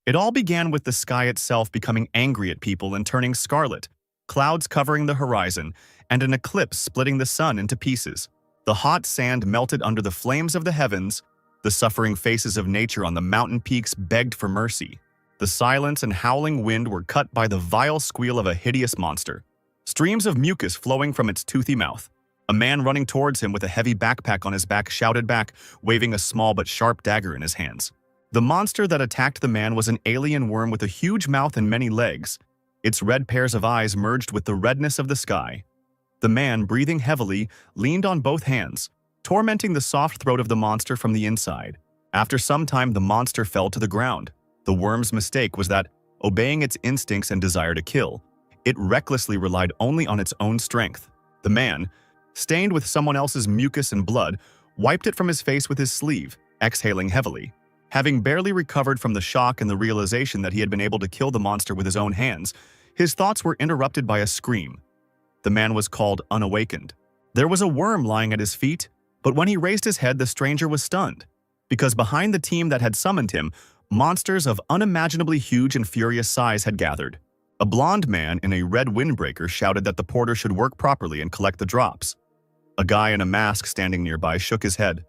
It all began with the sky itself becoming angry at people and turning scarlet, clouds covering the horizon, and an eclipse splitting the sun into pieces. The hot sand melted under the flames of the heavens. The suffering faces of nature on the mountain peaks begged for mercy. The silence and howling wind were cut by the vile squeal of a hideous monster. Streams of mucus flowing from its toothy mouth. A man running towards him with a heavy backpack on his back shouted back, waving a small but sharp dagger in his hands. The monster that attacked the man was an alien worm with a huge mouth and many legs. Its red pairs of eyes merged with the redness of the sky. The man, breathing heavily, leaned on both hands, tormenting the soft throat of the monster from the inside. After some time, the monster fell to the ground. The worm's mistake was that, obeying its instincts and desire to kill, it recklessly relied only on its own strength. The man, stained with someone else's mucus and blood, wiped it from his face with his sleeve, exhaling heavily. Having barely recovered from the shock and the realization that he had been able to kill the monster with his own hands, his thoughts were interrupted by a scream. The man was called unawakened. There was a worm lying at his feet, but when he raised his head, the stranger was stunned, because behind the team that had summoned him, monsters of unimaginably huge and furious size had gathered. A blond man in a red windbreaker shouted that the porter should work properly and collect the drops. A guy in a mask standing nearby shook his head.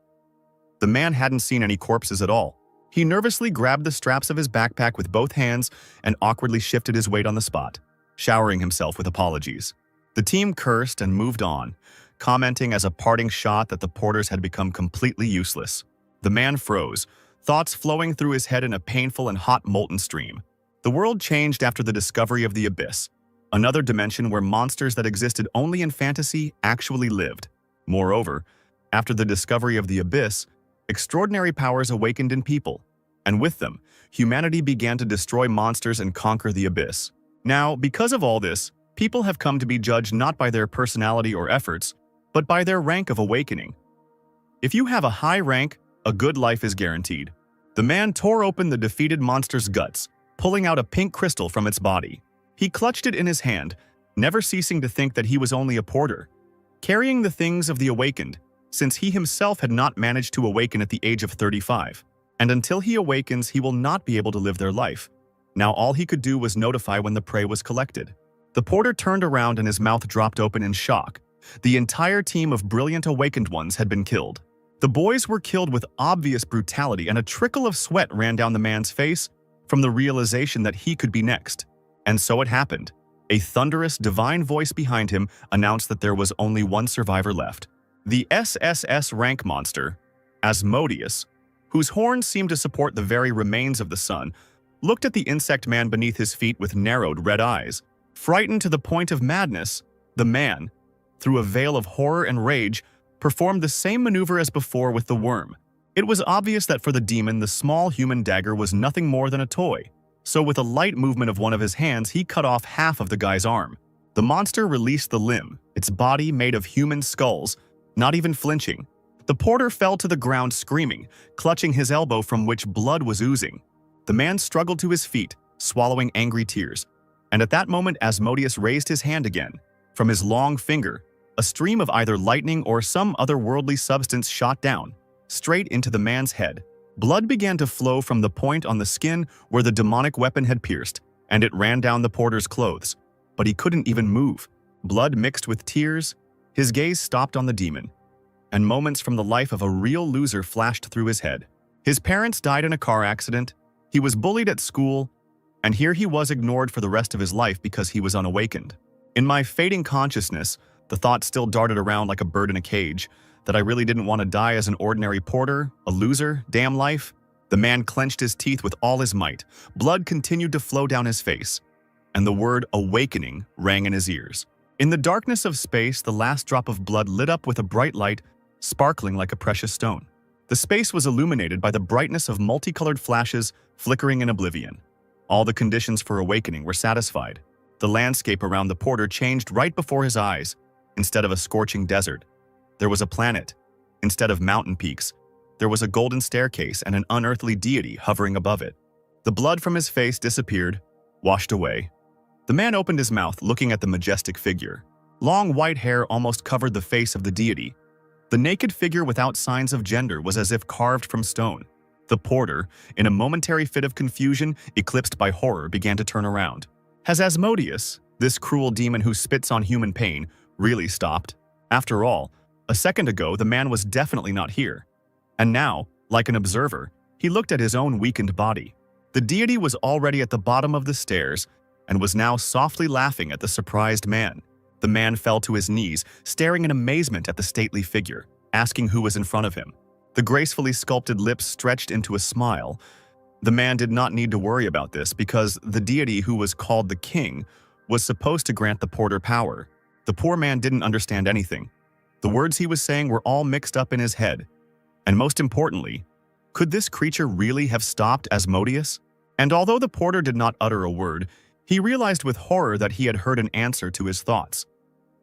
The man hadn't seen any corpses at all. He nervously grabbed the straps of his backpack with both hands and awkwardly shifted his weight on the spot, showering himself with apologies. The team cursed and moved on, commenting as a parting shot that the porters had become completely useless. The man froze, thoughts flowing through his head in a painful and hot molten stream. The world changed after the discovery of the abyss, another dimension where monsters that existed only in fantasy actually lived. Moreover, after the discovery of the abyss, extraordinary powers awakened in people, and with them, humanity began to destroy monsters and conquer the abyss. Now, because of all this, people have come to be judged not by their personality or efforts, but by their rank of awakening. If you have a high rank, a good life is guaranteed. The man tore open the defeated monster's guts, pulling out a pink crystal from its body. He clutched it in his hand, never ceasing to think that he was only a porter, carrying the things of the awakened, since he himself had not managed to awaken at the age of 35. And until he awakens, he will not be able to live their life. Now all he could do was notify when the prey was collected. The porter turned around and his mouth dropped open in shock. The entire team of brilliant awakened ones had been killed. The boys were killed with obvious brutality, and a trickle of sweat ran down the man's face from the realization that he could be next. And so it happened. A thunderous, divine voice behind him announced that there was only one survivor left. The SSS rank monster, Asmodeus, whose horns seemed to support the very remains of the sun, looked at the insect man beneath his feet with narrowed red eyes. Frightened to the point of madness, the man, through a veil of horror and rage, performed the same maneuver as before with the worm. It was obvious that for the demon, the small human dagger was nothing more than a toy. So with a light movement of one of his hands, he cut off half of the guy's arm. The monster released the limb, its body made of human skulls, not even flinching. The porter fell to the ground screaming, clutching his elbow from which blood was oozing. The man struggled to his feet, swallowing angry tears. And at that moment, Asmodeus raised his hand again. From his long finger, a stream of either lightning or some otherworldly substance shot down, straight into the man's head. Blood began to flow from the point on the skin where the demonic weapon had pierced, and it ran down the porter's clothes. But he couldn't even move. Blood mixed with tears, his gaze stopped on the demon, and moments from the life of a real loser flashed through his head. His parents died in a car accident, he was bullied at school, and here he was ignored for the rest of his life because he was unawakened. In my fading consciousness, the thought still darted around like a bird in a cage, that I really didn't want to die as an ordinary porter, a loser, damn life. The man clenched his teeth with all his might. Blood continued to flow down his face, and the word awakening rang in his ears. In the darkness of space, the last drop of blood lit up with a bright light, sparkling like a precious stone. The space was illuminated by the brightness of multicolored flashes flickering in oblivion. All the conditions for awakening were satisfied. The landscape around the porter changed right before his eyes. Instead of a scorching desert, there was a planet. Instead of mountain peaks, there was a golden staircase and an unearthly deity hovering above it. The blood from his face disappeared, washed away. The man opened his mouth, looking at the majestic figure. Long white hair almost covered the face of the deity. The naked figure without signs of gender was as if carved from stone. The porter, in a momentary fit of confusion, eclipsed by horror, began to turn around. Has Asmodeus, this cruel demon who spits on human pain, really stopped? After all, a second ago the man was definitely not here. And now, like an observer, he looked at his own weakened body. The deity was already at the bottom of the stairs and was now softly laughing at the surprised man. The man fell to his knees, staring in amazement at the stately figure, asking who was in front of him. The gracefully sculpted lips stretched into a smile. The man did not need to worry about this because the deity, who was called the king, was supposed to grant the porter power. The poor man didn't understand anything. The words he was saying were all mixed up in his head. And most importantly, could this creature really have stopped Asmodeus? And although the porter did not utter a word, he realized with horror that he had heard an answer to his thoughts.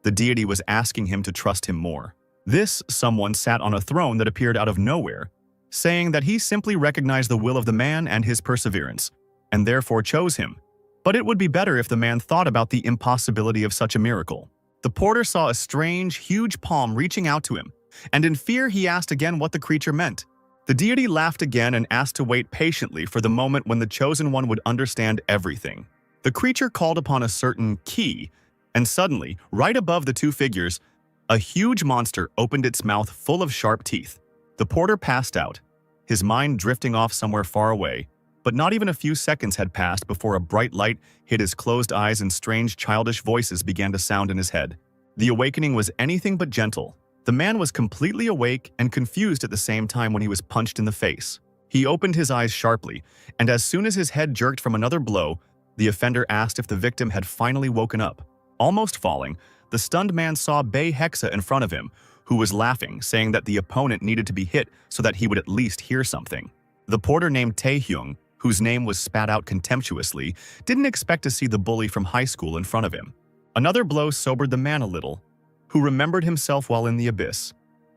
The deity was asking him to trust him more. This someone sat on a throne that appeared out of nowhere, saying that he simply recognized the will of the man and his perseverance, and therefore chose him. But it would be better if the man thought about the impossibility of such a miracle. The porter saw a strange, huge palm reaching out to him, and in fear he asked again what the creature meant. The deity laughed again and asked to wait patiently for the moment when the chosen one would understand everything. The creature called upon a certain key, and suddenly, right above the two figures, a huge monster opened its mouth full of sharp teeth. The porter passed out, his mind drifting off somewhere far away, but not even a few seconds had passed before a bright light hit his closed eyes and strange childish voices began to sound in his head. The awakening was anything but gentle. The man was completely awake and confused at the same time when he was punched in the face. He opened his eyes sharply, and as soon as his head jerked from another blow, the offender asked if the victim had finally woken up. Almost falling, the stunned man saw Bei Hexa in front of him, who was laughing, saying that the opponent needed to be hit so that he would at least hear something. The porter named Taehyung, whose name was spat out contemptuously, didn't expect to see the bully from high school in front of him. Another blow sobered the man a little, who remembered himself while in the abyss.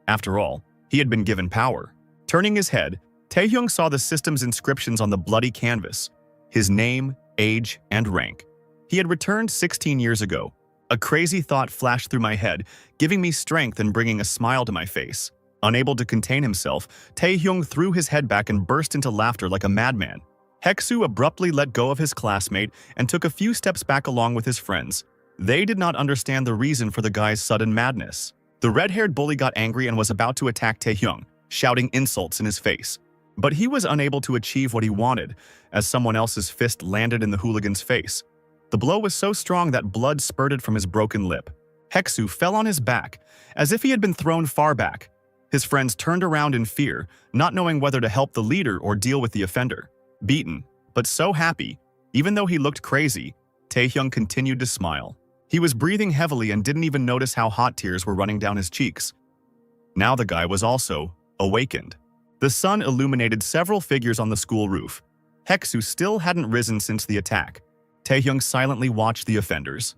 After all, he had been given power. Turning his head, Taehyung saw the system's inscriptions on the bloody canvas, his name, age, and rank. He had returned 16 years ago. A crazy thought flashed through my head, giving me strength and bringing a smile to my face. Unable to contain himself, Taehyung threw his head back and burst into laughter like a madman. Heksu abruptly let go of his classmate and took a few steps back along with his friends. They did not understand the reason for the guy's sudden madness. The red-haired bully got angry and was about to attack Taehyung, shouting insults in his face. But he was unable to achieve what he wanted, as someone else's fist landed in the hooligan's face. The blow was so strong that blood spurted from his broken lip. Heksu fell on his back, as if he had been thrown far back. His friends turned around in fear, not knowing whether to help the leader or deal with the offender. Beaten, but so happy, even though he looked crazy, Taehyung continued to smile. He was breathing heavily and didn't even notice how hot tears were running down his cheeks. Now the guy was also awakened. The sun illuminated several figures on the school roof. Heksu still hadn't risen since the attack. Taehyung silently watched the offenders.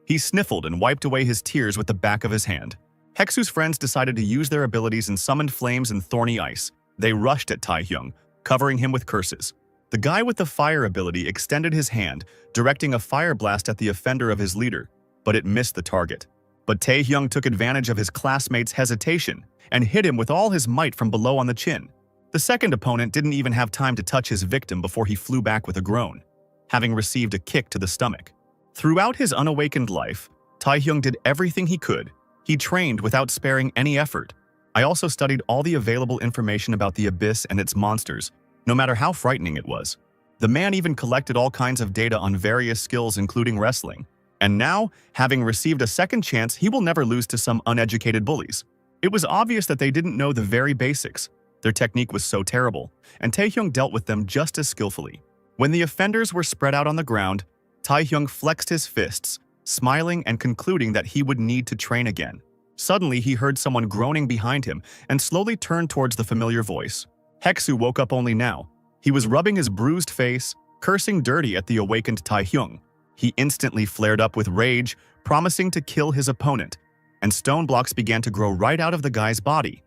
He sniffled and wiped away his tears with the back of his hand. Heksu's friends decided to use their abilities and summoned flames and thorny ice. They rushed at Taehyung, covering him with curses. The guy with the fire ability extended his hand, directing a fire blast at the offender of his leader, but it missed the target. But Taehyung took advantage of his classmate's hesitation and hit him with all his might from below on the chin. The second opponent didn't even have time to touch his victim before he flew back with a groan, having received a kick to the stomach. Throughout his unawakened life, Taehyung did everything he could. He trained without sparing any effort. I also studied all the available information about the abyss and its monsters, no matter how frightening it was. The man even collected all kinds of data on various skills including wrestling. And now, having received a second chance, he will never lose to some uneducated bullies. It was obvious that they didn't know the very basics. Their technique was so terrible, and Taehyung dealt with them just as skillfully. When the offenders were spread out on the ground, Taehyung flexed his fists, smiling and concluding that he would need to train again. Suddenly, he heard someone groaning behind him and slowly turned towards the familiar voice. Heksu woke up only now. He was rubbing his bruised face, cursing dirty at the awakened Taehyung. He instantly flared up with rage, promising to kill his opponent, and stone blocks began to grow right out of the guy's body.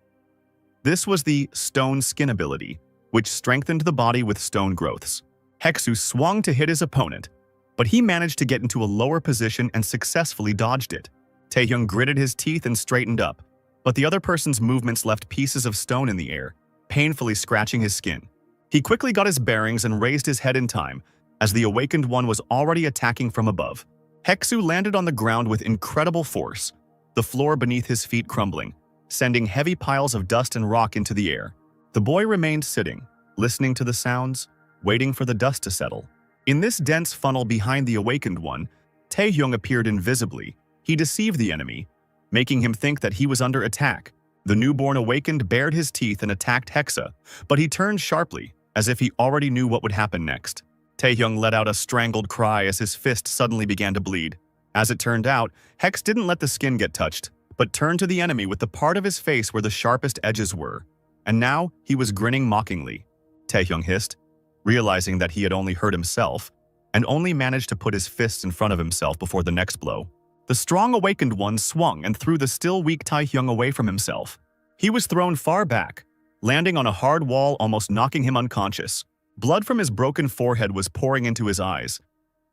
This was the stone skin ability, which strengthened the body with stone growths. Heksu swung to hit his opponent, but he managed to get into a lower position and successfully dodged it. Taehyung gritted his teeth and straightened up, but the other person's movements left pieces of stone in the air, painfully scratching his skin. He quickly got his bearings and raised his head in time, as the awakened one was already attacking from above. Hexu landed on the ground with incredible force, the floor beneath his feet crumbling, sending heavy piles of dust and rock into the air. The boy remained sitting, listening to the sounds, waiting for the dust to settle. In this dense funnel behind the awakened one, Taehyung appeared invisibly. He deceived the enemy, making him think that he was under attack. The newborn awakened bared his teeth and attacked Hexa, but he turned sharply, as if he already knew what would happen next. Taehyung let out a strangled cry as his fist suddenly began to bleed. As it turned out, Hex didn't let the skin get touched, but turned to the enemy with the part of his face where the sharpest edges were. And now he was grinning mockingly. Taehyung hissed, realizing that he had only hurt himself, and only managed to put his fists in front of himself before the next blow. The strong awakened one swung and threw the still weak Taehyung away from himself. He was thrown far back, landing on a hard wall, almost knocking him unconscious. Blood from his broken forehead was pouring into his eyes.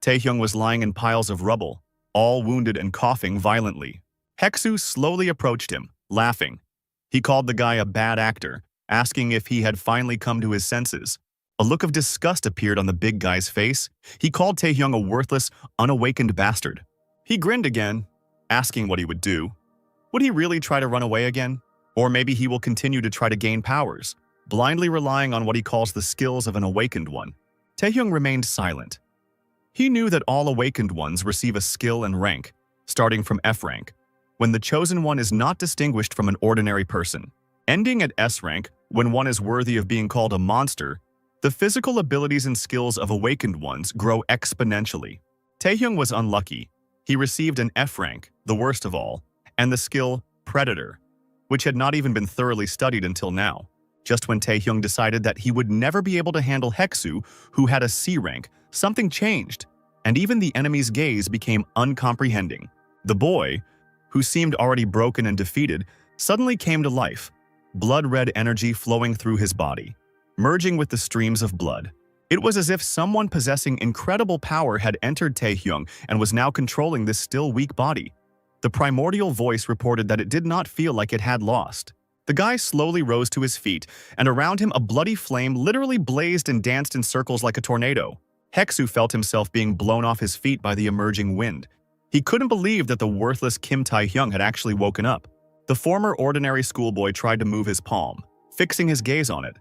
Taehyung was lying in piles of rubble, all wounded and coughing violently. Hexu slowly approached him, laughing. He called the guy a bad actor, asking if he had finally come to his senses. A look of disgust appeared on the big guy's face. He called Taehyung a worthless, unawakened bastard. He grinned again, asking what he would do. Would he really try to run away again? Or maybe he will continue to try to gain powers, blindly relying on what he calls the skills of an awakened one. Taehyung remained silent. He knew that all awakened ones receive a skill and rank, starting from F rank, when the chosen one is not distinguished from an ordinary person. Ending at S rank, when one is worthy of being called a monster, the physical abilities and skills of awakened ones grow exponentially. Taehyung was unlucky. He received an F rank, the worst of all, and the skill Predator, which had not even been thoroughly studied until now. Just when Taehyung decided that he would never be able to handle Hexu, who had a C rank, something changed, and even the enemy's gaze became uncomprehending. The boy, who seemed already broken and defeated, suddenly came to life, blood-red energy flowing through his body, merging with the streams of blood. It was as if someone possessing incredible power had entered Taehyung and was now controlling this still weak body. The primordial voice reported that it did not feel like it had lost. The guy slowly rose to his feet, and around him a bloody flame literally blazed and danced in circles like a tornado. Hexu felt himself being blown off his feet by the emerging wind. He couldn't believe that the worthless Kim Taehyung had actually woken up. The former ordinary schoolboy tried to move his palm, fixing his gaze on it.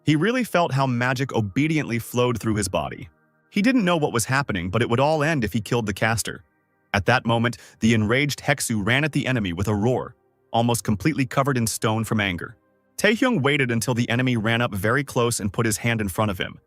He really felt how magic obediently flowed through his body. He didn't know what was happening, but it would all end if he killed the caster. At that moment, the enraged Hexu ran at the enemy with a roar, almost completely covered in stone from anger. Taehyung waited until the enemy ran up very close and put his hand in front of him.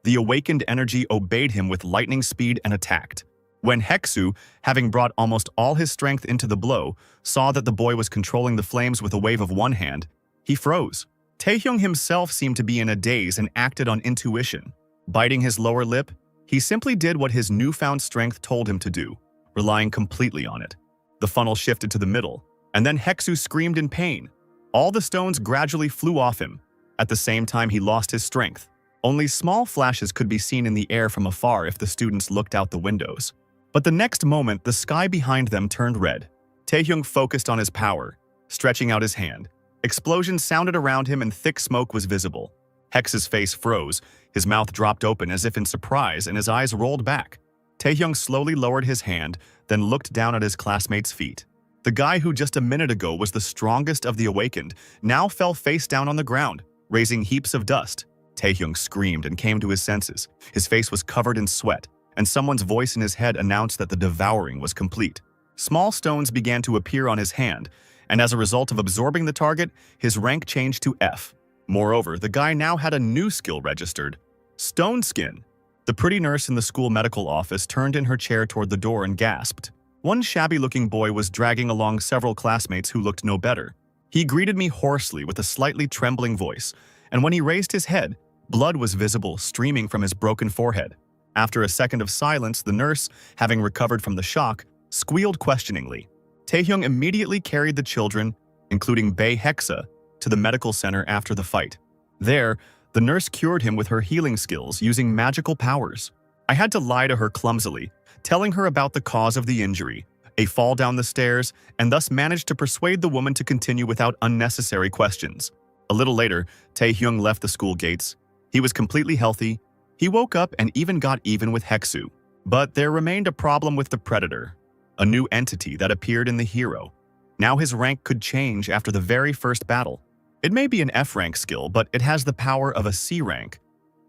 The awakened energy obeyed him with lightning speed and attacked. When Hexu, having brought almost all his strength into the blow, saw that the boy was controlling the flames with a wave of one hand, he froze. Taehyung himself seemed to be in a daze and acted on intuition. Biting his lower lip, he simply did what his newfound strength told him to do, relying completely on it. The funnel shifted to the middle, and then Hexu screamed in pain. All the stones gradually flew off him. At the same time, he lost his strength. Only small flashes could be seen in the air from afar if the students looked out the windows. But the next moment, the sky behind them turned red. Taehyung focused on his power, stretching out his hand. Explosions sounded around him and thick smoke was visible. Hex's face froze, his mouth dropped open as if in surprise and his eyes rolled back. Taehyung slowly lowered his hand, then looked down at his classmate's feet. The guy who just a minute ago was the strongest of the awakened now fell face down on the ground, raising heaps of dust. Taehyung screamed and came to his senses. His face was covered in sweat, and someone's voice in his head announced that the devouring was complete. Small stones began to appear on his hand, and as a result of absorbing the target, his rank changed to F. Moreover, the guy now had a new skill registered, Stone Skin. The pretty nurse in the school medical office turned in her chair toward the door and gasped. One shabby-looking boy was dragging along several classmates who looked no better. He greeted me hoarsely with a slightly trembling voice, and when he raised his head, blood was visible streaming from his broken forehead. After a second of silence, the nurse, having recovered from the shock, squealed questioningly. Taehyung immediately carried the children, including Bae Hexa, to the medical center after the fight. There, the nurse cured him with her healing skills using magical powers. I had to lie to her clumsily, telling her about the cause of the injury, a fall down the stairs, and thus managed to persuade the woman to continue without unnecessary questions. A little later, Taehyung left the school gates. He was completely healthy. He woke up and even got even with Heksu. But there remained a problem with the Predator, a new entity that appeared in the hero. Now his rank could change after the very first battle. It may be an F rank skill, but it has the power of a C rank.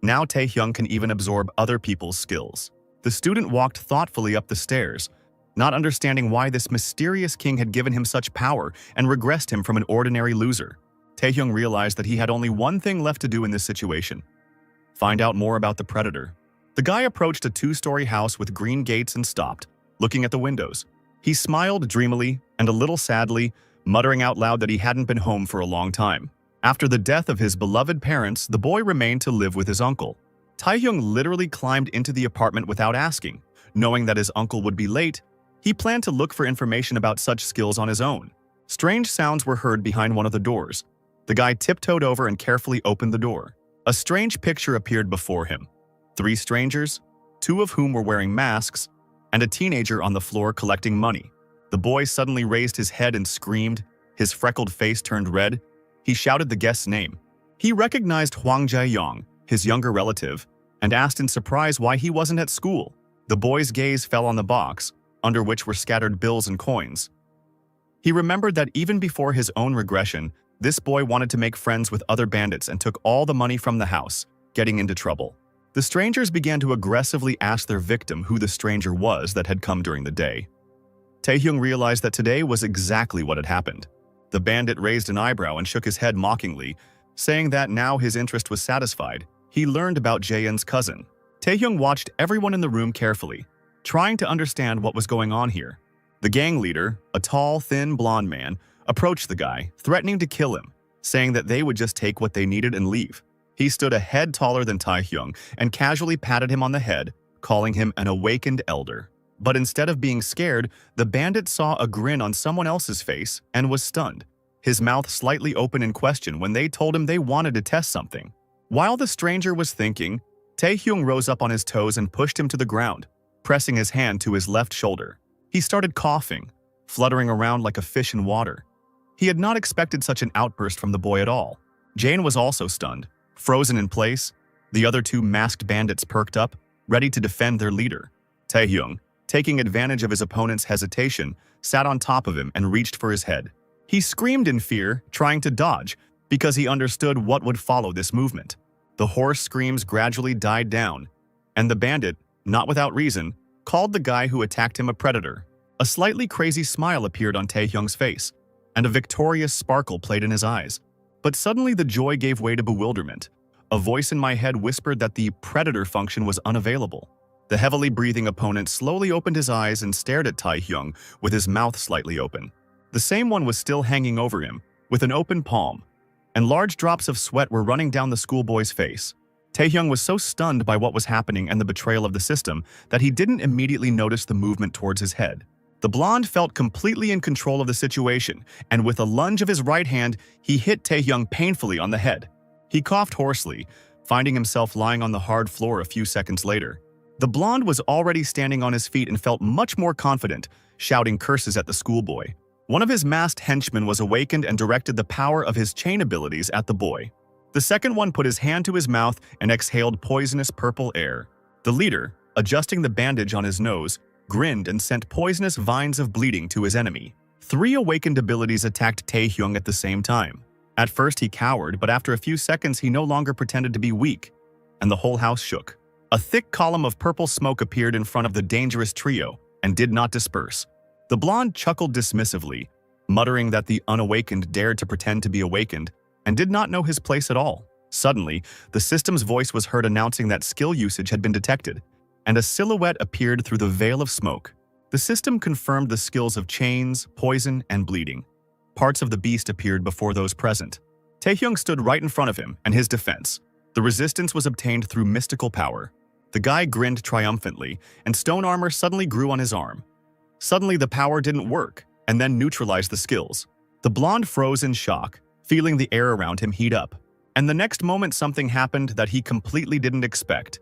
Now Taehyung can even absorb other people's skills. The student walked thoughtfully up the stairs, not understanding why this mysterious king had given him such power and regressed him from an ordinary loser. Taehyung realized that he had only one thing left to do in this situation: find out more about the Predator. The guy approached a two-story house with green gates and stopped, looking at the windows. He smiled dreamily and a little sadly, muttering out loud that he hadn't been home for a long time. After the death of his beloved parents, the boy remained to live with his uncle. Taehyung literally climbed into the apartment without asking. Knowing that his uncle would be late, he planned to look for information about such skills on his own. Strange sounds were heard behind one of the doors. The guy tiptoed over and carefully opened the door. A strange picture appeared before him. 3 strangers, 2 of whom were wearing masks, and a teenager on the floor collecting money. The boy suddenly raised his head and screamed. His freckled face turned red. He shouted the guest's name. He recognized Hwang Jae-yong, his younger relative, and asked in surprise why he wasn't at school. The boy's gaze fell on the box, under which were scattered bills and coins. He remembered that even before his own regression, this boy wanted to make friends with other bandits and took all the money from the house, getting into trouble. The strangers began to aggressively ask their victim who the stranger was that had come during the day. Taehyung realized that today was exactly what had happened. The bandit raised an eyebrow and shook his head mockingly, saying that now his interest was satisfied. He learned about Jaehyun's cousin. Taehyung watched everyone in the room carefully, trying to understand what was going on here. The gang leader, a tall, thin, blonde man, approached the guy, threatening to kill him, saying that they would just take what they needed and leave. He stood a head taller than Taehyung and casually patted him on the head, calling him an awakened elder. But instead of being scared, the bandit saw a grin on someone else's face and was stunned, his mouth slightly open in question when they told him they wanted to test something. While the stranger was thinking, Taehyung rose up on his toes and pushed him to the ground, pressing his hand to his left shoulder. He started coughing, fluttering around like a fish in water. He had not expected such an outburst from the boy at all. Jane was also stunned. Frozen in place, the other 2 masked bandits perked up, ready to defend their leader. Taehyung, taking advantage of his opponent's hesitation, sat on top of him and reached for his head. He screamed in fear, trying to dodge, because he understood what would follow this movement. The hoarse screams gradually died down, and the bandit, not without reason, called the guy who attacked him a predator. A slightly crazy smile appeared on Taehyung's face, and a victorious sparkle played in his eyes. But suddenly the joy gave way to bewilderment. A voice in my head whispered that the predator function was unavailable. The heavily breathing opponent slowly opened his eyes and stared at Taehyung with his mouth slightly open. The same one was still hanging over him, with an open palm, and large drops of sweat were running down the schoolboy's face. Taehyung was so stunned by what was happening and the betrayal of the system that he didn't immediately notice the movement towards his head. The blonde felt completely in control of the situation, and with a lunge of his right hand, he hit Taehyung painfully on the head. He coughed hoarsely, finding himself lying on the hard floor a few seconds later. The blonde was already standing on his feet and felt much more confident, shouting curses at the schoolboy. One of his masked henchmen was awakened and directed the power of his chain abilities at the boy. The second one put his hand to his mouth and exhaled poisonous purple air. The leader, adjusting the bandage on his nose, grinned and sent poisonous vines of bleeding to his enemy. 3 awakened abilities attacked Taehyung at the same time. At first he cowered, but after a few seconds he no longer pretended to be weak, and the whole house shook. A thick column of purple smoke appeared in front of the dangerous trio and did not disperse. The blonde chuckled dismissively, muttering that the unawakened dared to pretend to be awakened and did not know his place at all. Suddenly, the system's voice was heard announcing that skill usage had been detected, and a silhouette appeared through the veil of smoke. The system confirmed the skills of chains, poison, and bleeding. Parts of the beast appeared before those present. Taehyung stood right in front of him and his defense. The resistance was obtained through mystical power. The guy grinned triumphantly, and stone armor suddenly grew on his arm. Suddenly, the power didn't work, and then neutralized the skills. The blonde froze in shock, feeling the air around him heat up. And the next moment something happened that he completely didn't expect.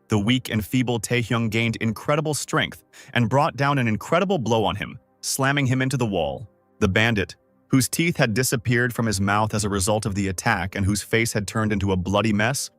The weak and feeble Taehyung gained incredible strength and brought down an incredible blow on him, slamming him into the wall. The bandit, whose teeth had disappeared from his mouth as a result of the attack and whose face had turned into a bloody mess,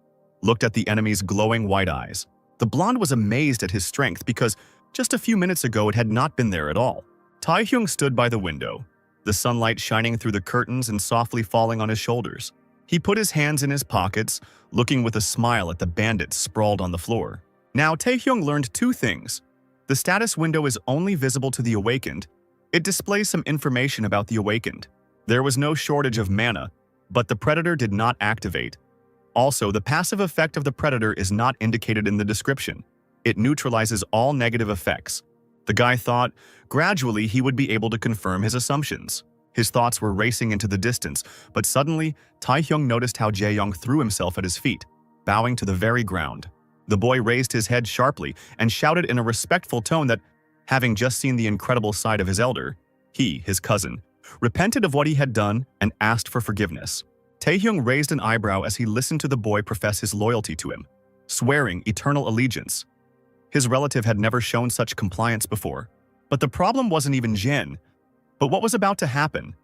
looked at the enemy's glowing white eyes. The blonde was amazed at his strength because just a few minutes ago it had not been there at all. Taehyung stood by the window, the sunlight shining through the curtains and softly falling on his shoulders. He put his hands in his pockets, looking with a smile at the bandits sprawled on the floor. Now, Taehyung learned two things. The status window is only visible to the awakened. It displays some information about the awakened. There was no shortage of mana, but the predator did not activate. Also, the passive effect of the predator is not indicated in the description. It neutralizes all negative effects. The guy thought gradually he would be able to confirm his assumptions. His thoughts were racing into the distance, but suddenly, Taehyung noticed how Jae-young threw himself at his feet, bowing to the very ground. The boy raised his head sharply and shouted in a respectful tone that, having just seen the incredible side of his elder, he, his cousin, repented of what he had done and asked for forgiveness. Taehyung raised an eyebrow as he listened to the boy profess his loyalty to him, swearing eternal allegiance. His relative had never shown such compliance before. But the problem wasn't even Jin. But what was about to happen?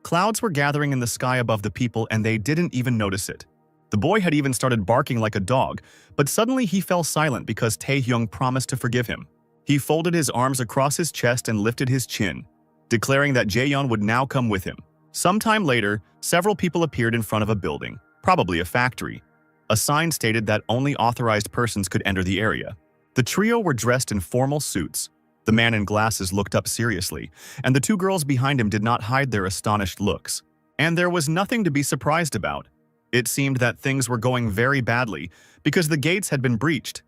Clouds were gathering in the sky above the people and they didn't even notice it. The boy had even started barking like a dog, but suddenly he fell silent because Taehyung promised to forgive him. He folded his arms across his chest and lifted his chin, declaring that Jaeyeon would now come with him. Sometime later, several people appeared in front of a building, probably a factory. A sign stated that only authorized persons could enter the area. The trio were dressed in formal suits. The man in glasses looked up seriously, and the two girls behind him did not hide their astonished looks. And there was nothing to be surprised about. It seemed that things were going very badly because the gates had been breached.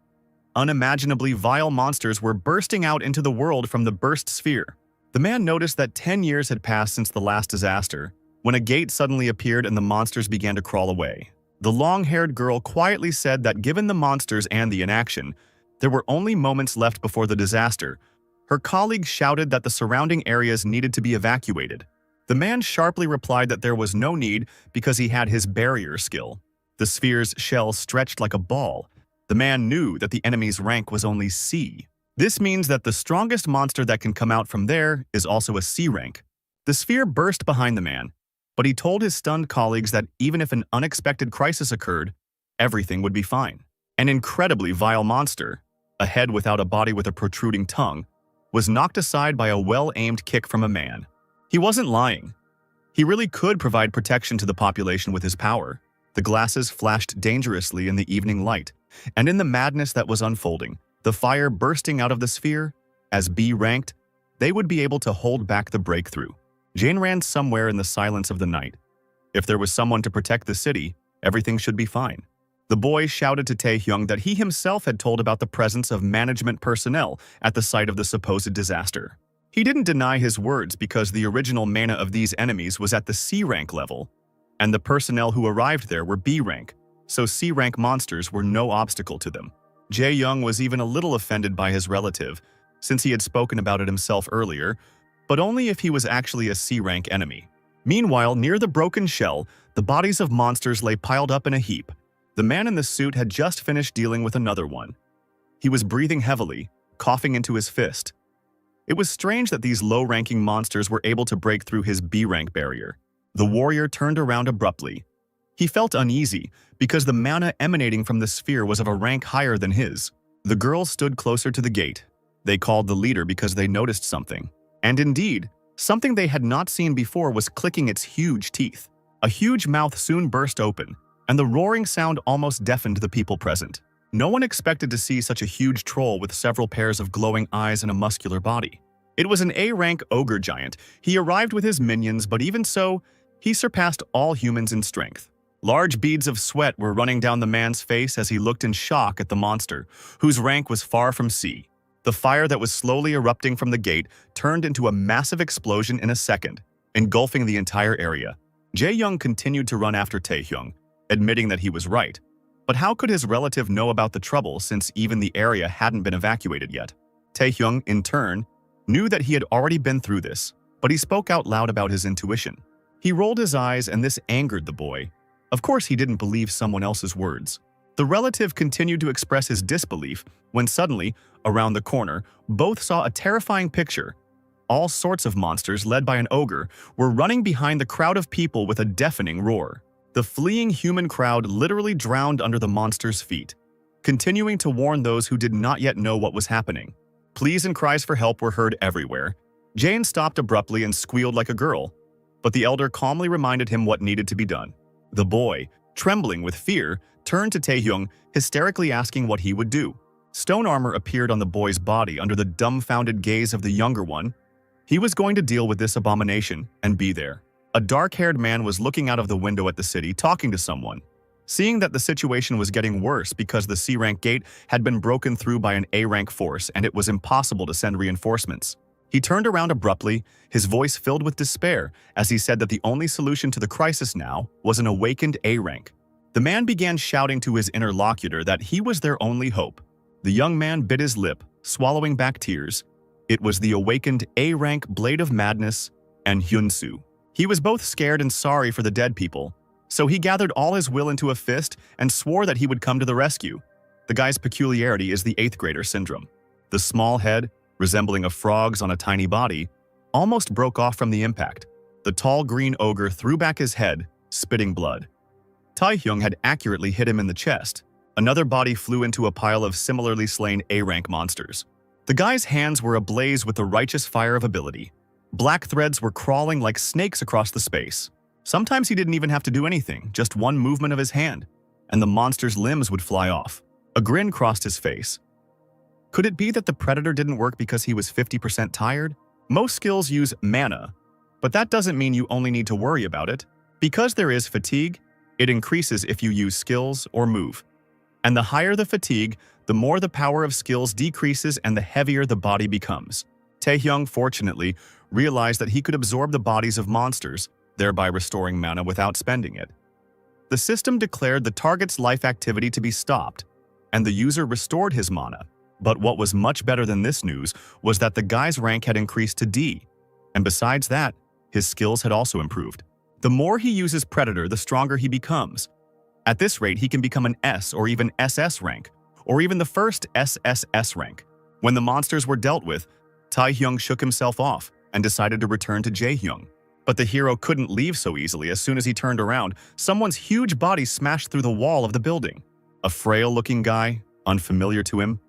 Unimaginably vile monsters were bursting out into the world from the burst sphere. The man noticed that 10 years had passed since the last disaster, when a gate suddenly appeared and the monsters began to crawl away. The long-haired girl quietly said that given the monsters and the inaction, there were only moments left before the disaster. Her colleagues shouted that the surrounding areas needed to be evacuated. The man sharply replied that there was no need because he had his barrier skill. The sphere's shell stretched like a ball. The man knew that the enemy's rank was only C. This means that the strongest monster that can come out from there is also a C rank. The sphere burst behind the man, but he told his stunned colleagues that even if an unexpected crisis occurred, everything would be fine. An incredibly vile monster, a head without a body with a protruding tongue, was knocked aside by a well-aimed kick from a man. He wasn't lying. He really could provide protection to the population with his power. The glasses flashed dangerously in the evening light, and in the madness that was unfolding, the fire bursting out of the sphere, as B ranked, they would be able to hold back the breakthrough. Jane ran somewhere in the silence of the night. If there was someone to protect the city, everything should be fine. The boy shouted to Taehyung that he himself had told about the presence of management personnel at the site of the supposed disaster. He didn't deny his words because the original mana of these enemies was at the C rank level, and the personnel who arrived there were B rank, so C rank monsters were no obstacle to them. Jae-young was even a little offended by his relative, since he had spoken about it himself earlier, but only if he was actually a C rank enemy. Meanwhile, near the broken shell, the bodies of monsters lay piled up in a heap. The man in the suit had just finished dealing with another one. He was breathing heavily, coughing into his fist. It was strange that these low-ranking monsters were able to break through his B-rank barrier. The warrior turned around abruptly. He felt uneasy because the mana emanating from the sphere was of a rank higher than his. The girls stood closer to the gate. They called the leader because they noticed something. And indeed, something they had not seen before was clicking its huge teeth. A huge mouth soon burst open, and the roaring sound almost deafened the people present. No one expected to see such a huge troll with several pairs of glowing eyes and a muscular body. It was an A-rank ogre giant. He arrived with his minions, but even so, he surpassed all humans in strength. Large beads of sweat were running down the man's face as he looked in shock at the monster, whose rank was far from C. The fire that was slowly erupting from the gate turned into a massive explosion in a second, engulfing the entire area. Jae-young continued to run after Taehyung, admitting that he was right. But how could his relative know about the trouble since even the area hadn't been evacuated yet? Taehyung, in turn, knew that he had already been through this, but he spoke out loud about his intuition. He rolled his eyes and this angered the boy. Of course he didn't believe someone else's words. The relative continued to express his disbelief when suddenly, around the corner, both saw a terrifying picture. All sorts of monsters led by an ogre were running behind the crowd of people with a deafening roar. The fleeing human crowd literally drowned under the monster's feet, continuing to warn those who did not yet know what was happening. Pleas and cries for help were heard everywhere. Jane stopped abruptly and squealed like a girl, but the elder calmly reminded him what needed to be done. The boy, trembling with fear, turned to Taehyung, hysterically asking what he would do. Stone armor appeared on the boy's body under the dumbfounded gaze of the younger one. He was going to deal with this abomination and be there. A dark-haired man was looking out of the window at the city, talking to someone. Seeing that the situation was getting worse because the C-rank gate had been broken through by an A-rank force and it was impossible to send reinforcements, he turned around abruptly, his voice filled with despair, as he said that the only solution to the crisis now was an awakened A-rank. The man began shouting to his interlocutor that he was their only hope. The young man bit his lip, swallowing back tears. It was the awakened A-rank Blade of Madness and Hyunsu. He was both scared and sorry for the dead people, so he gathered all his will into a fist and swore that he would come to the rescue. The guy's peculiarity is the 8th grader syndrome. The small head, resembling a frog's on a tiny body, almost broke off from the impact. The tall green ogre threw back his head, spitting blood. Taehyung had accurately hit him in the chest. Another body flew into a pile of similarly slain A-rank monsters. The guy's hands were ablaze with the righteous fire of ability. Black threads were crawling like snakes across the space. Sometimes he didn't even have to do anything, just one movement of his hand, and the monster's limbs would fly off. A grin crossed his face. Could it be that the predator didn't work because he was 50% tired? Most skills use mana, but that doesn't mean you only need to worry about it. Because there is fatigue, it increases if you use skills or move. And the higher the fatigue, the more the power of skills decreases and the heavier the body becomes. Taehyung, fortunately, realized that he could absorb the bodies of monsters, thereby restoring mana without spending it. The system declared the target's life activity to be stopped, and the user restored his mana. But what was much better than this news was that the guy's rank had increased to D, and besides that, his skills had also improved. The more he uses Predator, the stronger he becomes. At this rate, he can become an S or even SS rank, or even the first SSS rank. When the monsters were dealt with, Taehyung shook himself off and decided to return to Jaehyung. But the hero couldn't leave so easily. As soon as he turned around, someone's huge body smashed through the wall of the building. A frail-looking guy, unfamiliar to him,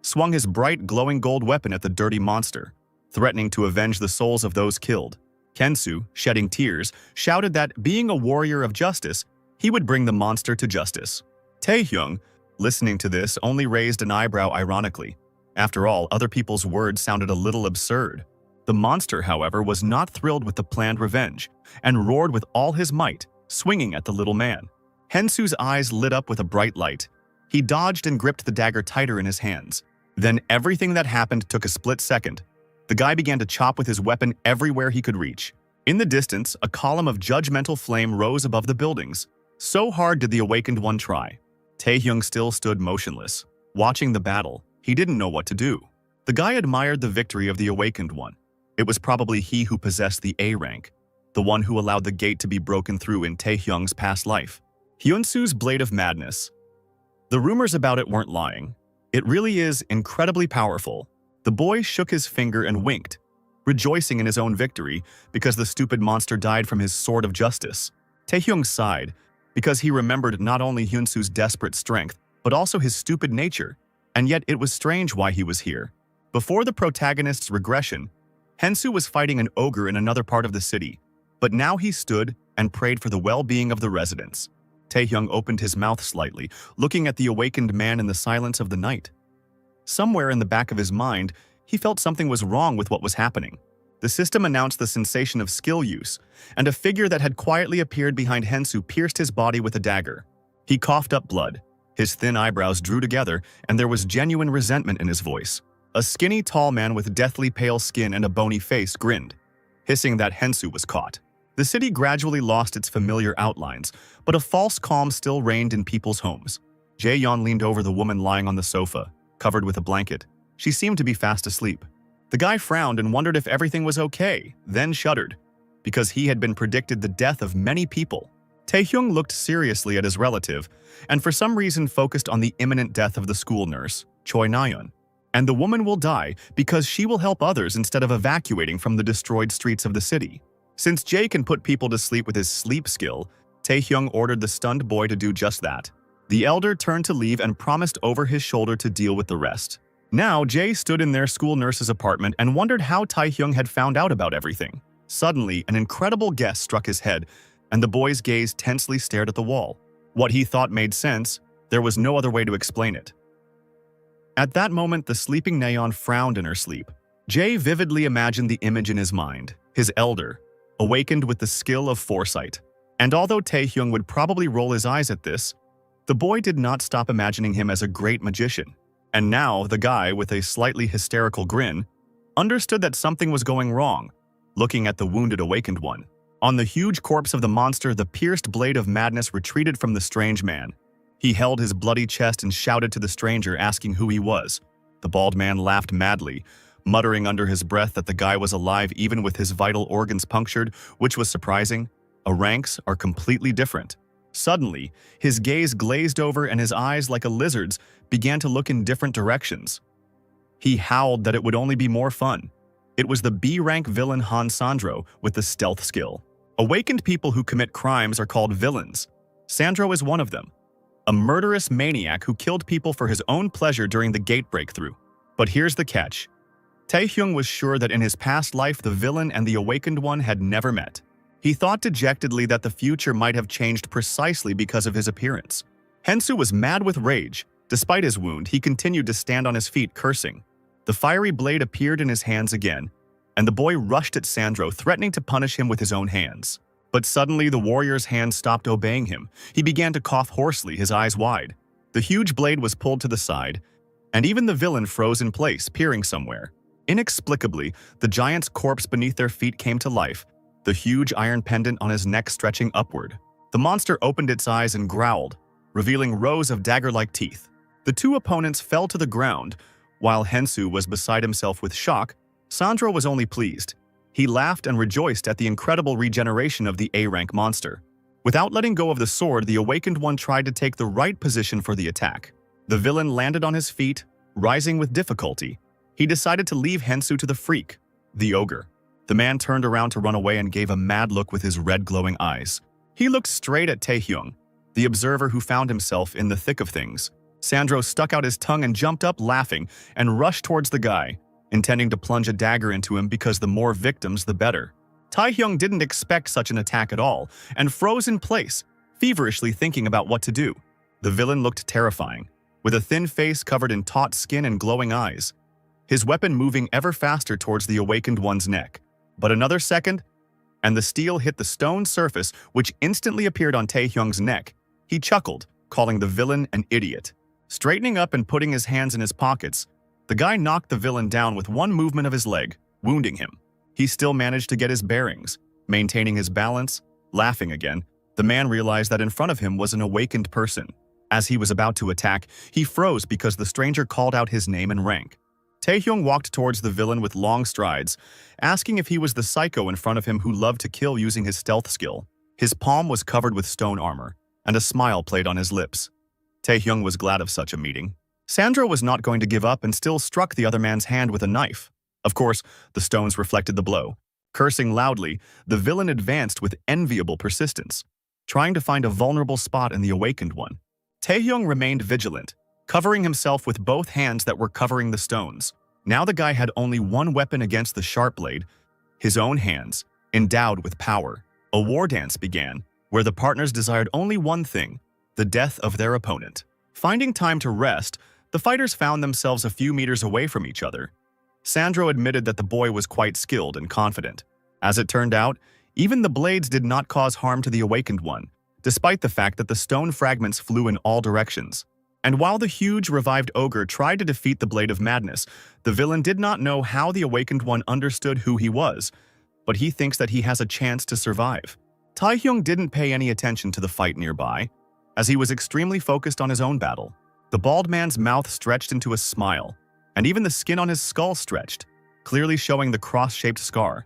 swung his bright, glowing gold weapon at the dirty monster, threatening to avenge the souls of those killed. Kensu, shedding tears, shouted that, being a warrior of justice, he would bring the monster to justice. Taehyung, listening to this, only raised an eyebrow ironically. After all, other people's words sounded a little absurd. The monster, however, was not thrilled with the planned revenge, and roared with all his might, swinging at the little man. Hensu's eyes lit up with a bright light. He dodged and gripped the dagger tighter in his hands. Then everything that happened took a split second. The guy began to chop with his weapon everywhere he could reach. In the distance, a column of judgmental flame rose above the buildings. So hard did the awakened one try. Taehyung still stood motionless, watching the battle. He didn't know what to do. The guy admired the victory of the awakened one. It was probably he who possessed the A rank, the one who allowed the gate to be broken through in Taehyung's past life. Hyunsu's Blade of Madness. The rumors about it weren't lying. It really is incredibly powerful. The boy shook his finger and winked, rejoicing in his own victory because the stupid monster died from his sword of justice. Taehyung sighed because he remembered not only Hyunsu's desperate strength, but also his stupid nature, and yet it was strange why he was here. Before the protagonist's regression, Hensu was fighting an ogre in another part of the city, but now he stood and prayed for the well-being of the residents. Taehyung opened his mouth slightly, looking at the awakened man in the silence of the night. Somewhere in the back of his mind, he felt something was wrong with what was happening. The system announced the sensation of skill use, and a figure that had quietly appeared behind Hensu pierced his body with a dagger. He coughed up blood. His thin eyebrows drew together, and there was genuine resentment in his voice. A skinny, tall man with deathly pale skin and a bony face grinned, hissing that Hensu was caught. The city gradually lost its familiar outlines, but a false calm still reigned in people's homes. Jaeyeon leaned over the woman lying on the sofa, covered with a blanket. She seemed to be fast asleep. The guy frowned and wondered if everything was okay, then shuddered, because he had been predicted the death of many people. Taehyung looked seriously at his relative, and for some reason focused on the imminent death of the school nurse, Choi Nayeon. And the woman will die because she will help others instead of evacuating from the destroyed streets of the city. Since Jae can put people to sleep with his sleep skill, Taehyung ordered the stunned boy to do just that. The elder turned to leave and promised over his shoulder to deal with the rest. Now, Jae stood in their school nurse's apartment and wondered how Taehyung had found out about everything. Suddenly, an incredible guess struck his head, and the boy's gaze tensely stared at the wall. What he thought made sense, there was no other way to explain it. At that moment, the sleeping Nayeon frowned in her sleep. Jae vividly imagined the image in his mind, his elder, awakened with the skill of foresight. And although Taehyung would probably roll his eyes at this, the boy did not stop imagining him as a great magician. And now, the guy, with a slightly hysterical grin, understood that something was going wrong, looking at the wounded awakened one. On the huge corpse of the monster, the pierced blade of madness retreated from the strange man. He held his bloody chest and shouted to the stranger, asking who he was. The bald man laughed madly, muttering under his breath that the guy was alive even with his vital organs punctured, which was surprising. Ranks are completely different. Suddenly, his gaze glazed over and his eyes, like a lizard's, began to look in different directions. He howled that it would only be more fun. It was the B-rank villain Han Sandro with the stealth skill. Awakened people who commit crimes are called villains. Sandro is one of them. A murderous maniac who killed people for his own pleasure during the gate breakthrough. But here's the catch. Taehyung was sure that in his past life the villain and the awakened one had never met. He thought dejectedly that the future might have changed precisely because of his appearance. Hensu was mad with rage. Despite his wound, he continued to stand on his feet, cursing. The fiery blade appeared in his hands again, and the boy rushed at Sandro, threatening to punish him with his own hands. But suddenly, the warrior's hand stopped obeying him. He began to cough hoarsely, his eyes wide. The huge blade was pulled to the side, and even the villain froze in place, peering somewhere. Inexplicably, the giant's corpse beneath their feet came to life, the huge iron pendant on his neck stretching upward. The monster opened its eyes and growled, revealing rows of dagger-like teeth. The two opponents fell to the ground. While Hensu was beside himself with shock, Sandro was only pleased. He laughed and rejoiced at the incredible regeneration of the A-rank monster. Without letting go of the sword, the awakened one tried to take the right position for the attack. The villain landed on his feet, rising with difficulty. He decided to leave Hensu to the freak, the ogre. The man turned around to run away and gave a mad look with his red glowing eyes. He looked straight at Taehyung, the observer who found himself in the thick of things. Sandro stuck out his tongue and jumped up laughing and rushed towards the guy, intending to plunge a dagger into him because the more victims, the better. Taehyung didn't expect such an attack at all and froze in place, feverishly thinking about what to do. The villain looked terrifying, with a thin face covered in taut skin and glowing eyes, his weapon moving ever faster towards the awakened one's neck. But another second, and the steel hit the stone surface, which instantly appeared on Taehyung's neck. He chuckled, calling the villain an idiot. Straightening up and putting his hands in his pockets, the guy knocked the villain down with one movement of his leg, wounding him. He still managed to get his bearings, maintaining his balance. Laughing again, the man realized that in front of him was an awakened person. As he was about to attack, he froze because the stranger called out his name and rank. Taehyung walked towards the villain with long strides, asking if he was the psycho in front of him who loved to kill using his stealth skill. His palm was covered with stone armor, and a smile played on his lips. Taehyung was glad of such a meeting. Sandro was not going to give up and still struck the other man's hand with a knife. Of course, the stones reflected the blow. Cursing loudly, the villain advanced with enviable persistence, trying to find a vulnerable spot in the awakened one. Taehyung remained vigilant, covering himself with both hands that were covering the stones. Now the guy had only one weapon against the sharp blade, his own hands, endowed with power. A war dance began, where the partners desired only one thing, the death of their opponent. Finding time to rest, the fighters found themselves a few meters away from each other. Sandro admitted that the boy was quite skilled and confident. As it turned out, even the blades did not cause harm to the awakened one, despite the fact that the stone fragments flew in all directions. And while the huge revived ogre tried to defeat the Blade of Madness, the villain did not know how the awakened one understood who he was, but he thinks that he has a chance to survive. Taehyung didn't pay any attention to the fight nearby, as he was extremely focused on his own battle. The bald man's mouth stretched into a smile, and even the skin on his skull stretched, clearly showing the cross-shaped scar.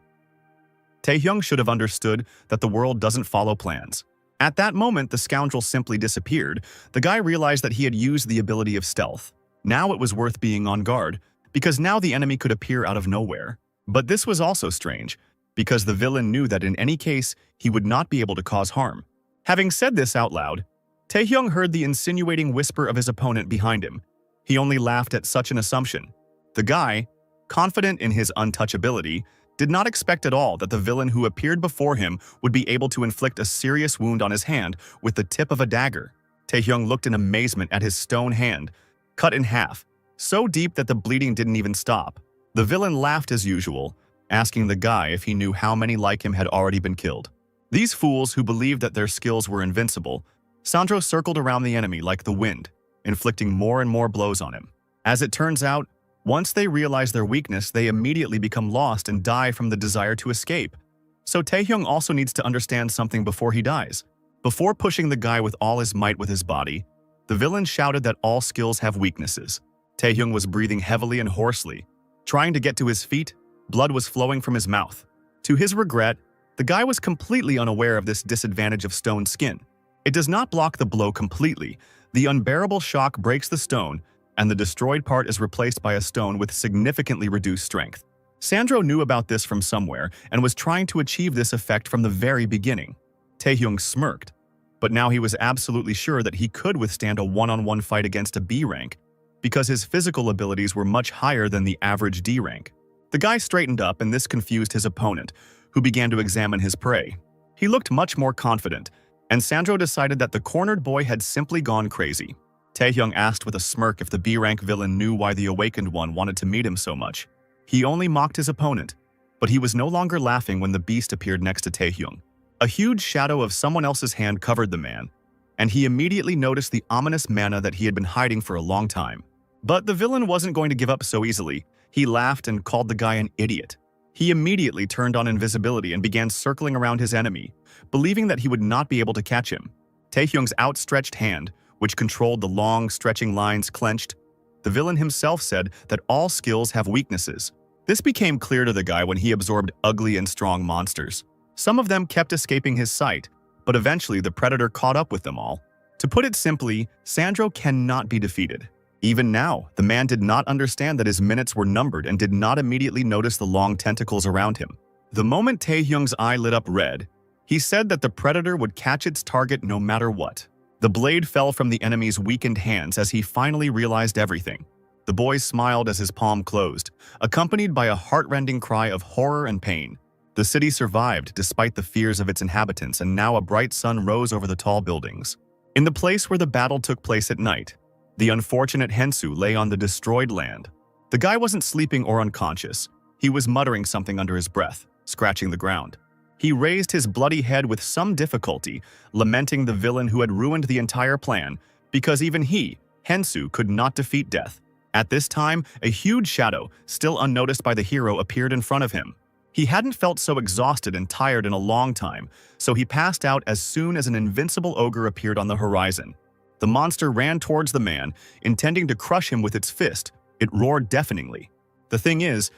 Taehyung should have understood that the world doesn't follow plans. At that moment, the scoundrel simply disappeared. The guy realized that he had used the ability of stealth. Now it was worth being on guard, because now the enemy could appear out of nowhere. But this was also strange, because the villain knew that in any case, he would not be able to cause harm. Having said this out loud, Taehyung heard the insinuating whisper of his opponent behind him. He only laughed at such an assumption. The guy, confident in his untouchability, did not expect at all that the villain who appeared before him would be able to inflict a serious wound on his hand with the tip of a dagger. Taehyung looked in amazement at his stone hand, cut in half, so deep that the bleeding didn't even stop. The villain laughed as usual, asking the guy if he knew how many like him had already been killed. These fools who believed that their skills were invincible, Sandro circled around the enemy like the wind, inflicting more and more blows on him. As it turns out, once they realize their weakness, they immediately become lost and die from the desire to escape. So Taehyung also needs to understand something before he dies. Before pushing the guy with all his might with his body, the villain shouted that all skills have weaknesses. Taehyung was breathing heavily and hoarsely. Trying to get to his feet, blood was flowing from his mouth. To his regret, the guy was completely unaware of this disadvantage of stone skin. It does not block the blow completely. The unbearable shock breaks the stone, and the destroyed part is replaced by a stone with significantly reduced strength. Sandro knew about this from somewhere and was trying to achieve this effect from the very beginning. Taehyung smirked, but now he was absolutely sure that he could withstand a one-on-one fight against a B rank, because his physical abilities were much higher than the average D rank. The guy straightened up, and this confused his opponent, who began to examine his prey. He looked much more confident, and Sandro decided that the cornered boy had simply gone crazy. Taehyung asked with a smirk if the B-rank villain knew why the awakened one wanted to meet him so much. He only mocked his opponent, but he was no longer laughing when the beast appeared next to Taehyung. A huge shadow of someone else's hand covered the man, and he immediately noticed the ominous mana that he had been hiding for a long time. But the villain wasn't going to give up so easily. He laughed and called the guy an idiot. He immediately turned on invisibility and began circling around his enemy, believing that he would not be able to catch him. Taehyung's outstretched hand, which controlled the long, stretching lines, clenched. The villain himself said that all skills have weaknesses. This became clear to the guy when he absorbed ugly and strong monsters. Some of them kept escaping his sight, but eventually the predator caught up with them all. To put it simply, Sandro cannot be defeated. Even now, the man did not understand that his minutes were numbered and did not immediately notice the long tentacles around him. The moment Taehyung's eye lit up red, he said that the predator would catch its target no matter what. The blade fell from the enemy's weakened hands as he finally realized everything. The boy smiled as his palm closed, accompanied by a heart-rending cry of horror and pain. The city survived despite the fears of its inhabitants, and now a bright sun rose over the tall buildings. In the place where the battle took place at night, the unfortunate Hensu lay on the destroyed land. The guy wasn't sleeping or unconscious. He was muttering something under his breath, scratching the ground. He raised his bloody head with some difficulty, lamenting the villain who had ruined the entire plan, because even he, Hensu, could not defeat death. At this time, a huge shadow, still unnoticed by the hero, appeared in front of him. He hadn't felt so exhausted and tired in a long time, so he passed out as soon as an invincible ogre appeared on the horizon. The monster ran towards the man, intending to crush him with its fist. It roared deafeningly. The thing is,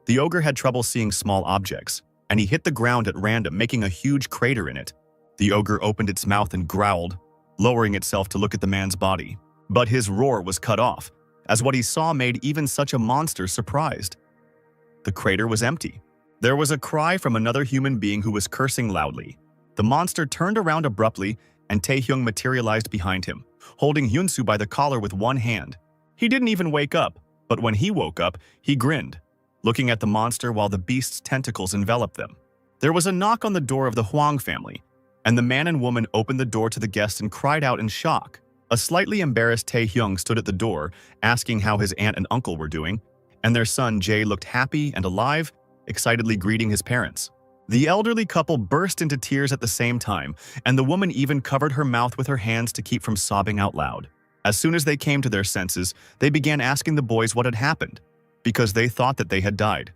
the ogre had trouble seeing small objects, and he hit the ground at random, making a huge crater in it. The ogre opened its mouth and growled, lowering itself to look at the man's body. But his roar was cut off, as what he saw made even such a monster surprised. The crater was empty. There was a cry from another human being who was cursing loudly. The monster turned around abruptly, and Taehyung materialized behind him, holding Hyunsu by the collar with one hand. He didn't even wake up, but when he woke up, he grinned, looking at the monster while the beast's tentacles enveloped them. There was a knock on the door of the Huang family, and the man and woman opened the door to the guest and cried out in shock. A slightly embarrassed Taehyung stood at the door, asking how his aunt and uncle were doing, and their son Jae looked happy and alive, excitedly greeting his parents. The elderly couple burst into tears at the same time, and the woman even covered her mouth with her hands to keep from sobbing out loud. As soon as they came to their senses, they began asking the boys what had happened, because they thought that they had died,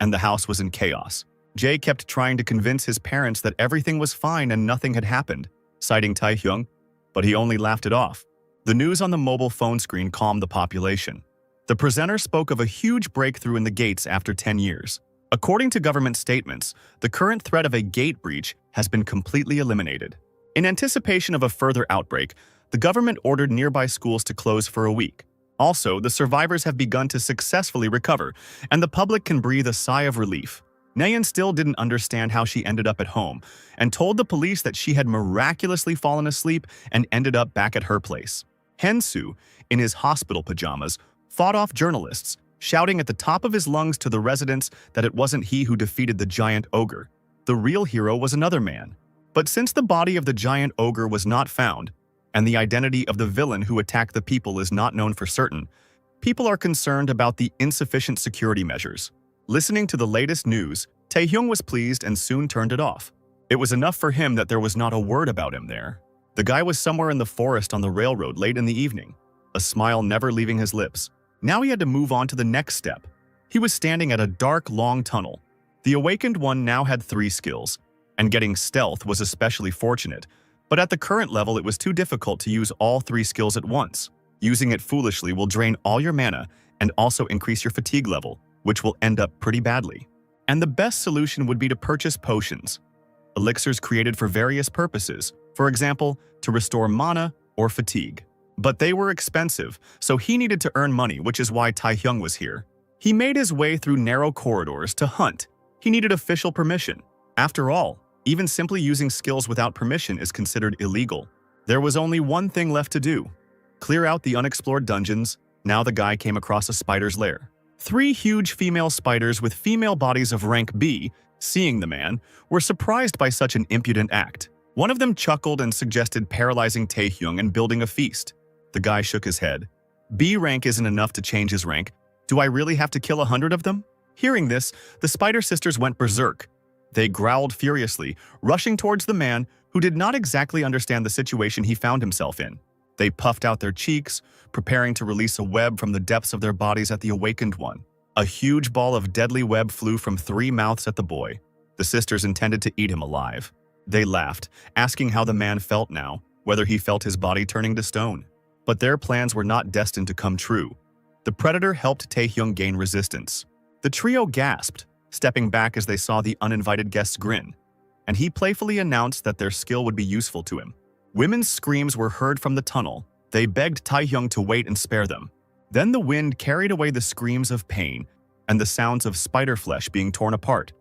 and the house was in chaos. Jae kept trying to convince his parents that everything was fine and nothing had happened, citing Taehyung, but he only laughed it off. The news on the mobile phone screen calmed the population. The presenter spoke of a huge breakthrough in the gates after 10 years. According to government statements, the current threat of a gate breach has been completely eliminated. In anticipation of a further outbreak, the government ordered nearby schools to close for a week. Also, the survivors have begun to successfully recover, and the public can breathe a sigh of relief. Nayan still didn't understand how she ended up at home and told the police that she had miraculously fallen asleep and ended up back at her place. Hensu, in his hospital pajamas, fought off journalists, shouting at the top of his lungs to the residents that it wasn't he who defeated the giant ogre. The real hero was another man. But since the body of the giant ogre was not found, and the identity of the villain who attacked the people is not known for certain, people are concerned about the insufficient security measures. Listening to the latest news, Taehyung was pleased and soon turned it off. It was enough for him that there was not a word about him there. The guy was somewhere in the forest on the railroad late in the evening, a smile never leaving his lips. Now he had to move on to the next step. He was standing at a dark, long tunnel. The awakened one now had 3 skills, and getting stealth was especially fortunate, but at the current level it was too difficult to use all 3 skills at once. Using it foolishly will drain all your mana and also increase your fatigue level, which will end up pretty badly. And the best solution would be to purchase potions, elixirs created for various purposes, for example, to restore mana or fatigue. But they were expensive, so he needed to earn money, which is why Taehyung was here. He made his way through narrow corridors to hunt. He needed official permission. After all, even simply using skills without permission is considered illegal. There was only one thing left to do: clear out the unexplored dungeons. Now the guy came across a spider's lair. 3 huge female spiders with female bodies of rank B, seeing the man, were surprised by such an impudent act. One of them chuckled and suggested paralyzing Taehyung and building a feast. The guy shook his head. B rank isn't enough to change his rank. Do I really have to kill 100 of them? Hearing this, the spider sisters went berserk. They growled furiously, rushing towards the man who did not exactly understand the situation he found himself in. They puffed out their cheeks, preparing to release a web from the depths of their bodies at the awakened one. A huge ball of deadly web flew from 3 mouths at the boy. The sisters intended to eat him alive. They laughed, asking how the man felt now, whether he felt his body turning to stone. But their plans were not destined to come true. The predator helped Taehyung gain resistance. The trio gasped, stepping back as they saw the uninvited guest's grin, and he playfully announced that their skill would be useful to him. Women's screams were heard from the tunnel. They begged Taehyung to wait and spare them. Then the wind carried away the screams of pain and the sounds of spider flesh being torn apart.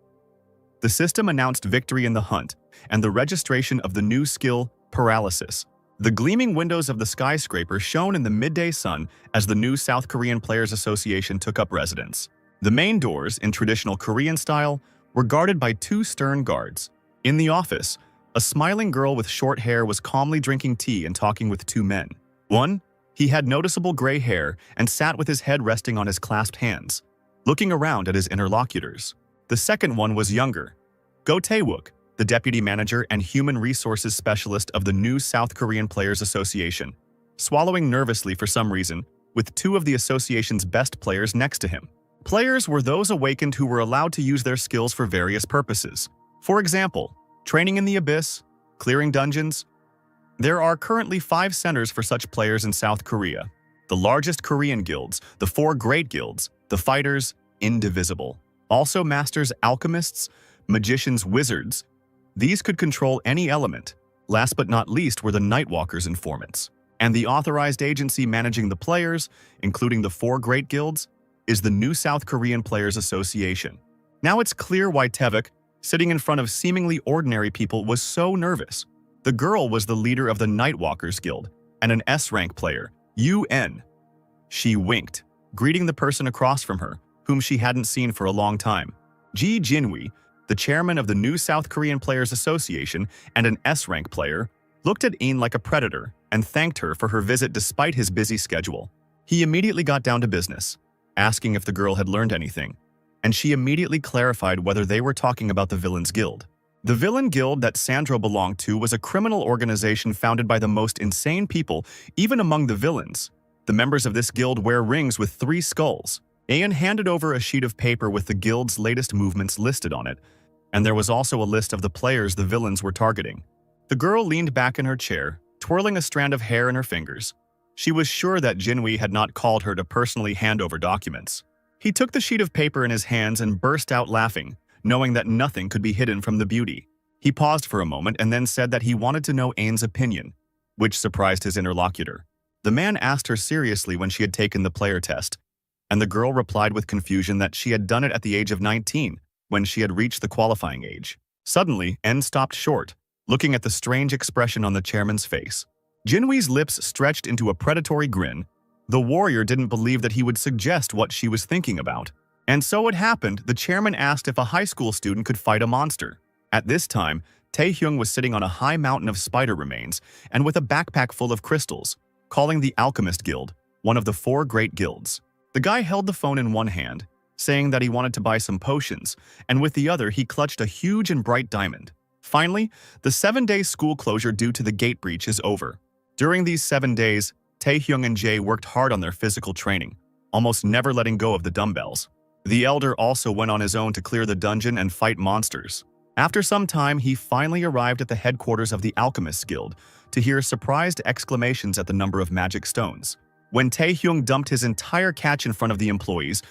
The system announced victory in the hunt and the registration of the new skill, paralysis. The gleaming windows of the skyscraper shone in the midday sun as the new South Korean Players Association took up residence. The main doors, in traditional Korean style, were guarded by 2 stern guards. In the office, a smiling girl with short hair was calmly drinking tea and talking with 2 men. One, he had noticeable gray hair and sat with his head resting on his clasped hands, looking around at his interlocutors. The second one was younger, Go Tae-wook, the deputy manager and human resources specialist of the new South Korean Players Association, swallowing nervously for some reason, with 2 of the association's best players next to him. Players were those awakened who were allowed to use their skills for various purposes. For example, training in the abyss, clearing dungeons. There are currently 5 centers for such players in South Korea. The largest Korean guilds, the 4 great guilds, the fighters, indivisible. Also masters, alchemists, magicians, wizards. These could control any element. Last but not least were the Nightwalkers' informants. And the authorized agency managing the players, including the 4 great guilds, is the new South Korean Players Association. Now it's clear why Tae-wook, sitting in front of seemingly ordinary people, was so nervous. The girl was the leader of the Nightwalkers Guild and an S-rank player, UN. She winked, greeting the person across from her, whom she hadn't seen for a long time. Ji Jinwi, the chairman of the new South Korean Players Association and an S-rank player, looked at Een like a predator and thanked her for her visit despite his busy schedule. He immediately got down to business, asking if the girl had learned anything, and she immediately clarified whether they were talking about the Villains Guild. The Villain Guild that Sandro belonged to was a criminal organization founded by the most insane people, even among the villains. The members of this guild wear rings with 3 skulls. Aeon handed over a sheet of paper with the guild's latest movements listed on it, and there was also a list of the players the villains were targeting. The girl leaned back in her chair, twirling a strand of hair in her fingers. She was sure that Jinwi had not called her to personally hand over documents. He took the sheet of paper in his hands and burst out laughing, knowing that nothing could be hidden from the beauty. He paused for a moment and then said that he wanted to know Aen's opinion, which surprised his interlocutor. The man asked her seriously when she had taken the player test, and the girl replied with confusion that she had done it at the age of 19. when she had reached the qualifying age. Suddenly, N stopped short, looking at the strange expression on the chairman's face. Jinwee's lips stretched into a predatory grin. The warrior didn't believe that he would suggest what she was thinking about. And so it happened, the chairman asked if a high school student could fight a monster. At this time, Taehyung was sitting on a high mountain of spider remains and with a backpack full of crystals, calling the Alchemist Guild, one of the 4 great guilds. The guy held the phone in one hand, saying that he wanted to buy some potions, and with the other he clutched a huge and bright diamond. Finally, the 7-day school closure due to the gate breach is over. During these 7 days, Taehyung and Jae worked hard on their physical training, almost never letting go of the dumbbells. The elder also went on his own to clear the dungeon and fight monsters. After some time, he finally arrived at the headquarters of the Alchemist's Guild to hear surprised exclamations at the number of magic stones. When Taehyung dumped his entire catch in front of the employees,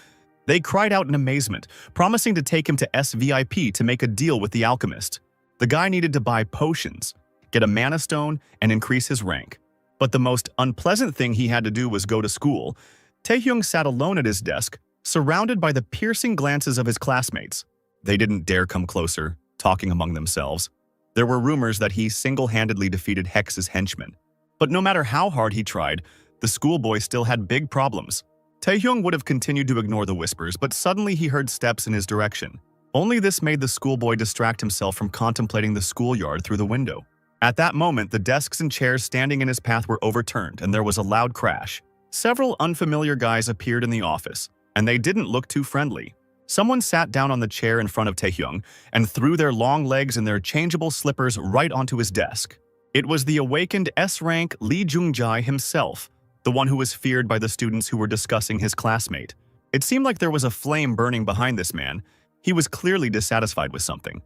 they cried out in amazement, promising to take him to SVIP to make a deal with the alchemist. The guy needed to buy potions, get a mana stone, and increase his rank. But the most unpleasant thing he had to do was go to school. Taehyung sat alone at his desk, surrounded by the piercing glances of his classmates. They didn't dare come closer, talking among themselves. There were rumors that he single-handedly defeated Hex's henchmen. But no matter how hard he tried, the schoolboy still had big problems. Taehyung would have continued to ignore the whispers, but suddenly he heard steps in his direction. Only this made the schoolboy distract himself from contemplating the schoolyard through the window. At that moment, the desks and chairs standing in his path were overturned, and there was a loud crash. Several unfamiliar guys appeared in the office, and they didn't look too friendly. Someone sat down on the chair in front of Taehyung and threw their long legs and their changeable slippers right onto his desk. It was the awakened S-rank Lee Jung-jae himself, the one who was feared by the students who were discussing his classmate. It seemed like there was a flame burning behind this man. He was clearly dissatisfied with something.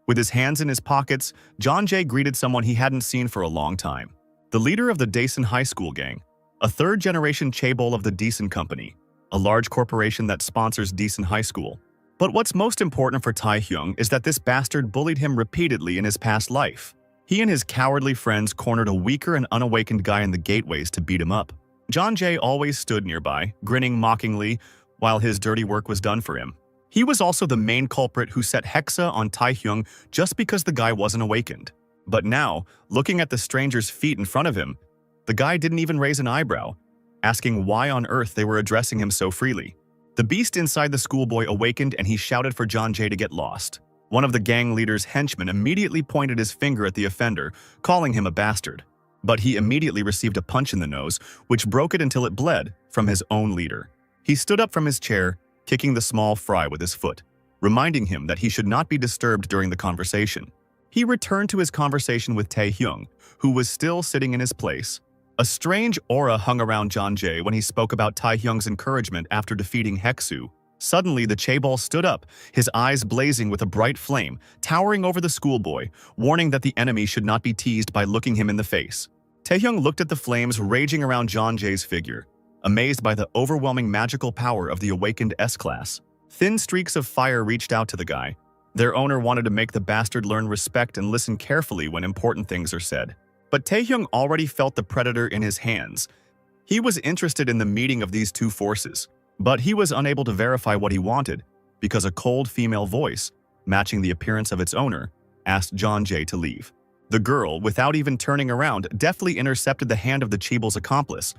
With his hands in his pockets, John Jae greeted someone he hadn't seen for a long time. The leader of the Daesun High School gang, a third-generation chaebol of the Daesun Company, a large corporation that sponsors Daesun High School. But what's most important for Taehyung is that this bastard bullied him repeatedly in his past life. He and his cowardly friends cornered a weaker and unawakened guy in the gateways to beat him up. John Jae always stood nearby, grinning mockingly while his dirty work was done for him. He was also the main culprit who set Hexa on Taehyung just because the guy wasn't awakened. But now, looking at the stranger's feet in front of him, the guy didn't even raise an eyebrow, asking why on earth they were addressing him so freely. The beast inside the schoolboy awakened and he shouted for John Jae to get lost. One of the gang leader's henchmen immediately pointed his finger at the offender, calling him a bastard. But he immediately received a punch in the nose, which broke it until it bled, from his own leader. He stood up from his chair, kicking the small fry with his foot, reminding him that he should not be disturbed during the conversation. He returned to his conversation with Taehyung, who was still sitting in his place. A strange aura hung around John Jae when he spoke about Taehyung's encouragement after defeating Hexu. Suddenly, the chaebol stood up, his eyes blazing with a bright flame, towering over the schoolboy, warning that the enemy should not be teased by looking him in the face. Taehyung looked at the flames raging around John Jae's figure, amazed by the overwhelming magical power of the awakened S-class. Thin streaks of fire reached out to the guy. Their owner wanted to make the bastard learn respect and listen carefully when important things are said. But Taehyung already felt the predator in his hands. He was interested in the meeting of these two forces, but he was unable to verify what he wanted because a cold female voice, matching the appearance of its owner, asked John Jae to leave. The girl, without even turning around, deftly intercepted the hand of the chaebol's accomplice,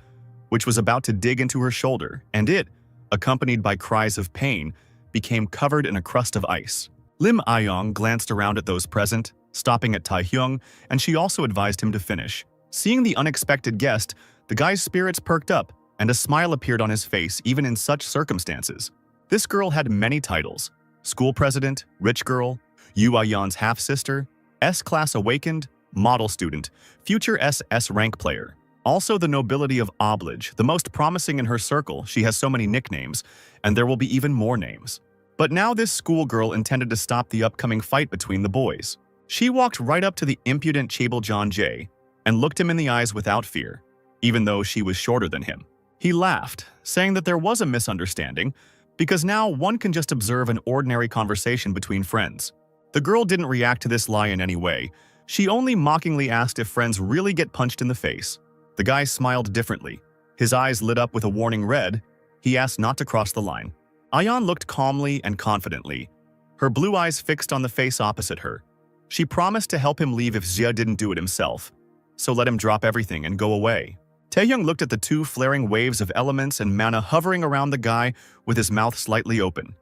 which was about to dig into her shoulder, and it, accompanied by cries of pain, became covered in a crust of ice. Lim Ayong glanced around at those present, stopping at Taehyung, and she also advised him to finish. Seeing the unexpected guest, the guy's spirits perked up, and a smile appeared on his face even in such circumstances. This girl had many titles: school president, rich girl, Yu Ayan's half-sister, S-class awakened, model student, future SS rank player. Also the nobility of Oblige, the most promising in her circle. She has so many nicknames, and there will be even more names. But now this schoolgirl intended to stop the upcoming fight between the boys. She walked right up to the impudent chaebol John Jae and looked him in the eyes without fear, even though she was shorter than him. He laughed, saying that there was a misunderstanding, because now one can just observe an ordinary conversation between friends. The girl didn't react to this lie in any way. She only mockingly asked if friends really get punched in the face. The guy smiled differently. His eyes lit up with a warning red. He asked not to cross the line. Ayan looked calmly and confidently, her blue eyes fixed on the face opposite her. She promised to help him leave if Xia didn't do it himself, so let him drop everything and go away. Taehyung looked at the two flaring waves of elements and mana hovering around the guy with his mouth slightly open.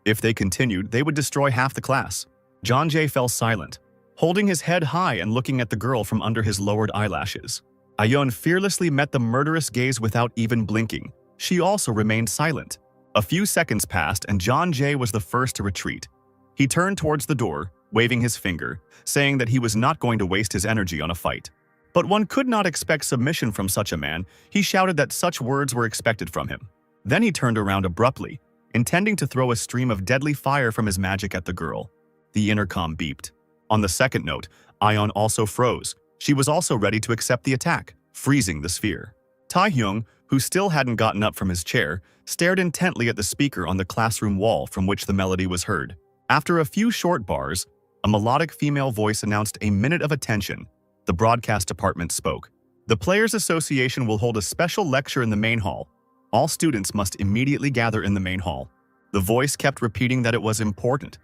If they continued, they would destroy half the class. Jeonjae fell silent, holding his head high and looking at the girl from under his lowered eyelashes. Ayeon fearlessly met the murderous gaze without even blinking. She also remained silent. A few seconds passed and Jeonjae was the first to retreat. He turned towards the door, waving his finger, saying that he was not going to waste his energy on a fight. But one could not expect submission from such a man. He shouted that such words were expected from him. Then he turned around abruptly, intending to throw a stream of deadly fire from his magic at the girl. The intercom beeped. On the second note, Ayeon also froze. She was also ready to accept the attack, freezing the sphere. Taehyung, who still hadn't gotten up from his chair, stared intently at the speaker on the classroom wall from which the melody was heard. After a few short bars, a melodic female voice announced a minute of attention. The broadcast department spoke. The Players Association will hold a special lecture in the main hall. All students must immediately gather in the main hall. The voice kept repeating that it was important,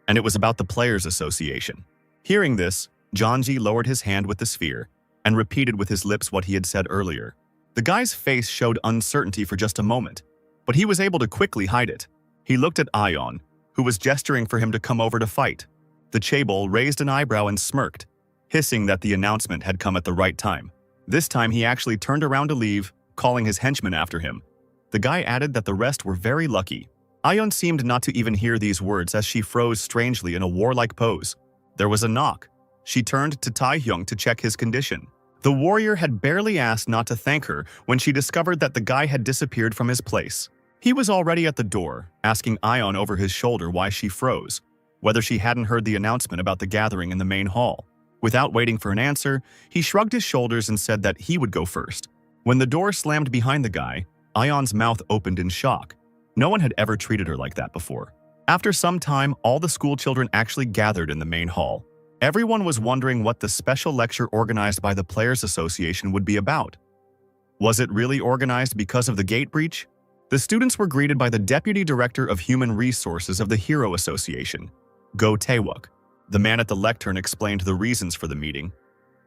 and it was about the Players Association. Hearing this, Jeonji lowered his hand with the sphere and repeated with his lips what he had said earlier. The guy's face showed uncertainty for just a moment, but he was able to quickly hide it. He looked at Ayeon, who was gesturing for him to come over to fight. The chaebol raised an eyebrow and smirked, hissing that the announcement had come at the right time. This time he actually turned around to leave, calling his henchmen after him. The guy added that the rest were very lucky. Ayeon seemed not to even hear these words as she froze strangely in a warlike pose. There was a knock. She turned to Taehyung to check his condition. The warrior had barely asked not to thank her when she discovered that the guy had disappeared from his place. He was already at the door, asking Ayeon over his shoulder why she froze, whether she hadn't heard the announcement about the gathering in the main hall. Without waiting for an answer, he shrugged his shoulders and said that he would go first. When the door slammed behind the guy, Ayeon's mouth opened in shock. No one had ever treated her like that before. After some time, all the school children actually gathered in the main hall. Everyone was wondering what the special lecture organized by the Players Association would be about. Was it really organized because of the gate breach? The students were greeted by the Deputy Director of Human Resources of the Hero Association, Go Tae-wook. The man at the lectern explained the reasons for the meeting.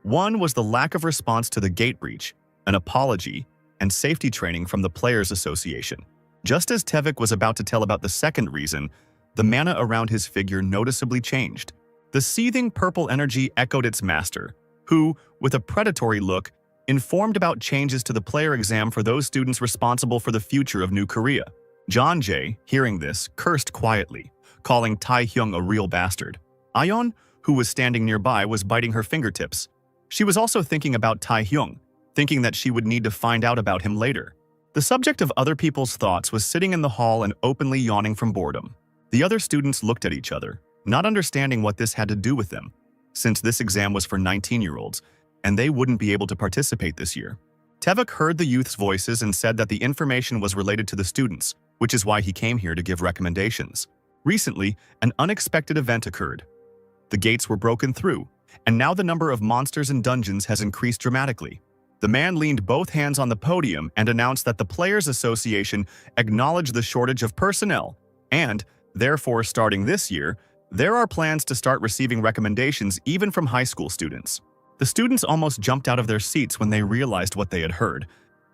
One was the lack of response to the gate breach, an apology, and safety training from the Players Association. Just as Tae-wook was about to tell about the second reason, the mana around his figure noticeably changed. The seething purple energy echoed its master, who, with a predatory look, informed about changes to the player exam for those students responsible for the future of New Korea. Jeonjae, hearing this, cursed quietly, calling Taehyung a real bastard. Ayeon, who was standing nearby, was biting her fingertips. She was also thinking about Taehyung, thinking that she would need to find out about him later. The subject of other people's thoughts was sitting in the hall and openly yawning from boredom. The other students looked at each other, not understanding what this had to do with them, since this exam was for 19-year-olds, and they wouldn't be able to participate this year. Tae-wook heard the youth's voices and said that the information was related to the students, which is why he came here to give recommendations. Recently, an unexpected event occurred. The gates were broken through, and now the number of monsters and dungeons has increased dramatically. The man leaned both hands on the podium and announced that the Players Association acknowledged the shortage of personnel, and, therefore, starting this year, there are plans to start receiving recommendations even from high school students. The students almost jumped out of their seats when they realized what they had heard,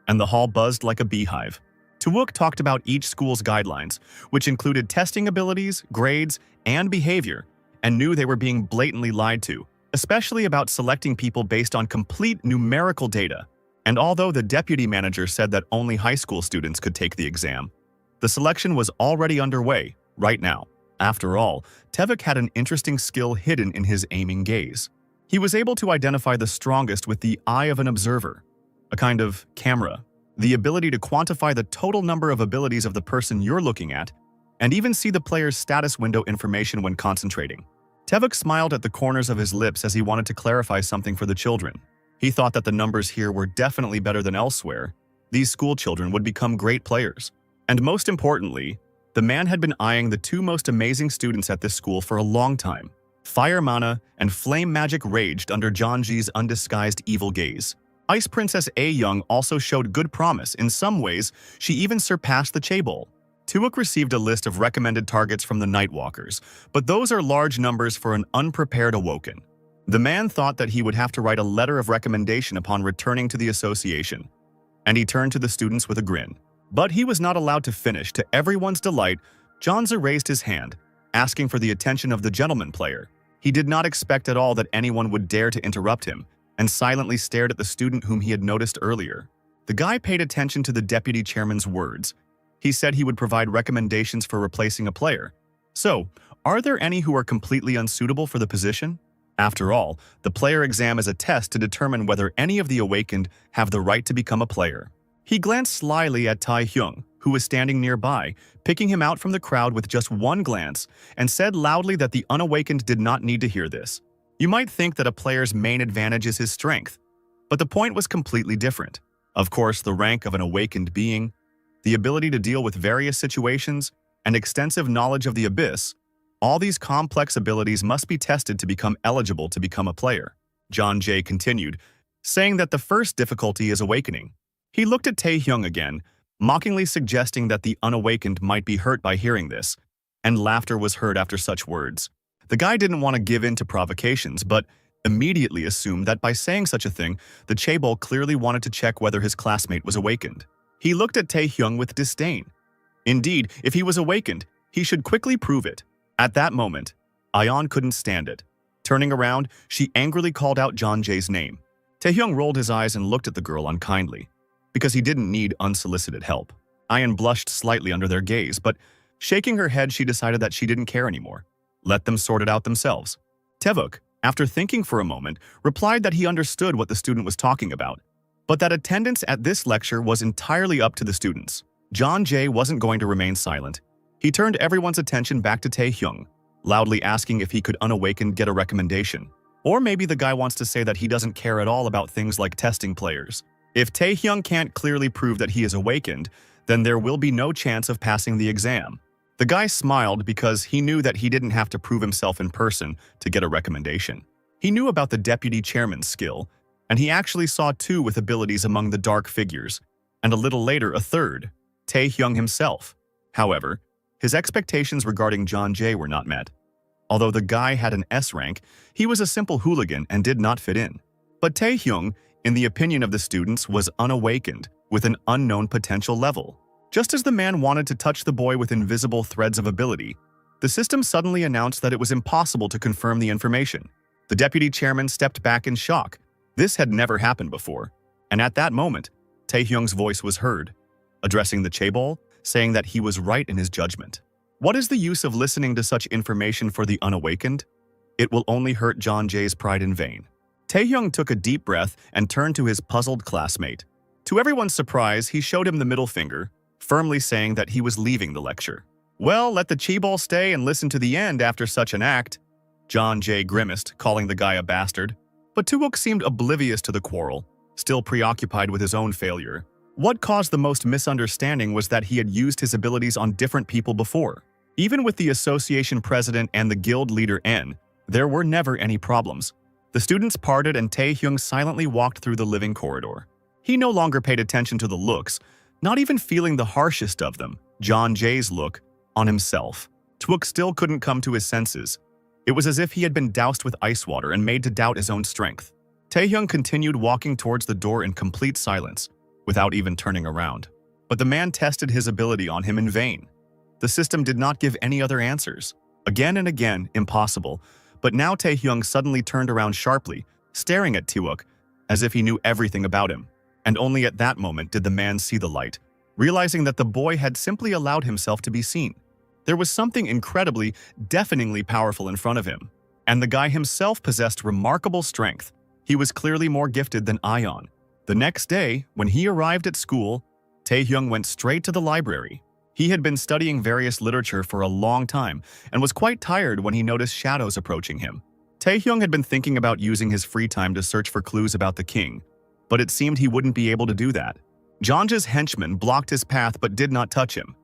and the hall buzzed like a beehive. Tae-wook talked about each school's guidelines, which included testing abilities, grades, and behavior, and knew they were being blatantly lied to, especially about selecting people based on complete numerical data. And although the deputy manager said that only high school students could take the exam, the selection was already underway, right now. After all, Tae-wook had an interesting skill hidden in his aiming gaze. He was able to identify the strongest with the eye of an observer, a kind of camera, the ability to quantify the total number of abilities of the person you're looking at, and even see the player's status window information when concentrating. Tae-wook smiled at the corners of his lips as he wanted to clarify something for the children. He thought that the numbers here were definitely better than elsewhere. These school children would become great players. And most importantly, the man had been eyeing the two most amazing students at this school for a long time. Fire mana and flame magic raged under Jeonji's undisguised evil gaze. Ice Princess A Young also showed good promise. In some ways, she even surpassed the chaebol. Tuwook received a list of recommended targets from the Nightwalkers, but those are large numbers for an unprepared Awoken. The man thought that he would have to write a letter of recommendation upon returning to the association, and he turned to the students with a grin. But he was not allowed to finish. To everyone's delight, Johnza raised his hand, asking for the attention of the gentleman player. He did not expect at all that anyone would dare to interrupt him, and silently stared at the student whom he had noticed earlier. The guy paid attention to the deputy chairman's words. He said he would provide recommendations for replacing a player. So, are there any who are completely unsuitable for the position? After all, the player exam is a test to determine whether any of the awakened have the right to become a player. He glanced slyly at Tae-hyung, who was standing nearby, picking him out from the crowd with just one glance, and said loudly that the unawakened did not need to hear this. You might think that a player's main advantage is his strength, but the point was completely different. Of course, the rank of an awakened being, the ability to deal with various situations, and extensive knowledge of the abyss, all these complex abilities must be tested to become eligible to become a player. John Jay continued, saying that the first difficulty is awakening. He looked at Tae-hyung again, mockingly suggesting that the unawakened might be hurt by hearing this, and laughter was heard after such words. The guy didn't want to give in to provocations, but immediately assumed that by saying such a thing, the chaebol clearly wanted to check whether his classmate was awakened. He looked at Tae-hyung with disdain. Indeed, if he was awakened, he should quickly prove it. At that moment, Ayeon couldn't stand it. Turning around, she angrily called out John Jay's name. Tae-hyung rolled his eyes and looked at the girl unkindly, because he didn't need unsolicited help. Ayeon blushed slightly under their gaze, but shaking her head, she decided that she didn't care anymore. Let them sort it out themselves. Tae-wook, after thinking for a moment, replied that he understood what the student was talking about, but that attendance at this lecture was entirely up to the students. John Jay wasn't going to remain silent. He turned everyone's attention back to Tae-hyung, loudly asking if he could unawakened get a recommendation. Or maybe the guy wants to say that he doesn't care at all about things like testing players. If Tae-hyung can't clearly prove that he is awakened, then there will be no chance of passing the exam. The guy smiled because he knew that he didn't have to prove himself in person to get a recommendation. He knew about the deputy chairman's skill, and he actually saw two with abilities among the dark figures, and a little later a third, Tae-hyung himself. However, his expectations regarding John Jay were not met. Although the guy had an S rank, he was a simple hooligan and did not fit in. But Tae-hyung, in the opinion of the students, was unawakened, with an unknown potential level. Just as the man wanted to touch the boy with invisible threads of ability, the system suddenly announced that it was impossible to confirm the information. The deputy chairman stepped back in shock. This had never happened before, and at that moment, Tae-hyung's voice was heard, addressing the chaebol, saying that he was right in his judgment. What is the use of listening to such information for the unawakened? It will only hurt John Jay's pride in vain. Tae-hyung took a deep breath and turned to his puzzled classmate. To everyone's surprise, he showed him the middle finger, firmly saying that he was leaving the lecture. Well, let the chaebol stay and listen to the end after such an act. John Jay grimaced, calling the guy a bastard. But Tae-wook seemed oblivious to the quarrel, still preoccupied with his own failure. What caused the most misunderstanding was that he had used his abilities on different people before. Even with the association president and the guild leader N, there were never any problems. The students parted and Tae-hyung silently walked through the living corridor. He no longer paid attention to the looks, not even feeling the harshest of them, John Jay's look, on himself. Tae-wook still couldn't come to his senses. It was as if he had been doused with ice water and made to doubt his own strength. Tae-hyung continued walking towards the door in complete silence, without even turning around. But the man tested his ability on him in vain. The system did not give any other answers. Again and again, impossible. But now Tae-hyung suddenly turned around sharply, staring at Tae-wook, as if he knew everything about him. And only at that moment did the man see the light, realizing that the boy had simply allowed himself to be seen. There was something incredibly, deafeningly powerful in front of him. And the guy himself possessed remarkable strength. He was clearly more gifted than Ayeon. The next day, when he arrived at school, Tae-hyung went straight to the library. He had been studying various literature for a long time and was quite tired when he noticed shadows approaching him. Tae-hyung had been thinking about using his free time to search for clues about the king, but it seemed he wouldn't be able to do that. Janja's henchman blocked his path but did not touch him,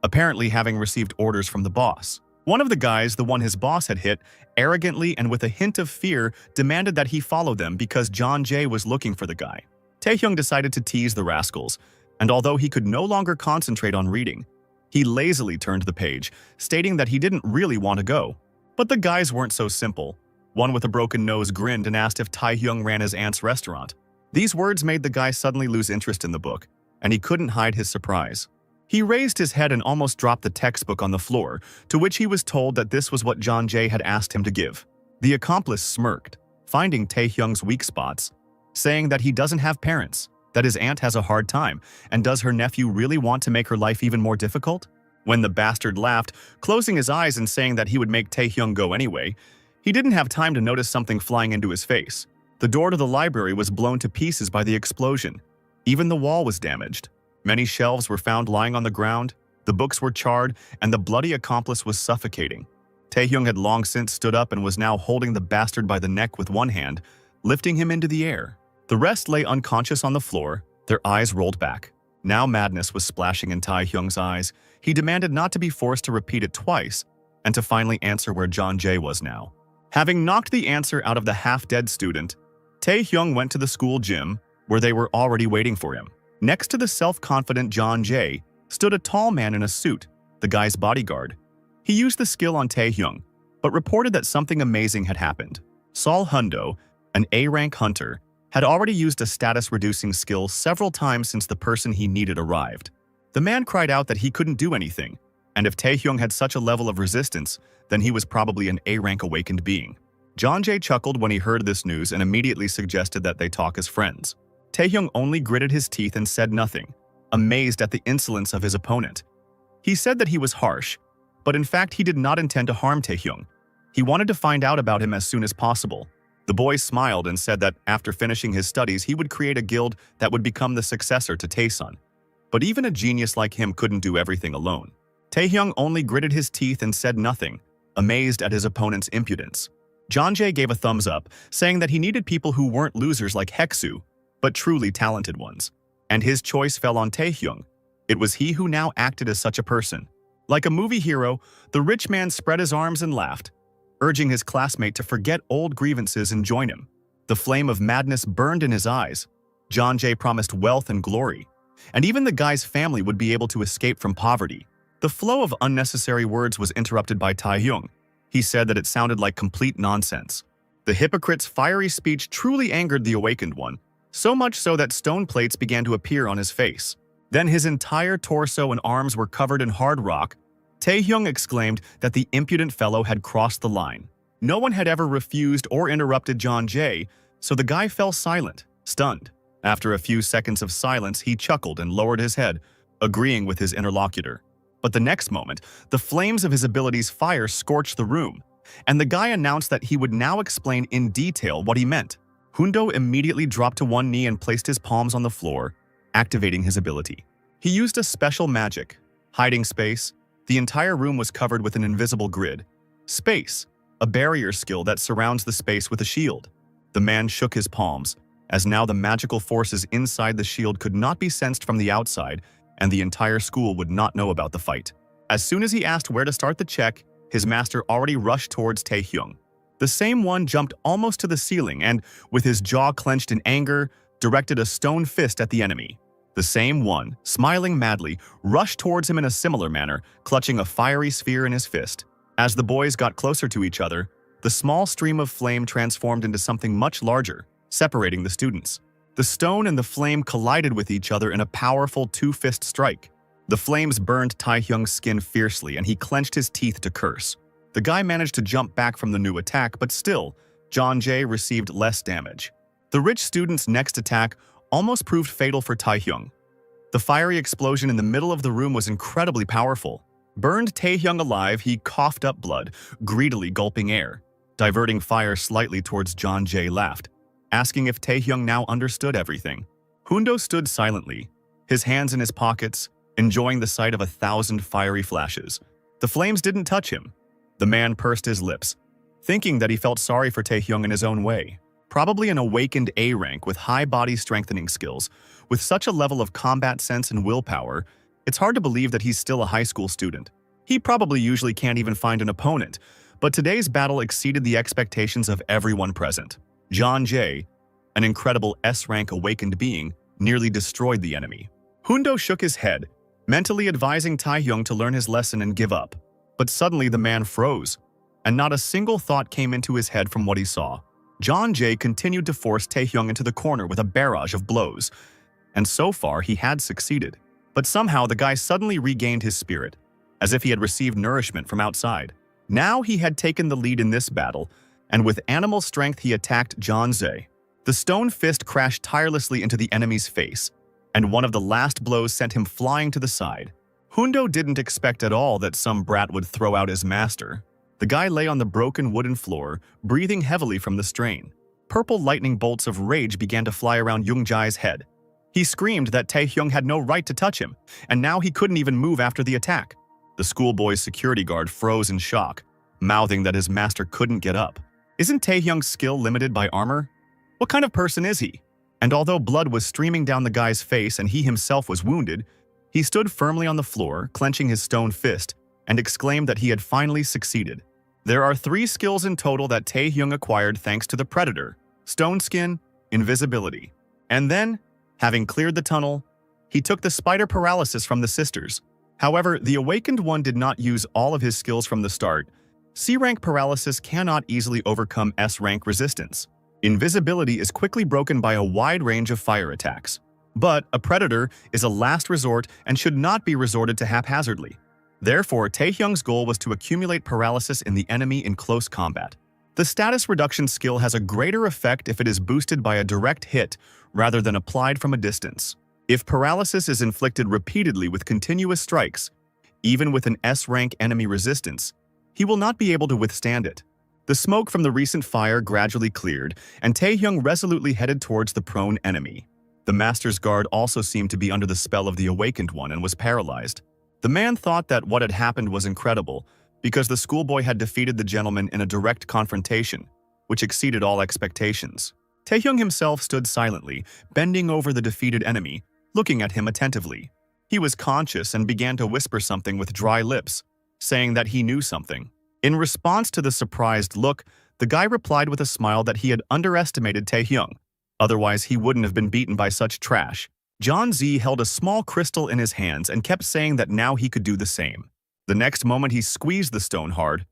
apparently having received orders from the boss. One of the guys, the one his boss had hit, arrogantly and with a hint of fear demanded that he follow them because John Jay was looking for the guy. Tae-hyung decided to tease the rascals, and although he could no longer concentrate on reading, He lazily turned the page, stating that he didn't really want to go. But the guys weren't so simple. One with a broken nose grinned and asked if Taehyung ran his aunt's restaurant. These words made the guy suddenly lose interest in the book, and he couldn't hide his surprise. He raised his head and almost dropped the textbook on the floor, to which he was told that this was what John Jae had asked him to give. The accomplice smirked, finding Taehyung's weak spots, saying that he doesn't have parents, that his aunt has a hard time, and does her nephew really want to make her life even more difficult? When the bastard laughed, closing his eyes and saying that he would make Taehyung go anyway, he didn't have time to notice something flying into his face. The door to the library was blown to pieces by the explosion. Even the wall was damaged. Many shelves were found lying on the ground, the books were charred, and the bloody accomplice was suffocating. Taehyung had long since stood up and was now holding the bastard by the neck with one hand, lifting him into the air. The rest lay unconscious on the floor, their eyes rolled back. Now madness was splashing in Taehyung's eyes. He demanded not to be forced to repeat it twice, and to finally answer where John Jae was now. Having knocked the answer out of the half-dead student, Taehyung went to the school gym, where they were already waiting for him. Next to the self-confident John Jae stood a tall man in a suit, the guy's bodyguard. He used the skill on Taehyung, but reported that something amazing had happened. Sol Hundo, an A-rank hunter, had already used a status-reducing skill several times since the person he needed arrived. The man cried out that he couldn't do anything, and if Taehyung had such a level of resistance, then he was probably an A-rank awakened being. John Jae chuckled when he heard this news and immediately suggested that they talk as friends. Taehyung only gritted his teeth and said nothing, amazed at the insolence of his opponent. He said that he was harsh, but in fact he did not intend to harm Taehyung. He wanted to find out about him as soon as possible. The boy smiled and said that after finishing his studies he would create a guild that would become the successor to Taesun. But even a genius like him couldn't do everything alone. Taehyung only gritted his teeth and said nothing, amazed at his opponent's impudence. John Jae gave a thumbs up, saying that he needed people who weren't losers like Heksu, but truly talented ones. And his choice fell on Taehyung. It was he who now acted as such a person. Like a movie hero, the rich man spread his arms and laughed, urging his classmate to forget old grievances and join him. The flame of madness burned in his eyes. John Jae promised wealth and glory, and even the guy's family would be able to escape from poverty. The flow of unnecessary words was interrupted by Taehyung. He said that it sounded like complete nonsense. The hypocrite's fiery speech truly angered the awakened one, so much so that stone plates began to appear on his face. Then his entire torso and arms were covered in hard rock. Taehyung exclaimed that the impudent fellow had crossed the line. No one had ever refused or interrupted John Jae, so the guy fell silent, stunned. After a few seconds of silence, he chuckled and lowered his head, agreeing with his interlocutor. But the next moment, the flames of his ability's fire scorched the room, and the guy announced that he would now explain in detail what he meant. Hundo immediately dropped to one knee and placed his palms on the floor, activating his ability. He used a special magic, hiding space. The entire room was covered with an invisible grid. Space, a barrier skill that surrounds the space with a shield. The man shook his palms, as now the magical forces inside the shield could not be sensed from the outside, and the entire school would not know about the fight. As soon as he asked where to start the check, his master already rushed towards Taehyung. The same one jumped almost to the ceiling and, with his jaw clenched in anger, directed a stone fist at the enemy. The same one, smiling madly, rushed towards him in a similar manner, clutching a fiery sphere in his fist. As the boys got closer to each other, the small stream of flame transformed into something much larger, separating the students. The stone and the flame collided with each other in a powerful two-fist strike. The flames burned Taehyung's skin fiercely, and he clenched his teeth to curse. The guy managed to jump back from the new attack, but still, John Jae received less damage. The rich student's next attack almost proved fatal for Taehyung. The fiery explosion in the middle of the room was incredibly powerful. Burned Taehyung alive, he coughed up blood, greedily gulping air. Diverting fire slightly towards John Jae laughed, asking if Taehyung now understood everything. Hundo stood silently, his hands in his pockets, enjoying the sight of 1,000 fiery flashes. The flames didn't touch him. The man pursed his lips, thinking that he felt sorry for Taehyung in his own way. Probably an awakened A rank with high body strengthening skills, with such a level of combat sense and willpower, it's hard to believe that he's still a high school student. He probably usually can't even find an opponent, but today's battle exceeded the expectations of everyone present. John Jae, an incredible S-rank awakened being, nearly destroyed the enemy. Hundo shook his head, mentally advising Taehyung to learn his lesson and give up. But suddenly the man froze, and not a single thought came into his head from what he saw. John Jae continued to force Taehyung into the corner with a barrage of blows, and so far he had succeeded. But somehow the guy suddenly regained his spirit, as if he had received nourishment from outside. Now he had taken the lead in this battle, and with animal strength he attacked John Jae. The stone fist crashed tirelessly into the enemy's face, and one of the last blows sent him flying to the side. Hundo didn't expect at all that some brat would throw out his master. The guy lay on the broken wooden floor, breathing heavily from the strain. Purple lightning bolts of rage began to fly around Yoongjai's head. He screamed that Taehyung had no right to touch him, and now he couldn't even move after the attack. The schoolboy's security guard froze in shock, mouthing that his master couldn't get up. Isn't Taehyung's skill limited by armor? What kind of person is he? And although blood was streaming down the guy's face and he himself was wounded, he stood firmly on the floor, clenching his stone fist, and exclaimed that he had finally succeeded. There are 3 skills in total that Taehyung acquired thanks to the Predator: Stone Skin, Invisibility. And then, having cleared the tunnel, he took the Spider Paralysis from the sisters. However, the Awakened One did not use all of his skills from the start. C-rank Paralysis cannot easily overcome S-rank resistance. Invisibility is quickly broken by a wide range of fire attacks. But a Predator is a last resort and should not be resorted to haphazardly. Therefore, Taehyung's goal was to accumulate paralysis in the enemy in close combat. The status reduction skill has a greater effect if it is boosted by a direct hit rather than applied from a distance. If paralysis is inflicted repeatedly with continuous strikes, even with an S-rank enemy resistance, he will not be able to withstand it. The smoke from the recent fire gradually cleared, and Taehyung resolutely headed towards the prone enemy. The Master's Guard also seemed to be under the spell of the Awakened One and was paralyzed. The man thought that what had happened was incredible, because the schoolboy had defeated the gentleman in a direct confrontation, which exceeded all expectations. Taehyung himself stood silently, bending over the defeated enemy, looking at him attentively. He was conscious and began to whisper something with dry lips, saying that he knew something. In response to the surprised look, the guy replied with a smile that he had underestimated Taehyung. Otherwise, he wouldn't have been beaten by such trash. John Z held a small crystal in his hands and kept saying that now he could do the same. The next moment he squeezed the stone hard,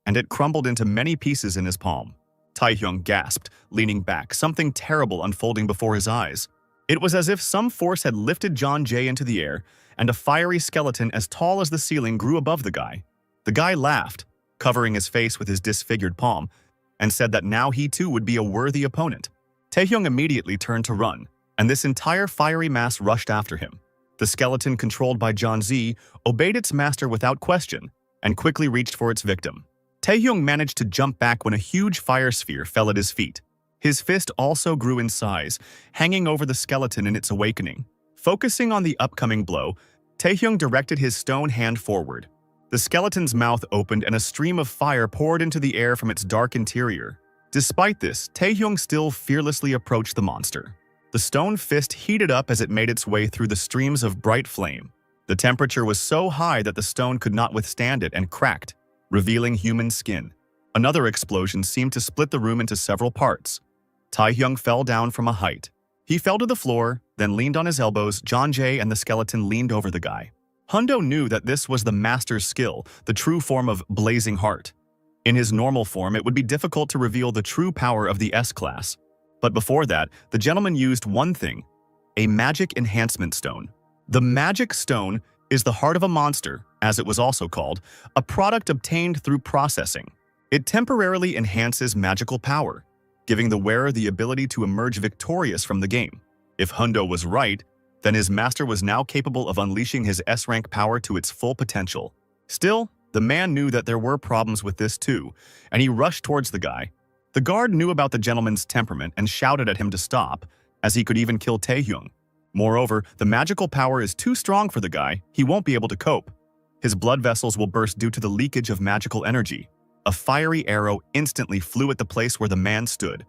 and it crumbled into many pieces in his palm. Taehyung gasped, leaning back, something terrible unfolding before his eyes. It was as if some force had lifted John Jae into the air, and a fiery skeleton as tall as the ceiling grew above the guy. The guy laughed, covering his face with his disfigured palm, and said that now he too would be a worthy opponent. Taehyung immediately turned to run, and this entire fiery mass rushed after him. The skeleton controlled by John Z obeyed its master without question and quickly reached for its victim. Taehyung managed to jump back when a huge fire sphere fell at his feet. His fist also grew in size, hanging over the skeleton in its awakening. Focusing on the upcoming blow, Taehyung directed his stone hand forward. The skeleton's mouth opened and a stream of fire poured into the air from its dark interior. Despite this, Taehyung still fearlessly approached the monster. The stone fist heated up as it made its way through the streams of bright flame. The temperature was so high that the stone could not withstand it and cracked, revealing human skin. Another explosion seemed to split the room into several parts. Taehyung fell down from a height. He fell to the floor, then leaned on his elbows. John Jae and the skeleton leaned over the guy. Hundo knew that this was the master's skill, the true form of Blazing Heart. In his normal form, it would be difficult to reveal the true power of the S-class. But before that, the gentleman used one thing: a magic enhancement stone. The magic stone is the heart of a monster, as it was also called, a product obtained through processing. It temporarily enhances magical power, giving the wearer the ability to emerge victorious from the game. If Hundo was right, then his master was now capable of unleashing his S-rank power to its full potential. Still, the man knew that there were problems with this too, and he rushed towards the guy. The guard knew about the gentleman's temperament and shouted at him to stop, as he could even kill Taehyung. Moreover, the magical power is too strong for the guy. He won't be able to cope. His blood vessels will burst due to the leakage of magical energy. A fiery arrow instantly flew at the place where the man stood.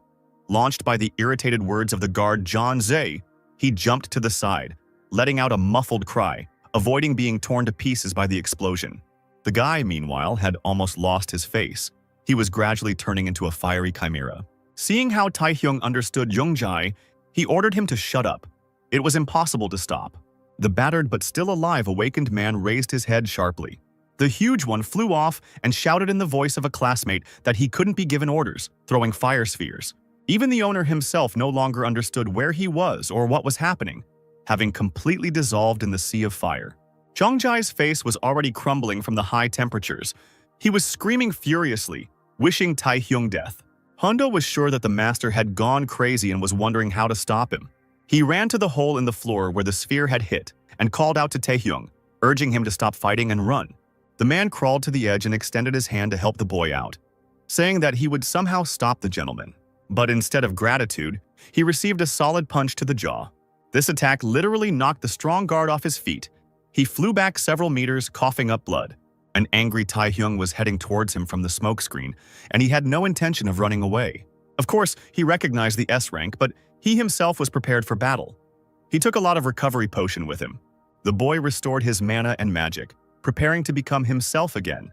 Launched by the irritated words of the guard John Zae, he jumped to the side, letting out a muffled cry, avoiding being torn to pieces by the explosion. The guy, meanwhile, had almost lost his face. He was gradually turning into a fiery chimera. Seeing how Taehyung understood Yoongjai, he ordered him to shut up. It was impossible to stop. The battered but still alive awakened man raised his head sharply. The huge one flew off and shouted in the voice of a classmate that he couldn't be given orders, throwing fire spheres. Even the owner himself no longer understood where he was or what was happening, having completely dissolved in the sea of fire. Zhongjai's face was already crumbling from the high temperatures. He was screaming furiously, wishing Taehyung death. Hundo was sure that the master had gone crazy and was wondering how to stop him. He ran to the hole in the floor where the sphere had hit and called out to Taehyung, urging him to stop fighting and run. The man crawled to the edge and extended his hand to help the boy out, saying that he would somehow stop the gentleman. But instead of gratitude, he received a solid punch to the jaw. This attack literally knocked the strong guard off his feet. He flew back several meters, coughing up blood. An angry Taehyung was heading towards him from the smoke screen, and he had no intention of running away. Of course, he recognized the S rank, but he himself was prepared for battle. He took a lot of recovery potion with him. The boy restored his mana and magic, preparing to become himself again.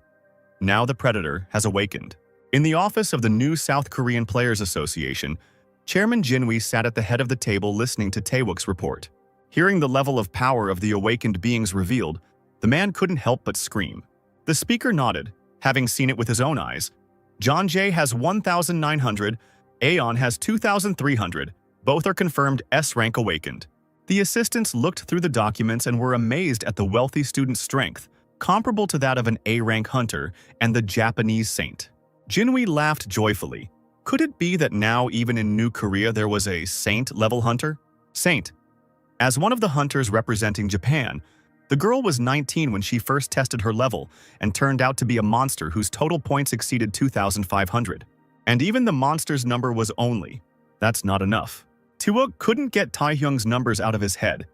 Now the predator has awakened. In the office of the new South Korean Players Association, Chairman Jinwi sat at the head of the table listening to Taewook's report. Hearing the level of power of the awakened beings revealed, the man couldn't help but scream. The speaker nodded, having seen it with his own eyes. John Jay has 1,900, Aeon has 2,300. Both are confirmed S-rank awakened. The assistants looked through the documents and were amazed at the wealthy student's strength, comparable to that of an A-rank hunter and the Japanese saint. Jinwi laughed joyfully. Could it be that now even in New Korea there was a saint-level hunter? Saint. As one of the hunters representing Japan, the girl was 19 when she first tested her level and turned out to be a monster whose total points exceeded 2,500. And even the monster's number was only. That's not enough. Taewook couldn't get Taehyung's numbers out of his head.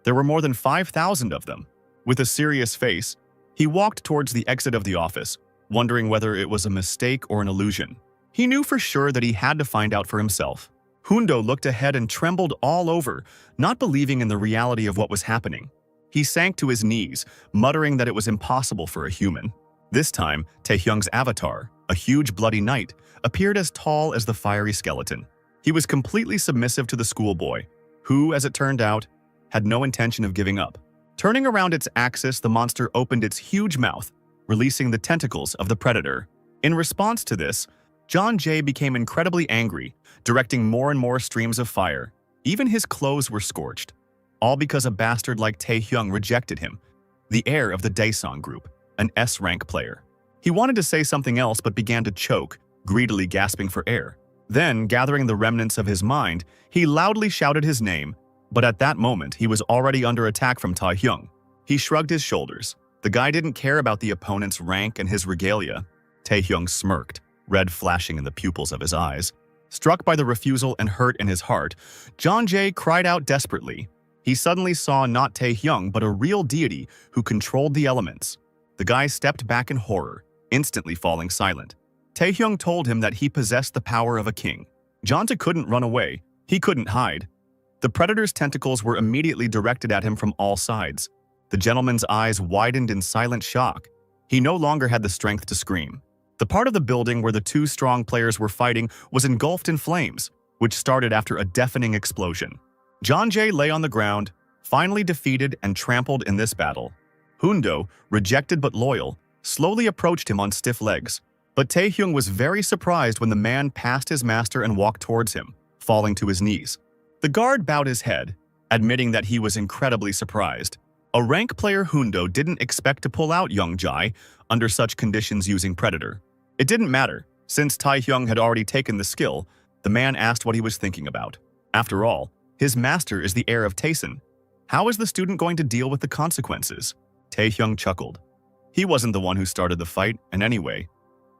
There were more than 5,000 of them. With a serious face, he walked towards the exit of the office, wondering whether it was a mistake or an illusion. He knew for sure that he had to find out for himself. Hundo looked ahead and trembled all over, not believing in the reality of what was happening. He sank to his knees, muttering that it was impossible for a human. This time, Taehyung's avatar, a huge bloody knight, appeared as tall as the fiery skeleton. He was completely submissive to the schoolboy, who, as it turned out, had no intention of giving up. Turning around its axis, the monster opened its huge mouth, releasing the tentacles of the predator. In response to this, John Jay became incredibly angry, directing more and more streams of fire. Even his clothes were scorched. All because a bastard like Taehyung rejected him, the heir of the Daesung group, an S-rank player. He wanted to say something else but began to choke, greedily gasping for air. Then, gathering the remnants of his mind, he loudly shouted his name, but at that moment he was already under attack from Taehyung. He shrugged his shoulders. The guy didn't care about the opponent's rank and his regalia. Taehyung smirked, red flashing in the pupils of his eyes. Struck by the refusal and hurt in his heart, John Jay cried out desperately. He suddenly saw not Taehyung but a real deity who controlled the elements. The guy stepped back in horror, instantly falling silent. Taehyung told him that he possessed the power of a king. Jonta couldn't run away. He couldn't hide. The predator's tentacles were immediately directed at him from all sides. The gentleman's eyes widened in silent shock. He no longer had the strength to scream. The part of the building where the two strong players were fighting was engulfed in flames, which started after a deafening explosion. John Jay lay on the ground, finally defeated and trampled in this battle. Hundo, rejected but loyal, slowly approached him on stiff legs. But Taehyung was very surprised when the man passed his master and walked towards him, falling to his knees. The guard bowed his head, admitting that he was incredibly surprised. A rank player Hundo didn't expect to pull out young Jai under such conditions using Predator. It didn't matter. Since Taehyung had already taken the skill, the man asked what he was thinking about. After all, his master is the heir of Taesun. How is the student going to deal with the consequences? Taehyung chuckled. He wasn't the one who started the fight, and anyway,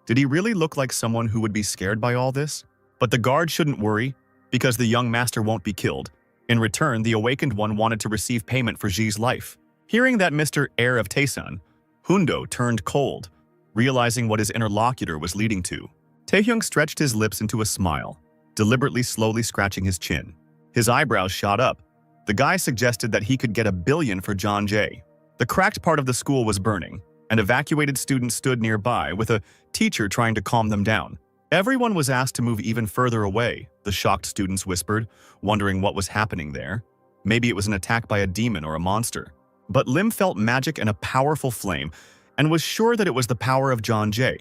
did he really look like someone who would be scared by all this? But the guard shouldn't worry, because the young master won't be killed. In return, the awakened one wanted to receive payment for Ji's life. Hearing that Mr. Heir of Taesun, Hundo turned cold, realizing what his interlocutor was leading to. Taehyung stretched his lips into a smile, deliberately slowly scratching his chin. His eyebrows shot up. The guy suggested that he could get 1 billion for John Jay. The cracked part of the school was burning, and evacuated students stood nearby with a teacher trying to calm them down. Everyone was asked to move even further away, the shocked students whispered, wondering what was happening there. Maybe it was an attack by a demon or a monster. But Lim felt magic and a powerful flame and was sure that it was the power of John Jay.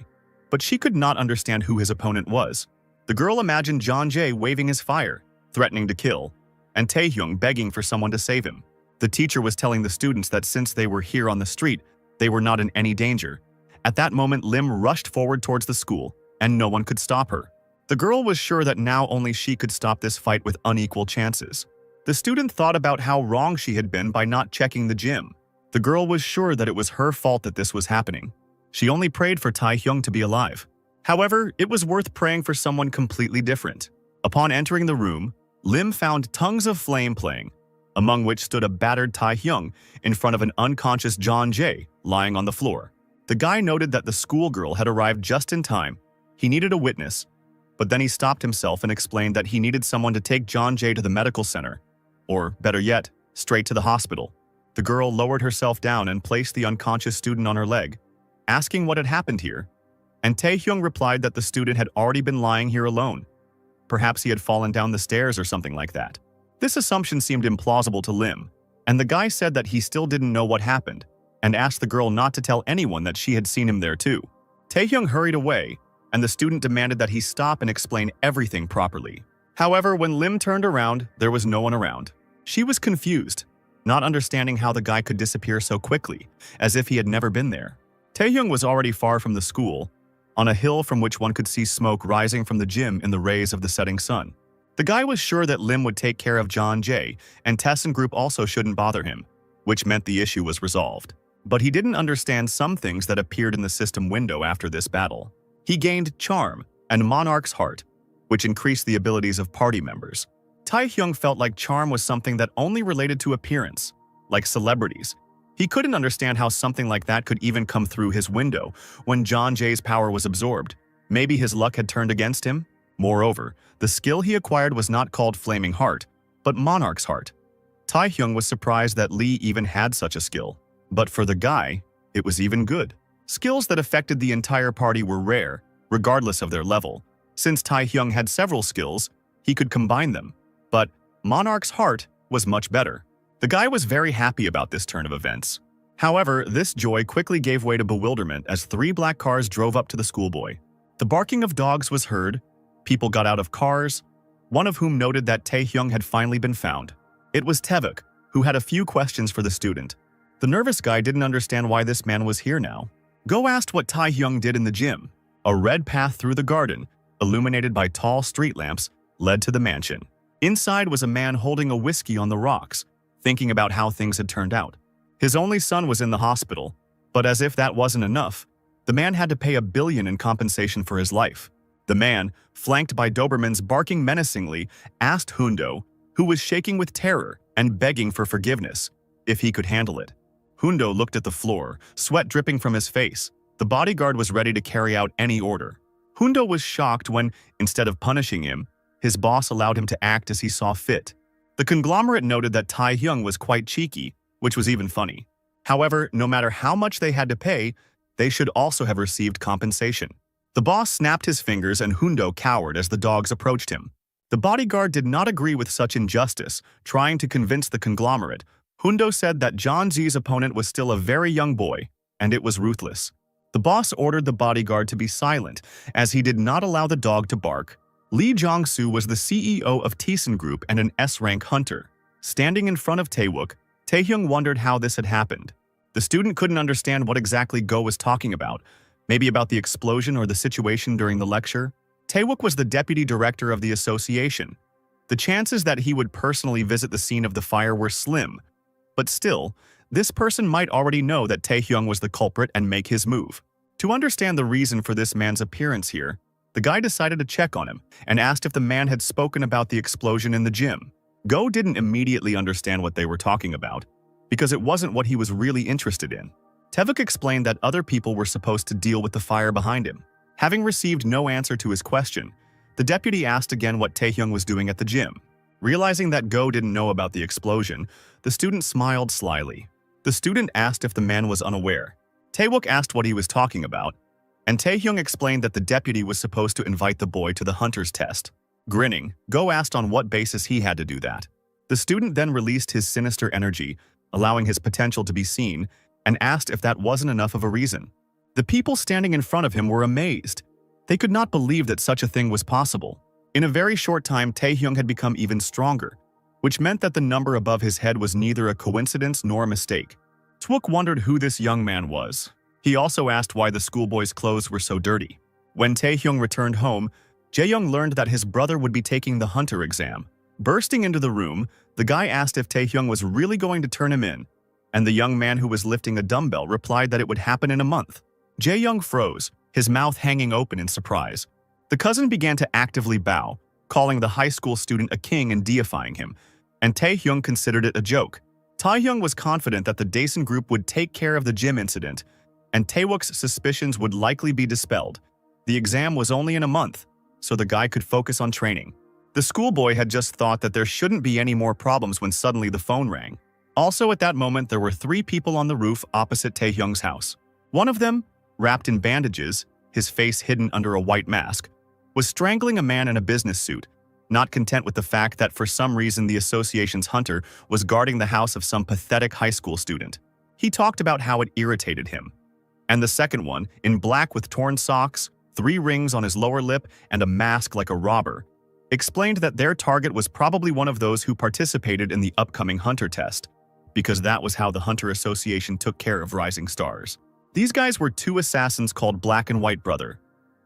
But she could not understand who his opponent was. The girl imagined John Jay waving his fire, threatening to kill, and Taehyung begging for someone to save him. The teacher was telling the students that since they were here on the street, they were not in any danger. At that moment, Lim rushed forward towards the school, and no one could stop her. The girl was sure that now only she could stop this fight with unequal chances. The student thought about how wrong she had been by not checking the gym. The girl was sure that it was her fault that this was happening. She only prayed for Taehyung to be alive. However, it was worth praying for someone completely different. Upon entering the room, Lim found tongues of flame playing, among which stood a battered Taehyung in front of an unconscious John Jay lying on the floor. The guy noted that the schoolgirl had arrived just in time. He needed a witness, but then he stopped himself and explained that he needed someone to take John Jay to the medical center, or better yet, straight to the hospital. The girl lowered herself down and placed the unconscious student on her leg, asking what had happened here, and Taehyung replied that the student had already been lying here alone. Perhaps he had fallen down the stairs or something like that. This assumption seemed implausible to Lim, and the guy said that he still didn't know what happened, and asked the girl not to tell anyone that she had seen him there too. Taehyung hurried away, and the student demanded that he stop and explain everything properly. However, when Lim turned around, there was no one around. She was confused, not understanding how the guy could disappear so quickly, as if he had never been there. Taehyung was already far from the school, on a hill from which one could see smoke rising from the gym in the rays of the setting sun. The guy was sure that Lim would take care of John Jay, and Tess and group also shouldn't bother him, which meant the issue was resolved. But he didn't understand some things that appeared in the system window after this battle. He gained Charm and Monarch's Heart, which increased the abilities of party members. Taehyung felt like Charm was something that only related to appearance, like celebrities. He couldn't understand how something like that could even come through his window when John Jay's power was absorbed. Maybe his luck had turned against him? Moreover, the skill he acquired was not called Flaming Heart, but Monarch's Heart. Taehyung was surprised that Lee even had such a skill. But for the guy, it was even good. Skills that affected the entire party were rare, regardless of their level. Since Taehyung had several skills, he could combine them. But Monarch's Heart was much better. The guy was very happy about this turn of events. However, this joy quickly gave way to bewilderment as 3 black cars drove up to the schoolboy. The barking of dogs was heard, people got out of cars, one of whom noted that Taehyung had finally been found. It was Taevuk, who had a few questions for the student. The nervous guy didn't understand why this man was here now. Go asked what Taehyung did in the gym. A red path through the garden, illuminated by tall street lamps, led to the mansion. Inside was a man holding a whiskey on the rocks, thinking about how things had turned out. His only son was in the hospital, but as if that wasn't enough, the man had to pay $1 billion in compensation for his life. The man, flanked by Dobermans barking menacingly, asked Hundo, who was shaking with terror and begging for forgiveness, if he could handle it. Hundo looked at the floor, sweat dripping from his face. The bodyguard was ready to carry out any order. Hundo was shocked when, instead of punishing him, his boss allowed him to act as he saw fit. The conglomerate noted that Taehyung was quite cheeky, which was even funny. However, no matter how much they had to pay, they should also have received compensation. The boss snapped his fingers and Hundo cowered as the dogs approached him. The bodyguard did not agree with such injustice, trying to convince the conglomerate. Hundo said that John Z's opponent was still a very young boy, and it was ruthless. The boss ordered the bodyguard to be silent, as he did not allow the dog to bark. Lee Jong-soo was the CEO of Thiessen Group and an S-rank hunter. Standing in front of Taewook, Taehyung wondered how this had happened. The student couldn't understand what exactly Go was talking about, maybe about the explosion or the situation during the lecture. Taewook was the deputy director of the association. The chances that he would personally visit the scene of the fire were slim, but still, this person might already know that Taehyung was the culprit and make his move. To understand the reason for this man's appearance here, the guy decided to check on him and asked if the man had spoken about the explosion in the gym. Go didn't immediately understand what they were talking about, because it wasn't what he was really interested in. Taewook explained that other people were supposed to deal with the fire behind him. Having received no answer to his question, the deputy asked again what Taehyung was doing at the gym. Realizing that Go didn't know about the explosion, the student smiled slyly. The student asked if the man was unaware. Taewook asked what he was talking about, and Taehyung explained that the deputy was supposed to invite the boy to the hunter's test. Grinning, Go asked on what basis he had to do that. The student then released his sinister energy, allowing his potential to be seen, and asked if that wasn't enough of a reason. The people standing in front of him were amazed. They could not believe that such a thing was possible. In a very short time, Taehyung had become even stronger, which meant that the number above his head was neither a coincidence nor a mistake. Twook wondered who this young man was. He also asked why the schoolboy's clothes were so dirty. When Taehyung returned home, Jaeyoung learned that his brother would be taking the hunter exam. Bursting into the room, the guy asked if Taehyung was really going to turn him in, and the young man who was lifting a dumbbell replied that it would happen in a month. Jaeyoung froze, his mouth hanging open in surprise. The cousin began to actively bow, calling the high school student a king and deifying him, and Taehyung considered it a joke. Taehyung was confident that the Daesun group would take care of the gym incident, and Taewook's suspicions would likely be dispelled. The exam was only in a month, so the guy could focus on training. The schoolboy had just thought that there shouldn't be any more problems when suddenly the phone rang. Also at that moment, there were 3 people on the roof opposite Taehyung's house. One of them, wrapped in bandages, his face hidden under a white mask, was strangling a man in a business suit, not content with the fact that for some reason the association's hunter was guarding the house of some pathetic high school student. He talked about how it irritated him. And the second one, in black with torn socks, 3 rings on his lower lip, and a mask like a robber, explained that their target was probably one of those who participated in the upcoming hunter test, because that was how the Hunter Association took care of rising stars. These guys were 2 assassins called Black and White Brother.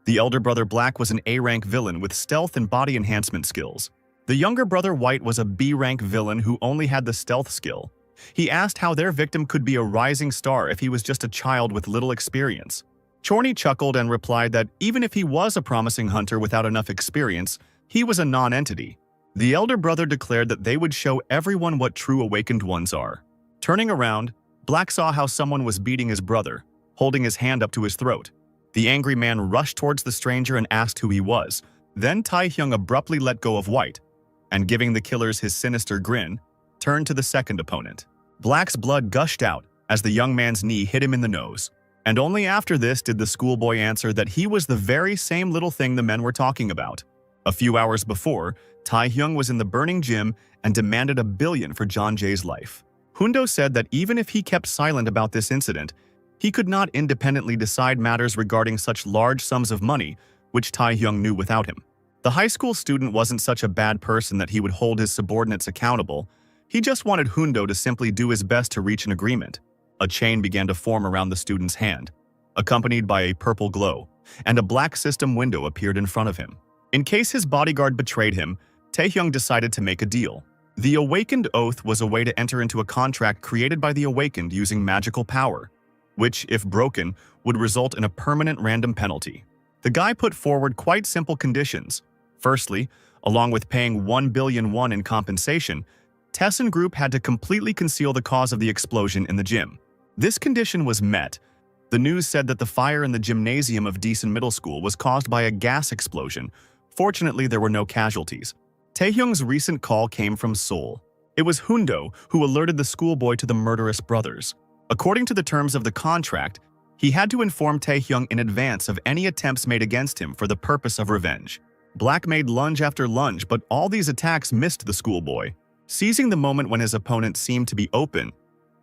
The elder brother Black was an A-rank villain with stealth and body enhancement skills. The younger brother White was a B-rank villain who only had the stealth skill. He asked how their victim could be a rising star if he was just a child with little experience. Chorney chuckled and replied that even if he was a promising hunter without enough experience, he was a non-entity. The elder brother declared that they would show everyone what true awakened ones are. Turning around, Black saw how someone was beating his brother, holding his hand up to his throat. The angry man rushed towards the stranger and asked who he was. Then Taehyung abruptly let go of White, and giving the killers his sinister grin, turned to the second opponent. Black's blood gushed out as the young man's knee hit him in the nose. And only after this did the schoolboy answer that he was the very same little thing the men were talking about. A few hours before, Taehyung was in the burning gym and demanded $1 billion for John Jae's life. Hundo said that even if he kept silent about this incident, he could not independently decide matters regarding such large sums of money, which Taehyung knew without him. The high school student wasn't such a bad person that he would hold his subordinates accountable. He just wanted Hundo to simply do his best to reach an agreement. A chain began to form around the student's hand, accompanied by a purple glow, and a black system window appeared in front of him. In case his bodyguard betrayed him, Taehyung decided to make a deal. The Awakened Oath was a way to enter into a contract created by the Awakened using magical power, which, if broken, would result in a permanent random penalty. The guy put forward quite simple conditions. Firstly, along with paying 1 billion won in compensation, Daesun Group had to completely conceal the cause of the explosion in the gym. This condition was met. The news said that the fire in the gymnasium of Daesun Middle School was caused by a gas explosion. Fortunately, there were no casualties. Taehyung's recent call came from Seoul. It was Hundo who alerted the schoolboy to the murderous brothers. According to the terms of the contract, he had to inform Taehyung in advance of any attempts made against him for the purpose of revenge. Black made lunge after lunge, but all these attacks missed the schoolboy. Seizing the moment when his opponent seemed to be open,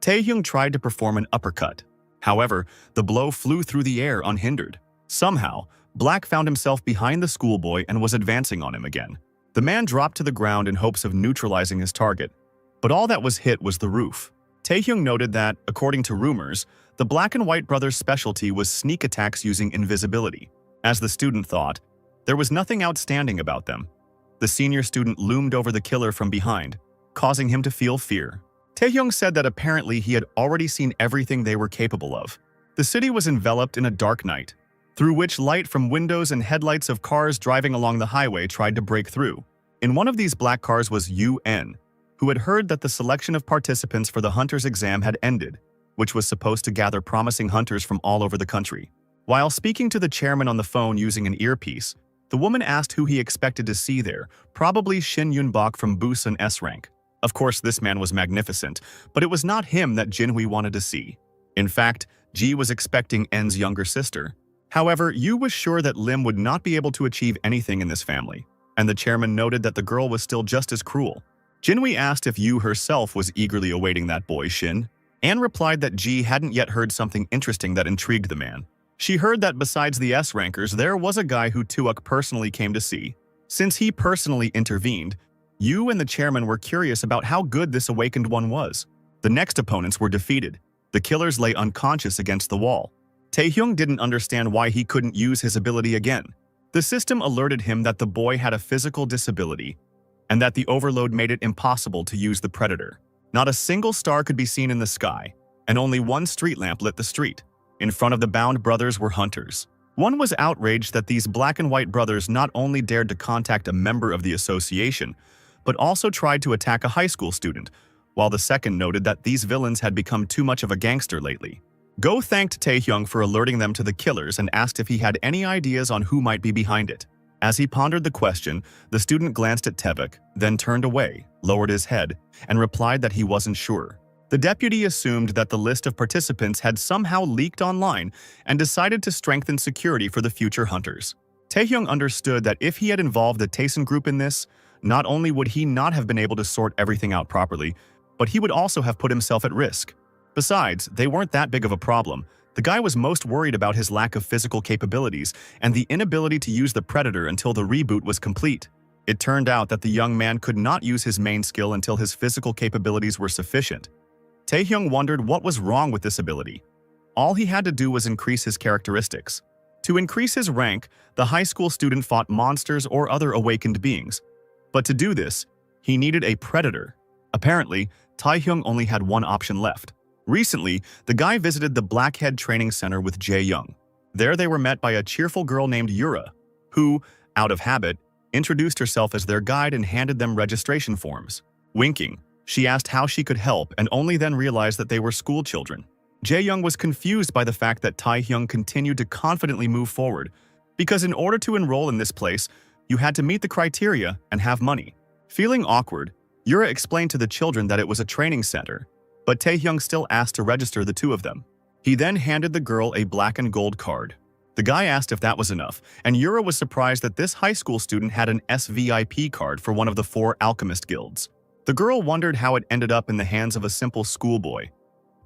Taehyung tried to perform an uppercut. However, the blow flew through the air unhindered. Somehow, Black found himself behind the schoolboy and was advancing on him again. The man dropped to the ground in hopes of neutralizing his target, but all that was hit was the roof. Taehyung noted that, according to rumors, the Black and White brothers' specialty was sneak attacks using invisibility. As the student thought, there was nothing outstanding about them. The senior student loomed over the killer from behind, causing him to feel fear. Taehyung said that apparently he had already seen everything they were capable of. The city was enveloped in a dark night, through which light from windows and headlights of cars driving along the highway tried to break through. In one of these black cars was UN, who had heard that the selection of participants for the hunter's exam had ended, which was supposed to gather promising hunters from all over the country. While speaking to the chairman on the phone using an earpiece, the woman asked who he expected to see there, probably Shin Yun-bok from Busan S rank. Of course, this man was magnificent, but it was not him that Jinhui wanted to see. In fact, Ji was expecting N's younger sister. However, Yu was sure that Lim would not be able to achieve anything in this family, and the chairman noted that the girl was still just as cruel. Jinwei asked if Yu herself was eagerly awaiting that boy, Shin. Anne replied that Ji hadn't yet heard something interesting that intrigued the man. She heard that besides the S-rankers, there was a guy who Tuuk personally came to see. Since he personally intervened, Yu and the chairman were curious about how good this awakened one was. The next opponents were defeated. The killers lay unconscious against the wall. Taehyung didn't understand why he couldn't use his ability again. The system alerted him that the boy had a physical disability and that the overload made it impossible to use the predator. Not a single star could be seen in the sky, and only one street lamp lit the street. In front of the bound brothers were hunters. One was outraged that these black and white brothers not only dared to contact a member of the association, but also tried to attack a high school student, while the second noted that these villains had become too much of a gangster lately. Go thanked Taehyung for alerting them to the killers and asked if he had any ideas on who might be behind it. As he pondered the question, the student glanced at Taehyung, then turned away, lowered his head, and replied that he wasn't sure. The deputy assumed that the list of participants had somehow leaked online and decided to strengthen security for the future hunters. Taehyung understood that if he had involved the Taesun group in this, not only would he not have been able to sort everything out properly, but he would also have put himself at risk. Besides, they weren't that big of a problem. The guy was most worried about his lack of physical capabilities and the inability to use the predator until the reboot was complete. It turned out that the young man could not use his main skill until his physical capabilities were sufficient. Taehyung wondered what was wrong with this ability. All he had to do was increase his characteristics. To increase his rank, the high school student fought monsters or other awakened beings. But to do this, he needed a predator. Apparently, Taehyung only had one option left. Recently, the guy visited the Blackhead Training Center with Jae-young. There they were met by a cheerful girl named Yura, who, out of habit, introduced herself as their guide and handed them registration forms. Winking, she asked how she could help and only then realized that they were school children. Jae-young was confused by the fact that Taehyung continued to confidently move forward, because in order to enroll in this place, you had to meet the criteria and have money. Feeling awkward, Yura explained to the children that it was a training center, but Taehyung still asked to register the two of them. He then handed the girl a black and gold card. The guy asked if that was enough, and Yura was surprised that this high school student had an SVIP card for one of the 4 alchemist guilds. The girl wondered how it ended up in the hands of a simple schoolboy.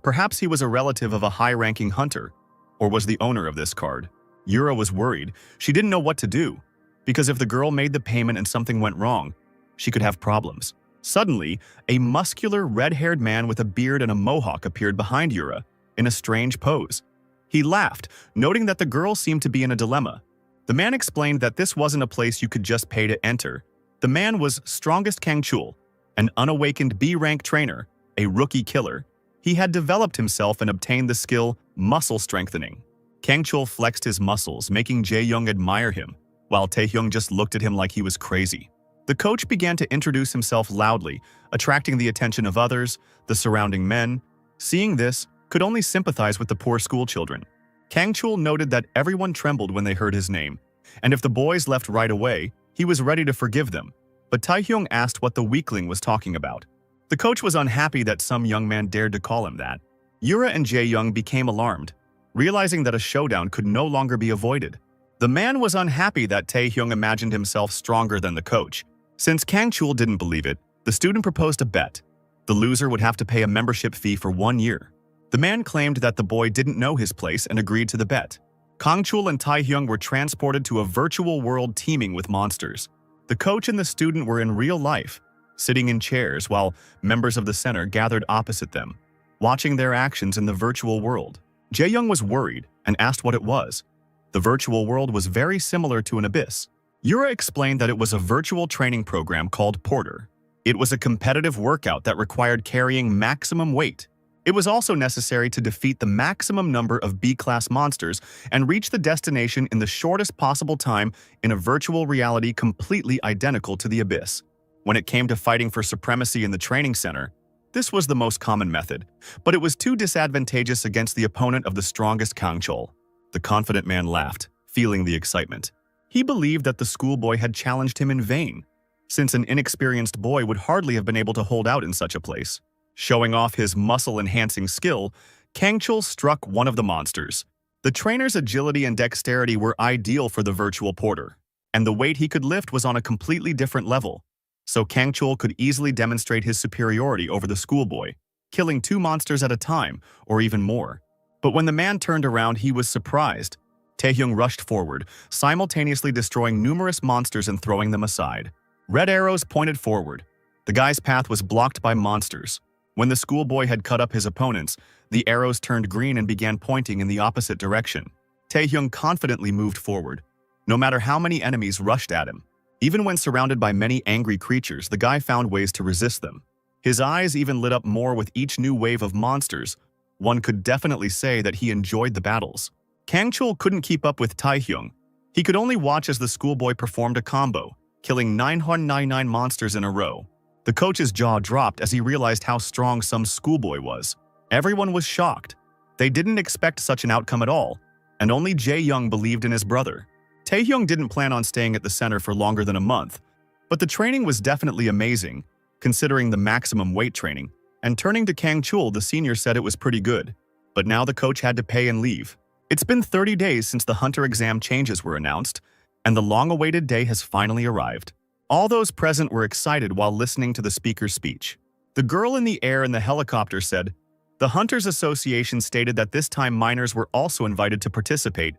Perhaps he was a relative of a high-ranking hunter, or was the owner of this card. Yura was worried. She didn't know what to do, because if the girl made the payment and something went wrong, she could have problems. Suddenly, a muscular, red-haired man with a beard and a mohawk appeared behind Yura, in a strange pose. He laughed, noting that the girl seemed to be in a dilemma. The man explained that this wasn't a place you could just pay to enter. The man was Strongest Kangchul, an unawakened B-rank trainer, a rookie killer. He had developed himself and obtained the skill Muscle Strengthening. Kangchul flexed his muscles, making Jae-young admire him, while Taehyung just looked at him like he was crazy. The coach began to introduce himself loudly, attracting the attention of others, the surrounding men. Seeing this, could only sympathize with the poor schoolchildren. Kangchul noted that everyone trembled when they heard his name, and if the boys left right away, he was ready to forgive them. But Taehyung asked what the weakling was talking about. The coach was unhappy that some young man dared to call him that. Yura and Jae-young became alarmed, realizing that a showdown could no longer be avoided. The man was unhappy that Taehyung imagined himself stronger than the coach. Since Kangchul didn't believe it, the student proposed a bet. The loser would have to pay a membership fee for 1 year. The man claimed that the boy didn't know his place and agreed to the bet. Kangchul and Taehyung were transported to a virtual world teeming with monsters. The coach and the student were in real life, sitting in chairs while members of the center gathered opposite them, watching their actions in the virtual world. Jae-young was worried and asked what it was. The virtual world was very similar to an abyss. Yura explained that it was a virtual training program called Porter. It was a competitive workout that required carrying maximum weight. It was also necessary to defeat the maximum number of B-class monsters and reach the destination in the shortest possible time in a virtual reality completely identical to the abyss. When it came to fighting for supremacy in the training center, this was the most common method, but it was too disadvantageous against the opponent of the strongest Kangchul. The confident man laughed, feeling the excitement. He believed that the schoolboy had challenged him in vain, since an inexperienced boy would hardly have been able to hold out in such a place. Showing off his muscle-enhancing skill, Kangchul struck one of the monsters. The trainer's agility and dexterity were ideal for the virtual porter, and the weight he could lift was on a completely different level. so Kangchul could easily demonstrate his superiority over the schoolboy, killing 2 monsters at a time, or even more. But when the man turned around, he was surprised. Taehyung rushed forward, simultaneously destroying numerous monsters and throwing them aside. Red arrows pointed forward. The guy's path was blocked by monsters. When the schoolboy had cut up his opponents, the arrows turned green and began pointing in the opposite direction. Taehyung confidently moved forward, no matter how many enemies rushed at him. Even when surrounded by many angry creatures, the guy found ways to resist them. His eyes even lit up more with each new wave of monsters. One could definitely say that he enjoyed the battles. Kangchul couldn't keep up with Taehyung. He could only watch as the schoolboy performed a combo, killing 999 monsters in a row. The coach's jaw dropped as he realized how strong some schoolboy was. Everyone was shocked. They didn't expect such an outcome at all, and only Jae-young believed in his brother. Taehyung didn't plan on staying at the center for longer than a month, but the training was definitely amazing, considering the maximum weight training, and turning to Kangchul, the senior said it was pretty good. But now the coach had to pay and leave. It's been 30 days since the hunter exam changes were announced, and the long-awaited day has finally arrived. All those present were excited while listening to the speaker's speech. The girl in the air in the helicopter said, "The Hunters Association stated that this time minors were also invited to participate.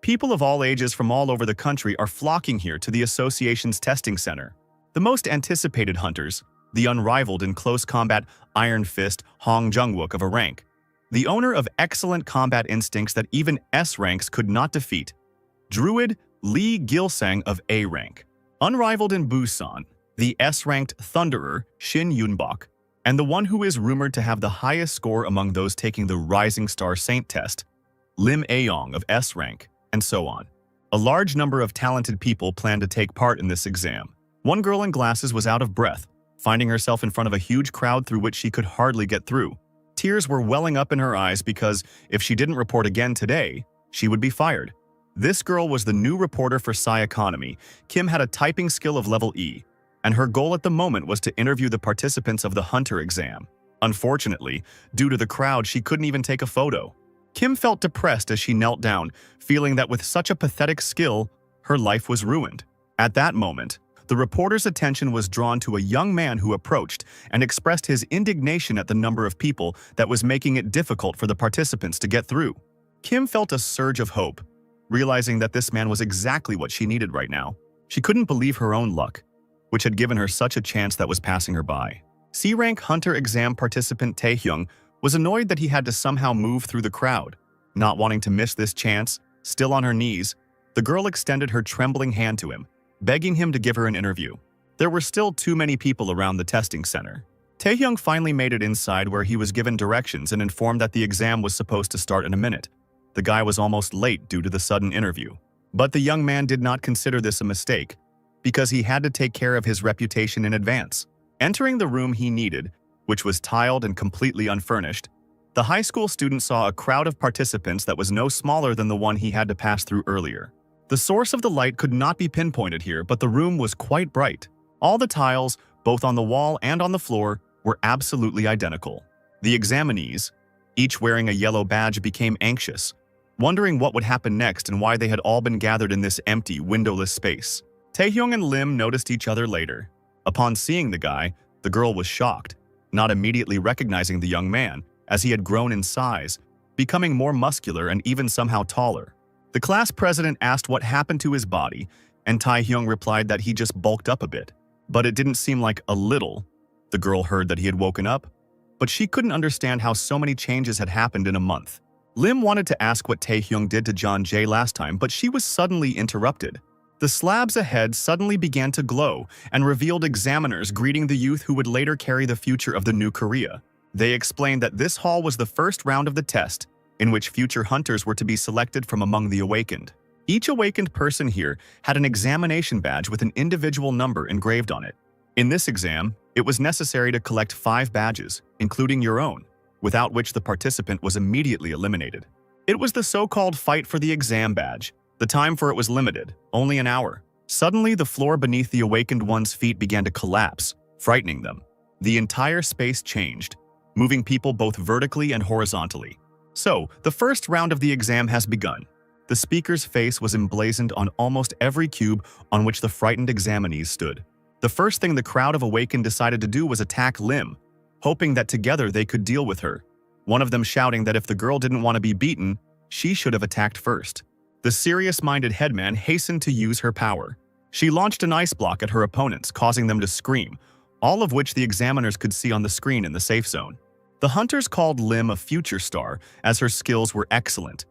People of all ages from all over the country are flocking here to the association's testing center. The most anticipated hunters, the unrivaled in close combat Iron Fist Hong Jung-wook of a rank, the owner of excellent combat instincts that even S ranks could not defeat, Druid Lee Gilsang of A rank, unrivaled in Busan, the S-ranked Thunderer Shin Yunbok, and the one who is rumored to have the highest score among those taking the Rising Star Saint test, Lim Aeyong of S rank, and so on. A large number of talented people plan to take part in this exam. One girl in glasses was out of breath, finding herself in front of a huge crowd through which she could hardly get through. Tears were welling up in her eyes because if she didn't report again today, she would be fired. This girl was the new reporter for Psy Economy. Kim had a typing skill of level E, and her goal at the moment was to interview the participants of the Hunter exam. Unfortunately, due to the crowd, she couldn't even take a photo. Kim felt depressed as she knelt down, feeling that with such a pathetic skill, her life was ruined. At that moment, the reporter's attention was drawn to a young man who approached and expressed his indignation at the number of people that was making it difficult for the participants to get through. Kim felt a surge of hope, realizing that this man was exactly what she needed right now. She couldn't believe her own luck, which had given her such a chance that was passing her by. C-rank Hunter exam participant Taehyung was annoyed that he had to somehow move through the crowd. Not wanting to miss this chance, still on her knees, the girl extended her trembling hand to him, begging him to give her an interview. There were still too many people around the testing center. Taehyung finally made it inside, where he was given directions and informed that the exam was supposed to start in a minute. The guy was almost late due to the sudden interview. But the young man did not consider this a mistake, because he had to take care of his reputation in advance. Entering the room he needed, which was tiled and completely unfurnished, the high school student saw a crowd of participants that was no smaller than the one he had to pass through earlier. The source of the light could not be pinpointed here, but the room was quite bright. All the tiles, both on the wall and on the floor, were absolutely identical. The examinees, each wearing a yellow badge, became anxious, wondering what would happen next and why they had all been gathered in this empty, windowless space. Taehyung and Lim noticed each other later. Upon seeing the guy, the girl was shocked, not immediately recognizing the young man, as he had grown in size, becoming more muscular and even somehow taller. The class president asked what happened to his body, and Taehyung replied that he just bulked up a bit. But it didn't seem like a little. The girl heard that he had woken up, but she couldn't understand how so many changes had happened in a month. Lim wanted to ask what Taehyung did to John Jae last time, but she was suddenly interrupted. The slabs ahead suddenly began to glow and revealed examiners greeting the youth who would later carry the future of the new Korea. They explained that this hall was the first round of the test, in which future hunters were to be selected from among the awakened. Each awakened person here had an examination badge with an individual number engraved on it. In this exam, it was necessary to collect 5 badges, including your own, without which the participant was immediately eliminated. It was the so-called fight for the exam badge. The time for it was limited, only an hour. Suddenly, the floor beneath the awakened one's feet began to collapse, frightening them. The entire space changed, moving people both vertically and horizontally. So, the first round of the exam has begun. The speaker's face was emblazoned on almost every cube on which the frightened examinees stood. The first thing the crowd of Awakened decided to do was attack Lim, hoping that together they could deal with her. One of them shouting that if the girl didn't want to be beaten, she should have attacked first. The serious-minded headman hastened to use her power. She launched an ice block at her opponents, causing them to scream, all of which the examiners could see on the screen in the safe zone. The hunters called Lim a future star, as her skills were excellent.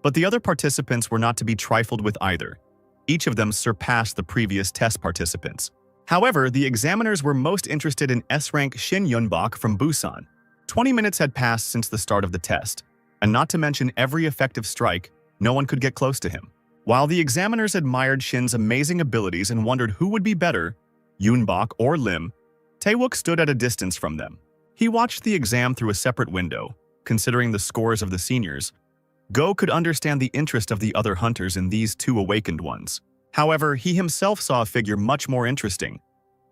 But the other participants were not to be trifled with either. Each of them surpassed the previous test participants. However, the examiners were most interested in S-rank Shin Yunbok from Busan. 20 minutes had passed since the start of the test, and not to mention every effective strike, no one could get close to him. While the examiners admired Shin's amazing abilities and wondered who would be better, Yunbok or Lim, Taewook stood at a distance from them. He watched the exam through a separate window. Considering the scores of the seniors, Go could understand the interest of the other hunters in these two awakened ones. However, he himself saw a figure much more interesting.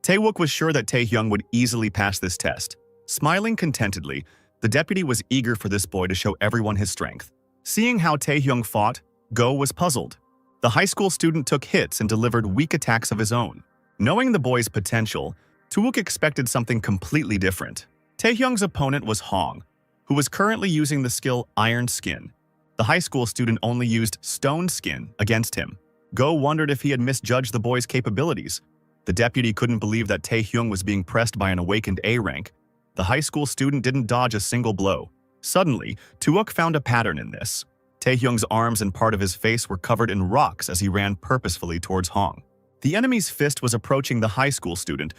Taewook was sure that Taehyung would easily pass this test. Smiling contentedly, the deputy was eager for this boy to show everyone his strength. Seeing how Taehyung fought, Go was puzzled. The high school student took hits and delivered weak attacks of his own. Knowing the boy's potential, Taewook expected something completely different. Taehyung's opponent was Hong, who was currently using the skill Iron Skin. The high school student only used Stone Skin against him. Go wondered if he had misjudged the boy's capabilities. The deputy couldn't believe that Taehyung was being pressed by an awakened A rank. The high school student didn't dodge a single blow. Suddenly, Taewook found a pattern in this. Taehyung's arms and part of his face were covered in rocks as he ran purposefully towards Hong. The enemy's fist was approaching the high school student,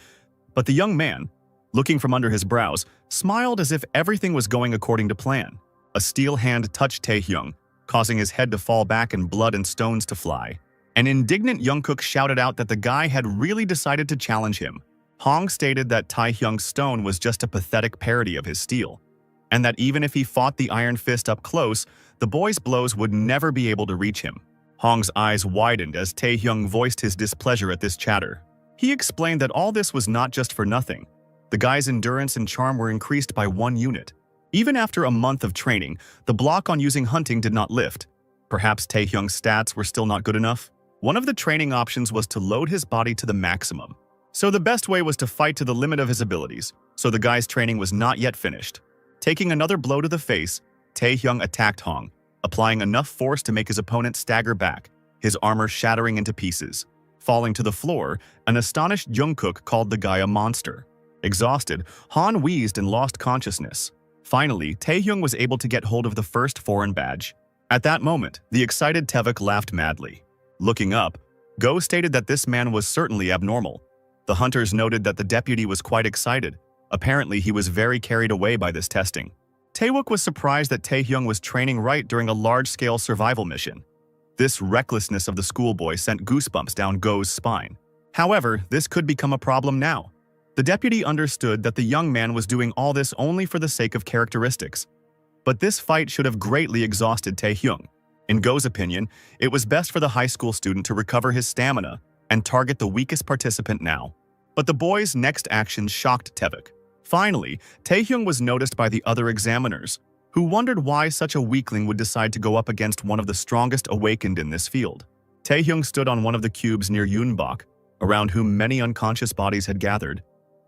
but the young man, looking from under his brows, smiled as if everything was going according to plan. A steel hand touched Taehyung, causing his head to fall back and blood and stones to fly. An indignant Jungkook shouted out that the guy had really decided to challenge him. Hong stated that Taehyung's stone was just a pathetic parody of his steel, and that even if he fought the Iron Fist up close, the boy's blows would never be able to reach him. Hong's eyes widened as Taehyung voiced his displeasure at this chatter. He explained that all this was not just for nothing. The guy's endurance and charm were increased by 1 unit. Even after a month of training, the block on using hunting did not lift. Perhaps Taehyung's stats were still not good enough? One of the training options was to load his body to the maximum. So the best way was to fight to the limit of his abilities, so the guy's training was not yet finished. Taking another blow to the face, Taehyung attacked Hong, applying enough force to make his opponent stagger back, his armor shattering into pieces. Falling to the floor, an astonished Jungkook called the guy a monster. Exhausted, Han wheezed and lost consciousness. Finally, Taehyung was able to get hold of the first foreign badge. At that moment, the excited Taewook laughed madly. Looking up, Go stated that this man was certainly abnormal. The hunters noted that the deputy was quite excited. Apparently, he was very carried away by this testing. Taewook was surprised that Taehyung was training right during a large-scale survival mission. This recklessness of the schoolboy sent goosebumps down Go's spine. However, this could become a problem now. The deputy understood that the young man was doing all this only for the sake of characteristics. But this fight should have greatly exhausted Taehyung. In Go's opinion, it was best for the high school student to recover his stamina and target the weakest participant now. But the boy's next actions shocked Taewook. Finally, Taehyung was noticed by the other examiners, who wondered why such a weakling would decide to go up against one of the strongest awakened in this field. Taehyung stood on one of the cubes near Yunbok, around whom many unconscious bodies had gathered,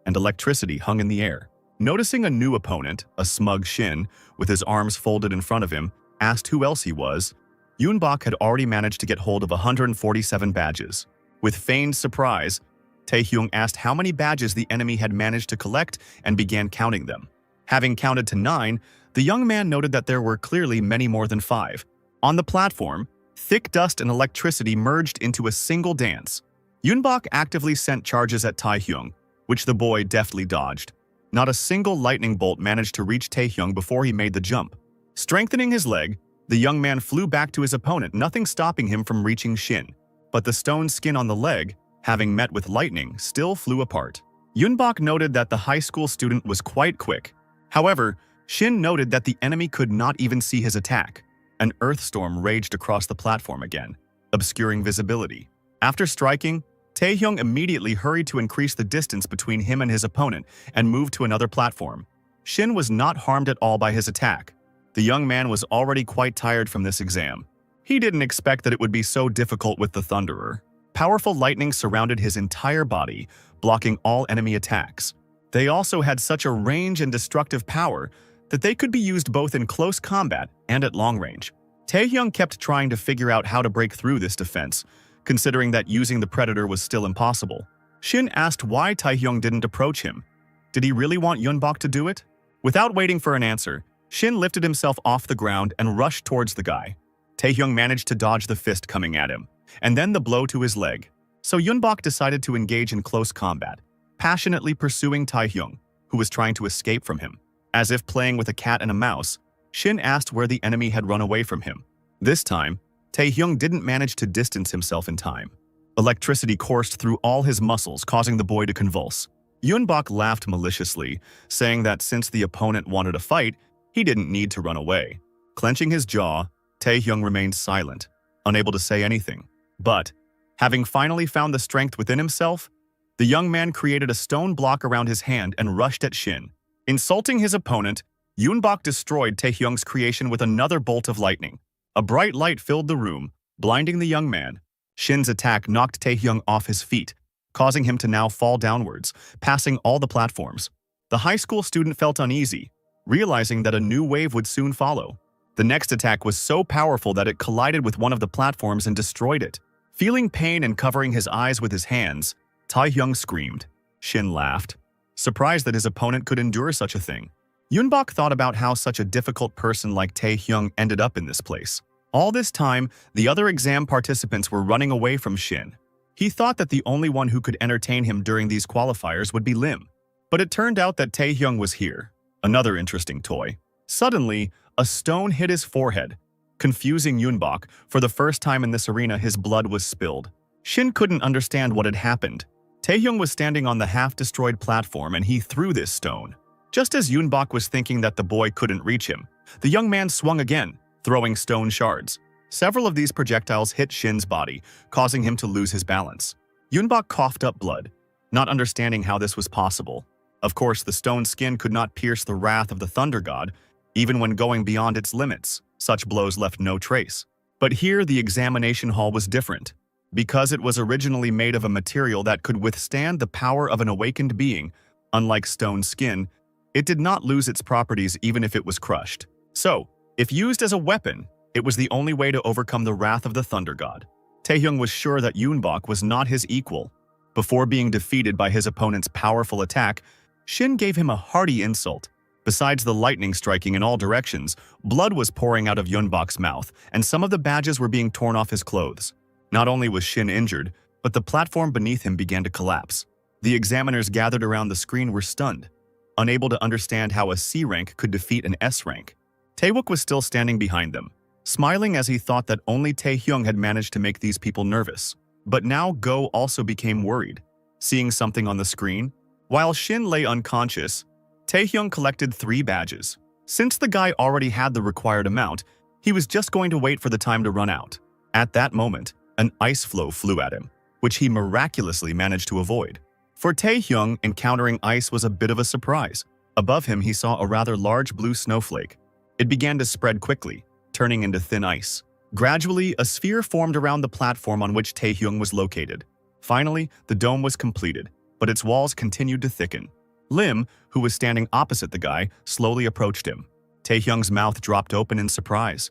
and electricity hung in the air. Noticing a new opponent, a smug Shin, with his arms folded in front of him, asked who else he was. Yunbok had already managed to get hold of 147 badges. With feigned surprise, Taehyung asked how many badges the enemy had managed to collect and began counting them. Having counted to 9, the young man noted that there were clearly many more than 5. On the platform, thick dust and electricity merged into a single dance. Yunbok actively sent charges at Taehyung, which the boy deftly dodged. Not a single lightning bolt managed to reach Taehyung before he made the jump. Strengthening his leg, the young man flew back to his opponent, nothing stopping him from reaching Shin. But the stone skin on the leg, having met with lightning, still flew apart. Yunbok noted that the high school student was quite quick. However, Shin noted that the enemy could not even see his attack. An earthstorm raged across the platform again, obscuring visibility. After striking, Taehyung immediately hurried to increase the distance between him and his opponent and moved to another platform. Shin was not harmed at all by his attack. The young man was already quite tired from this exam. He didn't expect that it would be so difficult with the Thunderer. Powerful lightning surrounded his entire body, blocking all enemy attacks. They also had such a range and destructive power that they could be used both in close combat and at long range. Taehyung kept trying to figure out how to break through this defense, considering that using the Predator was still impossible. Shin asked why Taehyung didn't approach him. Did he really want Yunbok to do it? Without waiting for an answer, Shin lifted himself off the ground and rushed towards the guy. Taehyung managed to dodge the fist coming at him, and then the blow to his leg. So Yunbok decided to engage in close combat, passionately pursuing Taehyung, who was trying to escape from him. As if playing with a cat and a mouse, Shin asked where the enemy had run away from him. This time, Taehyung didn't manage to distance himself in time. Electricity coursed through all his muscles, causing the boy to convulse. Yunbok laughed maliciously, saying that since the opponent wanted a fight, he didn't need to run away. Clenching his jaw, Taehyung remained silent, unable to say anything. But, having finally found the strength within himself, the young man created a stone block around his hand and rushed at Shin. Insulting his opponent, Yunbok destroyed Taehyung's creation with another bolt of lightning. A bright light filled the room, blinding the young man. Shin's attack knocked Taehyung off his feet, causing him to now fall downwards, passing all the platforms. The high school student felt uneasy, realizing that a new wave would soon follow. The next attack was so powerful that it collided with one of the platforms and destroyed it. Feeling pain and covering his eyes with his hands, Taehyung screamed. Shin laughed, surprised that his opponent could endure such a thing. Yunbok thought about how such a difficult person like Taehyung ended up in this place. All this time, the other exam participants were running away from Shin. He thought that the only one who could entertain him during these qualifiers would be Lim. But it turned out that Taehyung was here. Another interesting toy. Suddenly, a stone hit his forehead. Confusing Yunbok, for the first time in this arena his blood was spilled. Shin couldn't understand what had happened. Taehyung was standing on the half-destroyed platform and he threw this stone. Just as Yunbok was thinking that the boy couldn't reach him, the young man swung again, throwing stone shards. Several of these projectiles hit Shin's body, causing him to lose his balance. Yunbok coughed up blood, not understanding how this was possible. Of course, the stone skin could not pierce the wrath of the Thunder God, even when going beyond its limits. Such blows left no trace. But here the examination hall was different. Because it was originally made of a material that could withstand the power of an awakened being, unlike stone skin, it did not lose its properties even if it was crushed. So, if used as a weapon, it was the only way to overcome the wrath of the Thunder God. Taehyung was sure that Yunbok was not his equal. Before being defeated by his opponent's powerful attack, Shin gave him a hearty insult. Besides the lightning striking in all directions, blood was pouring out of Yunbok's mouth, and some of the badges were being torn off his clothes. Not only was Shin injured, but the platform beneath him began to collapse. The examiners gathered around the screen were stunned, unable to understand how a C rank could defeat an S rank. Taewook was still standing behind them, smiling as he thought that only Taehyung had managed to make these people nervous. But now Go also became worried, seeing something on the screen. While Shin lay unconscious, Taehyung collected 3 badges. Since the guy already had the required amount, he was just going to wait for the time to run out. At that moment, an ice flow flew at him, which he miraculously managed to avoid. For Taehyung, encountering ice was a bit of a surprise. Above him, he saw a rather large blue snowflake. It began to spread quickly, turning into thin ice. Gradually, a sphere formed around the platform on which Taehyung was located. Finally, the dome was completed, but its walls continued to thicken. Lim, who was standing opposite the guy, slowly approached him. Taehyung's mouth dropped open in surprise.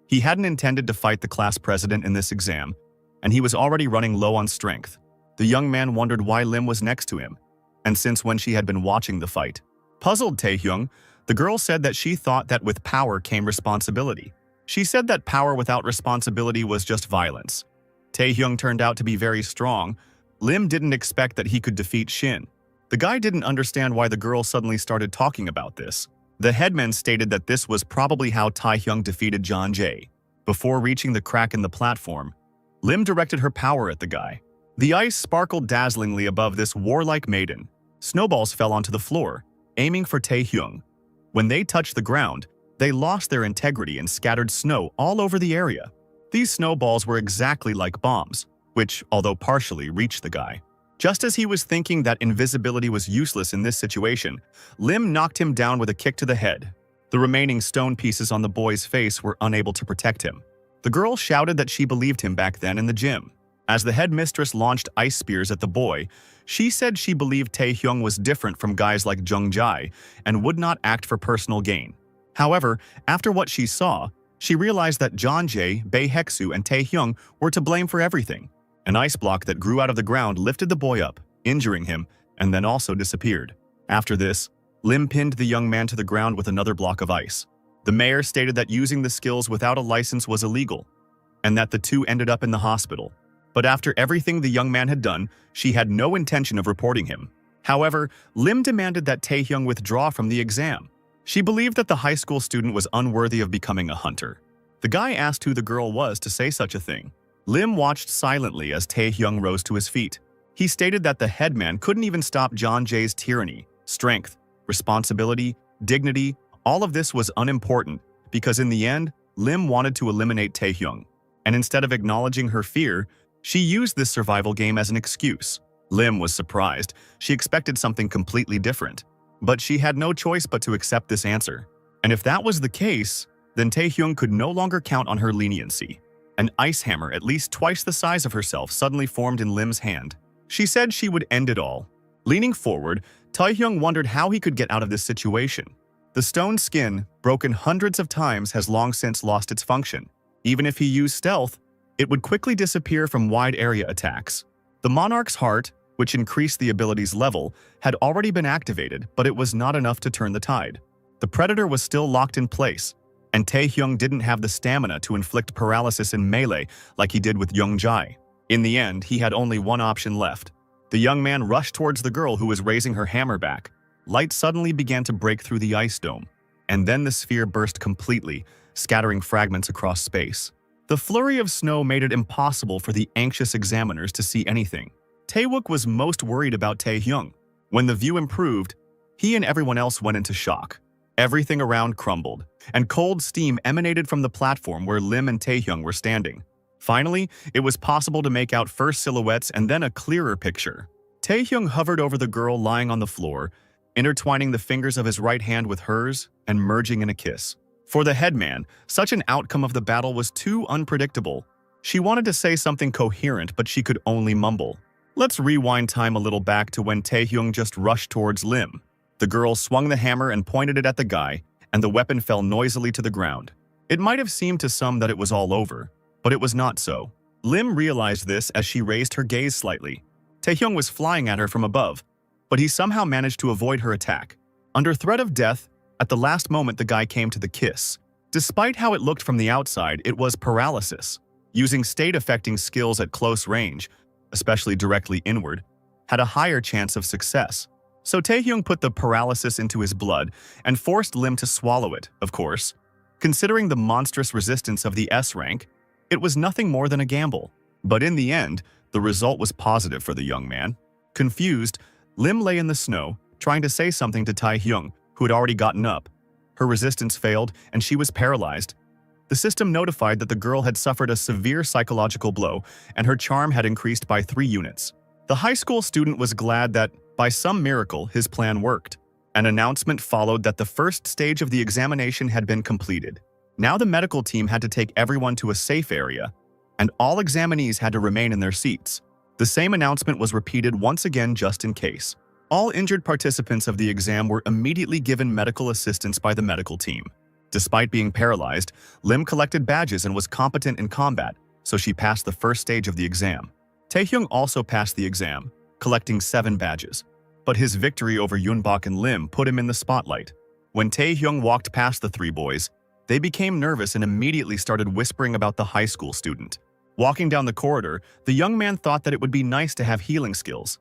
He hadn't intended to fight the class president in this exam, and he was already running low on strength. The young man wondered why Lim was next to him, and since when she had been watching the fight. Puzzled Taehyung, the girl said that she thought that with power came responsibility. She said that power without responsibility was just violence. Taehyung turned out to be very strong. Lim didn't expect that he could defeat Shin. The guy didn't understand why the girl suddenly started talking about this. The headman stated that this was probably how Taehyung defeated John Jae. Before reaching the crack in the platform, Lim directed her power at the guy. The ice sparkled dazzlingly above this warlike maiden. Snowballs fell onto the floor, aiming for Taehyung. When they touched the ground, they lost their integrity and scattered snow all over the area. These snowballs were exactly like bombs, which, although partially, reached the guy. Just as he was thinking that invisibility was useless in this situation, Lim knocked him down with a kick to the head. The remaining stone pieces on the boy's face were unable to protect him. The girl shouted that she believed him back then in the gym. As the headmistress launched ice spears at the boy, she said she believed Taehyung was different from guys like Jung Jae and would not act for personal gain. However, after what she saw, she realized that John Jae, Bae Heksu, and Taehyung were to blame for everything. An ice block that grew out of the ground lifted the boy up, injuring him, and then also disappeared. After this, Lim pinned the young man to the ground with another block of ice. The mayor stated that using the skills without a license was illegal, and that the two ended up in the hospital. But after everything the young man had done, she had no intention of reporting him. However, Lim demanded that Taehyung withdraw from the exam. She believed that the high school student was unworthy of becoming a hunter. The guy asked who the girl was to say such a thing. Lim watched silently as Taehyung rose to his feet. He stated that the headman couldn't even stop John Jae's tyranny, strength, responsibility, dignity. All of this was unimportant because in the end, Lim wanted to eliminate Taehyung. And instead of acknowledging her fear, she used this survival game as an excuse. Lim was surprised. She expected something completely different. But she had no choice but to accept this answer. And if that was the case, then Taehyung could no longer count on her leniency. An ice hammer at least twice the size of herself suddenly formed in Lim's hand. She said she would end it all. Leaning forward, Taehyung wondered how he could get out of this situation. The stone skin, broken hundreds of times, has long since lost its function. Even if he used stealth, it would quickly disappear from wide-area attacks. The monarch's heart, which increased the ability's level, had already been activated, but it was not enough to turn the tide. The predator was still locked in place, and Taehyung didn't have the stamina to inflict paralysis in melee like he did with Jung Jae. In the end, he had only one option left. The young man rushed towards the girl who was raising her hammer back. Light suddenly began to break through the ice dome, and then the sphere burst completely, scattering fragments across space. The flurry of snow made it impossible for the anxious examiners to see anything. Taewook was most worried about Taehyung. When the view improved, he and everyone else went into shock. Everything around crumbled, and cold steam emanated from the platform where Lim and Taehyung were standing. Finally, it was possible to make out first silhouettes and then a clearer picture. Taehyung hovered over the girl lying on the floor, intertwining the fingers of his right hand with hers and merging in a kiss. For the headman, such an outcome of the battle was too unpredictable. She wanted to say something coherent, but she could only mumble. Let's rewind time a little back to when Taehyung just rushed towards Lim. The girl swung the hammer and pointed it at the guy, and the weapon fell noisily to the ground. It might have seemed to some that it was all over, but it was not so. Lim realized this as she raised her gaze slightly. Taehyung was flying at her from above, but he somehow managed to avoid her attack. Under threat of death, at the last moment the guy came to the kiss. Despite how it looked from the outside, it was paralysis. Using state-affecting skills at close range, especially directly inward, had a higher chance of success. So Taehyung put the paralysis into his blood and forced Lim to swallow it, of course. Considering the monstrous resistance of the S rank, it was nothing more than a gamble. But in the end, the result was positive for the young man. Confused, Lim lay in the snow, trying to say something to Taehyung, who had already gotten up. Her resistance failed, and she was paralyzed. The system notified that the girl had suffered a severe psychological blow, and her charm had increased by 3 units. The high school student was glad that, by some miracle, his plan worked. An announcement followed that the first stage of the examination had been completed. Now the medical team had to take everyone to a safe area, and all examinees had to remain in their seats. The same announcement was repeated once again just in case. All injured participants of the exam were immediately given medical assistance by the medical team. Despite being paralyzed, Lim collected badges and was competent in combat, so she passed the first stage of the exam. Taehyung also passed the exam, collecting 7 badges. But his victory over Yunbok and Lim put him in the spotlight. When Taehyung walked past the 3 boys, they became nervous and immediately started whispering about the high school student. Walking down the corridor, the young man thought that it would be nice to have healing skills.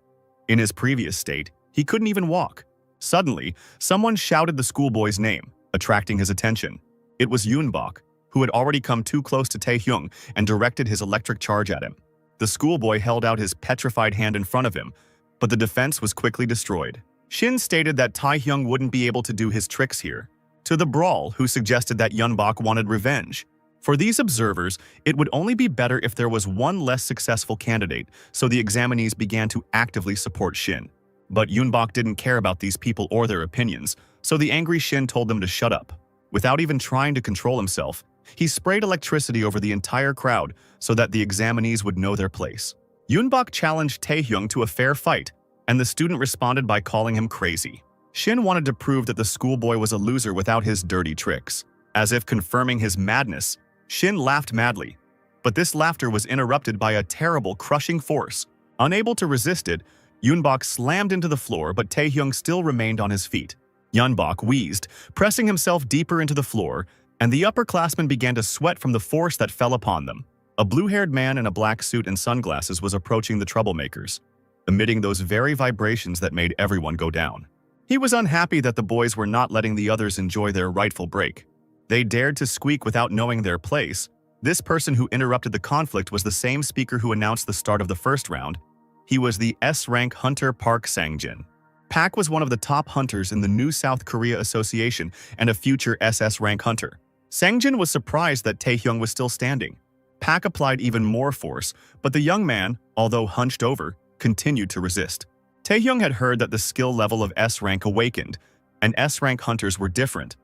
In his previous state, he couldn't even walk. Suddenly, someone shouted the schoolboy's name, attracting his attention. It was Yunbok, who had already come too close to Taehyung and directed his electric charge at him. The schoolboy held out his petrified hand in front of him, but the defense was quickly destroyed. Shin stated that Taehyung wouldn't be able to do his tricks here. To the brawl, who suggested that Yunbok wanted revenge. For these observers, it would only be better if there was one less successful candidate, so the examinees began to actively support Shin. But Yunbok didn't care about these people or their opinions, so the angry Shin told them to shut up. Without even trying to control himself, He sprayed electricity over the entire crowd so that the examinees would know their place. Yunbok challenged Taehyung to a fair fight, and the student responded by calling him crazy. Shin wanted to prove that the schoolboy was a loser without his dirty tricks. As if confirming his madness, Shin laughed madly. But this laughter was interrupted by a terrible, crushing force. Unable to resist it, Yunbok slammed into the floor, but Taehyung still remained on his feet. Yunbok wheezed, pressing himself deeper into the floor, and the upperclassmen began to sweat from the force that fell upon them. A blue-haired man in a black suit and sunglasses was approaching the troublemakers, emitting those very vibrations that made everyone go down. He was unhappy that the boys were not letting the others enjoy their rightful break. They dared to squeak without knowing their place. This person who interrupted the conflict was the same speaker who announced the start of the first round. He was the S-rank hunter Park Sang-jin. Pak was one of the top hunters in the new South Korea Association and a future SS-rank hunter. Sang-jin was surprised that Taehyung was still standing. Pak applied even more force, but the young man, although hunched over, continued to resist. Taehyung had heard that the skill level of S-rank awakened, and S-rank hunters were different,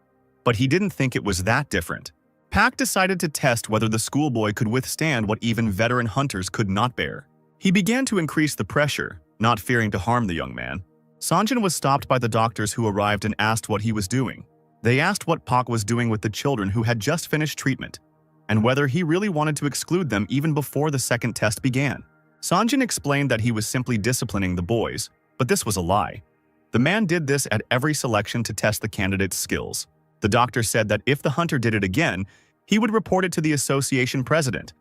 but he didn't think it was that different. Pak decided to test whether the schoolboy could withstand what even veteran hunters could not bear. He began to increase the pressure, not fearing to harm the young man. Sanjin was stopped by the doctors who arrived and asked what he was doing. They asked what Pak was doing with the children who had just finished treatment, and whether he really wanted to exclude them even before the second test began. Sanjin explained that he was simply disciplining the boys, but this was a lie. The man did this at every selection to test the candidate's skills. The doctor said that if the hunter did it again, he would report it to the association president.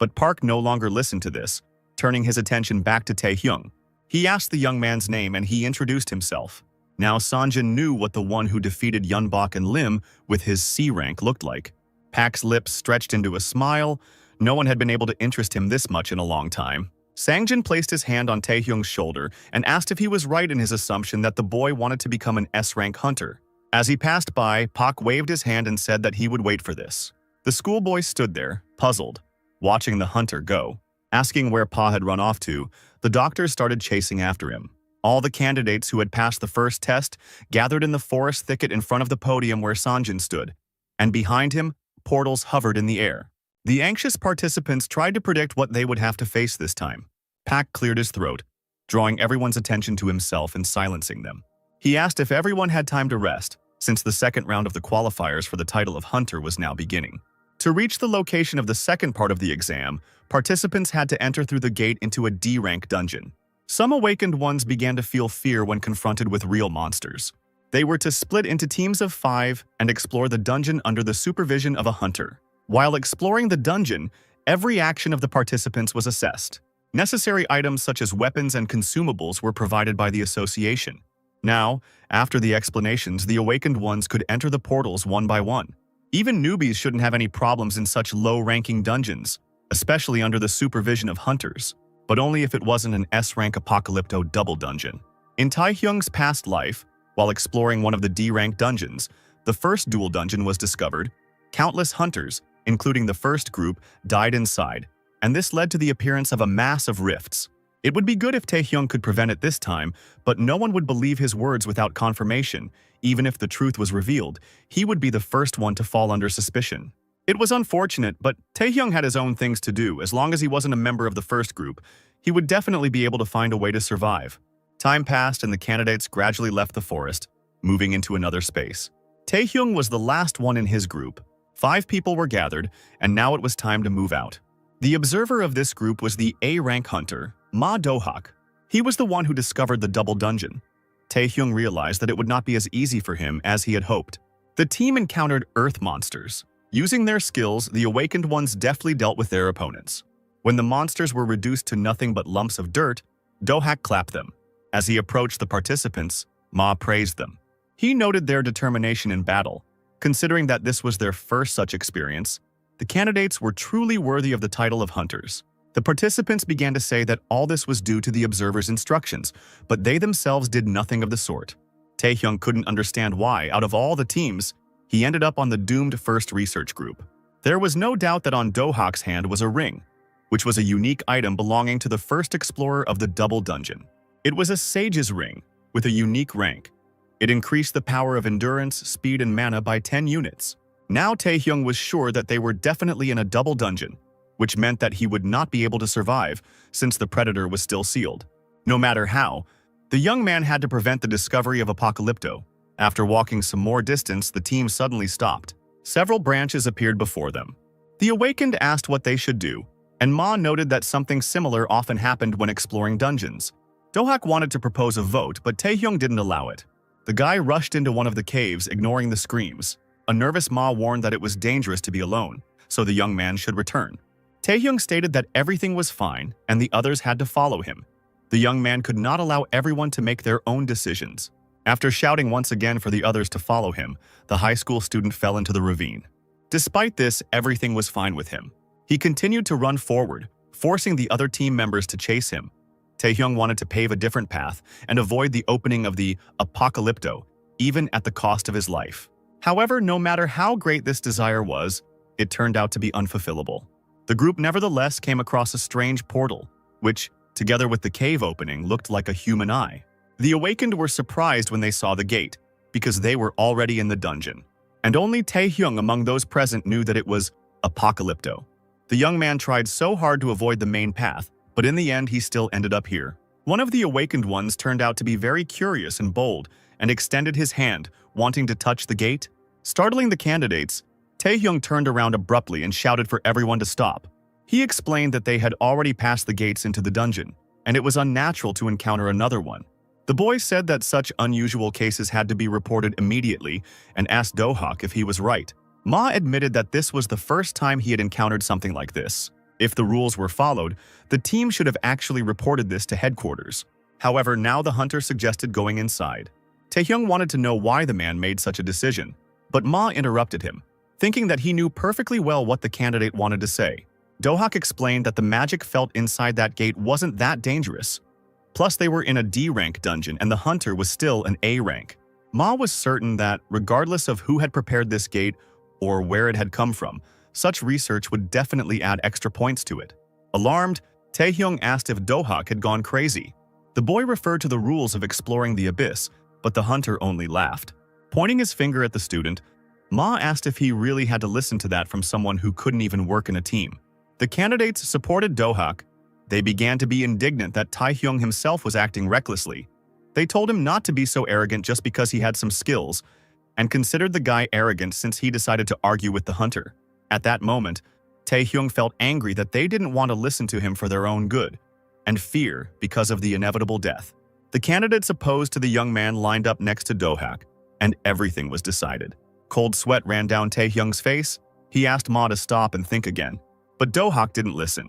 But Park no longer listened to this, turning his attention back to Taehyung. He asked the young man's name and he introduced himself. Now Sanjin knew what the one who defeated Yunbok and Lim with his C rank looked like. Pak's lips stretched into a smile. No one had been able to interest him this much in a long time. Sangjin placed his hand on Taehyung's shoulder and asked if he was right in his assumption that the boy wanted to become an S-rank hunter. As he passed by, Pak waved his hand and said that he would wait for this. The schoolboy stood there, puzzled, watching the hunter go. Asking where Pa had run off to, the doctors started chasing after him. All the candidates who had passed the first test gathered in the forest thicket in front of the podium where Sanjin stood, and behind him, portals hovered in the air. The anxious participants tried to predict what they would have to face this time. Pak cleared his throat, drawing everyone's attention to himself and silencing them. He asked if everyone had time to rest, since the second round of the qualifiers for the title of hunter was now beginning. To reach the location of the second part of the exam, participants had to enter through the gate into a D-rank dungeon. Some awakened ones began to feel fear when confronted with real monsters. They were to split into teams of 5 and explore the dungeon under the supervision of a hunter. While exploring the dungeon, every action of the participants was assessed. Necessary items such as weapons and consumables were provided by the association. Now, after the explanations, the awakened ones could enter the portals one by one. Even newbies shouldn't have any problems in such low-ranking dungeons, especially under the supervision of hunters, but only if it wasn't an S-rank Apocalypto double dungeon. In Taehyung's past life, while exploring one of the D-rank dungeons, the first dual dungeon was discovered. Countless hunters, including the first group, died inside, and this led to the appearance of a mass of rifts. It would be good if Taehyung could prevent it this time, but no one would believe his words without confirmation. Even if the truth was revealed, he would be the first one to fall under suspicion. It was unfortunate, but Taehyung had his own things to do. As long as he wasn't a member of the first group, he would definitely be able to find a way to survive. Time passed and the candidates gradually left the forest, moving into another space. Taehyung was the last one in his group. 5 people were gathered, and now it was time to move out. The observer of this group was the A-rank hunter, Ma Do-hak. He was the one who discovered the double dungeon. Taehyung realized that it would not be as easy for him as he had hoped. The team encountered earth monsters. Using their skills, the awakened ones deftly dealt with their opponents. When the monsters were reduced to nothing but lumps of dirt, Do-hak clapped them. As he approached the participants, Ma praised them. He noted their determination in battle. Considering that this was their first such experience, the candidates were truly worthy of the title of hunters. The participants began to say that all this was due to the observer's instructions, but they themselves did nothing of the sort. Taehyung couldn't understand why, out of all the teams, he ended up on the doomed first research group. There was no doubt that on Do-hak's hand was a ring, which was a unique item belonging to the first explorer of the double dungeon. It was a sage's ring, with a unique rank. It increased the power of endurance, speed, and mana by 10 units. Now Taehyung was sure that they were definitely in a double dungeon, which meant that he would not be able to survive since the predator was still sealed. No matter how, the young man had to prevent the discovery of Apocalypto. After walking some more distance, the team suddenly stopped. Several branches appeared before them. The awakened asked what they should do, and Ma noted that something similar often happened when exploring dungeons. Dohak wanted to propose a vote, but Taehyung didn't allow it. The guy rushed into one of the caves, ignoring the screams. A nervous Ma warned that it was dangerous to be alone, so the young man should return. Taehyung stated that everything was fine and the others had to follow him. The young man could not allow everyone to make their own decisions. After shouting once again for the others to follow him, the high school student fell into the ravine. Despite this, everything was fine with him. He continued to run forward, forcing the other team members to chase him. Taehyung wanted to pave a different path and avoid the opening of the Apocalypto, even at the cost of his life. However, no matter how great this desire was, it turned out to be unfulfillable. The group nevertheless came across a strange portal, which, together with the cave opening, looked like a human eye. The awakened were surprised when they saw the gate, because they were already in the dungeon. And only Taehyung among those present knew that it was Apocalypto. The young man tried so hard to avoid the main path, but in the end he still ended up here. One of the awakened ones turned out to be very curious and bold, and extended his hand, wanting to touch the gate. Startling the candidates, Taehyung turned around abruptly and shouted for everyone to stop. He explained that they had already passed the gates into the dungeon, and it was unnatural to encounter another one. The boy said that such unusual cases had to be reported immediately and asked Dohak if he was right. Ma admitted that this was the first time he had encountered something like this. If the rules were followed, the team should have actually reported this to headquarters. However, now the hunter suggested going inside. Taehyung wanted to know why the man made such a decision, but Ma interrupted him, thinking that he knew perfectly well what the candidate wanted to say. Dohak explained that the magic felt inside that gate wasn't that dangerous. Plus, they were in a D-rank dungeon and the hunter was still an A rank. Ma was certain that, regardless of who had prepared this gate or where it had come from, such research would definitely add extra points to it. Alarmed, Taehyung asked if Dohak had gone crazy. The boy referred to the rules of exploring the abyss, but the hunter only laughed. Pointing his finger at the student, Ma asked if he really had to listen to that from someone who couldn't even work in a team. The candidates supported Dohak. They began to be indignant that Taehyung himself was acting recklessly. They told him not to be so arrogant just because he had some skills, and considered the guy arrogant since he decided to argue with the hunter. At that moment, Taehyung felt angry that they didn't want to listen to him for their own good, and fear because of the inevitable death. The candidates opposed to the young man lined up next to Dohak, and everything was decided. Cold sweat ran down Taehyung's face. He asked Ma to stop and think again, but Dohak didn't listen.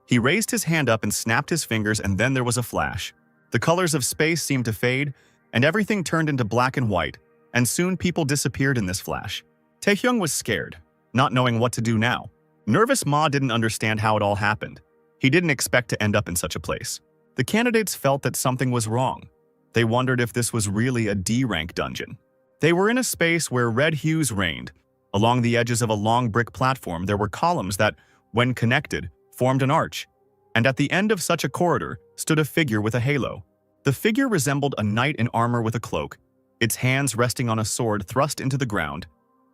He raised his hand up and snapped his fingers, and then there was a flash. The colors of space seemed to fade, and everything turned into black and white, and soon people disappeared in this flash. Taehyung was scared, not knowing what to do now. Nervous Ma didn't understand how it all happened. He didn't expect to end up in such a place. The candidates felt that something was wrong. They wondered if this was really a D-rank dungeon. They were in a space where red hues reigned. Along the edges of a long brick platform, there were columns that, when connected, formed an arch, and at the end of such a corridor stood a figure with a halo. The figure resembled a knight in armor with a cloak, its hands resting on a sword thrust into the ground,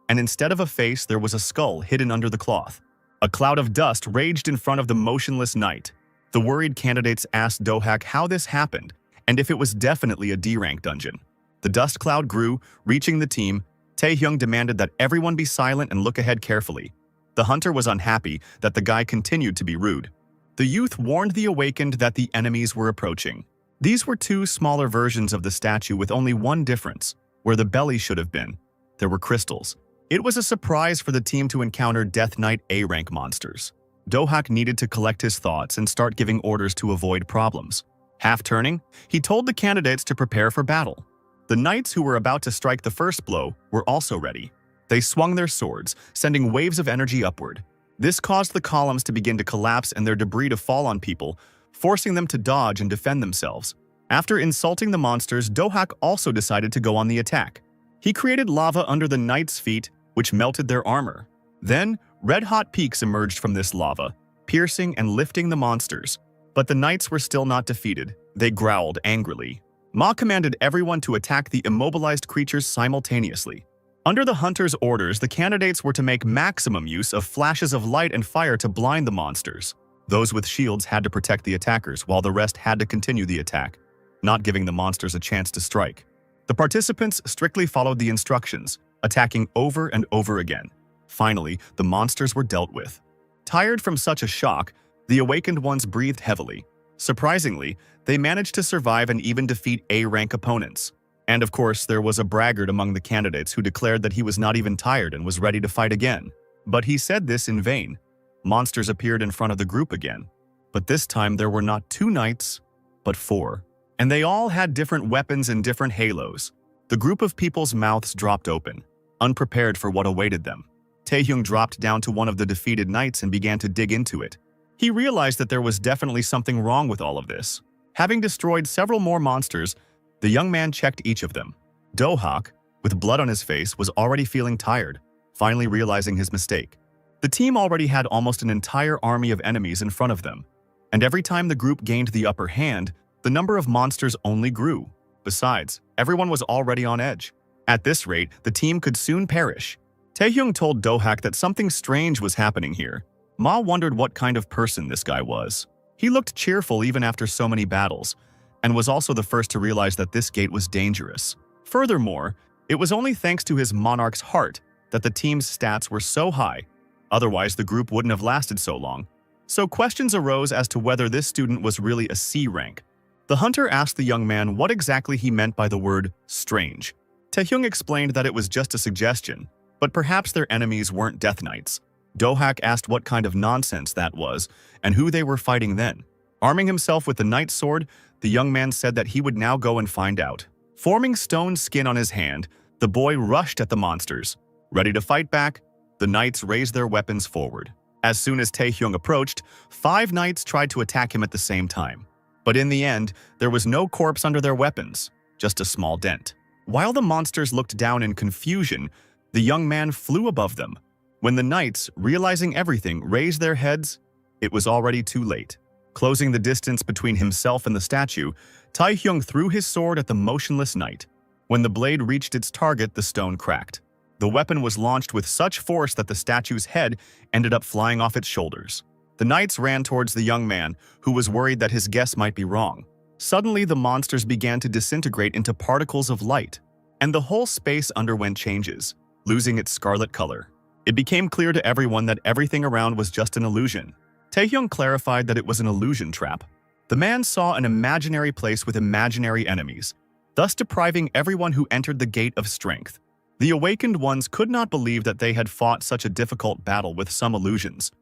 and instead of a face there was a skull hidden under the cloth. A cloud of dust raged in front of the motionless knight. The worried candidates asked Dohak how this happened, and if it was definitely a D-rank dungeon. The dust cloud grew, reaching the team. Taehyung demanded that everyone be silent and look ahead carefully. The hunter was unhappy that the guy continued to be rude. The youth warned the awakened that the enemies were approaching. These were two smaller versions of the statue with only one difference. Where the belly should have been, there were crystals. It was a surprise for the team to encounter Death Knight A-rank monsters. Dohak needed to collect his thoughts and start giving orders to avoid problems. Half-turning, he told the candidates to prepare for battle. The knights who were about to strike the first blow were also ready. They swung their swords, sending waves of energy upward. This caused the columns to begin to collapse and their debris to fall on people, forcing them to dodge and defend themselves. After insulting the monsters, Dohak also decided to go on the attack. He created lava under the knights' feet, which melted their armor. Then, red-hot peaks emerged from this lava, piercing and lifting the monsters. But the knights were still not defeated. They growled angrily. Ma commanded everyone to attack the immobilized creatures simultaneously. Under the hunter's orders, the candidates were to make maximum use of flashes of light and fire to blind the monsters. Those with shields had to protect the attackers, while the rest had to continue the attack, not giving the monsters a chance to strike. The participants strictly followed the instructions, attacking over and over again. Finally, the monsters were dealt with. Tired from such a shock, the awakened ones breathed heavily. Surprisingly, they managed to survive and even defeat A-rank opponents. And of course, there was a braggart among the candidates who declared that he was not even tired and was ready to fight again. But he said this in vain. Monsters appeared in front of the group again. But this time there were not 2 knights, but 4. And they all had different weapons and different halos. The group of people's mouths dropped open, unprepared for what awaited them. Taehyung dropped down to one of the defeated knights and began to dig into it. He realized that there was definitely something wrong with all of this. Having destroyed several more monsters, the young man checked each of them. Dohak, with blood on his face, was already feeling tired, finally realizing his mistake. The team already had almost an entire army of enemies in front of them, and every time the group gained the upper hand, the number of monsters only grew. Besides, everyone was already on edge. At this rate, the team could soon perish. Taehyung told Dohak that something strange was happening here. Ma wondered what kind of person this guy was. He looked cheerful even after so many battles, and was also the first to realize that this gate was dangerous. Furthermore, it was only thanks to his monarch's heart that the team's stats were so high. Otherwise, the group wouldn't have lasted so long. So questions arose as to whether this student was really a C rank. The hunter asked the young man what exactly he meant by the word strange. Taehyung explained that it was just a suggestion, but perhaps their enemies weren't Death Knights. Dohak asked what kind of nonsense that was and who they were fighting then. Arming himself with the knight's sword, the young man said that he would now go and find out. Forming stone skin on his hand, the boy rushed at the monsters. Ready to fight back, the knights raised their weapons forward. As soon as Taehyung approached, 5 knights tried to attack him at the same time. But in the end, there was no corpse under their weapons, just a small dent. While the monsters looked down in confusion, the young man flew above them. When the knights, realizing everything, raised their heads, it was already too late. Closing the distance between himself and the statue, Taehyung threw his sword at the motionless knight. When the blade reached its target, the stone cracked. The weapon was launched with such force that the statue's head ended up flying off its shoulders. The knights ran towards the young man, who was worried that his guess might be wrong. Suddenly, the monsters began to disintegrate into particles of light, and the whole space underwent changes, losing its scarlet color. It became clear to everyone that everything around was just an illusion. Taehyung clarified that it was an illusion trap. The man saw an imaginary place with imaginary enemies, thus depriving everyone who entered the gate of strength. The awakened ones could not believe that they had fought such a difficult battle with some illusions.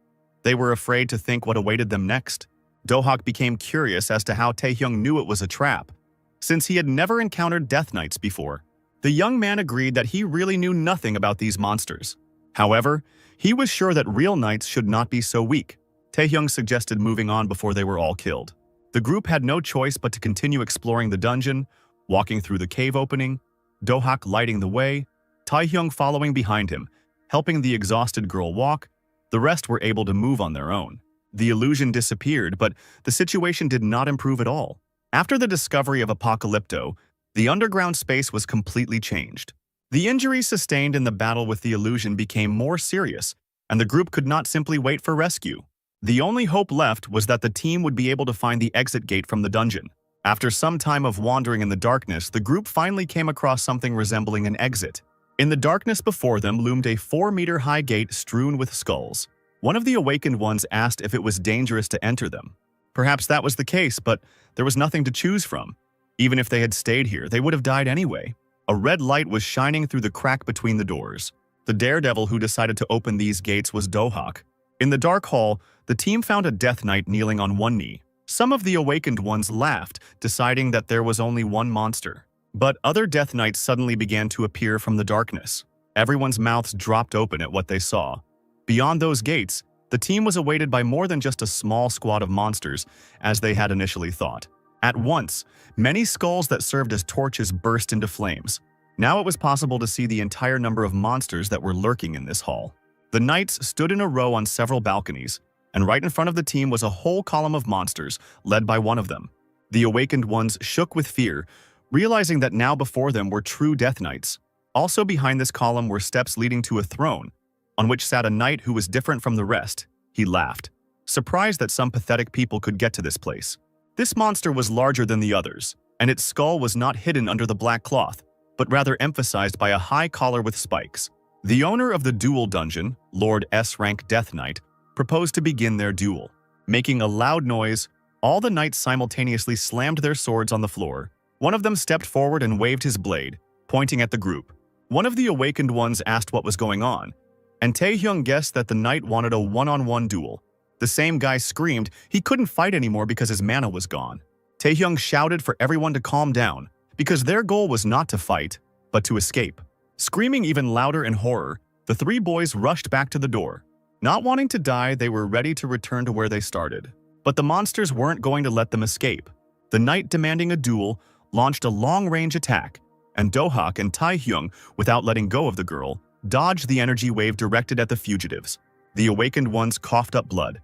They were afraid to think what awaited them next. Dohak became curious as to how Taehyung knew it was a trap, since he had never encountered Death Knights before. The young man agreed that he really knew nothing about these monsters. However, he was sure that real knights should not be so weak. Taehyung suggested moving on before they were all killed. The group had no choice but to continue exploring the dungeon, walking through the cave opening, Dohak lighting the way, Taehyung following behind him, helping the exhausted girl walk. The rest were able to move on their own. The illusion disappeared, but the situation did not improve at all. After the discovery of Apocalypto, the underground space was completely changed. The injuries sustained in the battle with the illusion became more serious, and the group could not simply wait for rescue. The only hope left was that the team would be able to find the exit gate from the dungeon. After some time of wandering in the darkness, the group finally came across something resembling an exit. In the darkness before them loomed a 4-meter-high gate strewn with skulls. One of the awakened ones asked if it was dangerous to enter them. Perhaps that was the case, but there was nothing to choose from. Even if they had stayed here, they would have died anyway. A red light was shining through the crack between the doors. The daredevil who decided to open these gates was Dohak. In the dark hall, the team found a Death Knight kneeling on one knee. Some of the awakened ones laughed, deciding that there was only one monster. But other Death Knights suddenly began to appear from the darkness. Everyone's mouths dropped open at what they saw. Beyond those gates, the team was awaited by more than just a small squad of monsters, as they had initially thought. At once, many skulls that served as torches burst into flames. Now it was possible to see the entire number of monsters that were lurking in this hall. The knights stood in a row on several balconies, and right in front of the team was a whole column of monsters, led by one of them. The awakened ones shook with fear, realizing that now before them were true Death Knights. Also behind this column were steps leading to a throne, on which sat a knight who was different from the rest. He laughed, surprised that some pathetic people could get to this place. This monster was larger than the others, and its skull was not hidden under the black cloth, but rather emphasized by a high collar with spikes. The owner of the duel dungeon, Lord S-Rank Death Knight, proposed to begin their duel. Making a loud noise, all the knights simultaneously slammed their swords on the floor. One of them stepped forward and waved his blade, pointing at the group. One of the awakened ones asked what was going on, and Taehyung guessed that the knight wanted a one-on-one duel. The same guy screamed he couldn't fight anymore because his mana was gone. Taehyung shouted for everyone to calm down, because their goal was not to fight, but to escape. Screaming even louder in horror, the three boys rushed back to the door. Not wanting to die, they were ready to return to where they started. But the monsters weren't going to let them escape. The knight, demanding a duel, launched a long-range attack, and Do-hak and Taehyung, without letting go of the girl, dodged the energy wave directed at the fugitives. The awakened ones coughed up blood.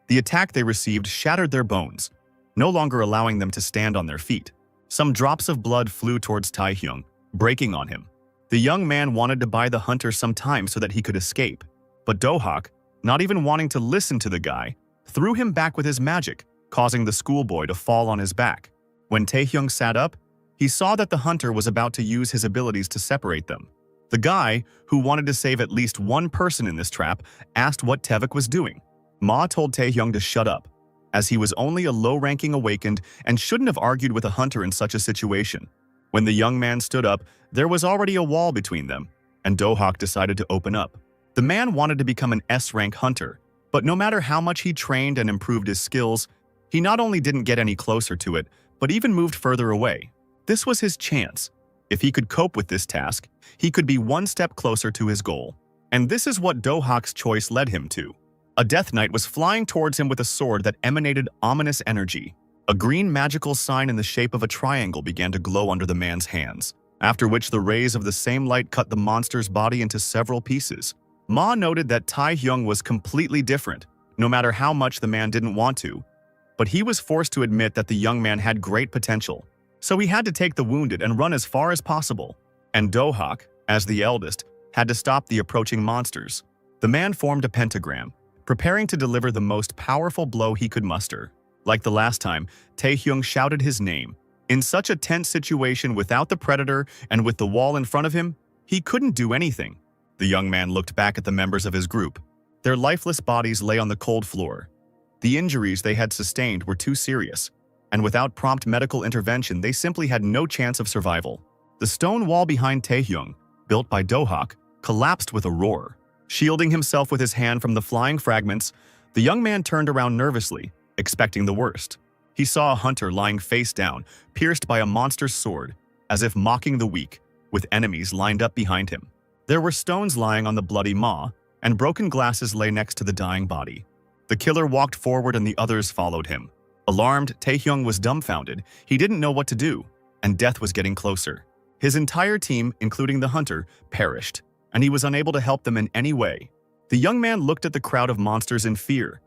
The attack they received shattered their bones, no longer allowing them to stand on their feet. Some drops of blood flew towards Taehyung, breaking on him. The young man wanted to buy the hunter some time so that he could escape, but Do-hak, not even wanting to listen to the guy, threw him back with his magic, causing the schoolboy to fall on his back. When Taehyung sat up, he saw that the hunter was about to use his abilities to separate them. The guy, who wanted to save at least one person in this trap, asked what Tevik was doing. Ma told Taehyung to shut up, as he was only a low-ranking awakened and shouldn't have argued with a hunter in such a situation. When the young man stood up, there was already a wall between them, and Do-hak decided to open up. The man wanted to become an S-rank hunter, but no matter how much he trained and improved his skills, he not only didn't get any closer to it, but even moved further away. This was his chance. If he could cope with this task, he could be one step closer to his goal. And this is what Do-hak's choice led him to. A Death Knight was flying towards him with a sword that emanated ominous energy. A green magical sign in the shape of a triangle began to glow under the man's hands, after which the rays of the same light cut the monster's body into several pieces. Ma noted that Taehyung was completely different, no matter how much the man didn't want to, but he was forced to admit that the young man had great potential. So he had to take the wounded and run as far as possible, and Do-hak, as the eldest, had to stop the approaching monsters. The man formed a pentagram, preparing to deliver the most powerful blow he could muster. Like the last time, Taehyung shouted his name. In such a tense situation without the predator and with the wall in front of him, he couldn't do anything. The young man looked back at the members of his group. Their lifeless bodies lay on the cold floor. The injuries they had sustained were too serious, and without prompt medical intervention, they simply had no chance of survival. The stone wall behind Taehyung, built by Do-hak, collapsed with a roar. Shielding himself with his hand from the flying fragments, the young man turned around nervously, expecting the worst. He saw a hunter lying face down, pierced by a monster's sword, as if mocking the weak, with enemies lined up behind him. There were stones lying on the bloody maw, and broken glasses lay next to the dying body. The killer walked forward and the others followed him. Alarmed, Taehyung was dumbfounded. He didn't know what to do, and death was getting closer. His entire team, including the hunter, perished, and he was unable to help them in any way. The young man looked at the crowd of monsters in fear.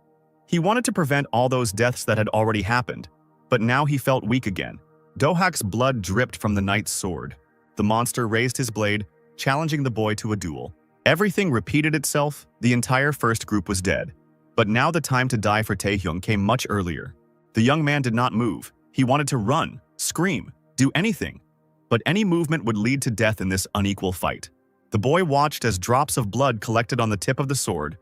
He wanted to prevent all those deaths that had already happened, but now he felt weak again. Do-hak's blood dripped from the knight's sword. The monster raised his blade, challenging the boy to a duel. Everything repeated itself. The entire first group was dead. But now the time to die for Taehyung came much earlier. The young man did not move. He wanted to run, scream, do anything. But any movement would lead to death in this unequal fight. The boy watched as drops of blood collected on the tip of the sword,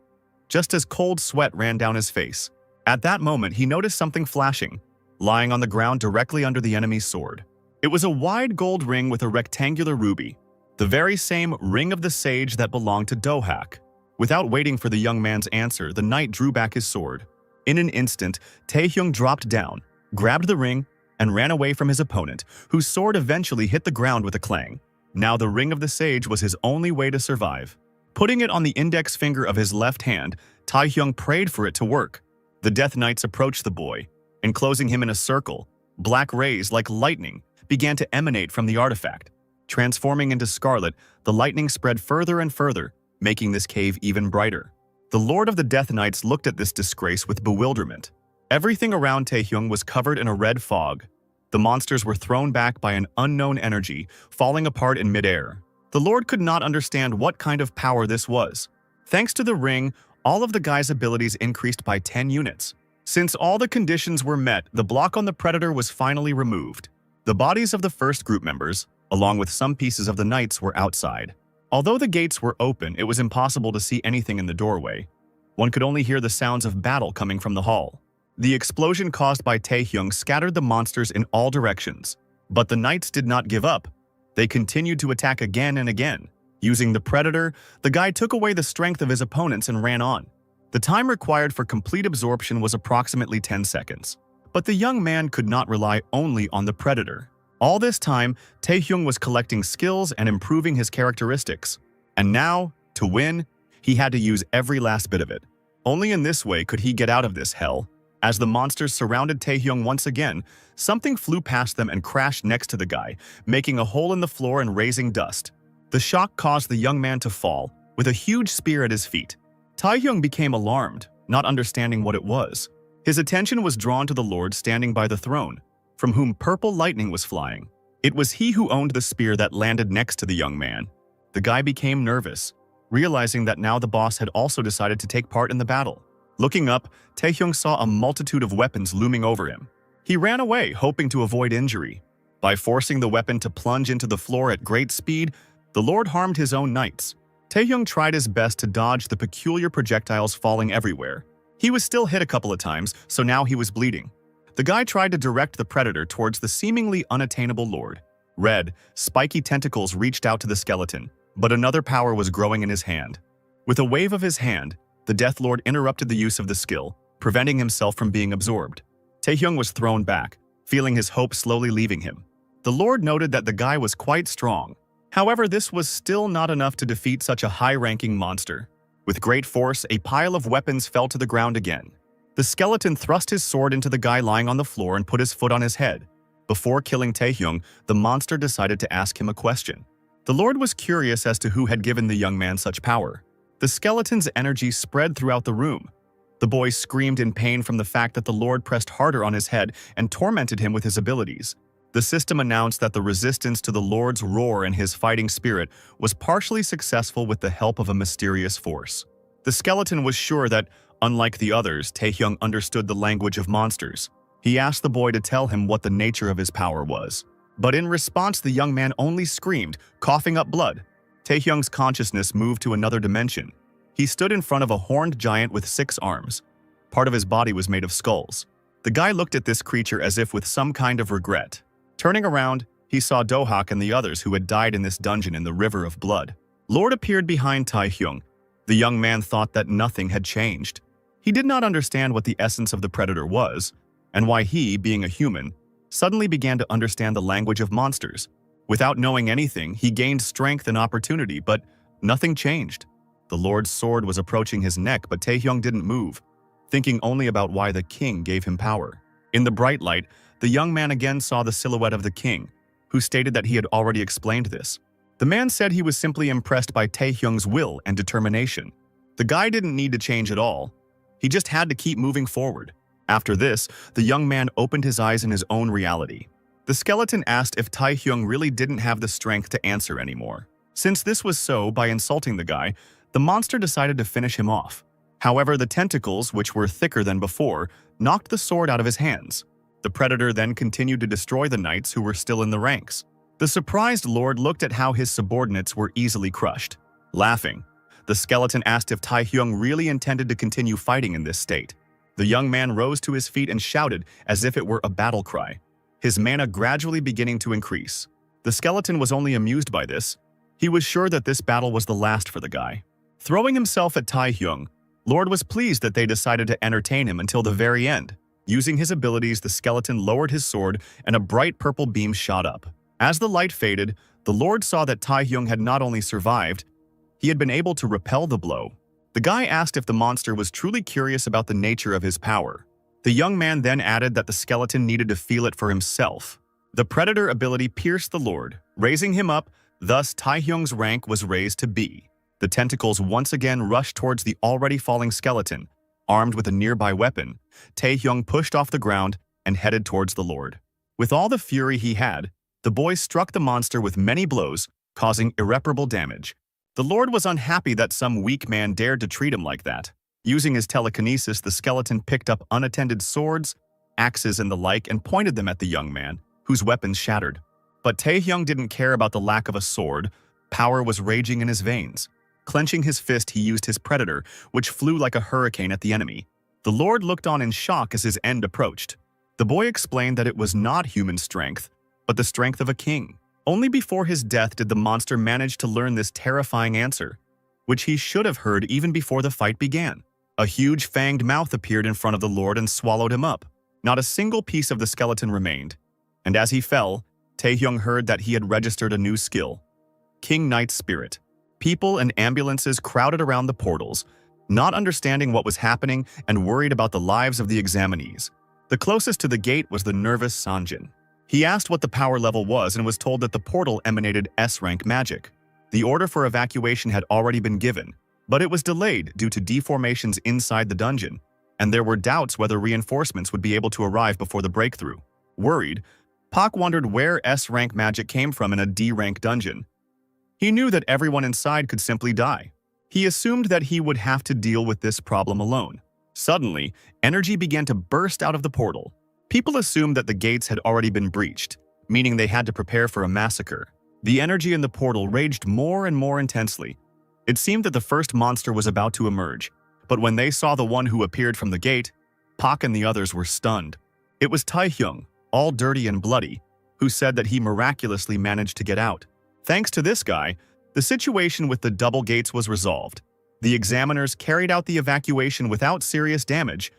just as cold sweat ran down his face. At that moment, he noticed something flashing, lying on the ground directly under the enemy's sword. It was a wide gold ring with a rectangular ruby, the very same ring of the sage that belonged to Do-hak. Without waiting for the young man's answer, the knight drew back his sword. In an instant, Taehyung dropped down, grabbed the ring, and ran away from his opponent, whose sword eventually hit the ground with a clang. Now the ring of the sage was his only way to survive. Putting it on the index finger of his left hand, Taehyung prayed for it to work. The Death Knights approached the boy. Enclosing him in a circle, black rays like lightning began to emanate from the artifact. Transforming into scarlet, the lightning spread further and further, making this cave even brighter. The Lord of the Death Knights looked at this disgrace with bewilderment. Everything around Taehyung was covered in a red fog. The monsters were thrown back by an unknown energy, falling apart in midair. The Lord could not understand what kind of power this was. Thanks to the ring, all of the guy's abilities increased by 10 units. Since all the conditions were met, the block on the Predator was finally removed. The bodies of the first group members, along with some pieces of the knights, were outside. Although the gates were open, it was impossible to see anything in the doorway. One could only hear the sounds of battle coming from the hall. The explosion caused by Taehyung scattered the monsters in all directions. But the knights did not give up. They continued to attack again and again. Using the Predator, the guy took away the strength of his opponents and ran on. The time required for complete absorption was approximately 10 seconds. But the young man could not rely only on the Predator. All this time, Taehyung was collecting skills and improving his characteristics. And now, to win, he had to use every last bit of it. Only in this way could he get out of this hell. As the monsters surrounded Taehyung once again, something flew past them and crashed next to the guy, making a hole in the floor and raising dust. The shock caused the young man to fall, with a huge spear at his feet. Taehyung became alarmed, not understanding what it was. His attention was drawn to the Lord standing by the throne, from whom purple lightning was flying. It was he who owned the spear that landed next to the young man. The guy became nervous, realizing that now the boss had also decided to take part in the battle. Looking up, Taehyung saw a multitude of weapons looming over him. He ran away, hoping to avoid injury. By forcing the weapon to plunge into the floor at great speed, the Lord harmed his own knights. Taehyung tried his best to dodge the peculiar projectiles falling everywhere. He was still hit a couple of times, so now he was bleeding. The guy tried to direct the Predator towards the seemingly unattainable Lord. Red, spiky tentacles reached out to the skeleton, but another power was growing in his hand. With a wave of his hand, the Death Lord interrupted the use of the skill, preventing himself from being absorbed. Taehyung was thrown back, feeling his hope slowly leaving him. The Lord noted that the guy was quite strong. However, this was still not enough to defeat such a high-ranking monster. With great force, a pile of weapons fell to the ground again. The skeleton thrust his sword into the guy lying on the floor and put his foot on his head. Before killing Taehyung, the monster decided to ask him a question. The Lord was curious as to who had given the young man such power. The skeleton's energy spread throughout the room. The boy screamed in pain from the fact that the Lord pressed harder on his head and tormented him with his abilities. The system announced that the resistance to the Lord's roar and his fighting spirit was partially successful with the help of a mysterious force. The skeleton was sure that, unlike the others, Taehyung understood the language of monsters. He asked the boy to tell him what the nature of his power was. But in response, the young man only screamed, coughing up blood. Taehyung's consciousness moved to another dimension. He stood in front of a horned giant with 6 arms. Part of his body was made of skulls. The guy looked at this creature as if with some kind of regret. Turning around, he saw Dohak and the others who had died in this dungeon in the river of blood. Lord appeared behind Taehyung. The young man thought that nothing had changed. He did not understand what the essence of the Predator was, and why he, being a human, suddenly began to understand the language of monsters. Without knowing anything, he gained strength and opportunity, but nothing changed. The Lord's sword was approaching his neck, but Taehyung didn't move, thinking only about why the king gave him power. In the bright light, the young man again saw the silhouette of the king, who stated that he had already explained this. The man said he was simply impressed by Taehyung's will and determination. The guy didn't need to change at all. He just had to keep moving forward. After this, the young man opened his eyes in his own reality. The skeleton asked if Taehyung really didn't have the strength to answer anymore. Since this was so, by insulting the guy, the monster decided to finish him off. However, the tentacles, which were thicker than before, knocked the sword out of his hands. The Predator then continued to destroy the knights who were still in the ranks. The surprised Lord looked at how his subordinates were easily crushed. Laughing, the skeleton asked if Taehyung really intended to continue fighting in this state. The young man rose to his feet and shouted as if it were a battle cry, his mana gradually beginning to increase. The skeleton was only amused by this. He was sure that this battle was the last for the guy. Throwing himself at Taehyung, Lord was pleased that they decided to entertain him until the very end. Using his abilities, the skeleton lowered his sword and a bright purple beam shot up. As the light faded, the Lord saw that Taehyung had not only survived, he had been able to repel the blow. The guy asked if the monster was truly curious about the nature of his power. The young man then added that the skeleton needed to feel it for himself. The Predator ability pierced the Lord, raising him up, thus Taehyung's rank was raised to B. The tentacles once again rushed towards the already falling skeleton. Armed with a nearby weapon, Taehyung pushed off the ground and headed towards the Lord. With all the fury he had, the boy struck the monster with many blows, causing irreparable damage. The Lord was unhappy that some weak man dared to treat him like that. Using his telekinesis, the skeleton picked up unattended swords, axes, and the like and pointed them at the young man, whose weapons shattered. But Taehyung didn't care about the lack of a sword. Power was raging in his veins. Clenching his fist, he used his predator, which flew like a hurricane at the enemy. The Lord looked on in shock as his end approached. The boy explained that it was not human strength, but the strength of a king. Only before his death did the monster manage to learn this terrifying answer, which he should have heard even before the fight began. A huge fanged mouth appeared in front of the Lord and swallowed him up. Not a single piece of the skeleton remained. And as he fell, Taehyung heard that he had registered a new skill, King Knight's Spirit. People and ambulances crowded around the portals, not understanding what was happening and worried about the lives of the examinees. The closest to the gate was the nervous Sanjin. He asked what the power level was and was told that the portal emanated S-rank magic. The order for evacuation had already been given, but it was delayed due to deformations inside the dungeon, and there were doubts whether reinforcements would be able to arrive before the breakthrough. Worried, Pak wondered where S-rank magic came from in a D-rank dungeon. He knew that everyone inside could simply die. He assumed that he would have to deal with this problem alone. Suddenly, energy began to burst out of the portal. People assumed that the gates had already been breached, meaning they had to prepare for a massacre. The energy in the portal raged more and more intensely. It seemed that the first monster was about to emerge, but when they saw the one who appeared from the gate, Pak and the others were stunned. It was Taehyung, all dirty and bloody, who said that he miraculously managed to get out. Thanks to this guy, the situation with the double gates was resolved. The examiners carried out the evacuation without serious damage,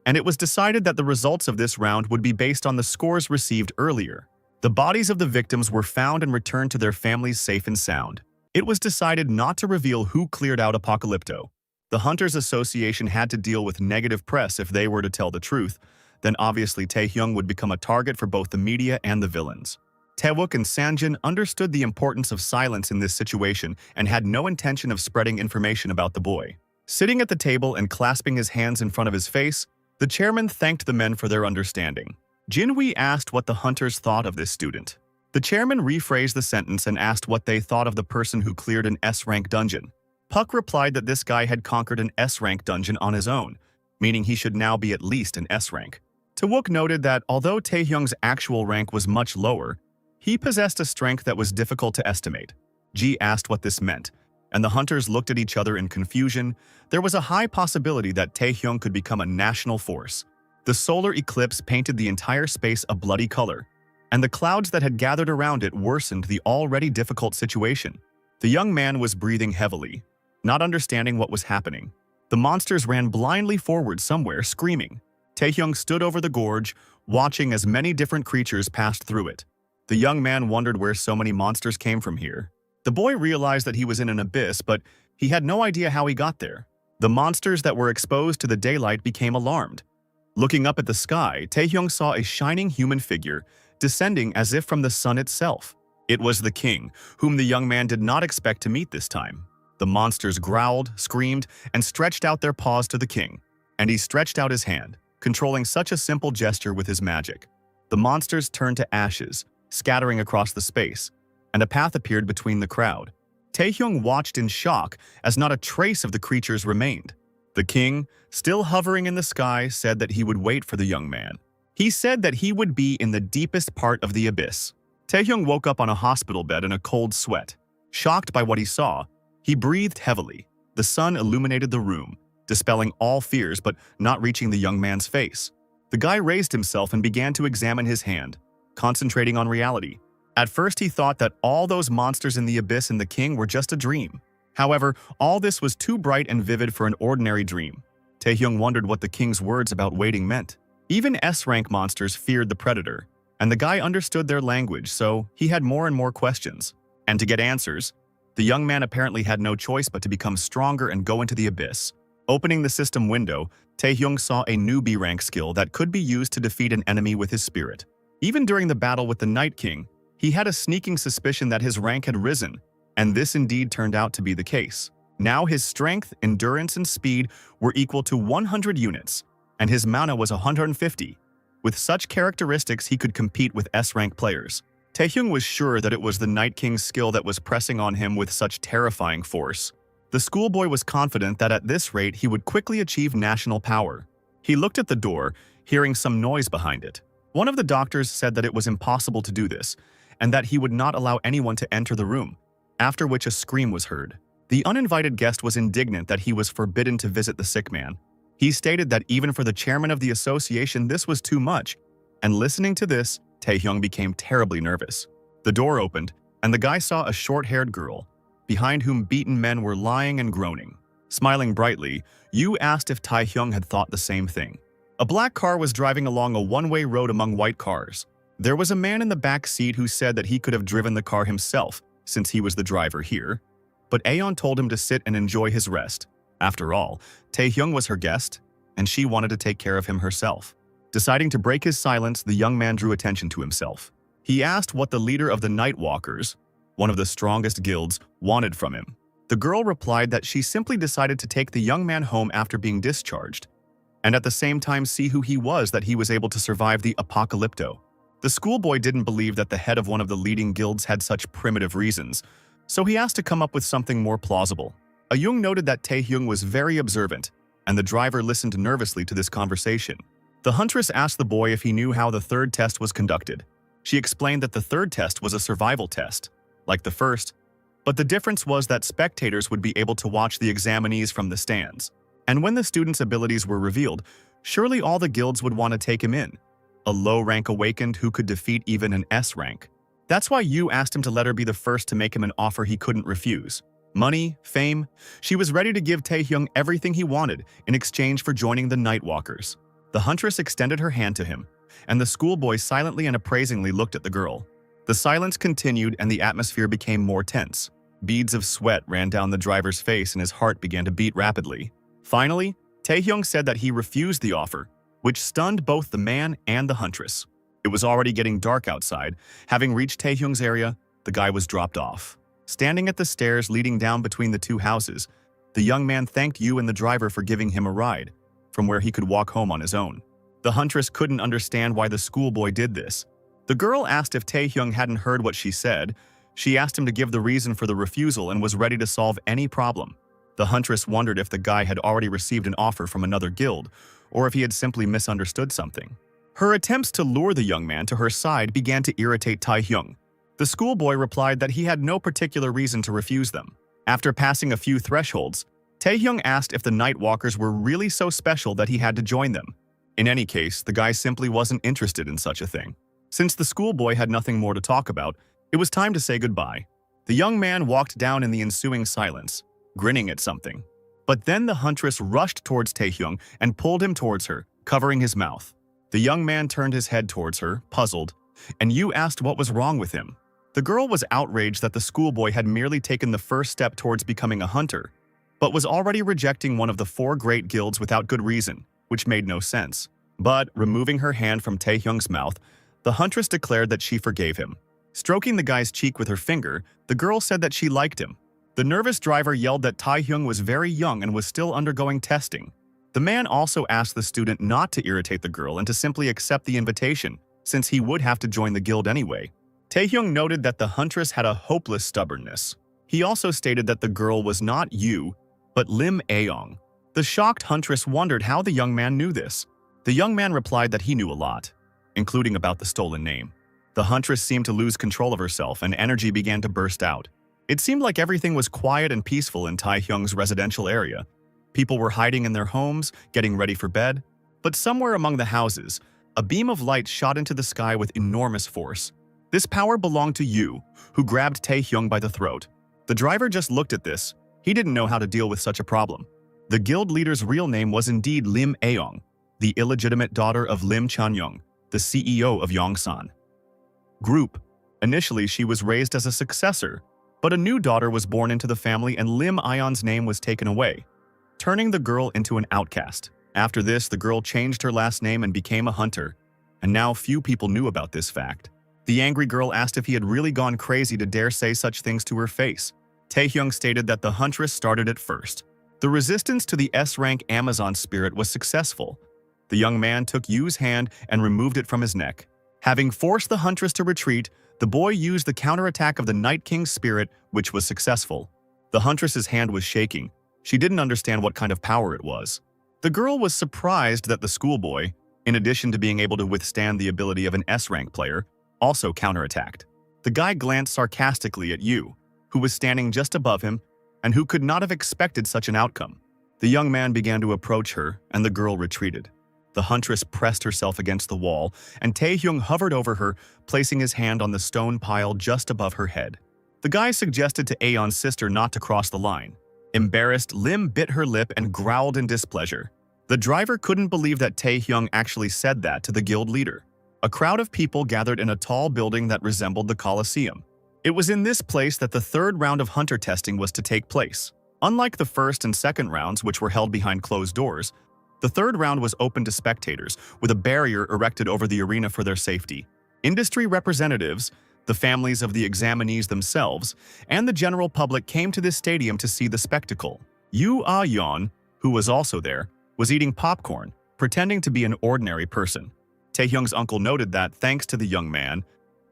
and it was decided that the results of this round would be based on the scores received earlier. The bodies of the victims were found and returned to their families safe and sound. It was decided not to reveal who cleared out Apocalypto. The Hunters Association had to deal with negative press if they were to tell the truth. Then obviously Taehyung would become a target for both the media and the villains. Taewook and Sanjin understood the importance of silence in this situation and had no intention of spreading information about the boy. Sitting at the table and clasping his hands in front of his face, the chairman thanked the men for their understanding. Jinhui asked what the hunters thought of this student. The chairman rephrased the sentence and asked what they thought of the person who cleared an S-rank dungeon. Puck replied that this guy had conquered an S-rank dungeon on his own, meaning he should now be at least an S-rank. Taewook noted that although Taehyung's actual rank was much lower, he possessed a strength that was difficult to estimate. Ji asked what this meant, and the hunters looked at each other in confusion. There was a high possibility that Taehyung could become a national force. The solar eclipse painted the entire space a bloody color, and the clouds that had gathered around it worsened the already difficult situation. The young man was breathing heavily, not understanding what was happening. The monsters ran blindly forward somewhere, screaming. Taehyung stood over the gorge, watching as many different creatures passed through it. The young man wondered where so many monsters came from here. The boy realized that he was in an abyss, but he had no idea how he got there. The monsters that were exposed to the daylight became alarmed. Looking up at the sky, Taehyung saw a shining human figure, descending as if from the sun itself. It was the king, whom the young man did not expect to meet this time. The monsters growled, screamed, and stretched out their paws to the king, and he stretched out his hand, controlling such a simple gesture with his magic. The monsters turned to ashes, scattering across the space, and a path appeared between the crowd. Taehyung watched in shock as not a trace of the creatures remained. The king, still hovering in the sky, said that he would wait for the young man. He said that he would be in the deepest part of the abyss. Taehyung woke up on a hospital bed in a cold sweat. Shocked by what he saw, he breathed heavily. The sun illuminated the room, dispelling all fears but not reaching the young man's face. The guy raised himself and began to examine his hand, concentrating on reality. At first he thought that all those monsters in the abyss and the king were just a dream. However, all this was too bright and vivid for an ordinary dream. Taehyung wondered what the king's words about waiting meant. Even S-rank monsters feared the predator, and the guy understood their language, so he had more and more questions. And to get answers, the young man apparently had no choice but to become stronger and go into the abyss. Opening the system window, Taehyung saw a new B-rank skill that could be used to defeat an enemy with his spirit. Even during the battle with the Night King, he had a sneaking suspicion that his rank had risen, and this indeed turned out to be the case. Now his strength, endurance, and speed were equal to 100 units, and his mana was 150. With such characteristics, he could compete with S-rank players. Taehyung was sure that it was the Night King's skill that was pressing on him with such terrifying force. The schoolboy was confident that at this rate he would quickly achieve national power. He looked at the door, hearing some noise behind it. One of the doctors said that it was impossible to do this, and that he would not allow anyone to enter the room, after which a scream was heard. The uninvited guest was indignant that he was forbidden to visit the sick man. He stated that even for the chairman of the association this was too much, and listening to this, Taehyung became terribly nervous. The door opened, and the guy saw a short-haired girl, behind whom beaten men were lying and groaning. Smiling brightly, Yu asked if Taehyung had thought the same thing. A black car was driving along a one-way road among white cars. There was a man in the back seat who said that he could have driven the car himself, since he was the driver here. But Aeon told him to sit and enjoy his rest. After all, Taehyung was her guest, and she wanted to take care of him herself. Deciding to break his silence, the young man drew attention to himself. He asked what the leader of the Night Walkers, one of the strongest guilds, wanted from him. The girl replied that she simply decided to take the young man home after being discharged, and at the same time see who he was that he was able to survive the apocalypto. The schoolboy didn't believe that the head of one of the leading guilds had such primitive reasons, so he asked to come up with something more plausible. Ayung noted that Taehyung was very observant, and the driver listened nervously to this conversation. The huntress asked the boy if he knew how the third test was conducted. She explained that the third test was a survival test, like the first, but the difference was that spectators would be able to watch the examinees from the stands. And when the student's abilities were revealed, surely all the guilds would want to take him in. A low rank awakened who could defeat even an S rank. That's why Yu asked him to let her be the first to make him an offer he couldn't refuse. Money, fame, she was ready to give Taehyung everything he wanted in exchange for joining the Night Walkers. The huntress extended her hand to him, and the schoolboy silently and appraisingly looked at the girl. The silence continued and the atmosphere became more tense. Beads of sweat ran down the driver's face and his heart began to beat rapidly. Finally, Taehyung said that he refused the offer, which stunned both the man and the huntress. It was already getting dark outside. Having reached Taehyung's area, the guy was dropped off. Standing at the stairs leading down between the two houses, the young man thanked Yu and the driver for giving him a ride, from where he could walk home on his own. The huntress couldn't understand why the schoolboy did this. The girl asked if Taehyung hadn't heard what she said. She asked him to give the reason for the refusal and was ready to solve any problem. The huntress wondered if the guy had already received an offer from another guild, or if he had simply misunderstood something. Her attempts to lure the young man to her side began to irritate Taehyung. The schoolboy replied that he had no particular reason to refuse them. After passing a few thresholds, Taehyung asked if the Night Walkers were really so special that he had to join them. In any case, the guy simply wasn't interested in such a thing. Since the schoolboy had nothing more to talk about, it was time to say goodbye. The young man walked down in the ensuing silence, grinning at something. But then the huntress rushed towards Taehyung and pulled him towards her, covering his mouth. The young man turned his head towards her, puzzled, and Yu asked what was wrong with him. The girl was outraged that the schoolboy had merely taken the first step towards becoming a hunter, but was already rejecting one of the 4 great guilds without good reason, which made no sense. But, removing her hand from Taehyung's mouth, the huntress declared that she forgave him. Stroking the guy's cheek with her finger, the girl said that she liked him. The nervous driver yelled that Taehyung was very young and was still undergoing testing. The man also asked the student not to irritate the girl and to simply accept the invitation, since he would have to join the guild anyway. Taehyung noted that the huntress had a hopeless stubbornness. He also stated that the girl was not Yu, but Lim Aeong. The shocked huntress wondered how the young man knew this. The young man replied that he knew a lot, including about the stolen name. The huntress seemed to lose control of herself and energy began to burst out. It seemed like everything was quiet and peaceful in Taehyung's residential area. People were hiding in their homes, getting ready for bed. But somewhere among the houses, a beam of light shot into the sky with enormous force. This power belonged to Yu, who grabbed Taehyung by the throat. The driver just looked at this. He didn't know how to deal with such a problem. The guild leader's real name was indeed Lim Aeong, the illegitimate daughter of Lim Chanyoung, the CEO of Yongsan Group. Initially, she was raised as a successor, but a new daughter was born into the family and Lim Aeon's name was taken away, turning the girl into an outcast. After this, the girl changed her last name and became a hunter, and now few people knew about this fact. The angry girl asked if he had really gone crazy to dare say such things to her face. Taehyung stated that the huntress started it first. The resistance to the S-rank Amazon spirit was successful. The young man took Yu's hand and removed it from his neck. Having forced the huntress to retreat, the boy used the counterattack of the Night King's spirit, which was successful. The huntress's hand was shaking. She didn't understand what kind of power it was. The girl was surprised that the schoolboy, in addition to being able to withstand the ability of an S-rank player, also counterattacked. The guy glanced sarcastically at Yu, who was standing just above him and who could not have expected such an outcome. The young man began to approach her, and the girl retreated. The huntress pressed herself against the wall, and Taehyung hovered over her, placing his hand on the stone pile just above her head. The guy suggested to Aeon's sister not to cross the line. Embarrassed, Lim bit her lip and growled in displeasure. The driver couldn't believe that Taehyung actually said that to the guild leader. A crowd of people gathered in a tall building that resembled the Colosseum. It was in this place that the third round of hunter testing was to take place. Unlike the first and second rounds, which were held behind closed doors, the third round was open to spectators, with a barrier erected over the arena for their safety. Industry representatives, the families of the examinees themselves, and the general public came to this stadium to see the spectacle. Yu Ah-yeon, who was also there, was eating popcorn, pretending to be an ordinary person. Taehyung's uncle noted that, thanks to the young man,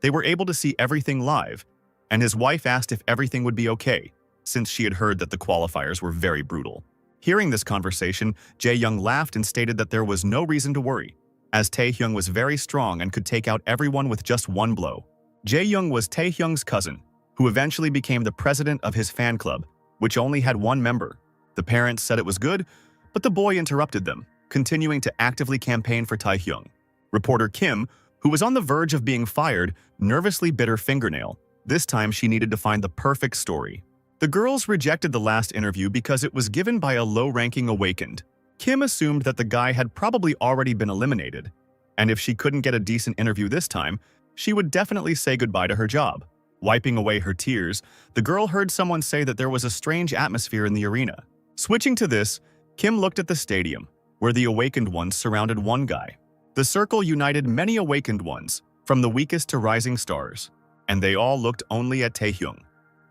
they were able to see everything live, and his wife asked if everything would be okay, since she had heard that the qualifiers were very brutal. Hearing this conversation, Jae-young laughed and stated that there was no reason to worry, as Taehyung was very strong and could take out everyone with just one blow. Jae-young was Taehyung's cousin, who eventually became the president of his fan club, which only had one member. The parents said it was good, but the boy interrupted them, continuing to actively campaign for Taehyung. Reporter Kim, who was on the verge of being fired, nervously bit her fingernail. This time she needed to find the perfect story. The girls rejected the last interview because it was given by a low-ranking awakened. Kim assumed that the guy had probably already been eliminated, and if she couldn't get a decent interview this time, she would definitely say goodbye to her job. Wiping away her tears, the girl heard someone say that there was a strange atmosphere in the arena. Switching to this, Kim looked at the stadium, where the awakened ones surrounded one guy. The circle united many awakened ones, from the weakest to rising stars, and they all looked only at Taehyung.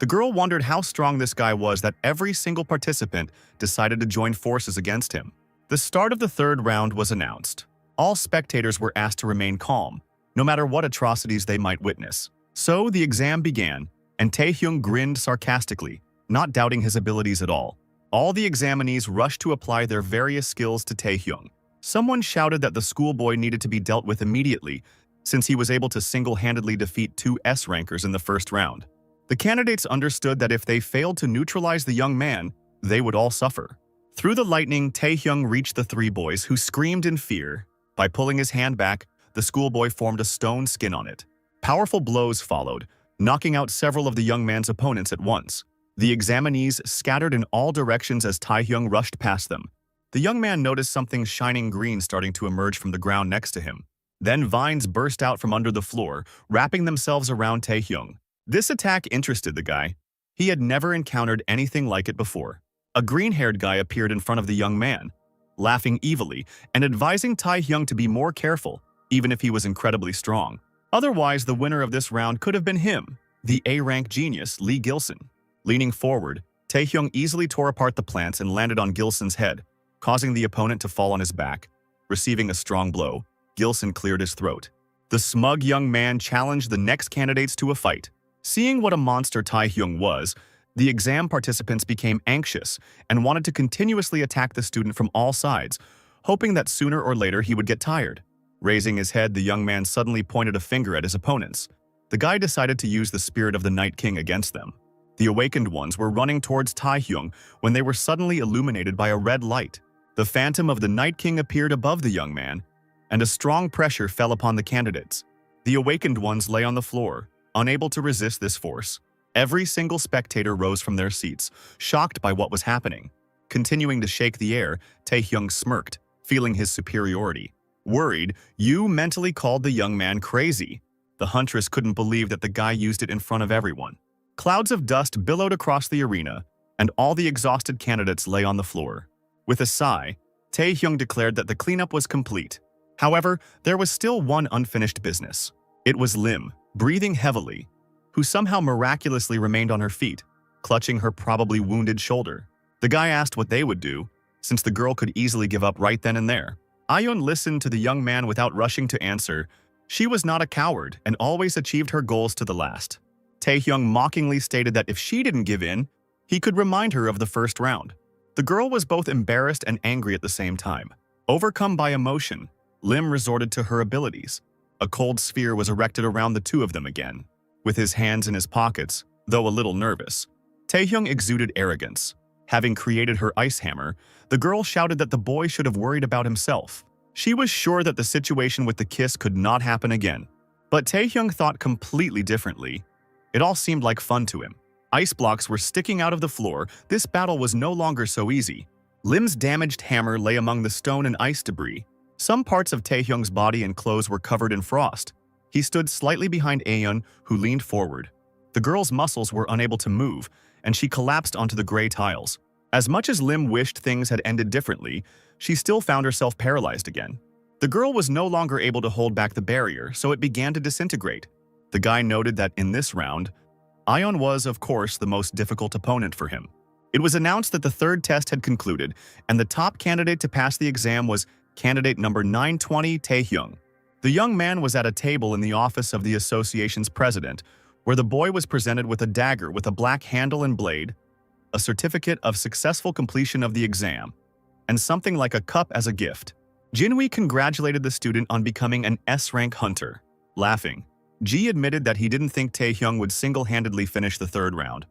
The girl wondered how strong this guy was that every single participant decided to join forces against him. The start of the third round was announced. All spectators were asked to remain calm, no matter what atrocities they might witness. So the exam began, and Taehyung grinned sarcastically, not doubting his abilities at all. All the examinees rushed to apply their various skills to Taehyung. Someone shouted that the schoolboy needed to be dealt with immediately, since he was able to single-handedly defeat two S-rankers in the first round. The candidates understood that if they failed to neutralize the young man, they would all suffer. Through the lightning, Taehyung reached the three boys, who screamed in fear. By pulling his hand back, the schoolboy formed a stone skin on it. Powerful blows followed, knocking out several of the young man's opponents at once. The examinees scattered in all directions as Taehyung rushed past them. The young man noticed something shining green starting to emerge from the ground next to him. Then vines burst out from under the floor, wrapping themselves around Taehyung. This attack interested the guy. He had never encountered anything like it before. A green-haired guy appeared in front of the young man, laughing evilly and advising Taehyung to be more careful, even if he was incredibly strong. Otherwise, the winner of this round could have been him, the A-rank genius Lee Gilson. Leaning forward, Taehyung easily tore apart the plants and landed on Gilson's head, causing the opponent to fall on his back. Receiving a strong blow, Gilson cleared his throat. The smug young man challenged the next candidates to a fight. Seeing what a monster Taehyung was, the exam participants became anxious and wanted to continuously attack the student from all sides, hoping that sooner or later he would get tired. Raising his head, the young man suddenly pointed a finger at his opponents. The guy decided to use the spirit of the Night King against them. The awakened ones were running towards Taehyung when they were suddenly illuminated by a red light. The phantom of the Night King appeared above the young man, and a strong pressure fell upon the candidates. The awakened ones lay on the floor, unable to resist this force. Every single spectator rose from their seats, shocked by what was happening. Continuing to shake the air, Taehyung smirked, feeling his superiority. Worried, Yu mentally called the young man crazy. The huntress couldn't believe that the guy used it in front of everyone. Clouds of dust billowed across the arena, and all the exhausted candidates lay on the floor. With a sigh, Taehyung declared that the cleanup was complete. However, there was still one unfinished business. It was Lim, breathing heavily, who somehow miraculously remained on her feet, clutching her probably wounded shoulder. The guy asked what they would do, since the girl could easily give up right then and there. Ayeon listened to the young man without rushing to answer, She was not a coward and always achieved her goals to the last. Taehyung mockingly stated that if she didn't give in, he could remind her of the first round. The girl was both embarrassed and angry at the same time. Overcome by emotion, Lim resorted to her abilities. A cold sphere was erected around the two of them again. With his hands in his pockets, though a little nervous, Taehyung exuded arrogance. Having created her ice hammer, the girl shouted that the boy should have worried about himself. She was sure that the situation with the kiss could not happen again. But Taehyung thought completely differently. It all seemed like fun to him. Ice blocks were sticking out of the floor. This battle was no longer so easy. Lim's damaged hammer lay among the stone and ice debris. Some parts of Taehyung's body and clothes were covered in frost. He stood slightly behind Aeon, who leaned forward. The girl's muscles were unable to move, and she collapsed onto the gray tiles. As much as Lim wished things had ended differently, she still found herself paralyzed again. The girl was no longer able to hold back the barrier, so it began to disintegrate. The guy noted that in this round, Aeon was, of course, the most difficult opponent for him. It was announced that the third test had concluded, and the top candidate to pass the exam was candidate number 920, Taehyung. The young man was at a table in the office of the association's president, where the boy was presented with a dagger with a black handle and blade, a certificate of successful completion of the exam, and something like a cup as a gift. Jinwoo congratulated the student on becoming an S-rank hunter. Laughing, Ji admitted that he didn't think Taehyung would single-handedly finish the third round.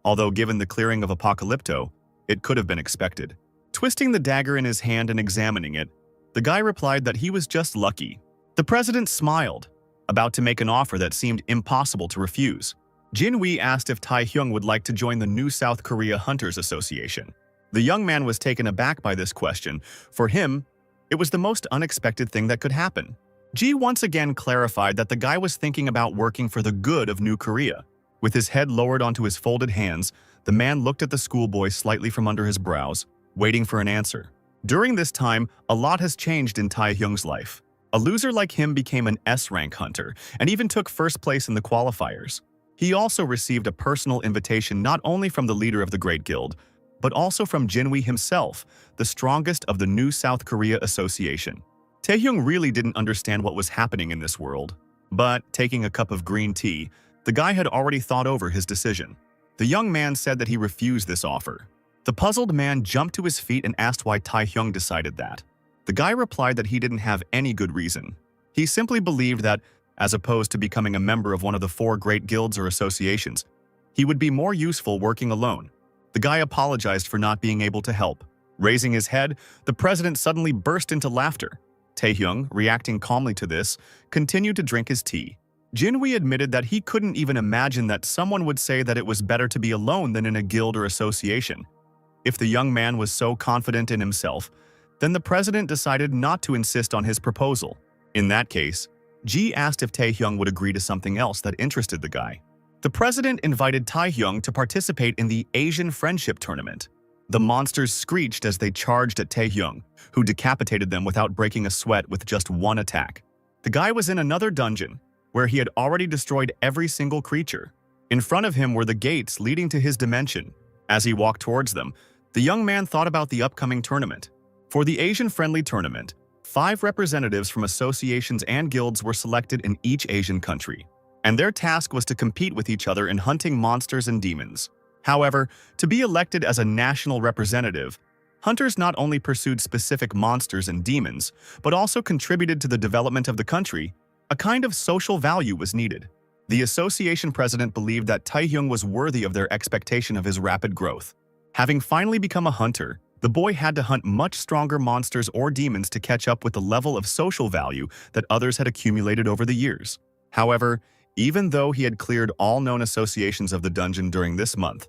Although given the clearing of Apocalypto, it could have been expected. Twisting the dagger in his hand and examining it, the guy replied that he was just lucky. The president smiled, about to make an offer that seemed impossible to refuse. Jinwoo asked if Taehyung would like to join the new South Korea Hunters Association. The young man was taken aback by this question. For him, it was the most unexpected thing that could happen. Ji once again clarified that the guy was thinking about working for the good of New Korea. With his head lowered onto his folded hands, the man looked at the schoolboy slightly from under his brows, waiting for an answer. During this time, a lot has changed in Taehyung's life. A loser like him became an S-rank hunter and even took first place in the qualifiers. He also received a personal invitation not only from the leader of the Great Guild, but also from Jinwoo himself, the strongest of the new South Korea Association. Taehyung really didn't understand what was happening in this world, but taking a cup of green tea, the guy had already thought over his decision. The young man said that he refused this offer. The puzzled man jumped to his feet and asked why Taehyung decided that. The guy replied that he didn't have any good reason. He simply believed that, as opposed to becoming a member of one of the 4 great guilds or associations, he would be more useful working alone. The guy apologized for not being able to help. Raising his head, the president suddenly burst into laughter. Taehyung, reacting calmly to this, continued to drink his tea. Jinwoo admitted that he couldn't even imagine that someone would say that it was better to be alone than in a guild or association. If the young man was so confident in himself, then the president decided not to insist on his proposal. In that case, Ji asked if Taehyung would agree to something else that interested the guy. The president invited Taehyung to participate in the Asian Friendship Tournament. The monsters screeched as they charged at Taehyung, who decapitated them without breaking a sweat with just one attack. The guy was in another dungeon, where he had already destroyed every single creature. In front of him were the gates leading to his dimension. As he walked towards them, the young man thought about the upcoming tournament. For the Asian-friendly tournament, 5 representatives from associations and guilds were selected in each Asian country, and their task was to compete with each other in hunting monsters and demons. However, to be elected as a national representative, hunters not only pursued specific monsters and demons, but also contributed to the development of the country. A kind of social value was needed. The association president believed that Taehyung was worthy of their expectation of his rapid growth. Having finally become a hunter, the boy had to hunt much stronger monsters or demons to catch up with the level of social value that others had accumulated over the years. However, even though he had cleared all known associations of the dungeon during this month,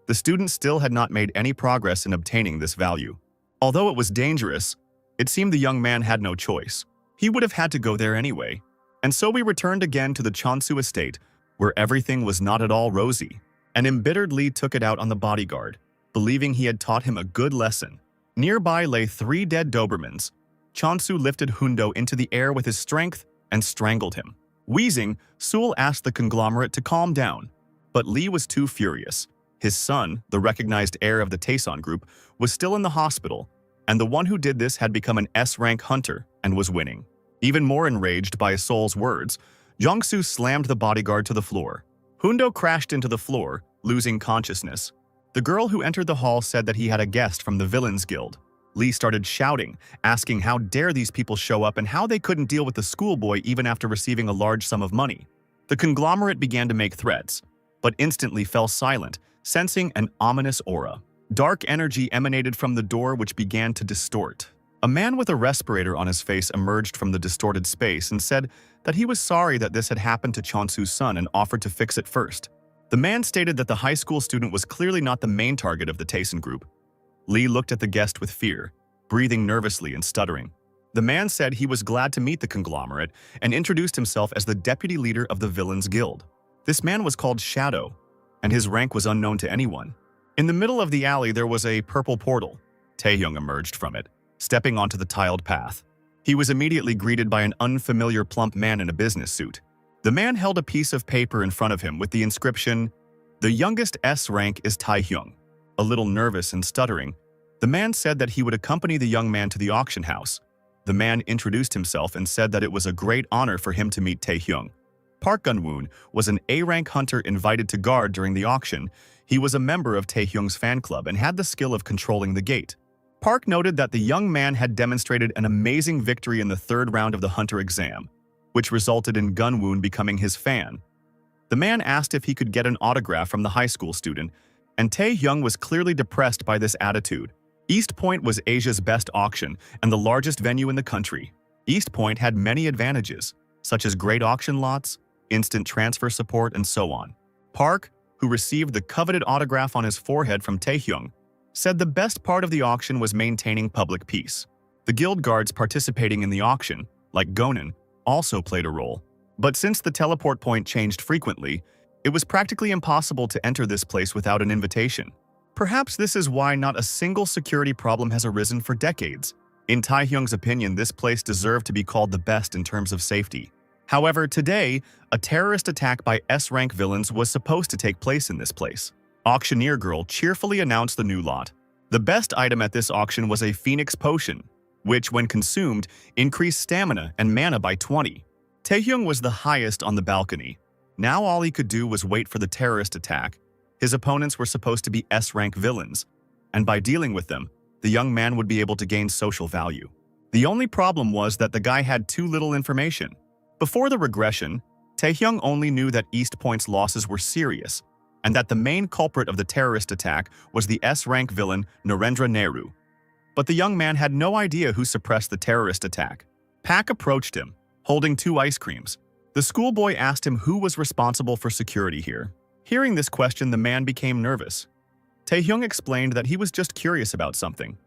the student still had not made any progress in obtaining this value. Although it was dangerous, it seemed the young man had no choice. He would have had to go there anyway. And so we returned again to the Chonsu estate, where everything was not at all rosy. An embittered Lee took it out on the bodyguard, believing he had taught him a good lesson. Nearby lay 3 dead Dobermans. Chonsu lifted Hundo into the air with his strength and strangled him. Wheezing, Sewell asked the conglomerate to calm down, but Lee was too furious. His son, the recognized heir of the Taeson group, was still in the hospital, and the one who did this had become an S-rank hunter and was winning. Even more enraged by Sol's words, Jongsu slammed the bodyguard to the floor. Hundo crashed into the floor, losing consciousness. The girl who entered the hall said that he had a guest from the Villains Guild. Lee started shouting, asking how dare these people show up and how they couldn't deal with the schoolboy even after receiving a large sum of money. The conglomerate began to make threats, but instantly fell silent, sensing an ominous aura. Dark energy emanated from the door, which began to distort. A man with a respirator on his face emerged from the distorted space and said that he was sorry that this had happened to Chonsu's son and offered to fix it first. The man stated that the high school student was clearly not the main target of the Tayson group. Lee looked at the guest with fear, breathing nervously and stuttering. The man said he was glad to meet the conglomerate and introduced himself as the deputy leader of the Villains Guild. This man was called Shadow, and his rank was unknown to anyone. In the middle of the alley there was a purple portal. Taehyung emerged from it, stepping onto the tiled path. He was immediately greeted by an unfamiliar plump man in a business suit. The man held a piece of paper in front of him with the inscription, "The youngest S rank is Taehyung." A little nervous and stuttering, the man said that he would accompany the young man to the auction house. The man introduced himself and said that it was a great honor for him to meet Taehyung. Park Gun-woon was an A-rank hunter invited to guard during the auction. He was a member of Taehyung's fan club and had the skill of controlling the gate. Park noted that the young man had demonstrated an amazing victory in the third round of the hunter exam, which resulted in Gun-woon becoming his fan. The man asked if he could get an autograph from the high school student, and Taehyung was clearly depressed by this attitude. East Point was Asia's best auction and the largest venue in the country. East Point had many advantages, such as great auction lots, instant transfer support, and so on. Park, who received the coveted autograph on his forehead from Taehyung, said the best part of the auction was maintaining public peace. The guild guards participating in the auction, like Gonin, also played a role. But since the teleport point changed frequently, it was practically impossible to enter this place without an invitation. Perhaps this is why not a single security problem has arisen for decades. In Taehyung's opinion, this place deserved to be called the best in terms of safety. However, today, a terrorist attack by S-rank villains was supposed to take place in this place. Auctioneer Girl cheerfully announced the new lot. The best item at this auction was a Phoenix Potion, which, when consumed, increased stamina and mana by 20. Taehyung was the highest on the balcony. Now all he could do was wait for the terrorist attack. His opponents were supposed to be S-rank villains, and by dealing with them, the young man would be able to gain social value. The only problem was that the guy had too little information. Before the regression, Taehyung only knew that East Point's losses were serious, and that the main culprit of the terrorist attack was the S-rank villain Narendra Nehru. But the young man had no idea who suppressed the terrorist attack. Pak approached him, holding 2 ice creams. The schoolboy asked him who was responsible for security here. Hearing this question, the man became nervous. Taehyung explained that he was just curious about something.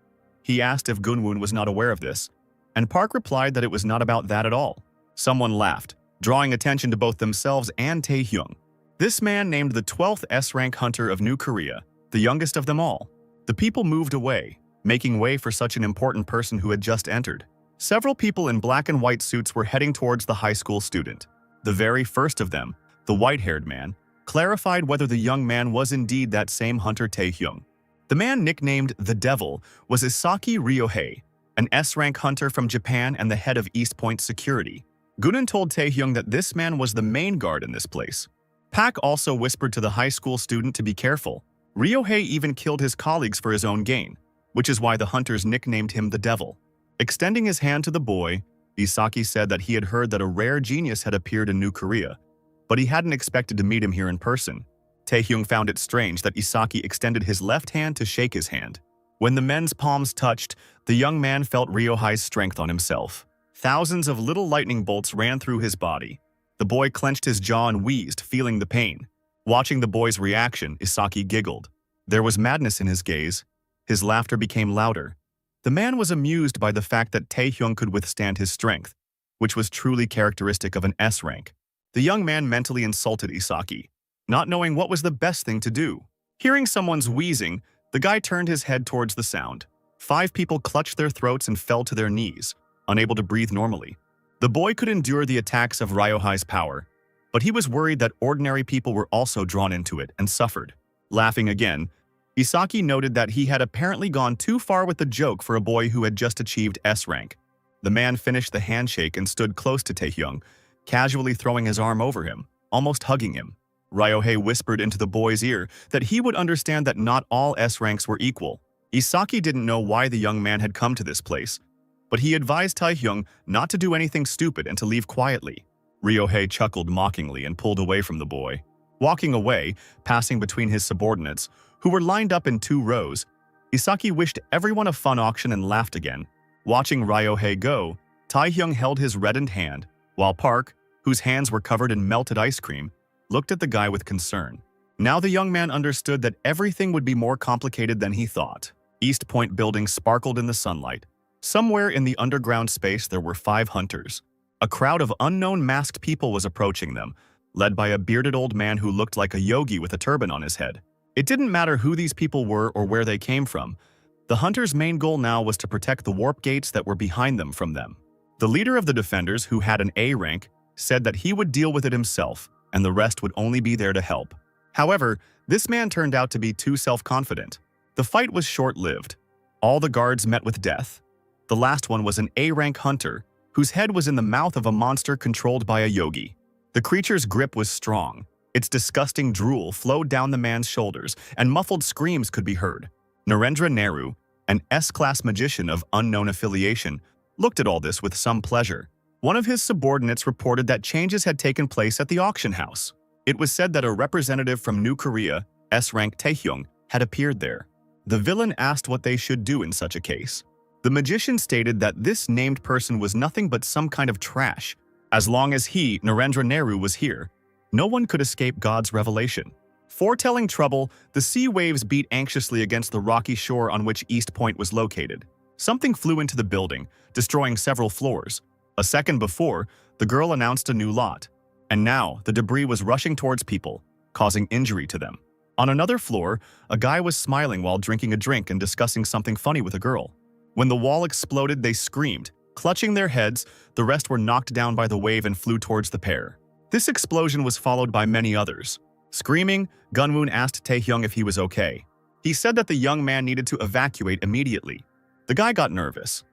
He asked if Gunwoon was not aware of this, and Park replied that it was not about that at all. Someone laughed, drawing attention to both themselves and Taehyung. This man named the 12th S-rank hunter of New Korea, the youngest of them all. The people moved away, making way for such an important person who had just entered. Several people in black and white suits were heading towards the high school student. The very first of them, the white-haired man, clarified whether the young man was indeed that same hunter Taehyung. The man nicknamed the Devil was Isaki Ryohei, an S-rank hunter from Japan and the head of East Point Security. Gunan told Taehyung that this man was the main guard in this place. Pak also whispered to the high school student to be careful. Ryohei even killed his colleagues for his own gain, which is why the hunters nicknamed him the Devil. Extending his hand to the boy, Isaki said that he had heard that a rare genius had appeared in New Korea, but he hadn't expected to meet him here in person. Taehyung found it strange that Isaki extended his left hand to shake his hand. When the men's palms touched, the young man felt Ryohei's strength on himself. Thousands of little lightning bolts ran through his body. The boy clenched his jaw and wheezed, feeling the pain. Watching the boy's reaction, Isaki giggled. There was madness in his gaze. His laughter became louder. The man was amused by the fact that Taehyung could withstand his strength, which was truly characteristic of an S rank. The young man mentally insulted Isaki, not knowing what was the best thing to do. Hearing someone's wheezing, the guy turned his head towards the sound. 5 people clutched their throats and fell to their knees, unable to breathe normally. The boy could endure the attacks of Ryohei's power, but he was worried that ordinary people were also drawn into it and suffered. Laughing again, Isaki noted that he had apparently gone too far with the joke for a boy who had just achieved S rank. The man finished the handshake and stood close to Taehyung, casually throwing his arm over him, almost hugging him. Ryohei whispered into the boy's ear that he would understand that not all S ranks were equal. Isaki didn't know why the young man had come to this place, but he advised Taehyung not to do anything stupid and to leave quietly. Ryohei chuckled mockingly and pulled away from the boy. Walking away, passing between his subordinates, who were lined up in 2 rows, Isaki wished everyone a fun auction and laughed again. Watching Ryohei go, Taehyung held his reddened hand, while Park, whose hands were covered in melted ice cream, looked at the guy with concern. Now the young man understood that everything would be more complicated than he thought. East Point buildings sparkled in the sunlight. Somewhere in the underground space there were 5 hunters. A crowd of unknown masked people was approaching them, led by a bearded old man who looked like a yogi with a turban on his head. It didn't matter who these people were or where they came from. The hunters' main goal now was to protect the warp gates that were behind them from them. The leader of the defenders, who had an A rank, said that he would deal with it himself, and the rest would only be there to help. However, this man turned out to be too self-confident. The fight was short-lived. All the guards met with death. The last one was an A-rank hunter, whose head was in the mouth of a monster controlled by a yogi. The creature's grip was strong. Its disgusting drool flowed down the man's shoulders, and muffled screams could be heard. Narendra Nehru, an S-class magician of unknown affiliation, looked at all this with some pleasure. One of his subordinates reported that changes had taken place at the auction house. It was said that a representative from New Korea, S-rank Taehyung, had appeared there. The villain asked what they should do in such a case. The magician stated that this named person was nothing but some kind of trash. As long as he, Narendra Nehru, was here, no one could escape God's revelation. Foretelling trouble, the sea waves beat anxiously against the rocky shore on which East Point was located. Something flew into the building, destroying several floors. A second before, the girl announced a new lot. And now, the debris was rushing towards people, causing injury to them. On another floor, a guy was smiling while drinking a drink and discussing something funny with a girl. When the wall exploded, they screamed. Clutching their heads, the rest were knocked down by the wave and flew towards the pair. This explosion was followed by many others. Screaming, Gunwoon asked Taehyung if he was okay. He said that the young man needed to evacuate immediately. The guy got nervous.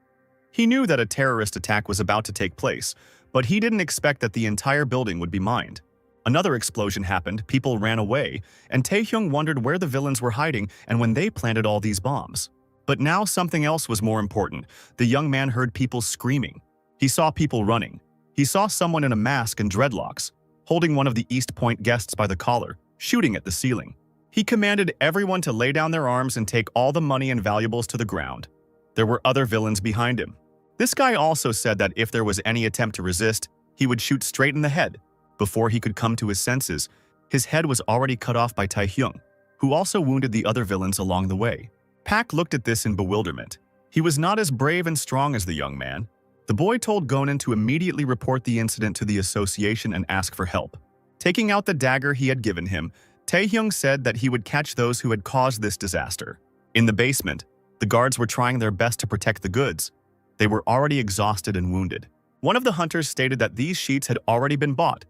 He knew that a terrorist attack was about to take place, but he didn't expect that the entire building would be mined. Another explosion happened, people ran away, and Taehyung wondered where the villains were hiding and when they planted all these bombs. But now something else was more important. The young man heard people screaming. He saw people running. He saw someone in a mask and dreadlocks, holding one of the East Point guests by the collar, shooting at the ceiling. He commanded everyone to lay down their arms and take all the money and valuables to the ground. There were other villains behind him. This guy also said that if there was any attempt to resist, he would shoot straight in the head. Before he could come to his senses, his head was already cut off by Taehyung, who also wounded the other villains along the way. Pak looked at this in bewilderment. He was not as brave and strong as the young man. The boy told Gonan to immediately report the incident to the association and ask for help. Taking out the dagger he had given him, Taehyung said that he would catch those who had caused this disaster. In the basement, the guards were trying their best to protect the goods. They were already exhausted and wounded. One of the hunters stated that these sheets had already been bought,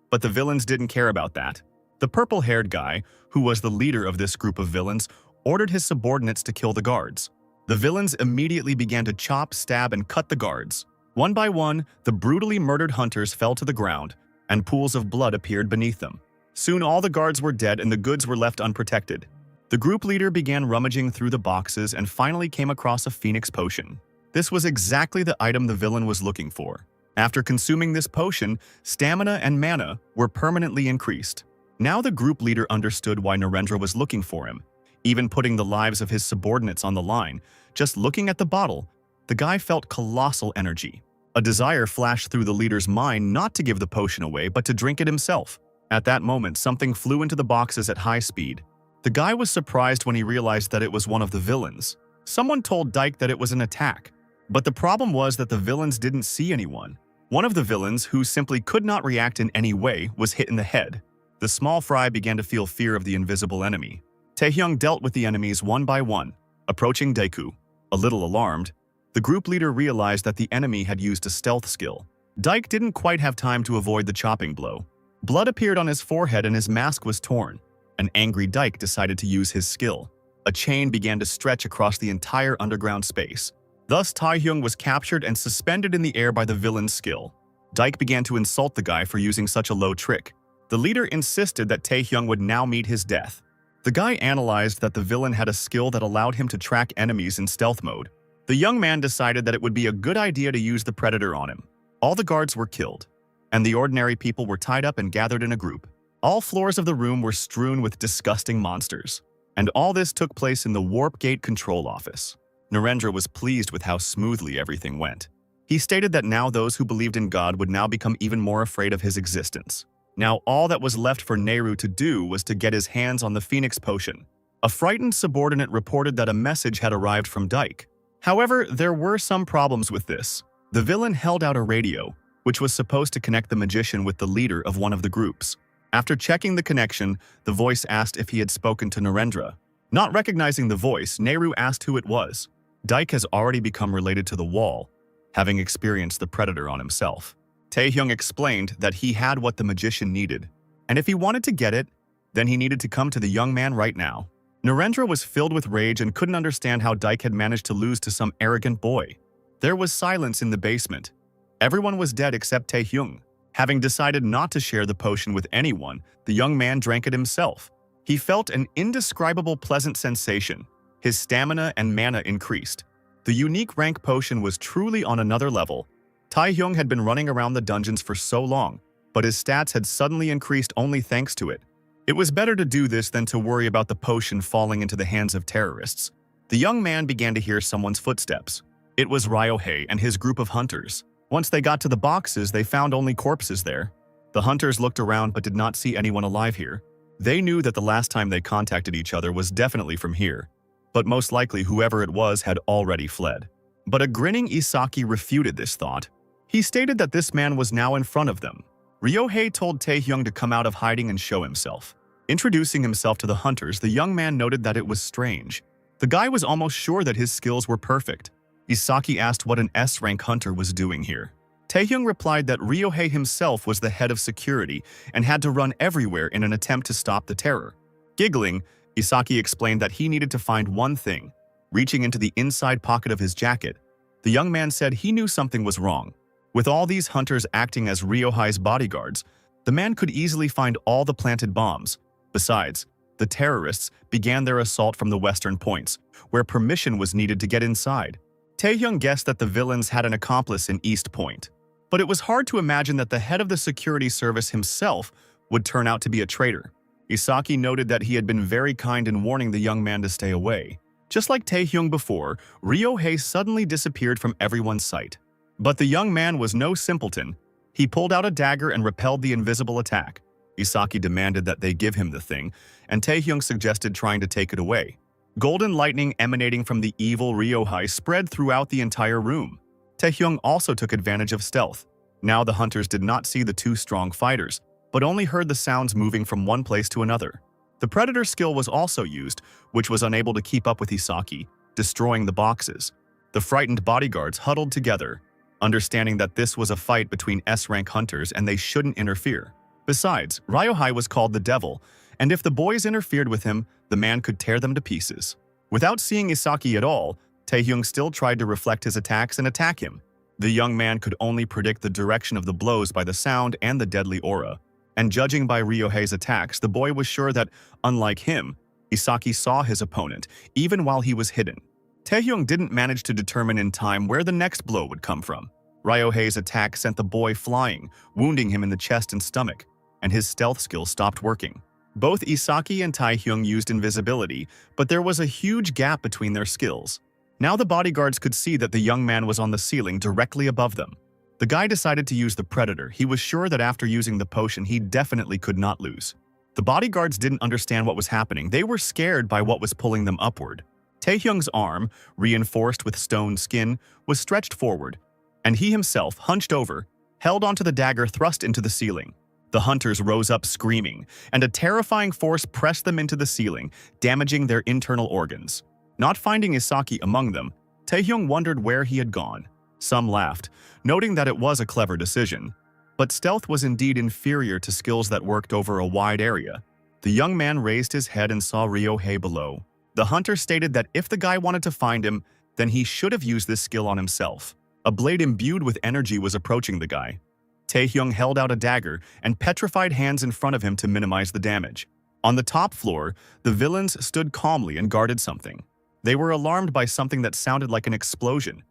but the villains didn't care about that. The purple-haired guy, who was the leader of this group of villains, ordered his subordinates to kill the guards. The villains immediately began to chop, stab, and cut the guards. One by one, the brutally murdered hunters fell to the ground, and pools of blood appeared beneath them. Soon all the guards were dead and the goods were left unprotected. The group leader began rummaging through the boxes and finally came across a phoenix potion. This was exactly the item the villain was looking for. After consuming this potion, stamina and mana were permanently increased. Now the group leader understood why Narendra was looking for him. Even putting the lives of his subordinates on the line, just looking at the bottle, the guy felt colossal energy. A desire flashed through the leader's mind not to give the potion away, but to drink it himself. At that moment, something flew into the boxes at high speed. The guy was surprised when he realized that it was one of the villains. Someone told Dyke that it was an attack. But the problem was that the villains didn't see anyone. One of the villains, who simply could not react in any way, was hit in the head. The small fry began to feel fear of the invisible enemy. Taehyung dealt with the enemies one by one, approaching Daeku. A little alarmed, the group leader realized that the enemy had used a stealth skill. Dyke didn't quite have time to avoid the chopping blow. Blood appeared on his forehead and his mask was torn. An angry Dyke decided to use his skill. A chain began to stretch across the entire underground space. Thus, Taehyung was captured and suspended in the air by the villain's skill. Dike began to insult the guy for using such a low trick. The leader insisted that Taehyung would now meet his death. The guy analyzed that the villain had a skill that allowed him to track enemies in stealth mode. The young man decided that it would be a good idea to use the predator on him. All the guards were killed, and the ordinary people were tied up and gathered in a group. All floors of the room were strewn with disgusting monsters. And all this took place in the Warp Gate control office. Narendra was pleased with how smoothly everything went. He stated that now those who believed in God would now become even more afraid of his existence. Now all that was left for Nehru to do was to get his hands on the Phoenix Potion. A frightened subordinate reported that a message had arrived from Dike. However, there were some problems with this. The villain held out a radio, which was supposed to connect the magician with the leader of one of the groups. After checking the connection, the voice asked if he had spoken to Narendra. Not recognizing the voice, Nehru asked who it was. Dike has already become related to the wall, having experienced the predator on himself. Taehyung explained that he had what the magician needed, and if he wanted to get it, then he needed to come to the young man right now. Narendra was filled with rage and couldn't understand how Dike had managed to lose to some arrogant boy. There was silence in the basement. Everyone was dead except Taehyung. Having decided not to share the potion with anyone, the young man drank it himself. He felt an indescribable pleasant sensation. His stamina and mana increased. The unique rank potion was truly on another level. Taehyung had been running around the dungeons for so long, but his stats had suddenly increased only thanks to it. It was better to do this than to worry about the potion falling into the hands of terrorists. The young man began to hear someone's footsteps. It was Ryohei and his group of hunters. Once they got to the boxes, they found only corpses there. The hunters looked around but did not see anyone alive here. They knew that the last time they contacted each other was definitely from here, but most likely whoever it was had already fled. But a grinning Isaki refuted this thought. He stated that this man was now in front of them. Ryohei told Taehyung to come out of hiding and show himself. Introducing himself to the hunters, the young man noted that it was strange. The guy was almost sure that his skills were perfect. Isaki asked what an S-rank hunter was doing here. Taehyung replied that Ryohei himself was the head of security and had to run everywhere in an attempt to stop the terror. Giggling, Isaki explained that he needed to find one thing. Reaching into the inside pocket of his jacket, the young man said he knew something was wrong. With all these hunters acting as Ryohei's bodyguards, the man could easily find all the planted bombs. Besides, the terrorists began their assault from the western points, where permission was needed to get inside. Taehyung guessed that the villains had an accomplice in East Point, but it was hard to imagine that the head of the security service himself would turn out to be a traitor. Isaki noted that he had been very kind in warning the young man to stay away. Just like Taehyung before, Ryohei suddenly disappeared from everyone's sight. But the young man was no simpleton. He pulled out a dagger and repelled the invisible attack. Isaki demanded that they give him the thing, and Taehyung suggested trying to take it away. Golden lightning emanating from the evil Ryohei spread throughout the entire room. Taehyung also took advantage of stealth. Now the hunters did not see the two strong fighters, but only heard the sounds moving from one place to another. The predator skill was also used, which was unable to keep up with Isaki, destroying the boxes. The frightened bodyguards huddled together, understanding that this was a fight between S-rank hunters and they shouldn't interfere. Besides, Ryohei was called the Devil, and if the boys interfered with him, the man could tear them to pieces. Without seeing Isaki at all, Taehyung still tried to reflect his attacks and attack him. The young man could only predict the direction of the blows by the sound and the deadly aura. And judging by Ryohei's attacks, the boy was sure that, unlike him, Isaki saw his opponent, even while he was hidden. Taehyung didn't manage to determine in time where the next blow would come from. Ryohei's attack sent the boy flying, wounding him in the chest and stomach, and his stealth skill stopped working. Both Isaki and Taehyung used invisibility, but there was a huge gap between their skills. Now the bodyguards could see that the young man was on the ceiling directly above them. The guy decided to use the predator. He was sure that after using the potion, he definitely could not lose. The bodyguards didn't understand what was happening. They were scared by what was pulling them upward. Taehyung's arm, reinforced with stone skin, was stretched forward, and he himself, hunched over, held onto the dagger thrust into the ceiling. The hunters rose up screaming, and a terrifying force pressed them into the ceiling, damaging their internal organs. Not finding Isaki among them, Taehyung wondered where he had gone. Some laughed, noting that it was a clever decision. But stealth was indeed inferior to skills that worked over a wide area. The young man raised his head and saw Ryohei below. The hunter stated that if the guy wanted to find him, then he should have used this skill on himself. A blade imbued with energy was approaching the guy. Taehyung held out a dagger and petrified hands in front of him to minimize the damage. On the top floor, the villains stood calmly and guarded something. They were alarmed by something that sounded like an explosion.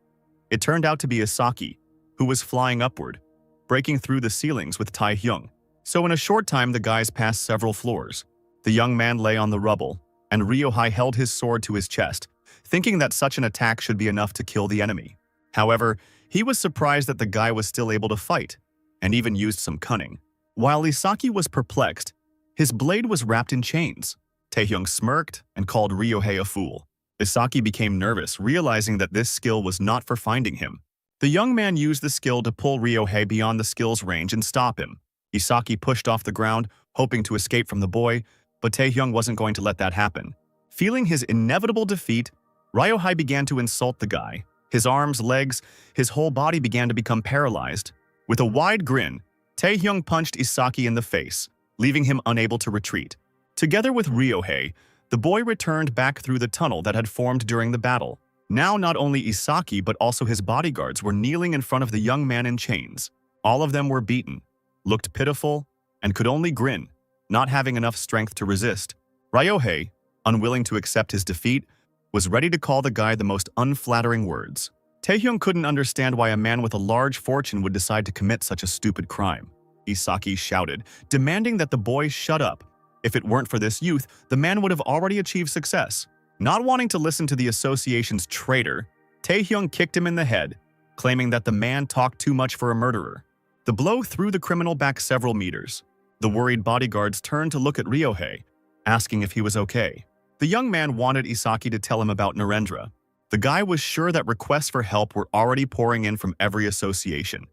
It turned out to be Isaki, who was flying upward, breaking through the ceilings with Taehyung. So in a short time, the guys passed several floors. The young man lay on the rubble, and Ryohei held his sword to his chest, thinking that such an attack should be enough to kill the enemy. However, he was surprised that the guy was still able to fight, and even used some cunning. While Isaki was perplexed, his blade was wrapped in chains. Taehyung smirked and called Ryohei a fool. Isaki became nervous, realizing that this skill was not for finding him. The young man used the skill to pull Ryohei beyond the skill's range and stop him. Isaki pushed off the ground, hoping to escape from the boy, but Taehyung wasn't going to let that happen. Feeling his inevitable defeat, Ryohei began to insult the guy. His arms, legs, his whole body began to become paralyzed. With a wide grin, Taehyung punched Isaki in the face, leaving him unable to retreat. Together with Ryohei, the boy returned back through the tunnel that had formed during the battle. Now not only Isaki but also his bodyguards were kneeling in front of the young man in chains. All of them were beaten, looked pitiful, and could only grin, not having enough strength to resist. Ryohei, unwilling to accept his defeat, was ready to call the guy the most unflattering words. Taehyung couldn't understand why a man with a large fortune would decide to commit such a stupid crime. Isaki shouted, demanding that the boy shut up. If it weren't for this youth, the man would have already achieved success. Not wanting to listen to the association's traitor, Taehyung kicked him in the head, claiming that the man talked too much for a murderer. The blow threw the criminal back several meters. The worried bodyguards turned to look at Ryohei, asking if he was okay. The young man wanted Isaki to tell him about Narendra. The guy was sure that requests for help were already pouring in from every association,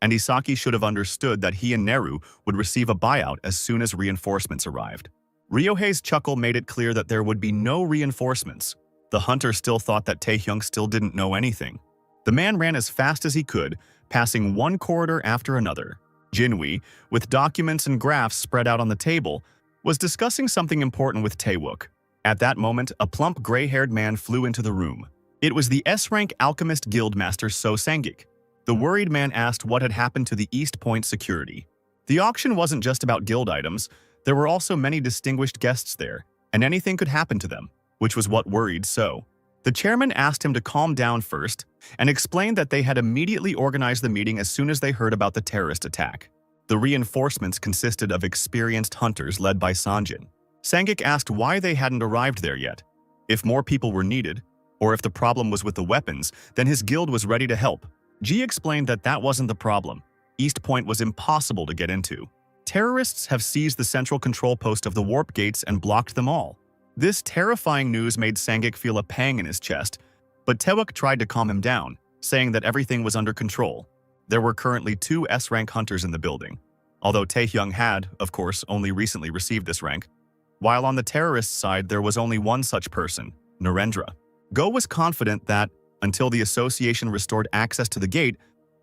and Isaki should have understood that he and Neru would receive a buyout as soon as reinforcements arrived. Ryohei's chuckle made it clear that there would be no reinforcements. The hunter still thought that Taehyung still didn't know anything. The man ran as fast as he could, passing one corridor after another. Jinwoo, with documents and graphs spread out on the table, was discussing something important with Taewook. At that moment, a plump gray-haired man flew into the room. It was the S-rank alchemist guildmaster So Sangik. The worried man asked what had happened to the East Point security. The auction wasn't just about guild items. There were also many distinguished guests there, and anything could happen to them, which was what worried So. The chairman asked him to calm down first and explained that they had immediately organized the meeting as soon as they heard about the terrorist attack. The reinforcements consisted of experienced hunters led by Sanjin. Sangik asked why they hadn't arrived there yet. If more people were needed, or if the problem was with the weapons, then his guild was ready to help. Ji explained that that wasn't the problem. East Point was impossible to get into. Terrorists have seized the central control post of the warp gates and blocked them all. This terrifying news made Sangik feel a pang in his chest, but Taewook tried to calm him down, saying that everything was under control. There were currently 2 S-rank hunters in the building, although Taehyung had, of course, only recently received this rank. While on the terrorist side, there was only one such person, Narendra. Go was confident that, until the association restored access to the gate,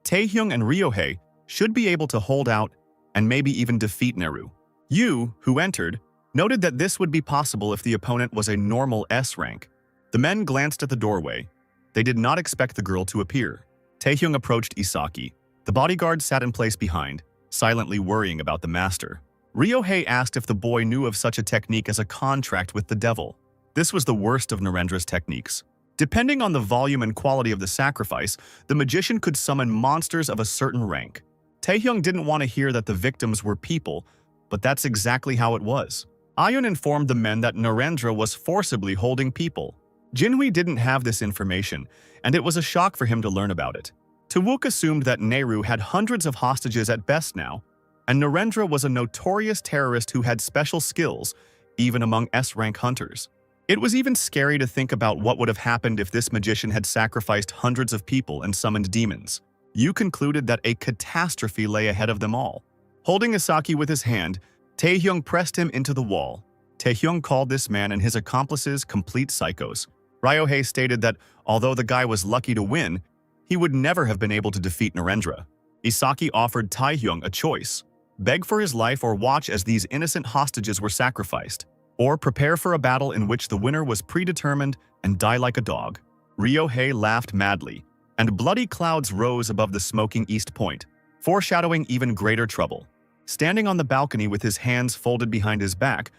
Taehyung and Ryohei should be able to hold out and maybe even defeat Neru. Yu, who entered, noted that this would be possible if the opponent was a normal S rank. The men glanced at the doorway. They did not expect the girl to appear. Taehyung approached Isaki. The bodyguard sat in place behind, silently worrying about the master. Ryohei asked if the boy knew of such a technique as a contract with the devil. This was the worst of Narendra's techniques. Depending on the volume and quality of the sacrifice, the magician could summon monsters of a certain rank. Taehyung didn't want to hear that the victims were people, but that's exactly how it was. Ayun informed the men that Narendra was forcibly holding people. Jinwoo didn't have this information, and it was a shock for him to learn about it. Taewook assumed that Neru had hundreds of hostages at best now, and Narendra was a notorious terrorist who had special skills, even among S-rank hunters. It was even scary to think about what would have happened if this magician had sacrificed hundreds of people and summoned demons. Yu concluded that a catastrophe lay ahead of them all. Holding Isaki with his hand, Taehyung pressed him into the wall. Taehyung called this man and his accomplices complete psychos. Ryohei stated that although the guy was lucky to win, he would never have been able to defeat Narendra. Isaki offered Taehyung a choice: beg for his life or watch as these innocent hostages were sacrificed, or prepare for a battle in which the winner was predetermined and die like a dog. Ryohei laughed madly, and bloody clouds rose above the smoking East Point, foreshadowing even greater trouble. Standing on the balcony with his hands folded behind his back,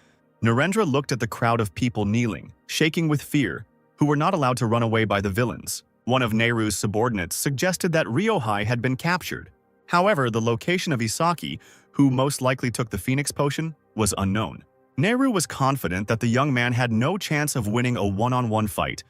Narendra looked at the crowd of people kneeling, shaking with fear, who were not allowed to run away by the villains. One of Nehru's subordinates suggested that Ryohei had been captured. However, the location of Isaki, who most likely took the Phoenix Potion, was unknown. Nehru was confident that the young man had no chance of winning a one-on-one fight,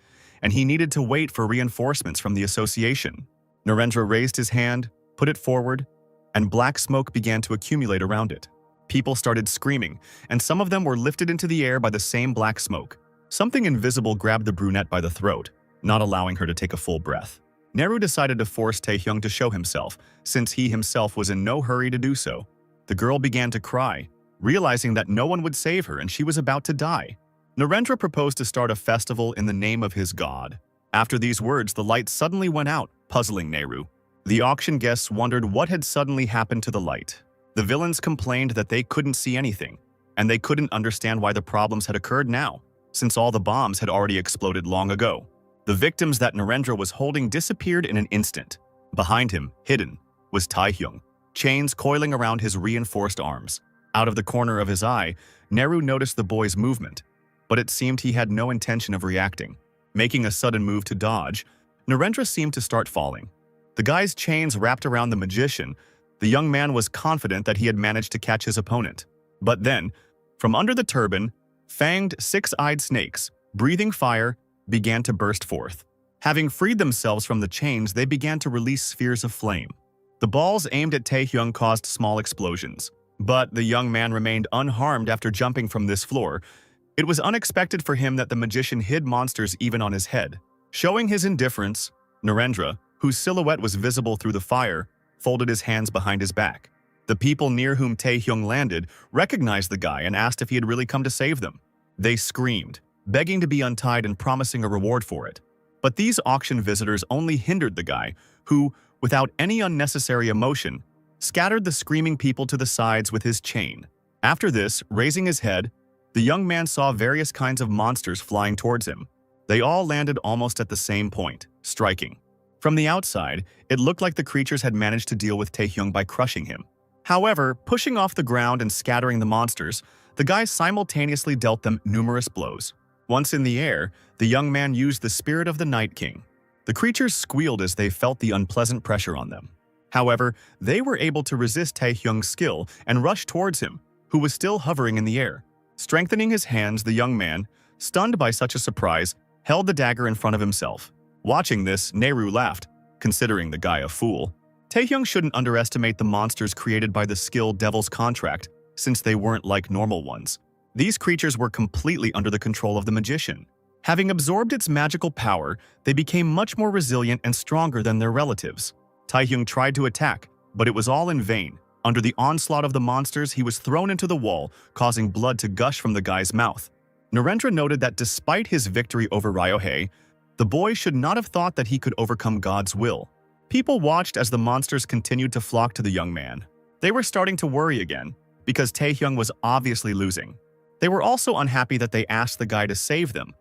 and he needed to wait for reinforcements from the association. Narendra raised his hand, put it forward, and black smoke began to accumulate around it. People started screaming, and some of them were lifted into the air by the same black smoke. Something invisible grabbed the brunette by the throat, not allowing her to take a full breath. Nehru decided to force Taehyung to show himself, since he himself was in no hurry to do so. The girl began to cry, realizing that no one would save her and she was about to die. Narendra proposed to start a festival in the name of his god. After these words, the light suddenly went out, puzzling Nehru. The auction guests wondered what had suddenly happened to the light. The villains complained that they couldn't see anything, and they couldn't understand why the problems had occurred now, since all the bombs had already exploded long ago. The victims that Narendra was holding disappeared in an instant. Behind him, hidden, was Taehyung, chains coiling around his reinforced arms. Out of the corner of his eye, Nehru noticed the boy's movement, but it seemed he had no intention of reacting. Making a sudden move to dodge, Narendra seemed to start falling. The guy's chains wrapped around the magician. The young man was confident that he had managed to catch his opponent. But then, from under the turban, fanged, six-eyed snakes, breathing fire, began to burst forth. Having freed themselves from the chains, they began to release spheres of flame. The balls aimed at Taehyung caused small explosions. But the young man remained unharmed after jumping from this floor. It was unexpected for him that the magician hid monsters even on his head. Showing his indifference, Narendra, whose silhouette was visible through the fire, folded his hands behind his back. The people near whom Taehyung landed recognized the guy and asked if he had really come to save them. They screamed, begging to be untied and promising a reward for it. But these auction visitors only hindered the guy, who, without any unnecessary emotion, scattered the screaming people to the sides with his chain. After this, raising his head, the young man saw various kinds of monsters flying towards him. They all landed almost at the same point, striking. From the outside, it looked like the creatures had managed to deal with Taehyung by crushing him. However, pushing off the ground and scattering the monsters, the guy simultaneously dealt them numerous blows. Once in the air, the young man used the spirit of the Night King. The creatures squealed as they felt the unpleasant pressure on them. However, they were able to resist Taehyung's skill and rush towards him, who was still hovering in the air. Strengthening his hands, the young man, stunned by such a surprise, held the dagger in front of himself. Watching this, Nehru laughed, considering the guy a fool. Taehyung shouldn't underestimate the monsters created by the skilled Devil's Contract, since they weren't like normal ones. These creatures were completely under the control of the magician. Having absorbed its magical power, they became much more resilient and stronger than their relatives. Taehyung tried to attack, but it was all in vain. Under the onslaught of the monsters, he was thrown into the wall, causing blood to gush from the guy's mouth. Narendra noted that despite his victory over Ryohei, the boy should not have thought that he could overcome God's will. People watched as the monsters continued to flock to the young man. They were starting to worry again, because Taehyung was obviously losing. They were also unhappy that they asked the guy to save them,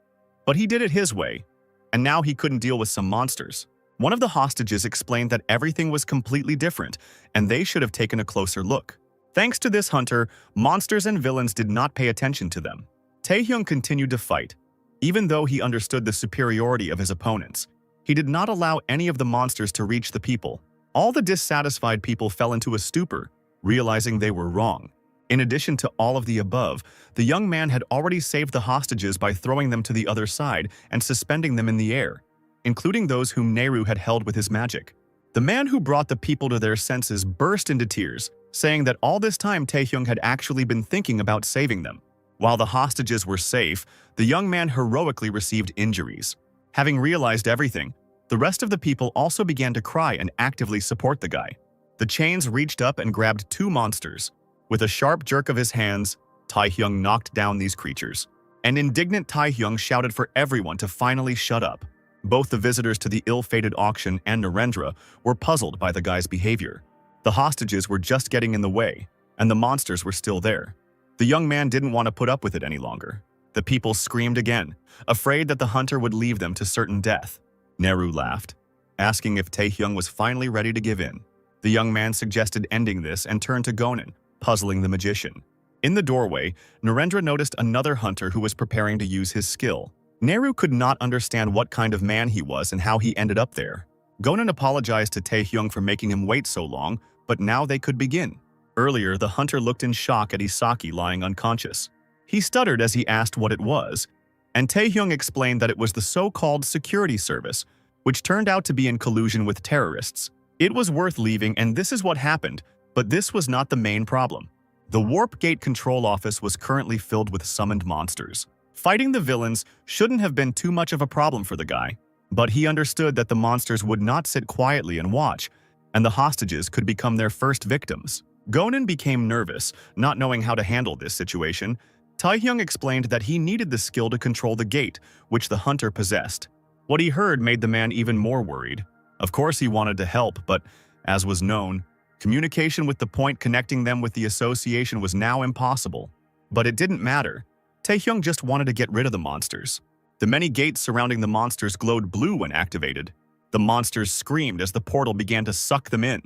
but he did it his way, and now he couldn't deal with some monsters. One of the hostages explained that everything was completely different, and they should have taken a closer look. Thanks to this hunter, monsters and villains did not pay attention to them. Taehyung continued to fight. Even though he understood the superiority of his opponents, he did not allow any of the monsters to reach the people. All the dissatisfied people fell into a stupor, realizing they were wrong. In addition to all of the above, the young man had already saved the hostages by throwing them to the other side and suspending them in the air, including those whom Nehru had held with his magic. The man who brought the people to their senses burst into tears, saying that all this time Taehyung had actually been thinking about saving them. While the hostages were safe, the young man heroically received injuries. Having realized everything, the rest of the people also began to cry and actively support the guy. The chains reached up and grabbed two monsters. With a sharp jerk of his hands, Taehyung knocked down these creatures. An indignant Taehyung shouted for everyone to finally shut up. Both the visitors to the ill-fated auction and Narendra were puzzled by the guy's behavior. The hostages were just getting in the way, and the monsters were still there. The young man didn't want to put up with it any longer. The people screamed again, afraid that the hunter would leave them to certain death. Neru laughed, asking if Taehyung was finally ready to give in. The young man suggested ending this and turned to Gonan, puzzling the magician. In the doorway, Narendra noticed another hunter who was preparing to use his skill. Neru could not understand what kind of man he was and how he ended up there. Gonan apologized to Taehyung for making him wait so long, but now they could begin. Earlier, the hunter looked in shock at Isaki lying unconscious. He stuttered as he asked what it was, and Taehyung explained that it was the so-called security service, which turned out to be in collusion with terrorists. It was worth leaving, and this is what happened, but this was not the main problem. The Warp Gate Control Office was currently filled with summoned monsters. Fighting the villains shouldn't have been too much of a problem for the guy, but he understood that the monsters would not sit quietly and watch, and the hostages could become their first victims. Gonan became nervous, not knowing how to handle this situation. Taehyung explained that he needed the skill to control the gate, which the hunter possessed. What he heard made the man even more worried. Of course he wanted to help, but, as was known, communication with the point connecting them with the association was now impossible. But it didn't matter. Taehyung just wanted to get rid of the monsters. The many gates surrounding the monsters glowed blue when activated. The monsters screamed as the portal began to suck them in.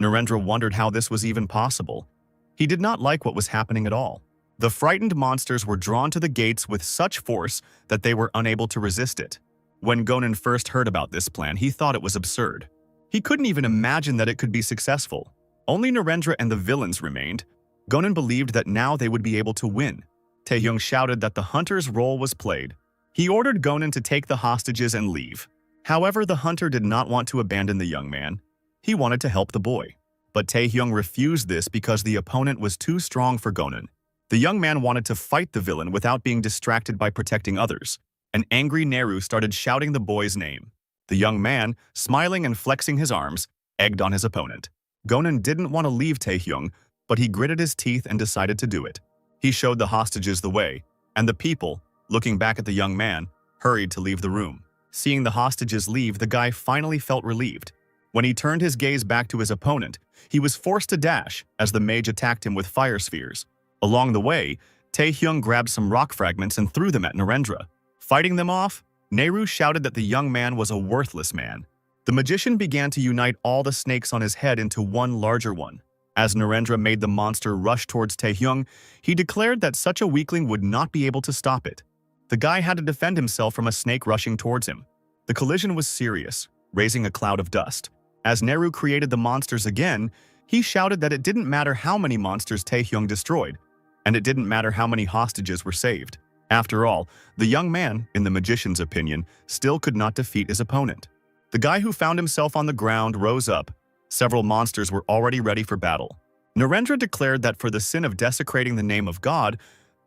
Narendra wondered how this was even possible. He did not like what was happening at all. The frightened monsters were drawn to the gates with such force that they were unable to resist it. When Gonan first heard about this plan, he thought it was absurd. He couldn't even imagine that it could be successful. Only Narendra and the villains remained. Gonan believed that now they would be able to win. Taehyung shouted that the hunter's role was played. He ordered Gonan to take the hostages and leave. However, the hunter did not want to abandon the young man. He wanted to help the boy. But Taehyung refused this because the opponent was too strong for Gonan. The young man wanted to fight the villain without being distracted by protecting others. An angry Neru started shouting the boy's name. The young man, smiling and flexing his arms, egged on his opponent. Gonan didn't want to leave Taehyung, but he gritted his teeth and decided to do it. He showed the hostages the way, and the people, looking back at the young man, hurried to leave the room. Seeing the hostages leave, the guy finally felt relieved. When he turned his gaze back to his opponent, he was forced to dash as the mage attacked him with fire spheres. Along the way, Taehyung grabbed some rock fragments and threw them at Narendra. Fighting them off, Neru shouted that the young man was a worthless man. The magician began to unite all the snakes on his head into one larger one. As Narendra made the monster rush towards Taehyung, he declared that such a weakling would not be able to stop it. The guy had to defend himself from a snake rushing towards him. The collision was serious, raising a cloud of dust. As Neru created the monsters again, he shouted that it didn't matter how many monsters Taehyung destroyed, and it didn't matter how many hostages were saved. After all, the young man, in the magician's opinion, still could not defeat his opponent. The guy who found himself on the ground rose up. Several monsters were already ready for battle. Narendra declared that for the sin of desecrating the name of God,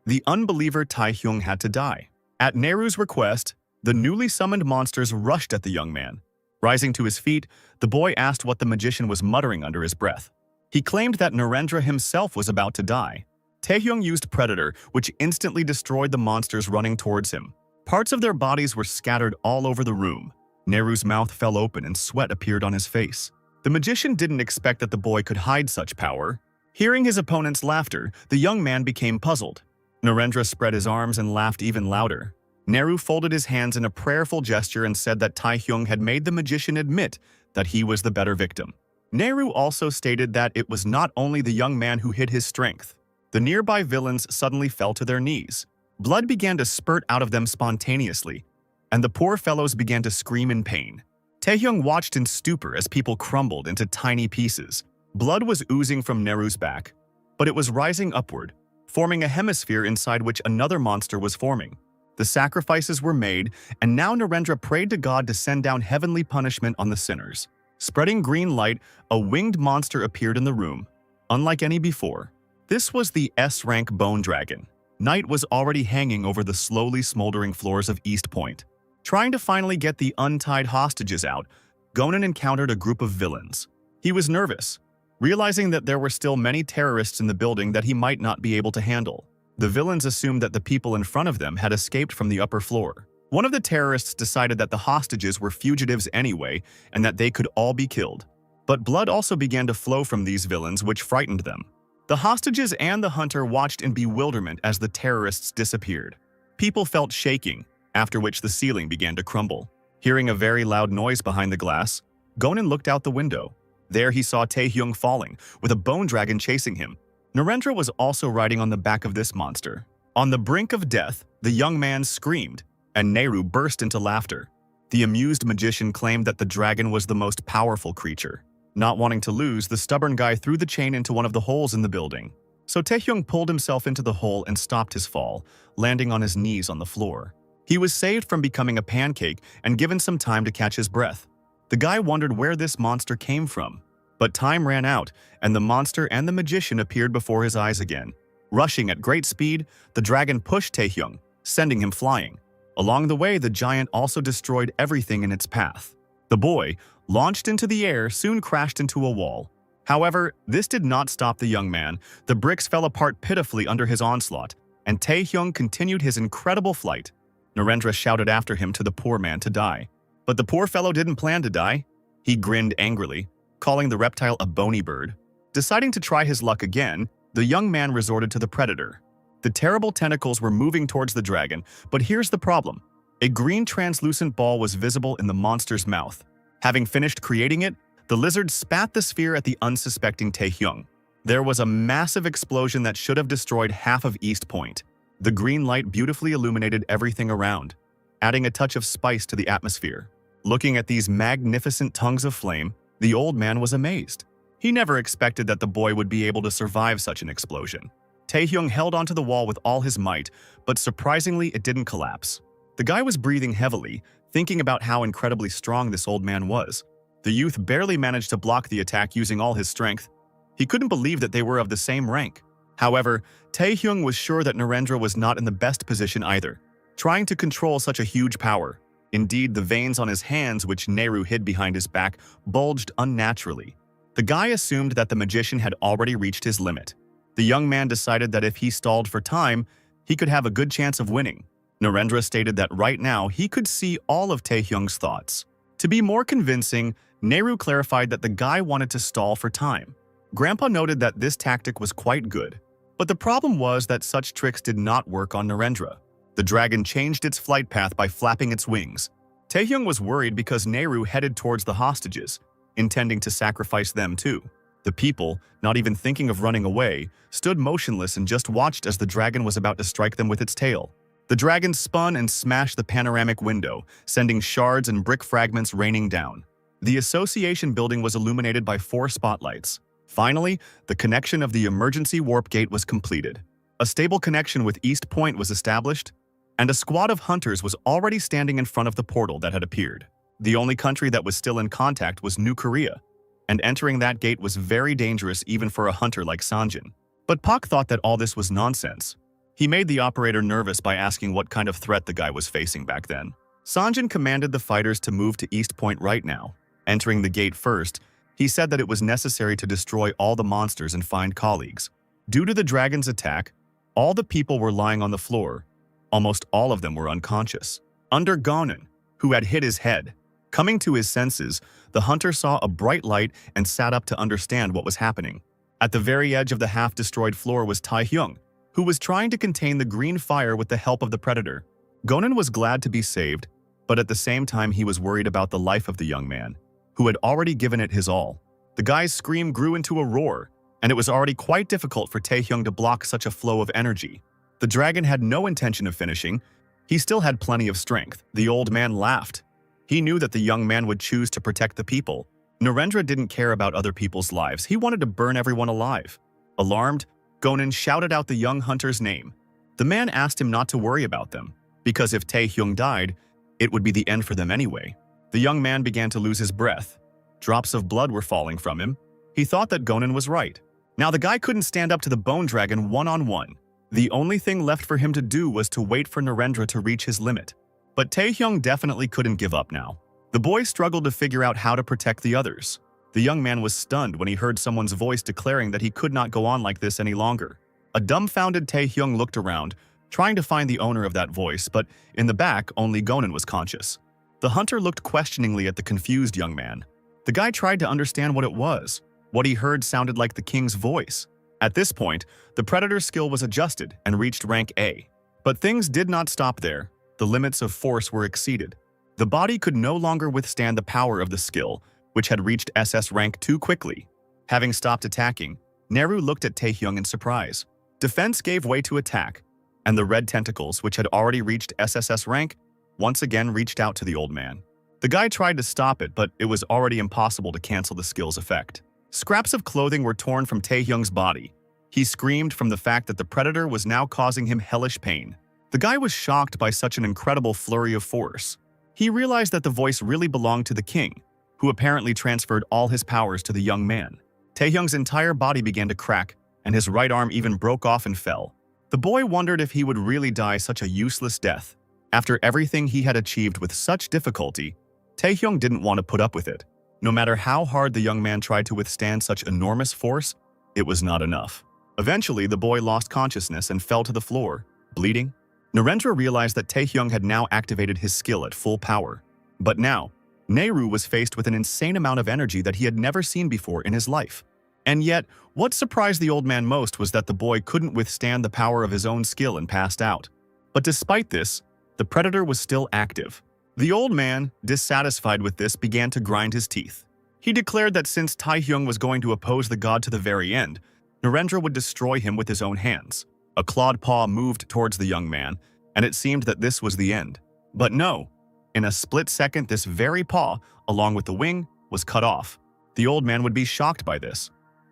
the unbeliever Taehyung had to die. At Neru's request, the newly summoned monsters rushed at the young man. Rising to his feet, the boy asked what the magician was muttering under his breath. He claimed that Narendra himself was about to die. Taehyung used Predator, which instantly destroyed the monsters running towards him. Parts of their bodies were scattered all over the room. Neru's mouth fell open and sweat appeared on his face. The magician didn't expect that the boy could hide such power. Hearing his opponent's laughter, the young man became puzzled. Narendra spread his arms and laughed even louder. Neru folded his hands in a prayerful gesture and said that Taehyung had made the magician admit that he was the better victim. Neru also stated that it was not only the young man who hid his strength. The nearby villains suddenly fell to their knees. Blood began to spurt out of them spontaneously, and the poor fellows began to scream in pain. Taehyung watched in stupor as people crumbled into tiny pieces. Blood was oozing from Neru's back, but it was rising upward, forming a hemisphere inside which another monster was forming. The sacrifices were made, and now Narendra prayed to God to send down heavenly punishment on the sinners. Spreading green light, a winged monster appeared in the room, unlike any before. This was the S-rank bone dragon. Night was already hanging over the slowly smoldering floors of East Point. Trying to finally get the untied hostages out, Gonan encountered a group of villains. He was nervous, realizing that there were still many terrorists in the building that he might not be able to handle. The villains assumed that the people in front of them had escaped from the upper floor. One of the terrorists decided that the hostages were fugitives anyway and that they could all be killed. But blood also began to flow from these villains, which frightened them. The hostages and the hunter watched in bewilderment as the terrorists disappeared. People felt shaking, after which the ceiling began to crumble. Hearing a very loud noise behind the glass, Gonan looked out the window. There he saw Taehyung falling, with a bone dragon chasing him. Narendra was also riding on the back of this monster. On the brink of death, the young man screamed, and Nehru burst into laughter. The amused magician claimed that the dragon was the most powerful creature. Not wanting to lose, the stubborn guy threw the chain into one of the holes in the building. So Taehyung pulled himself into the hole and stopped his fall, landing on his knees on the floor. He was saved from becoming a pancake and given some time to catch his breath. The guy wondered where this monster came from. But time ran out, and the monster and the magician appeared before his eyes again. Rushing at great speed, the dragon pushed Taehyung, sending him flying. Along the way, the giant also destroyed everything in its path. The boy, launched into the air, soon crashed into a wall. However, this did not stop the young man. The bricks fell apart pitifully under his onslaught, and Taehyung continued his incredible flight. Narendra shouted after him to the poor man to die. But the poor fellow didn't plan to die. He grinned angrily, calling the reptile a bony bird. Deciding to try his luck again, the young man resorted to the predator. The terrible tentacles were moving towards the dragon, but here's the problem. A green translucent ball was visible in the monster's mouth. Having finished creating it, the lizard spat the sphere at the unsuspecting Taehyung. There was a massive explosion that should have destroyed half of East Point. The green light beautifully illuminated everything around, adding a touch of spice to the atmosphere. Looking at these magnificent tongues of flame, the old man was amazed. He never expected that the boy would be able to survive such an explosion. Taehyung held onto the wall with all his might, but surprisingly it didn't collapse. The guy was breathing heavily, thinking about how incredibly strong this old man was. The youth barely managed to block the attack using all his strength. He couldn't believe that they were of the same rank. However, Taehyung was sure that Narendra was not in the best position either, trying to control such a huge power. Indeed, the veins on his hands, which Nehru hid behind his back, bulged unnaturally. The guy assumed that the magician had already reached his limit. The young man decided that if he stalled for time, he could have a good chance of winning. Narendra stated that right now he could see all of Taehyung's thoughts. To be more convincing, Nehru clarified that the guy wanted to stall for time. Grandpa noted that this tactic was quite good, but the problem was that such tricks did not work on Narendra. The dragon changed its flight path by flapping its wings. Taehyung was worried because Nehru headed towards the hostages, intending to sacrifice them too. The people, not even thinking of running away, stood motionless and just watched as the dragon was about to strike them with its tail. The dragon spun and smashed the panoramic window, sending shards and brick fragments raining down. The association building was illuminated by 4 spotlights. Finally, the connection of the emergency warp gate was completed. A stable connection with East Point was established, and a squad of hunters was already standing in front of the portal that had appeared. The only country that was still in contact was New Korea, and entering that gate was very dangerous even for a hunter like Sanjin. But Pak thought that all this was nonsense. He made the operator nervous by asking what kind of threat the guy was facing back then. Sanjin commanded the fighters to move to East Point right now. Entering the gate first, he said that it was necessary to destroy all the monsters and find colleagues. Due to the dragon's attack, all the people were lying on the floor. Almost all of them were unconscious. Under Gonan, who had hit his head. Coming to his senses, the hunter saw a bright light and sat up to understand what was happening. At the very edge of the half-destroyed floor was Taehyung, who was trying to contain the green fire with the help of the predator. Gonan was glad to be saved, but at the same time he was worried about the life of the young man, who had already given it his all. The guy's scream grew into a roar, and it was already quite difficult for Taehyung to block such a flow of energy. The dragon had no intention of finishing. He still had plenty of strength. The old man laughed. He knew that the young man would choose to protect the people. Narendra didn't care about other people's lives. He wanted to burn everyone alive. Alarmed, Gonan shouted out the young hunter's name. The man asked him not to worry about them, because if Taehyung died, it would be the end for them anyway. The young man began to lose his breath. Drops of blood were falling from him. He thought that Gonan was right. Now the guy couldn't stand up to the bone dragon one-on-one. The only thing left for him to do was to wait for Narendra to reach his limit. But Taehyung definitely couldn't give up now. The boy struggled to figure out how to protect the others. The young man was stunned when he heard someone's voice declaring that he could not go on like this any longer. A dumbfounded Taehyung looked around, trying to find the owner of that voice, but in the back, only Gonan was conscious. The hunter looked questioningly at the confused young man. The guy tried to understand what it was. What he heard sounded like the king's voice. At this point, the predator's skill was adjusted and reached rank A. But things did not stop there. The limits of force were exceeded. The body could no longer withstand the power of the skill, which had reached SS rank too quickly. Having stopped attacking, Neru looked at Taehyung in surprise. Defense gave way to attack, and the red tentacles, which had already reached SSS rank, once again reached out to the old man. The guy tried to stop it, but it was already impossible to cancel the skill's effect. Scraps of clothing were torn from Taehyung's body. He screamed from the fact that the predator was now causing him hellish pain. The guy was shocked by such an incredible flurry of force. He realized that the voice really belonged to the king, who apparently transferred all his powers to the young man. Taehyung's entire body began to crack, and his right arm even broke off and fell. The boy wondered if he would really die such a useless death. After everything he had achieved with such difficulty, Taehyung didn't want to put up with it. No matter how hard the young man tried to withstand such enormous force, it was not enough. Eventually, the boy lost consciousness and fell to the floor, bleeding. Narendra realized that Taehyung had now activated his skill at full power. But now, Neru was faced with an insane amount of energy that he had never seen before in his life. And yet, what surprised the old man most was that the boy couldn't withstand the power of his own skill and passed out. But despite this, the predator was still active. The old man, dissatisfied with this, began to grind his teeth. He declared that since Taehyung was going to oppose the god to the very end, Narendra would destroy him with his own hands. A clawed paw moved towards the young man, and it seemed that this was the end. But no. In a split second, this very paw, along with the wing, was cut off. The old man would be shocked by this.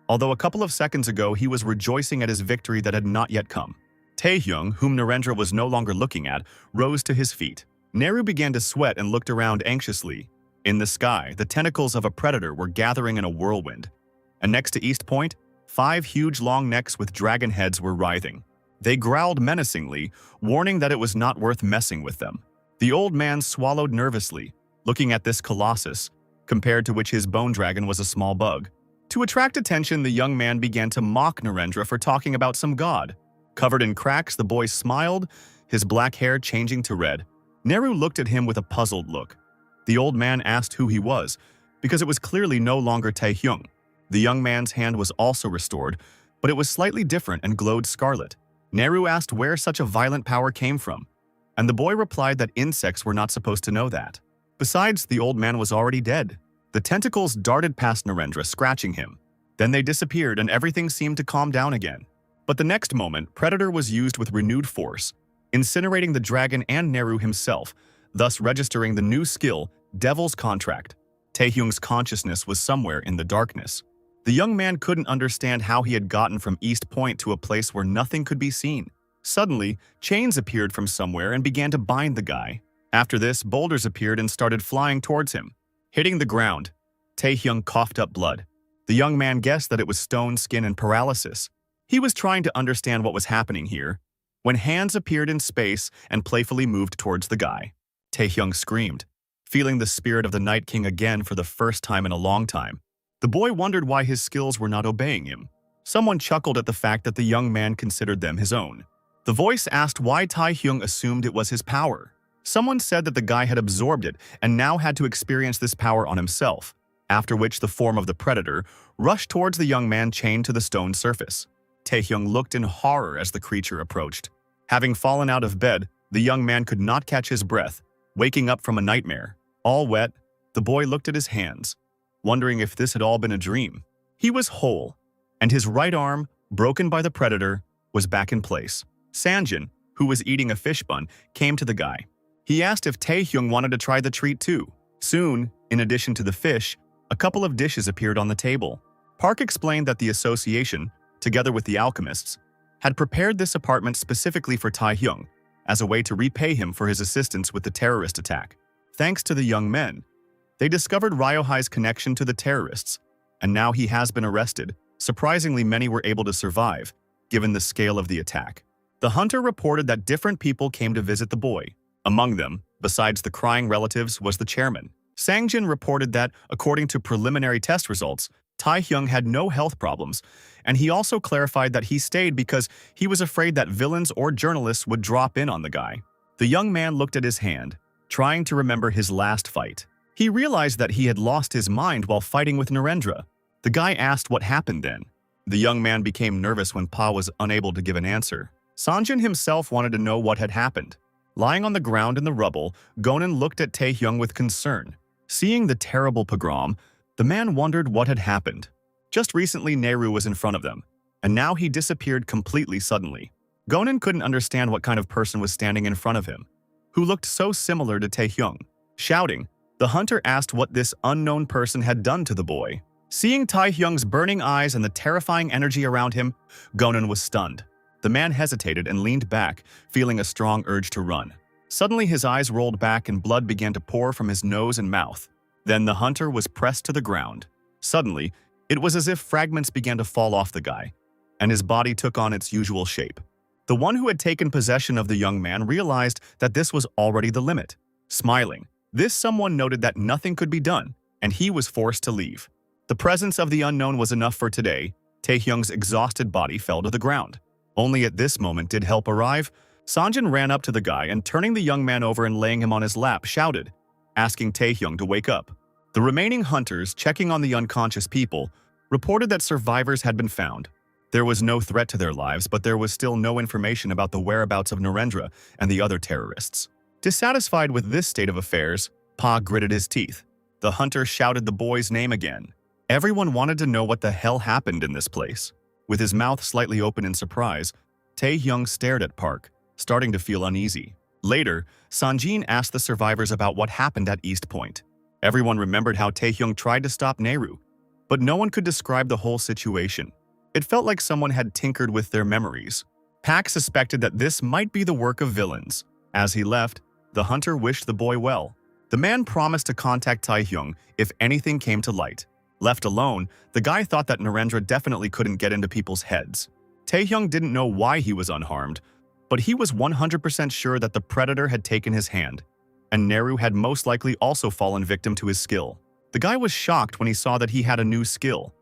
Although a couple of seconds ago he was rejoicing at his victory that had not yet come. Taehyung, whom Narendra was no longer looking at, rose to his feet. Neru began to sweat and looked around anxiously. In the sky, the tentacles of a predator were gathering in a whirlwind. And next to East Point, 5 huge long necks with dragon heads were writhing. They growled menacingly, warning that it was not worth messing with them. The old man swallowed nervously, looking at this colossus, compared to which his bone dragon was a small bug. To attract attention, the young man began to mock Narendra for talking about some god. Covered in cracks, the boy smiled, his black hair changing to red. Neru looked at him with a puzzled look. The old man asked who he was, because it was clearly no longer Taehyung. The young man's hand was also restored, but it was slightly different and glowed scarlet. Neru asked where such a violent power came from, and the boy replied that insects were not supposed to know that. Besides, the old man was already dead. The tentacles darted past Narendra, scratching him. Then they disappeared and everything seemed to calm down again. But the next moment, Predator was used with renewed force, incinerating the dragon and Neru himself, thus registering the new skill, Devil's Contract. Taehyung's consciousness was somewhere in the darkness. The young man couldn't understand how he had gotten from East Point to a place where nothing could be seen. Suddenly, chains appeared from somewhere and began to bind the guy. After this, boulders appeared and started flying towards him. Hitting the ground, Taehyung coughed up blood. The young man guessed that it was stone, skin, and paralysis. He was trying to understand what was happening here, when hands appeared in space and playfully moved towards the guy. Taehyung screamed, feeling the spirit of the Night King again for the first time in a long time. The boy wondered why his skills were not obeying him. Someone chuckled at the fact that the young man considered them his own. The voice asked why Taehyung assumed it was his power. Someone said that the guy had absorbed it and now had to experience this power on himself, after which the form of the predator rushed towards the young man chained to the stone surface. Taehyung looked in horror as the creature approached. Having fallen out of bed, the young man could not catch his breath, waking up from a nightmare. All wet, the boy looked at his hands, wondering if this had all been a dream. He was whole, and his right arm, broken by the predator, was back in place. Sanjin, who was eating a fish bun, came to the guy. He asked if Taehyung wanted to try the treat too. Soon, in addition to the fish, a couple of dishes appeared on the table. Park explained that the association, together with the alchemists, had prepared this apartment specifically for Taehyung as a way to repay him for his assistance with the terrorist attack. Thanks to the young men, they discovered Ryohai's connection to the terrorists, and now he has been arrested. Surprisingly, many were able to survive, given the scale of the attack. The hunter reported that different people came to visit the boy. Among them, besides the crying relatives, was the chairman. Sangjin reported that, according to preliminary test results, Taehyung had no health problems, and he also clarified that he stayed because he was afraid that villains or journalists would drop in on the guy. The young man looked at his hand, trying to remember his last fight. He realized that he had lost his mind while fighting with Narendra. The guy asked what happened then. The young man became nervous when Pa was unable to give an answer. Sanjin himself wanted to know what had happened. Lying on the ground in the rubble, Gonan looked at Taehyung with concern. Seeing the terrible pogrom, the man wondered what had happened. Just recently, Nehru was in front of them, and now he disappeared completely suddenly. Gonan couldn't understand what kind of person was standing in front of him, who looked so similar to Taehyung. Shouting, the hunter asked what this unknown person had done to the boy. Seeing Taehyung's burning eyes and the terrifying energy around him, Gonan was stunned. The man hesitated and leaned back, feeling a strong urge to run. Suddenly his eyes rolled back and blood began to pour from his nose and mouth. Then the hunter was pressed to the ground. Suddenly, it was as if fragments began to fall off the guy, and his body took on its usual shape. The one who had taken possession of the young man realized that this was already the limit. Smiling, this someone noted that nothing could be done, and he was forced to leave. The presence of the unknown was enough for today. Taehyung's exhausted body fell to the ground. Only at this moment did help arrive. Sanjin ran up to the guy and, turning the young man over and laying him on his lap, shouted, asking Taehyung to wake up. The remaining hunters, checking on the unconscious people, reported that survivors had been found. There was no threat to their lives, but there was still no information about the whereabouts of Narendra and the other terrorists. Dissatisfied with this state of affairs, Pa gritted his teeth. The hunter shouted the boy's name again. Everyone wanted to know what the hell happened in this place. With his mouth slightly open in surprise, Taehyung stared at Park, starting to feel uneasy. Later, Sanjin asked the survivors about what happened at East Point. Everyone remembered how Taehyung tried to stop Nehru, but no one could describe the whole situation. It felt like someone had tinkered with their memories. Pak suspected that this might be the work of villains. As he left, the hunter wished the boy well. The man promised to contact Taehyung if anything came to light. Left alone, the guy thought that Narendra definitely couldn't get into people's heads. Taehyung didn't know why he was unharmed, but he was 100% sure that the predator had taken his hand, and Nehru had most likely also fallen victim to his skill. The guy was shocked when he saw that he had a new skill,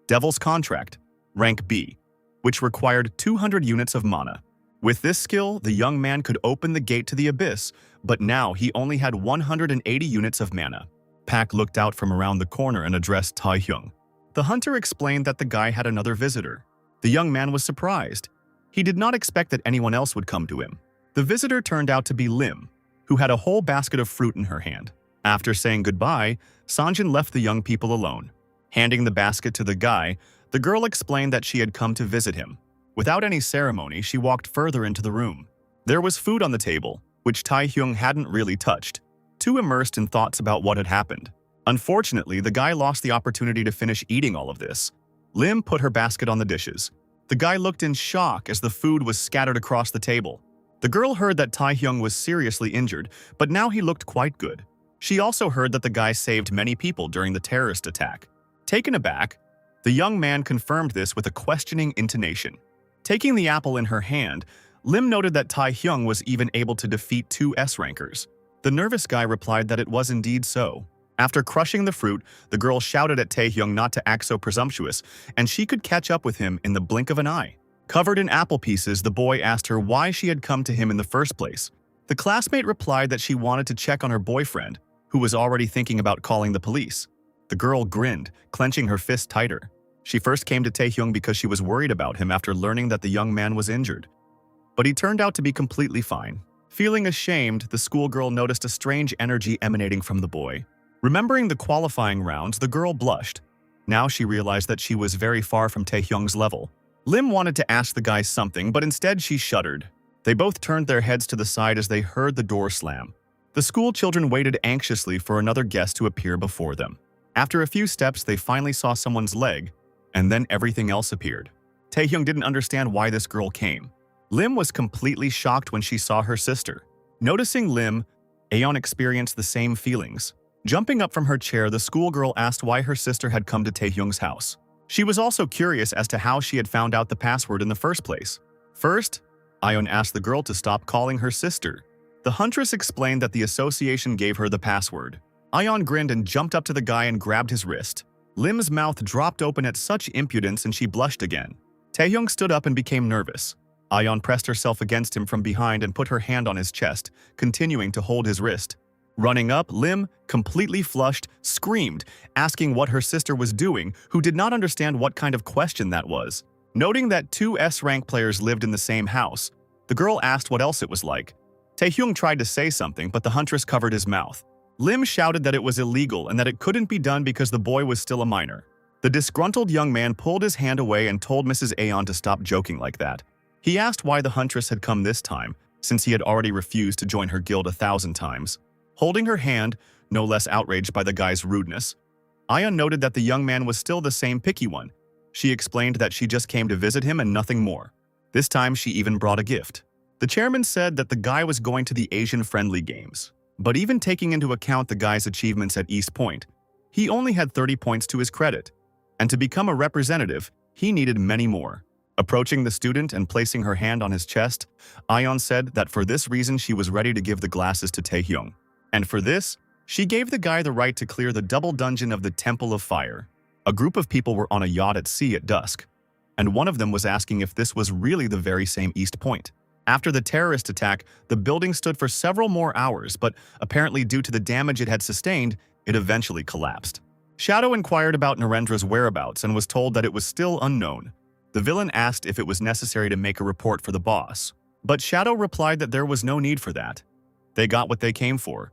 Devil's Contract, rank B, which required 200 units of mana. With this skill, the young man could open the gate to the abyss, but now he only had 180 units of mana. Pak looked out from around the corner and addressed Taehyung. The hunter explained that the guy had another visitor. The young man was surprised. He did not expect that anyone else would come to him. The visitor turned out to be Lim, who had a whole basket of fruit in her hand. After saying goodbye, Sanjin left the young people alone. Handing the basket to the guy, the girl explained that she had come to visit him. Without any ceremony, she walked further into the room. There was food on the table, which Taehyung hadn't really touched, too immersed in thoughts about what had happened. Unfortunately, the guy lost the opportunity to finish eating all of this. Lim put her basket on the dishes. The guy looked in shock as the food was scattered across the table. The girl heard that Taehyung was seriously injured, but now he looked quite good. She also heard that the guy saved many people during the terrorist attack. Taken aback, the young man confirmed this with a questioning intonation. Taking the apple in her hand, Lim noted that Taehyung was even able to defeat 2 S-rankers. The nervous guy replied that it was indeed so. After crushing the fruit, the girl shouted at Taehyung not to act so presumptuous, and she could catch up with him in the blink of an eye. Covered in apple pieces, the boy asked her why she had come to him in the first place. The classmate replied that she wanted to check on her boyfriend, who was already thinking about calling the police. The girl grinned, clenching her fist tighter. She first came to Taehyung because she was worried about him after learning that the young man was injured. But he turned out to be completely fine. Feeling ashamed, the schoolgirl noticed a strange energy emanating from the boy. Remembering the qualifying rounds, the girl blushed. Now she realized that she was very far from Taehyung's level. Lim wanted to ask the guy something, but instead she shuddered. They both turned their heads to the side as they heard the door slam. The school children waited anxiously for another guest to appear before them. After a few steps, they finally saw someone's leg, and then everything else appeared. Taehyung didn't understand why this girl came. Lim was completely shocked when she saw her sister. Noticing Lim, Aeon experienced the same feelings. Jumping up from her chair, the schoolgirl asked why her sister had come to Taehyung's house. She was also curious as to how she had found out the password in the first place. First, Aeon asked the girl to stop calling her sister. The huntress explained that the association gave her the password. Aeon grinned and jumped up to the guy and grabbed his wrist. Lim's mouth dropped open at such impudence and she blushed again. Taehyung stood up and became nervous. Aeon pressed herself against him from behind and put her hand on his chest, continuing to hold his wrist. Running up, Lim, completely flushed, screamed, asking what her sister was doing, who did not understand what kind of question that was. Noting that 2 S-rank players lived in the same house, the girl asked what else it was like. Taehyung tried to say something, but the huntress covered his mouth. Lim shouted that it was illegal and that it couldn't be done because the boy was still a minor. The disgruntled young man pulled his hand away and told Mrs. Aeon to stop joking like that. He asked why the huntress had come this time, since he had already refused to join her guild 1,000 times. Holding her hand, no less outraged by the guy's rudeness, Aeon noted that the young man was still the same picky one. She explained that she just came to visit him and nothing more. This time she even brought a gift. The chairman said that the guy was going to the Asian-friendly games. But even taking into account the guy's achievements at East Point, he only had 30 points to his credit. And to become a representative, he needed many more. Approaching the student and placing her hand on his chest, Aeon said that for this reason she was ready to give the glasses to Taehyung. And for this, she gave the guy the right to clear the double dungeon of the Temple of Fire. A group of people were on a yacht at sea at dusk, and one of them was asking if this was really the very same East Point. After the terrorist attack, the building stood for several more hours, but apparently due to the damage it had sustained, it eventually collapsed. Shadow inquired about Narendra's whereabouts and was told that it was still unknown. The villain asked if it was necessary to make a report for the boss, but Shadow replied that there was no need for that. They got what they came for.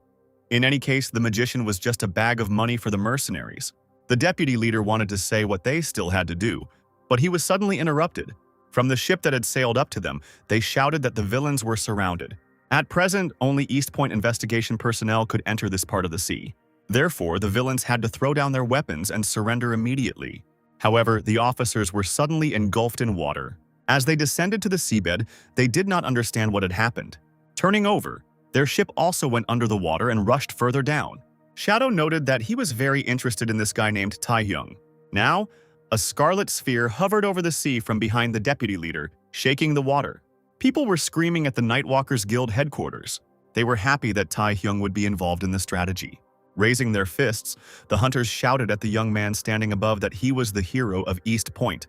In any case, the magician was just a bag of money for the mercenaries. The deputy leader wanted to say what they still had to do, but he was suddenly interrupted. From the ship that had sailed up to them, they shouted that the villains were surrounded. At present, only East Point investigation personnel could enter this part of the sea. Therefore, the villains had to throw down their weapons and surrender immediately. However, the officers were suddenly engulfed in water. As they descended to the seabed, they did not understand what had happened. Turning over, their ship also went under the water and rushed further down. Shadow noted that he was very interested in this guy named Taehyung. Now, a scarlet sphere hovered over the sea from behind the deputy leader, shaking the water. People were screaming at the Nightwalkers Guild headquarters. They were happy that Taehyung would be involved in the strategy. Raising their fists, the hunters shouted at the young man standing above that he was the hero of East Point,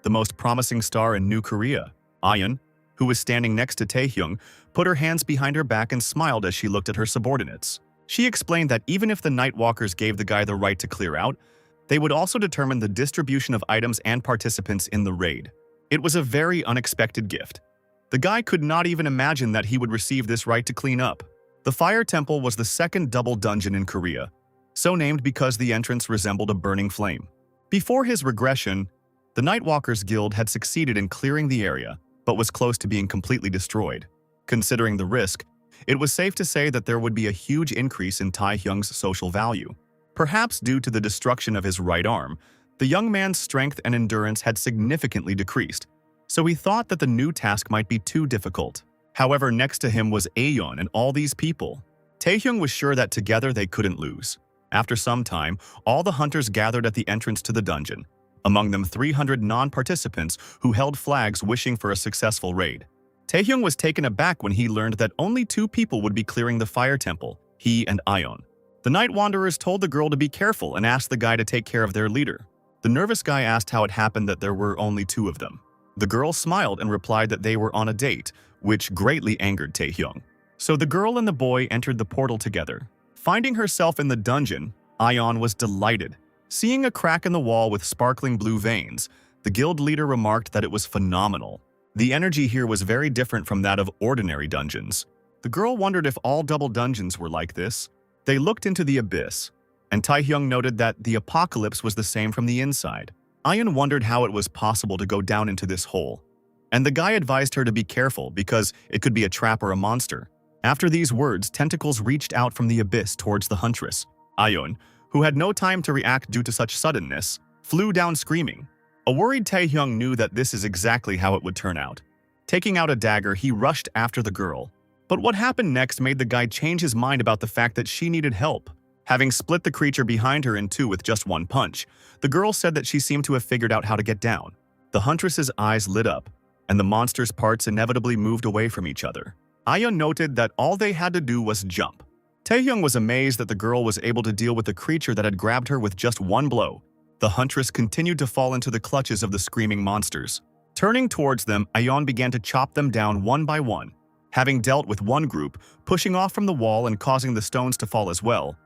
the most promising star in New Korea. Aeon, who was standing next to Taehyung, put her hands behind her back and smiled as she looked at her subordinates. She explained that even if the Nightwalkers gave the guy the right to clear out, they would also determine the distribution of items and participants in the raid. It was a very unexpected gift. The guy could not even imagine that he would receive this right to clean up. The Fire Temple was the second double dungeon in Korea, so named because the entrance resembled a burning flame. Before his regression, the Nightwalkers Guild had succeeded in clearing the area, but was close to being completely destroyed. Considering the risk, it was safe to say that there would be a huge increase in Taehyung's social value. Perhaps due to the destruction of his right arm, the young man's strength and endurance had significantly decreased, so he thought that the new task might be too difficult. However, next to him was Aeon and all these people. Taehyung was sure that together they couldn't lose. After some time, all the hunters gathered at the entrance to the dungeon, among them 300 non-participants who held flags wishing for a successful raid. Taehyung was taken aback when he learned that only 2 people would be clearing the Fire Temple, he and Aeon. The Night Wanderers told the girl to be careful and asked the guy to take care of their leader. The nervous guy asked how it happened that there were only 2 of them. The girl smiled and replied that they were on a date, which greatly angered Taehyung. So the girl and the boy entered the portal together. Finding herself in the dungeon, Aeon was delighted. Seeing a crack in the wall with sparkling blue veins, the guild leader remarked that it was phenomenal. The energy here was very different from that of ordinary dungeons. The girl wondered if all double dungeons were like this. They looked into the abyss, and Taehyung noted that the apocalypse was the same from the inside. Aeon wondered how it was possible to go down into this hole, and the guy advised her to be careful because it could be a trap or a monster. After these words, tentacles reached out from the abyss towards the huntress. Aeon, who had no time to react due to such suddenness, flew down screaming. A worried Taehyung knew that this is exactly how it would turn out. Taking out a dagger, he rushed after the girl. But what happened next made the guy change his mind about the fact that she needed help. Having split the creature behind her in 2 with just 1 punch, the girl said that she seemed to have figured out how to get down. The huntress's eyes lit up, and the monster's parts inevitably moved away from each other. Aeon noted that all they had to do was jump. Taehyung was amazed that the girl was able to deal with the creature that had grabbed her with just 1 blow. The huntress continued to fall into the clutches of the screaming monsters. Turning towards them, Aeon began to chop them down one by one. Having dealt with one group, pushing off from the wall and causing the stones to fall as well,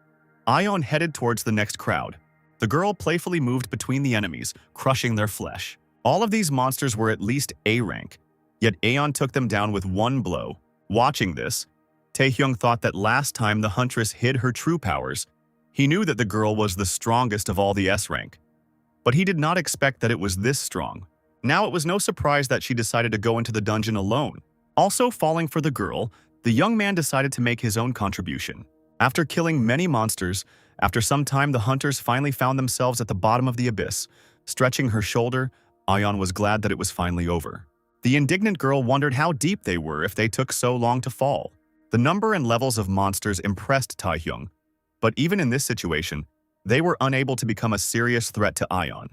Aeon headed towards the next crowd. The girl playfully moved between the enemies, crushing their flesh. All of these monsters were at least A rank, yet Aeon took them down with 1 blow. Watching this, Taehyung thought that last time the huntress hid her true powers, he knew that the girl was the strongest of all the S rank. But he did not expect that it was this strong. Now it was no surprise that she decided to go into the dungeon alone. Also falling for the girl, the young man decided to make his own contribution. After killing many monsters, after some time the hunters finally found themselves at the bottom of the abyss. Stretching her shoulder, Ayeon was glad that it was finally over. The indignant girl wondered how deep they were if they took so long to fall. The number and levels of monsters impressed Taehyung, but even in this situation, they were unable to become a serious threat to Ayeon.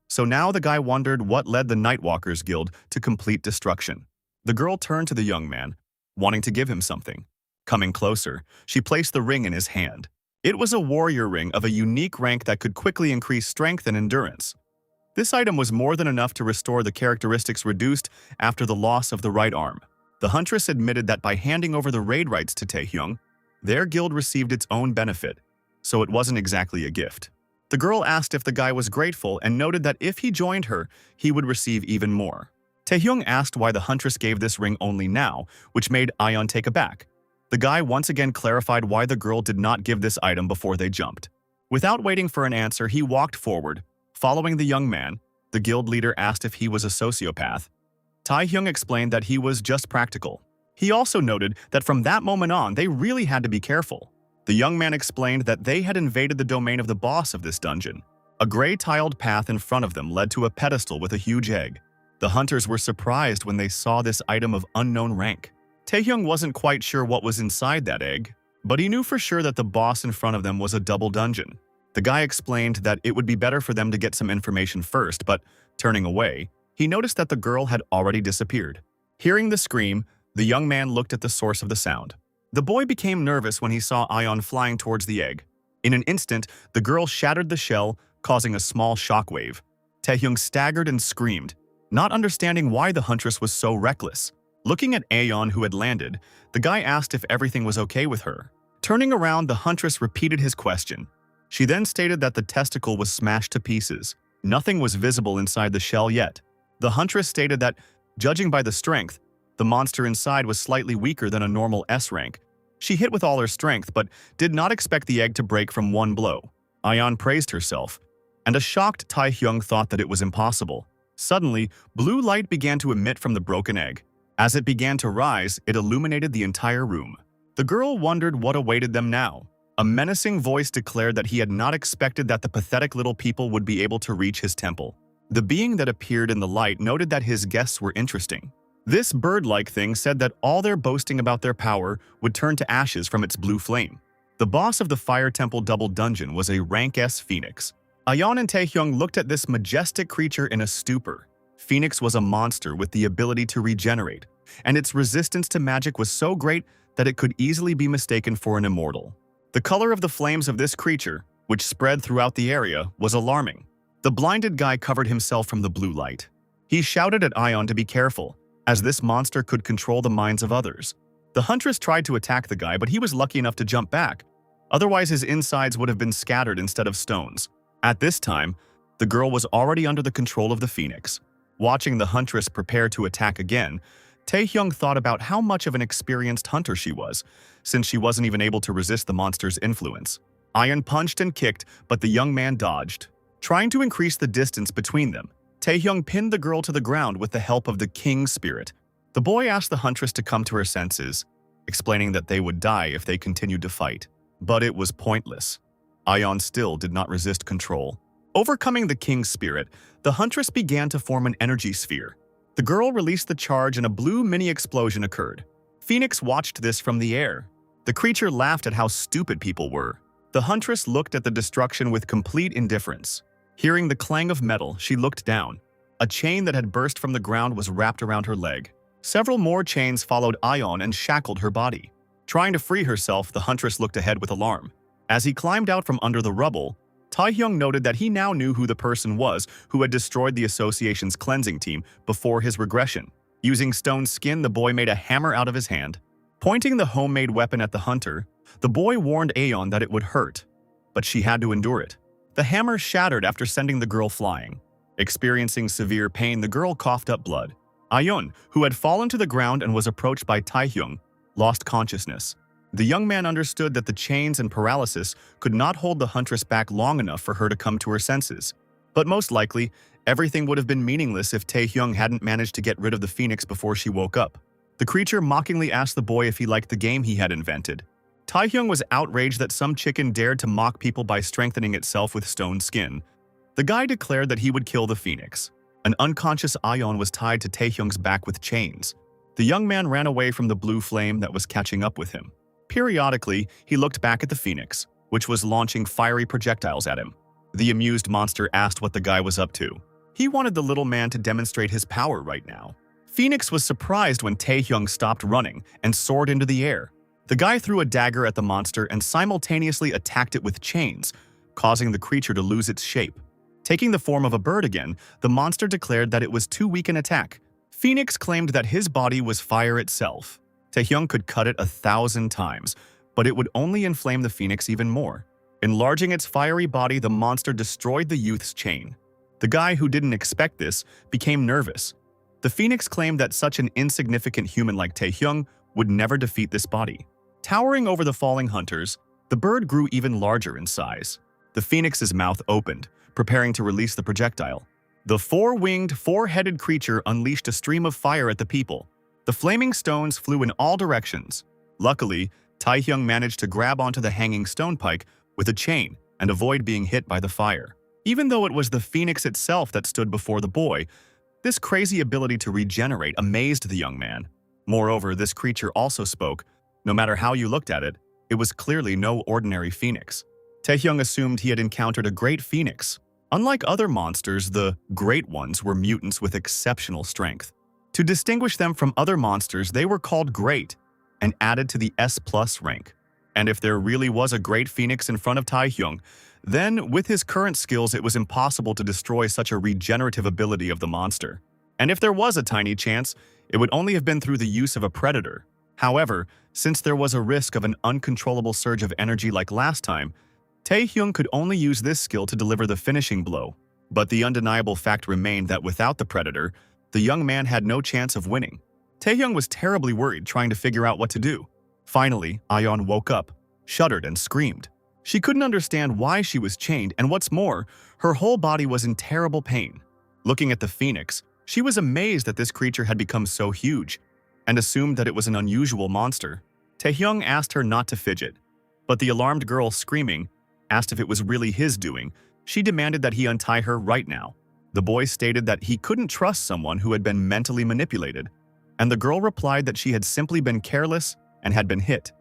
So now the guy wondered what led the Nightwalkers Guild to complete destruction. The girl turned to the young man, wanting to give him something. Coming closer, she placed the ring in his hand. It was a warrior ring of a unique rank that could quickly increase strength and endurance. This item was more than enough to restore the characteristics reduced after the loss of the right arm. The huntress admitted that by handing over the raid rights to Taehyung, their guild received its own benefit, so it wasn't exactly a gift. The girl asked if the guy was grateful and noted that if he joined her, he would receive even more. Taehyung asked why the huntress gave this ring only now, which made Ayeon take aback. The guy once again clarified why the girl did not give this item before they jumped. Without waiting for an answer, he walked forward. Following the young man, the guild leader asked if he was a sociopath. Taehyung explained that he was just practical. He also noted that from that moment on, they really had to be careful. The young man explained that they had invaded the domain of the boss of this dungeon. A gray-tiled path in front of them led to a pedestal with a huge egg. The hunters were surprised when they saw this item of unknown rank. Taehyung wasn't quite sure what was inside that egg, but he knew for sure that the boss in front of them was a double dungeon. The guy explained that it would be better for them to get some information first, but turning away, he noticed that the girl had already disappeared. Hearing the scream, the young man looked at the source of the sound. The boy became nervous when he saw Ayeon flying towards the egg. In an instant, the girl shattered the shell, causing a small shockwave. Taehyung staggered and screamed, not understanding why the huntress was so reckless. Looking at Ayeon, who had landed, the guy asked if everything was okay with her. Turning around, the huntress repeated his question. She then stated that the testicle was smashed to pieces. Nothing was visible inside the shell yet. The huntress stated that, judging by the strength, the monster inside was slightly weaker than a normal S rank. She hit with all her strength, but did not expect the egg to break from one blow. Ayeon praised herself, and a shocked Taehyung thought that it was impossible. Suddenly, blue light began to emit from the broken egg. As it began to rise, it illuminated the entire room. The girl wondered what awaited them now. A menacing voice declared that he had not expected that the pathetic little people would be able to reach his temple. The being that appeared in the light noted that his guests were interesting. This bird-like thing said that all their boasting about their power would turn to ashes from its blue flame. The boss of the Fire Temple Double Dungeon was a rank S phoenix. Ayeon and Taehyung looked at this majestic creature in a stupor. Phoenix was a monster with the ability to regenerate, and its resistance to magic was so great that it could easily be mistaken for an immortal. The color of the flames of this creature, which spread throughout the area, was alarming. The blinded guy covered himself from the blue light. He shouted at Ayeon to be careful, as this monster could control the minds of others. The huntress tried to attack the guy, but he was lucky enough to jump back. Otherwise, his insides would have been scattered instead of stones. At this time, the girl was already under the control of the phoenix. Watching the huntress prepare to attack again, Taehyung thought about how much of an experienced hunter she was, since she wasn't even able to resist the monster's influence. Ayeon punched and kicked, but the young man dodged. Trying to increase the distance between them, Taehyung pinned the girl to the ground with the help of the king's spirit. The boy asked the huntress to come to her senses, explaining that they would die if they continued to fight. But it was pointless. Ayeon still did not resist control. Overcoming the king's spirit, the huntress began to form an energy sphere. The girl released the charge and a blue mini-explosion occurred. Phoenix watched this from the air. The creature laughed at how stupid people were. The huntress looked at the destruction with complete indifference. Hearing the clang of metal, she looked down. A chain that had burst from the ground was wrapped around her leg. Several more chains followed Ayeon and shackled her body. Trying to free herself, the huntress looked ahead with alarm. As he climbed out from under the rubble, Taehyung noted that he now knew who the person was who had destroyed the association's cleansing team before his regression. Using stone skin, the boy made a hammer out of his hand. Pointing the homemade weapon at the hunter, the boy warned Ayeon that it would hurt, but she had to endure it. The hammer shattered after sending the girl flying. Experiencing severe pain, the girl coughed up blood. Ayeon, who had fallen to the ground and was approached by Taehyung, lost consciousness. The young man understood that the chains and paralysis could not hold the huntress back long enough for her to come to her senses. But most likely, everything would have been meaningless if Taehyung hadn't managed to get rid of the phoenix before she woke up. The creature mockingly asked the boy if he liked the game he had invented. Taehyung was outraged that some chicken dared to mock people by strengthening itself with stone skin. The guy declared that he would kill the phoenix. An unconscious Ayeon was tied to Taehyung's back with chains. The young man ran away from the blue flame that was catching up with him. Periodically, he looked back at the phoenix, which was launching fiery projectiles at him. The amused monster asked what the guy was up to. He wanted the little man to demonstrate his power right now. Phoenix was surprised when Taehyung stopped running and soared into the air. The guy threw a dagger at the monster and simultaneously attacked it with chains, causing the creature to lose its shape. Taking the form of a bird again, the monster declared that it was too weak an attack. Phoenix claimed that his body was fire itself. Taehyung could cut it 1,000 times, but it would only inflame the phoenix even more. Enlarging its fiery body, the monster destroyed the youth's chain. The guy, who didn't expect this, became nervous. The phoenix claimed that such an insignificant human like Taehyung would never defeat this body. Towering over the falling hunters, the bird grew even larger in size. The phoenix's mouth opened, preparing to release the projectile. The four-winged, four-headed creature unleashed a stream of fire at the people. The flaming stones flew in all directions. Luckily, Taehyung managed to grab onto the hanging stone pike with a chain and avoid being hit by the fire. Even though it was the phoenix itself that stood before the boy, this crazy ability to regenerate amazed the young man. Moreover, this creature also spoke. No matter how you looked at it, it was clearly no ordinary phoenix. Taehyung assumed he had encountered a great phoenix. Unlike other monsters, the great ones were mutants with exceptional strength. To distinguish them from other monsters, they were called great and added to the S+ rank. And if there really was a great phoenix in front of Taehyung, then with his current skills it was impossible to destroy such a regenerative ability of the monster. And if there was a tiny chance, it would only have been through the use of a predator. However, since there was a risk of an uncontrollable surge of energy like last time, Taehyung could only use this skill to deliver the finishing blow. But the undeniable fact remained that without the predator, the young man had no chance of winning. Taehyung was terribly worried, trying to figure out what to do. Finally, Ayeon woke up, shuddered and screamed. She couldn't understand why she was chained, and what's more, her whole body was in terrible pain. Looking at the phoenix, she was amazed that this creature had become so huge, and assumed that it was an unusual monster. Taehyung asked her not to fidget, but the alarmed girl, screaming, asked if it was really his doing. She demanded that he untie her right now. The boy stated that he couldn't trust someone who had been mentally manipulated, and the girl replied that she had simply been careless and had been hit,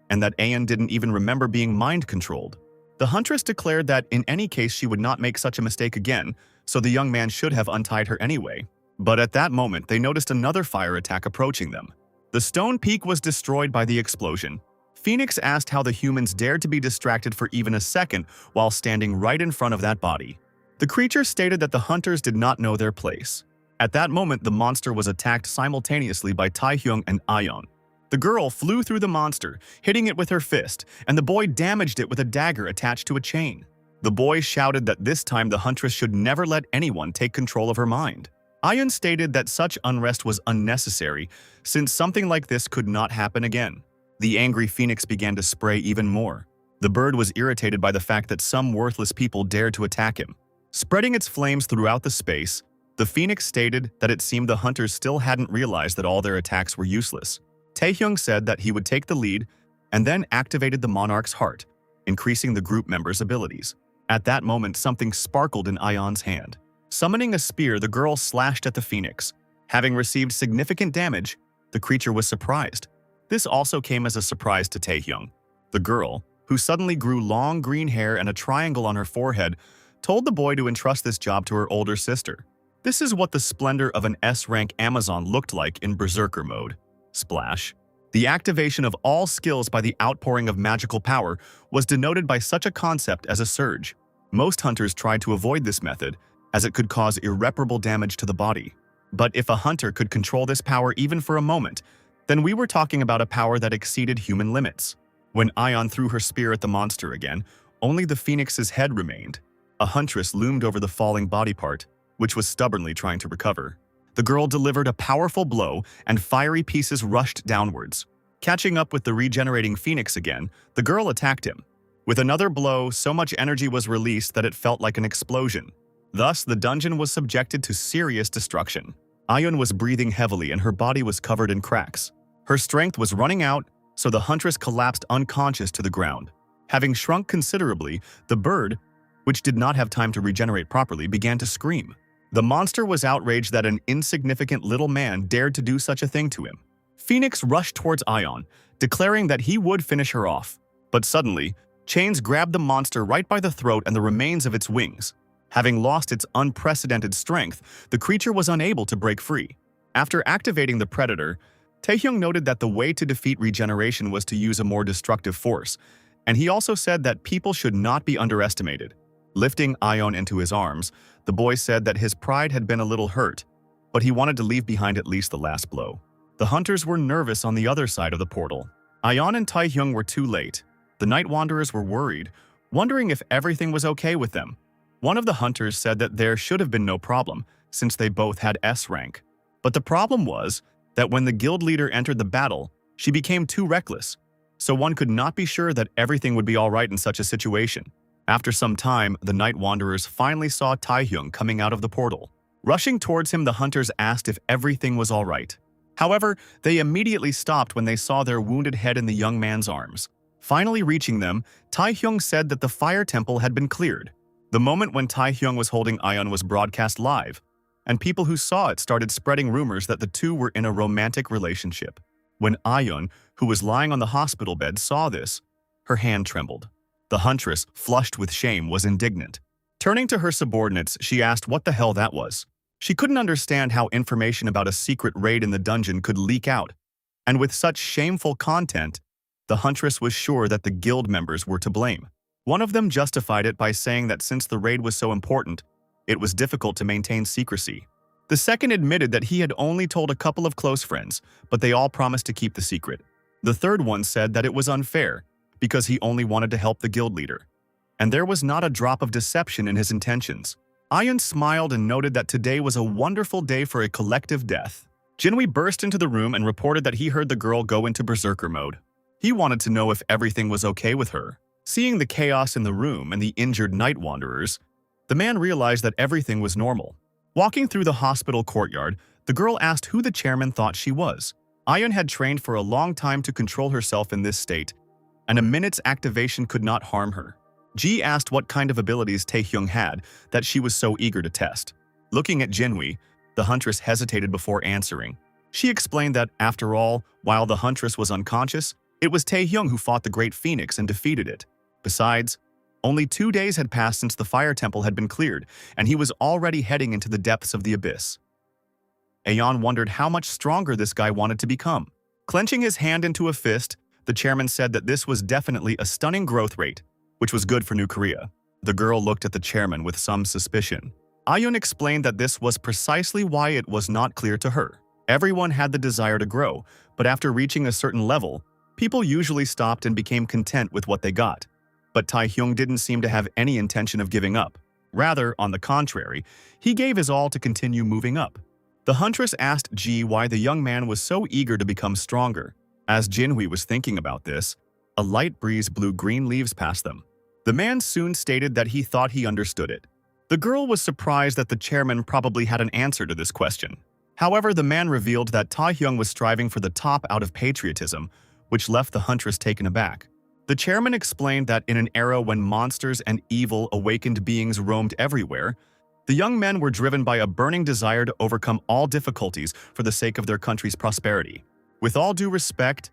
and that Aeon didn't even remember being mind-controlled. The huntress declared that in any case she would not make such a mistake again, so the young man should have untied her anyway. But at that moment, they noticed another fire attack approaching them. The stone peak was destroyed by the explosion. Phoenix asked how the humans dared to be distracted for even a second while standing right in front of that body. The creature stated that the hunters did not know their place. At that moment, the monster was attacked simultaneously by Taehyung and Ayeon. The girl flew through the monster, hitting it with her fist, and the boy damaged it with a dagger attached to a chain. The boy shouted that this time the huntress should never let anyone take control of her mind. Ayeon stated that such unrest was unnecessary, since something like this could not happen again. The angry phoenix began to spray even more. The bird was irritated by the fact that some worthless people dared to attack him. Spreading its flames throughout the space, the phoenix stated that it seemed the hunters still hadn't realized that all their attacks were useless. Taehyung said that he would take the lead and then activated the monarch's heart, increasing the group members' abilities. At that moment, something sparkled in Ayeon's hand. Summoning a spear, the girl slashed at the phoenix. Having received significant damage, the creature was surprised. This also came as a surprise to Taehyung. The girl, who suddenly grew long green hair and a triangle on her forehead, told the boy to entrust this job to her older sister. This is what the splendor of an S-rank Amazon looked like in Berserker mode. Splash. The activation of all skills by the outpouring of magical power was denoted by such a concept as a surge. Most hunters tried to avoid this method, as it could cause irreparable damage to the body. But if a hunter could control this power even for a moment, then we were talking about a power that exceeded human limits. When Ayeon threw her spear at the monster again, only the phoenix's head remained. A huntress loomed over the falling body part, which was stubbornly trying to recover. The girl delivered a powerful blow, and fiery pieces rushed downwards, Catching up with the regenerating phoenix again, the girl attacked him. With another blow, so much energy was released that it felt like an explosion. Thus, the dungeon was subjected to serious destruction. Ayun was breathing heavily and her body was covered in cracks. Her strength was running out, so the huntress collapsed unconscious to the ground. Having shrunk considerably, the bird, which did not have time to regenerate properly, began to scream. The monster was outraged that an insignificant little man dared to do such a thing to him. Phoenix rushed towards Ayun, declaring that he would finish her off. But suddenly, chains grabbed the monster right by the throat and the remains of its wings. Having lost its unprecedented strength, the creature was unable to break free. After activating the predator, Taehyung noted that the way to defeat regeneration was to use a more destructive force, and he also said that people should not be underestimated. Lifting Ayun into his arms, the boy said that his pride had been a little hurt, but he wanted to leave behind at least the last blow. The hunters were nervous on the other side of the portal. Ayun and Taehyung were too late. The Night Wanderers were worried, wondering if everything was okay with them. One of the hunters said that there should have been no problem, since they both had S rank. But the problem was that when the guild leader entered the battle, she became too reckless, so one could not be sure that everything would be alright in such a situation. After some time, the Night Wanderers finally saw Taehyung coming out of the portal. Rushing towards him, the hunters asked if everything was alright. However, they immediately stopped when they saw their wounded head in the young man's arms. Finally reaching them, Taehyung said that the fire temple had been cleared. The moment when Taehyung was holding Ayun was broadcast live, and people who saw it started spreading rumors that the two were in a romantic relationship. When Ayun, who was lying on the hospital bed, saw this, her hand trembled. The huntress, flushed with shame, was indignant. Turning to her subordinates, she asked what the hell that was. She couldn't understand how information about a secret raid in the dungeon could leak out, and with such shameful content, the huntress was sure that the guild members were to blame. One of them justified it by saying that since the raid was so important, it was difficult to maintain secrecy. The second admitted that he had only told a couple of close friends, but they all promised to keep the secret. The third one said that it was unfair, because he only wanted to help the guild leader. And there was not a drop of deception in his intentions. Ayun smiled and noted that today was a wonderful day for a collective death. Jinwei burst into the room and reported that he heard the girl go into berserker mode. He wanted to know if everything was okay with her. Seeing the chaos in the room and the injured Night Wanderers, the man realized that everything was normal. Walking through the hospital courtyard, the girl asked who the chairman thought she was. Ayun had trained for a long time to control herself in this state, and a minute's activation could not harm her. Ji asked what kind of abilities Taehyung had that she was so eager to test. Looking at Jinwei, the huntress hesitated before answering. She explained that, after all, while the huntress was unconscious, it was Taehyung who fought the Great Phoenix and defeated it. Besides, only 2 days had passed since the fire temple had been cleared, and he was already heading into the depths of the abyss. Aeon wondered how much stronger this guy wanted to become. Clenching his hand into a fist, the chairman said that this was definitely a stunning growth rate, which was good for New Korea. The girl looked at the chairman with some suspicion. Ayun explained that this was precisely why it was not clear to her. Everyone had the desire to grow, but after reaching a certain level, people usually stopped and became content with what they got. But Taehyung didn't seem to have any intention of giving up. Rather, on the contrary, he gave his all to continue moving up. The huntress asked Ji why the young man was so eager to become stronger. As Jinwei was thinking about this, a light breeze blew green leaves past them. The man soon stated that he thought he understood it. The girl was surprised that the chairman probably had an answer to this question. However, the man revealed that Taehyung was striving for the top out of patriotism, which left the huntress taken aback. The chairman explained that in an era when monsters and evil awakened beings roamed everywhere, the young men were driven by a burning desire to overcome all difficulties for the sake of their country's prosperity. With all due respect,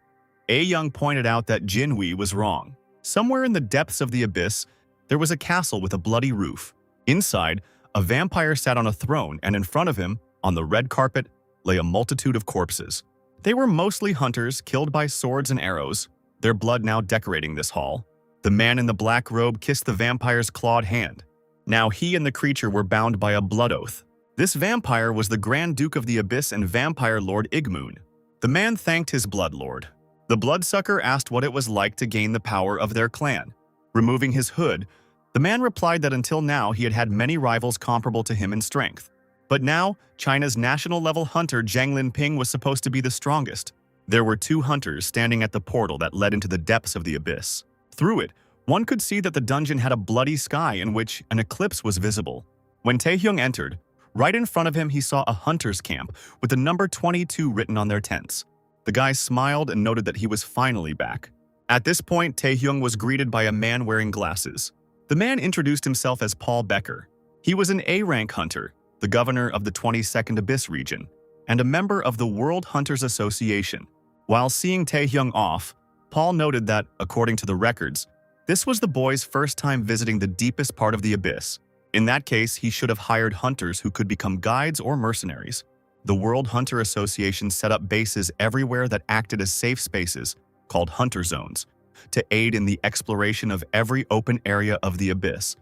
Young pointed out that Jinwei was wrong. Somewhere in the depths of the abyss, there was a castle with a bloody roof. Inside, a vampire sat on a throne, and in front of him, on the red carpet, lay a multitude of corpses. They were mostly hunters killed by swords and arrows, their blood now decorating this hall. The man in the black robe kissed the vampire's clawed hand. Now he and the creature were bound by a blood oath. This vampire was the Grand Duke of the Abyss and Vampire Lord Igmoon. The man thanked his blood lord. The bloodsucker asked what it was like to gain the power of their clan. Removing his hood, the man replied that until now he had had many rivals comparable to him in strength. But now, China's national-level hunter Zhang Linping was supposed to be the strongest. There were two hunters standing at the portal that led into the depths of the abyss. Through it, one could see that the dungeon had a bloody sky in which an eclipse was visible. When Taehyung entered, right in front of him he saw a hunter's camp with the number 22 written on their tents. The guy smiled and noted that he was finally back. At this point, Taehyung was greeted by a man wearing glasses. The man introduced himself as Paul Becker. He was an A-rank hunter, the governor of the 22nd Abyss region, and a member of the World Hunters Association. While seeing Taehyung off, Paul noted that, according to the records, this was the boy's first time visiting the deepest part of the abyss. In that case, he should have hired hunters who could become guides or mercenaries. The World Hunter Association set up bases everywhere that acted as safe spaces, called hunter zones, to aid in the exploration of every open area of the abyss.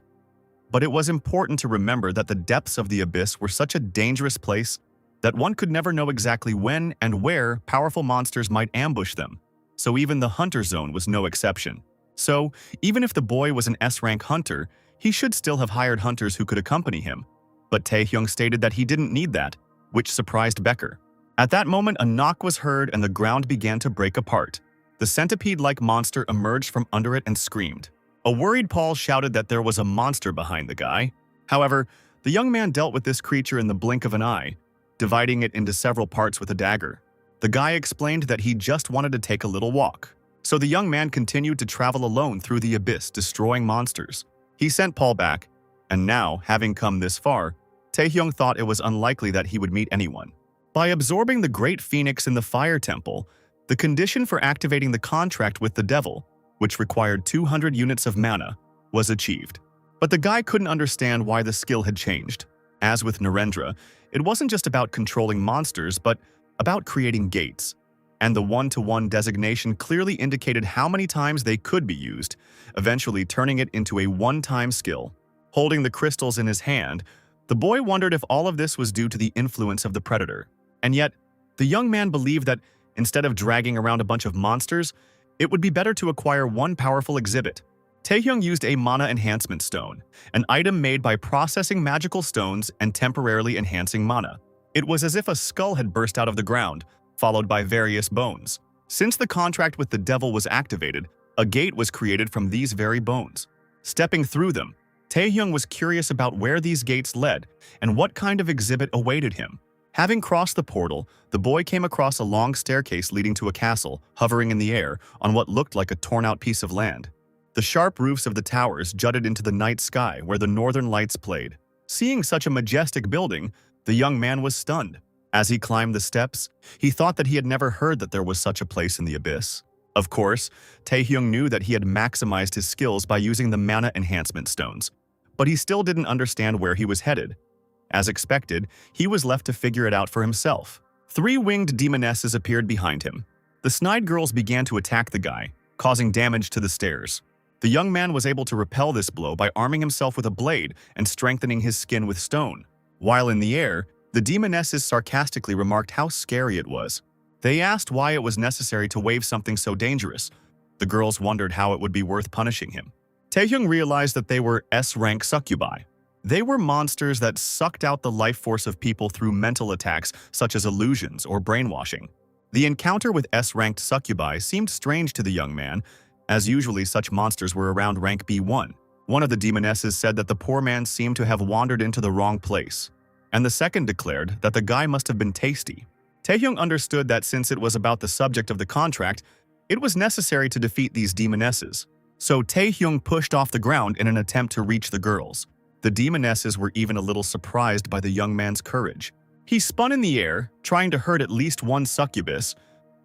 But it was important to remember that the depths of the abyss were such a dangerous place that one could never know exactly when and where powerful monsters might ambush them, so even the hunter zone was no exception. So, even if the boy was an S-rank hunter, he should still have hired hunters who could accompany him. But Taehyung stated that he didn't need that, which surprised Becker. At that moment, a knock was heard and the ground began to break apart. The centipede-like monster emerged from under it and screamed. A worried Paul shouted that there was a monster behind the guy. However, the young man dealt with this creature in the blink of an eye, dividing it into several parts with a dagger. The guy explained that he just wanted to take a little walk. So the young man continued to travel alone through the abyss, destroying monsters. He sent Paul back, and now, having come this far, Taehyung thought it was unlikely that he would meet anyone. By absorbing the Great Phoenix in the Fire Temple, the condition for activating the contract with the devil, which required 200 units of mana, was achieved. But the guy couldn't understand why the skill had changed. As with Narendra, it wasn't just about controlling monsters, but about creating gates. And the one-to-one designation clearly indicated how many times they could be used, eventually turning it into a one-time skill. Holding the crystals in his hand, the boy wondered if all of this was due to the influence of the predator. And yet, the young man believed that instead of dragging around a bunch of monsters, it would be better to acquire one powerful exhibit. Taehyung used a mana enhancement stone, an item made by processing magical stones and temporarily enhancing mana. It was as if a skull had burst out of the ground, followed by various bones. Since the contract with the devil was activated, a gate was created from these very bones. Stepping through them, Taehyung was curious about where these gates led and what kind of exhibit awaited him. Having crossed the portal, the boy came across a long staircase leading to a castle, hovering in the air on what looked like a torn-out piece of land. The sharp roofs of the towers jutted into the night sky where the northern lights played. Seeing such a majestic building, the young man was stunned. As he climbed the steps, he thought that he had never heard that there was such a place in the abyss. Of course, Taehyung knew that he had maximized his skills by using the mana enhancement stones, but he still didn't understand where he was headed. As expected, he was left to figure it out for himself. 3 winged demonesses appeared behind him. The snide girls began to attack the guy, causing damage to the stairs. The young man was able to repel this blow by arming himself with a blade and strengthening his skin with stone. While in the air, the demonesses sarcastically remarked how scary it was. They asked why it was necessary to wave something so dangerous. The girls wondered how it would be worth punishing him. Taehyung realized that they were S-rank succubi. They were monsters that sucked out the life force of people through mental attacks such as illusions or brainwashing. The encounter with S-ranked succubi seemed strange to the young man, as usually such monsters were around rank B1. One of the demonesses said that the poor man seemed to have wandered into the wrong place, and the second declared that the guy must have been tasty. Taehyung understood that since it was about the subject of the contract, it was necessary to defeat these demonesses. So Taehyung pushed off the ground in an attempt to reach the girls. The demonesses were even a little surprised by the young man's courage. He spun in the air, trying to hurt at least one succubus,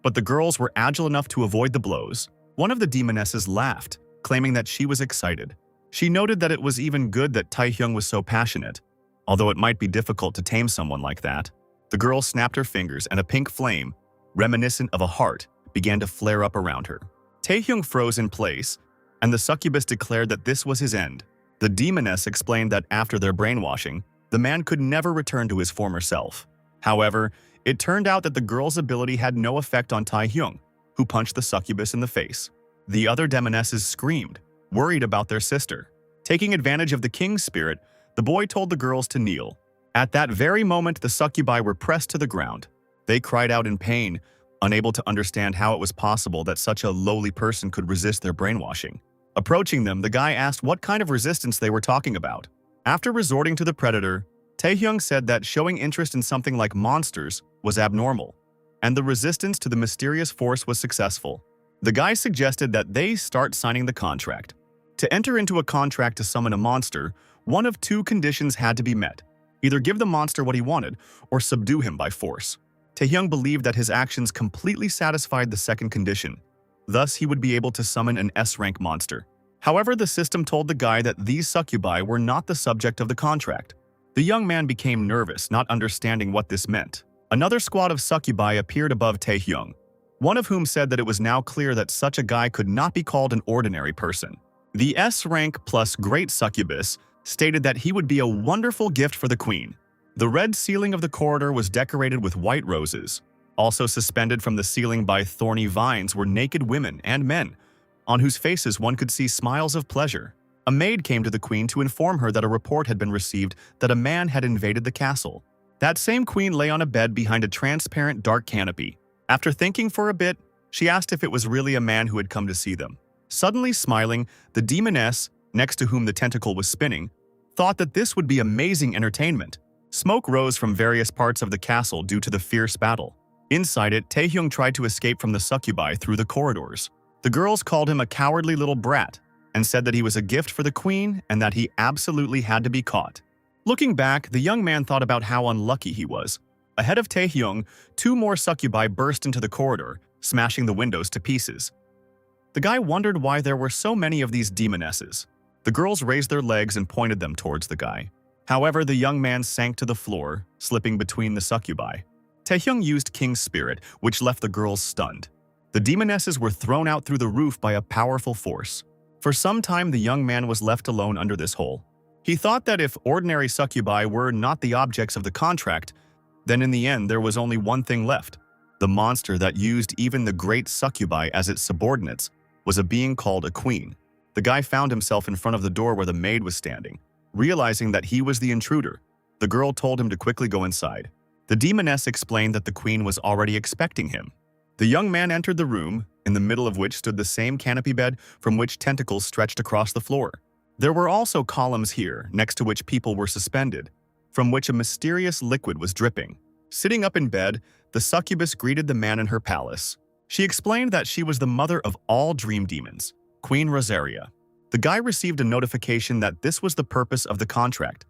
but the girls were agile enough to avoid the blows. One of the demonesses laughed, claiming that she was excited. She noted that it was even good that Taehyung was so passionate, although it might be difficult to tame someone like that. The girl snapped her fingers and a pink flame, reminiscent of a heart, began to flare up around her. Taehyung froze in place, and the succubus declared that this was his end. The demoness explained that after their brainwashing, the man could never return to his former self. However, it turned out that the girl's ability had no effect on Taehyung, who punched the succubus in the face. The other demonesses screamed, worried about their sister. Taking advantage of the king's spirit, the boy told the girls to kneel. At that very moment, the succubi were pressed to the ground. They cried out in pain, unable to understand how it was possible that such a lowly person could resist their brainwashing. Approaching them, the guy asked what kind of resistance they were talking about. After resorting to the predator, Taehyung said that showing interest in something like monsters was abnormal, and the resistance to the mysterious force was successful. The guy suggested that they start signing the contract. To enter into a contract to summon a monster, one of two conditions had to be met: either give the monster what he wanted, or subdue him by force. Taehyung believed that his actions completely satisfied the second condition. Thus, he would be able to summon an S-rank monster. However, the system told the guy that these succubi were not the subject of the contract. The young man became nervous, not understanding what this meant. Another squad of succubi appeared above Taehyung, one of whom said that it was now clear that such a guy could not be called an ordinary person. The S-rank plus great succubus stated that he would be a wonderful gift for the queen. The red ceiling of the corridor was decorated with white roses. Also suspended from the ceiling by thorny vines were naked women and men, on whose faces one could see smiles of pleasure. A maid came to the queen to inform her that a report had been received that a man had invaded the castle. That same queen lay on a bed behind a transparent dark canopy. After thinking for a bit, she asked if it was really a man who had come to see them. Suddenly smiling, the demoness, next to whom the tentacle was spinning, thought that this would be amazing entertainment. Smoke rose from various parts of the castle due to the fierce battle. Inside it, Taehyung tried to escape from the succubi through the corridors. The girls called him a cowardly little brat and said that he was a gift for the queen and that he absolutely had to be caught. Looking back, the young man thought about how unlucky he was. Ahead of Taehyung, two more succubi burst into the corridor, smashing the windows to pieces. The guy wondered why there were so many of these demonesses. The girls raised their legs and pointed them towards the guy. However, the young man sank to the floor, slipping between the succubi. Taehyung used King's Spirit, which left the girls stunned. The demonesses were thrown out through the roof by a powerful force. For some time, the young man was left alone under this hole. He thought that if ordinary succubi were not the objects of the contract, then in the end there was only one thing left. The monster that used even the great succubi as its subordinates was a being called a queen. The guy found himself in front of the door where the maid was standing. Realizing that he was the intruder, the girl told him to quickly go inside. The demoness explained that the queen was already expecting him. The young man entered the room, in the middle of which stood the same canopy bed from which tentacles stretched across the floor. There were also columns here, next to which people were suspended, from which a mysterious liquid was dripping. Sitting up in bed, the succubus greeted the man in her palace. She explained that she was the mother of all dream demons, Queen Rosaria. The guy received a notification that this was the purpose of the contract.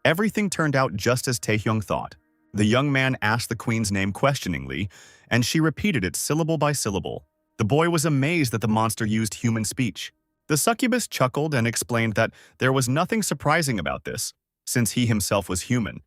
Everything turned out just as Taehyung thought. The young man asked the queen's name questioningly, and she repeated it syllable by syllable. The boy was amazed that the monster used human speech. The succubus chuckled and explained that there was nothing surprising about this, since he himself was human.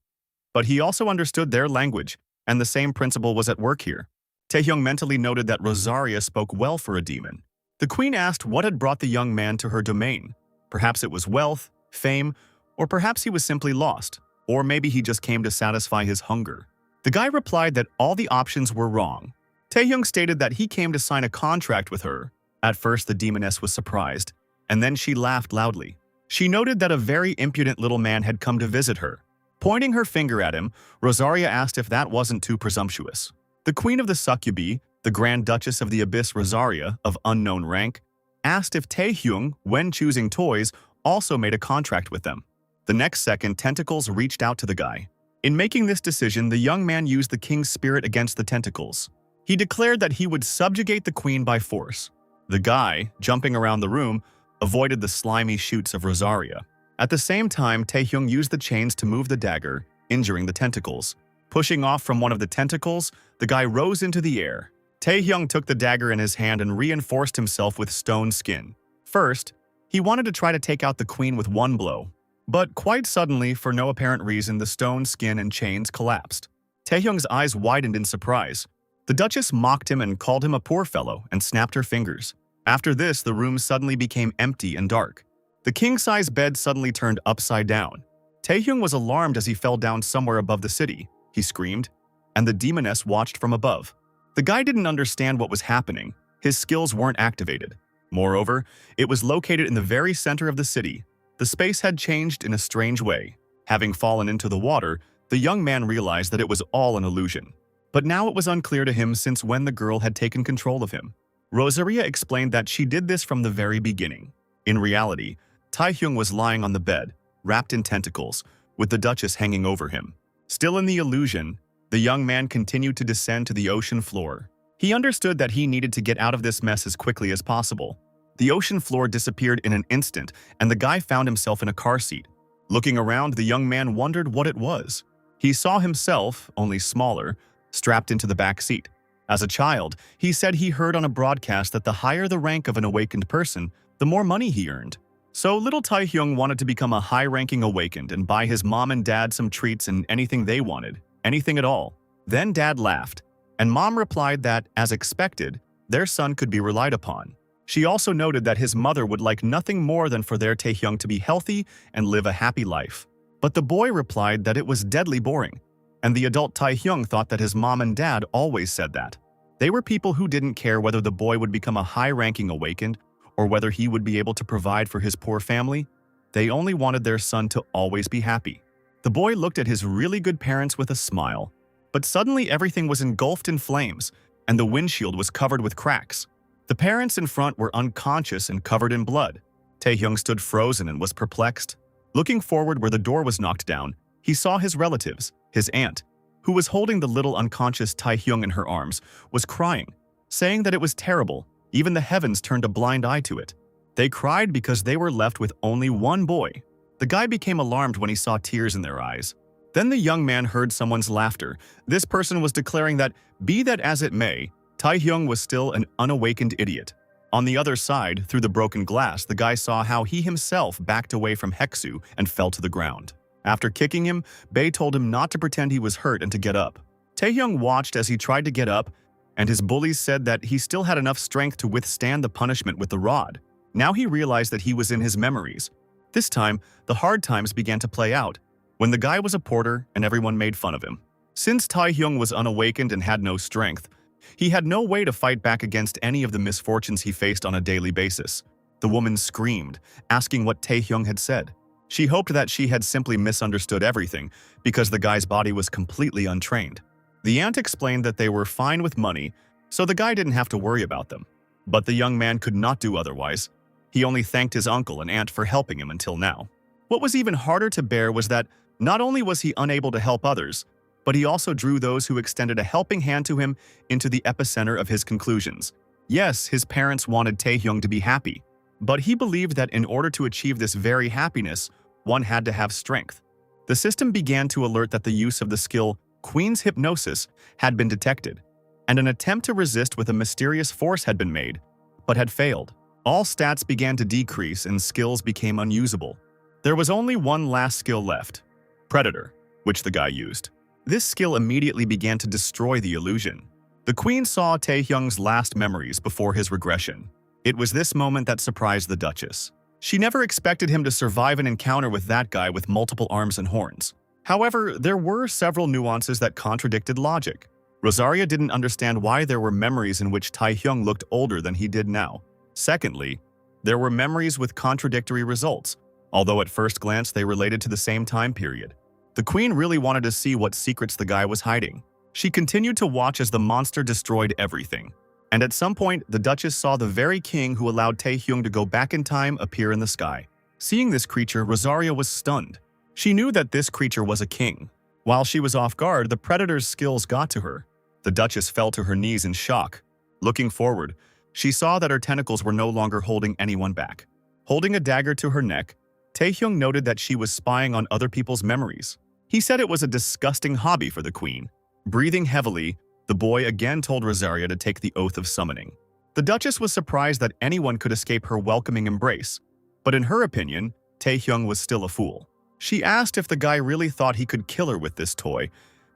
But he also understood their language, and the same principle was at work here. Taehyung mentally noted that Rosaria spoke well for a demon. The queen asked what had brought the young man to her domain. Perhaps it was wealth, fame, or perhaps he was simply lost, or maybe he just came to satisfy his hunger. The guy replied that all the options were wrong. Taehyung stated that he came to sign a contract with her. At first, the demoness was surprised, and then she laughed loudly. She noted that a very impudent little man had come to visit her. Pointing her finger at him, Rosaria asked if that wasn't too presumptuous. The queen of the succubi, the Grand Duchess of the Abyss Rosaria, of unknown rank, asked if Taehyung, when choosing toys, also made a contract with them. The next second, tentacles reached out to the guy. In making this decision, the young man used the king's spirit against the tentacles. He declared that he would subjugate the queen by force. The guy, jumping around the room, avoided the slimy shoots of Rosaria. At the same time, Taehyung used the chains to move the dagger, injuring the tentacles. Pushing off from one of the tentacles, the guy rose into the air. Taehyung took the dagger in his hand and reinforced himself with stone skin. First, he wanted to try to take out the queen with one blow. But quite suddenly, for no apparent reason, the stone skin and chains collapsed. Taehyung's eyes widened in surprise. The Duchess mocked him and called him a poor fellow and snapped her fingers. After this, the room suddenly became empty and dark. The king-size bed suddenly turned upside down. Taehyung was alarmed as he fell down somewhere above the city. He screamed, and the demoness watched from above. The guy didn't understand what was happening. His skills weren't activated. Moreover, it was located in the very center of the city. The space had changed in a strange way. Having fallen into the water, the young man realized that it was all an illusion. But now it was unclear to him since when the girl had taken control of him. Rosaria explained that she did this from the very beginning. In reality, Taehyung was lying on the bed, wrapped in tentacles, with the Duchess hanging over him. Still in the illusion, the young man continued to descend to the ocean floor. He understood that he needed to get out of this mess as quickly as possible. The ocean floor disappeared in an instant, and the guy found himself in a car seat. Looking around, the young man wondered what it was. He saw himself, only smaller, strapped into the back seat. As a child, he said he heard on a broadcast that the higher the rank of an awakened person, the more money he earned. So little Taehyung wanted to become a high-ranking awakened and buy his mom and dad some treats and anything they wanted, anything at all. Then Dad laughed, and Mom replied that, as expected, their son could be relied upon. She also noted that his mother would like nothing more than for their Taehyung to be healthy and live a happy life. But the boy replied that it was deadly boring, and the adult Taehyung thought that his mom and dad always said that. They were people who didn't care whether the boy would become a high-ranking awakened or whether he would be able to provide for his poor family. They only wanted their son to always be happy. The boy looked at his really good parents with a smile, but suddenly everything was engulfed in flames, and the windshield was covered with cracks. The parents in front were unconscious and covered in blood. Taehyung stood frozen and was perplexed. Looking forward where the door was knocked down, he saw his relatives. His aunt, who was holding the little unconscious Taehyung in her arms, was crying, saying that it was terrible. Even the heavens turned a blind eye to it. They cried because they were left with only one boy. The guy became alarmed when he saw tears in their eyes. Then the young man heard someone's laughter. This person was declaring that, be that as it may, Taehyung was still an unawakened idiot. On the other side, through the broken glass, the guy saw how he himself backed away from Heksu and fell to the ground. After kicking him, Bae told him not to pretend he was hurt and to get up. Taehyung watched as he tried to get up, and his bullies said that he still had enough strength to withstand the punishment with the rod. Now he realized that he was in his memories. This time, the hard times began to play out, when the guy was a porter and everyone made fun of him. Since Taehyung was unawakened and had no strength, he had no way to fight back against any of the misfortunes he faced on a daily basis. The woman screamed, asking what Taehyung had said. She hoped that she had simply misunderstood everything, because the guy's body was completely untrained. The aunt explained that they were fine with money, so the guy didn't have to worry about them. But the young man could not do otherwise. He only thanked his uncle and aunt for helping him until now. What was even harder to bear was that not only was he unable to help others, but he also drew those who extended a helping hand to him into the epicenter of his conclusions. Yes, his parents wanted Taehyung to be happy, but he believed that in order to achieve this very happiness, one had to have strength. The system began to alert that the use of the skill Queen's Hypnosis had been detected, and an attempt to resist with a mysterious force had been made, but had failed. All stats began to decrease and skills became unusable. There was only one last skill left, Predator, which the guy used. This skill immediately began to destroy the illusion. The Queen saw Taehyung's last memories before his regression. It was this moment that surprised the Duchess. She never expected him to survive an encounter with that guy with multiple arms and horns. However, there were several nuances that contradicted logic. Rosaria didn't understand why there were memories in which Taehyung looked older than he did now. Secondly, there were memories with contradictory results, although at first glance they related to the same time period. The Queen really wanted to see what secrets the guy was hiding. She continued to watch as the monster destroyed everything. And at some point, the Duchess saw the very king who allowed Taehyung to go back in time appear in the sky. Seeing this creature, Rosaria was stunned. She knew that this creature was a king. While she was off guard, the predator's skills got to her. The Duchess fell to her knees in shock. Looking forward, she saw that her tentacles were no longer holding anyone back. Holding a dagger to her neck, Taehyung noted that she was spying on other people's memories. He said it was a disgusting hobby for the Queen. Breathing heavily, the boy again told Rosaria to take the oath of summoning. The Duchess was surprised that anyone could escape her welcoming embrace, but in her opinion, Taehyung was still a fool. She asked if the guy really thought he could kill her with this toy,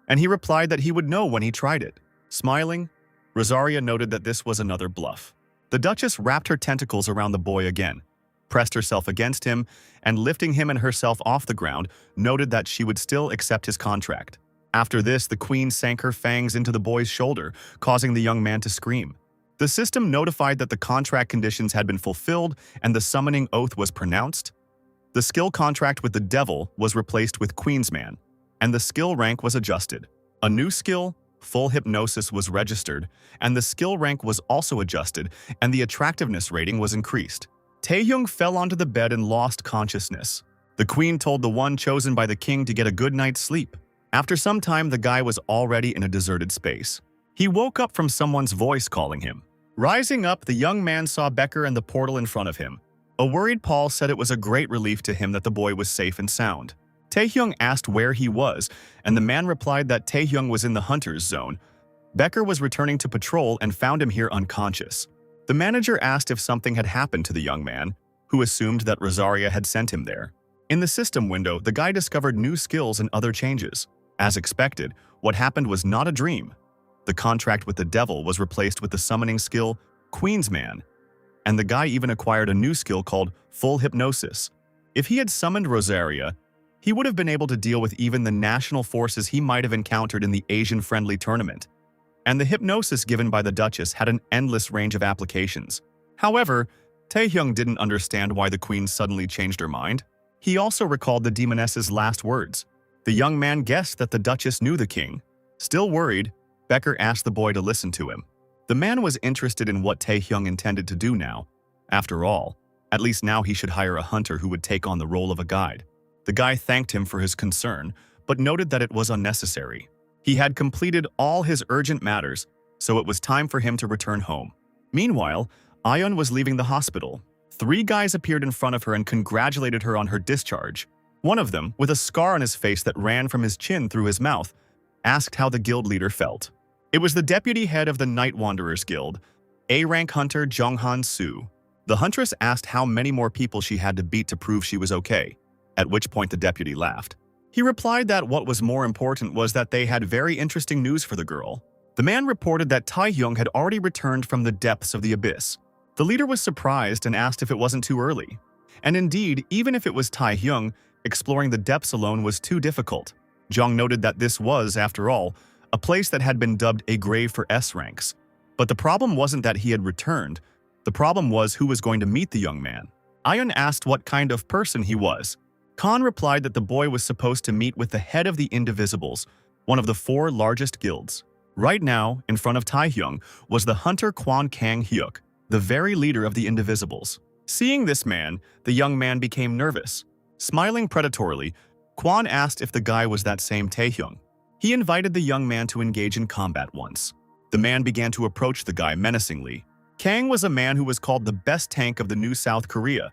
and he replied that he would know when he tried it. Smiling, Rosaria noted that this was another bluff. The Duchess wrapped her tentacles around the boy again, pressed herself against him, and lifting him and herself off the ground, noted that she would still accept his contract. After this, the Queen sank her fangs into the boy's shoulder, causing the young man to scream. The system notified that the contract conditions had been fulfilled and the summoning oath was pronounced. The skill contract with the devil was replaced with Queensman, and the skill rank was adjusted. A new skill, full hypnosis was registered, and the skill rank was also adjusted, and the attractiveness rating was increased. Taehyung fell onto the bed and lost consciousness. The queen told the one chosen by the king to get a good night's sleep. After some time, the guy was already in a deserted space. He woke up from someone's voice calling him. Rising up, the young man saw Becker and the portal in front of him. A worried Paul said it was a great relief to him that the boy was safe and sound. Taehyung asked where he was, and the man replied that Taehyung was in the hunter's zone. Becker was returning to patrol and found him here unconscious. The manager asked if something had happened to the young man, who assumed that Rosaria had sent him there. In the system window, the guy discovered new skills and other changes. As expected, what happened was not a dream. The contract with the devil was replaced with the summoning skill, Queen's Man, and the guy even acquired a new skill called Full Hypnosis. If he had summoned Rosaria, he would have been able to deal with even the national forces he might have encountered in the Asian-friendly tournament. And the hypnosis given by the Duchess had an endless range of applications. However, Taehyung didn't understand why the queen suddenly changed her mind. He also recalled the demoness's last words. The young man guessed that the Duchess knew the king. Still worried, Becker asked the boy to listen to him. The man was interested in what Taehyung intended to do now. After all, at least now he should hire a hunter who would take on the role of a guide. The guy thanked him for his concern, but noted that it was unnecessary. He had completed all his urgent matters, so it was time for him to return home. Meanwhile, Ayeon was leaving the hospital. 3 guys appeared in front of her and congratulated her on her discharge. One of them, with a scar on his face that ran from his chin through his mouth, asked how the guild leader felt. It was the deputy head of the Night Wanderers Guild, A-rank hunter Jonghan Soo. The huntress asked how many more people she had to beat to prove she was okay, at which point the deputy laughed. He replied that what was more important was that they had very interesting news for the girl. The man reported that Taehyung had already returned from the depths of the abyss. The leader was surprised and asked if it wasn't too early. And indeed, even if it was Taehyung, exploring the depths alone was too difficult. Jong noted that this was, after all, a place that had been dubbed a grave for S-ranks. But the problem wasn't that he had returned. The problem was who was going to meet the young man. Ayeon asked what kind of person he was. Khan replied that the boy was supposed to meet with the head of the Indivisibles, one of the 4 largest guilds. Right now, in front of Taehyung, was the hunter Kwon Kang-hyuk, the very leader of the Indivisibles. Seeing this man, the young man became nervous. Smiling predatorily, Kwon asked if the guy was that same Taehyung. He invited the young man to engage in combat once. The man began to approach the guy menacingly. Kang was a man who was called the best tank of the new South Korea.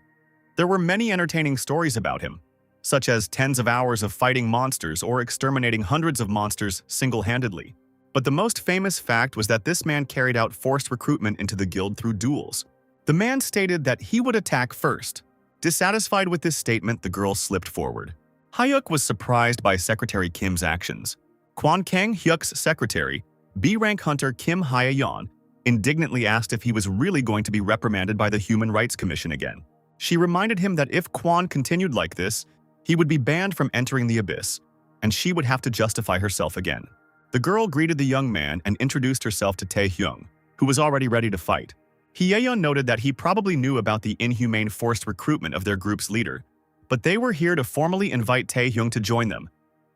There were many entertaining stories about him, such as tens of hours of fighting monsters or exterminating hundreds of monsters single-handedly. But the most famous fact was that this man carried out forced recruitment into the guild through duels. The man stated that he would attack first. Dissatisfied with this statement, the girl slipped forward. Hyuk was surprised by Secretary Kim's actions. Kwon Kang-hyuk's secretary, B-rank hunter Kim Hye-yeon, indignantly asked if he was really going to be reprimanded by the Human Rights Commission again. She reminded him that if Kwon continued like this, he would be banned from entering the abyss, and she would have to justify herself again. The girl greeted the young man and introduced herself to Taehyung, who was already ready to fight. Hye-yeon noted that he probably knew about the inhumane forced recruitment of their group's leader, but they were here to formally invite Taehyung to join them.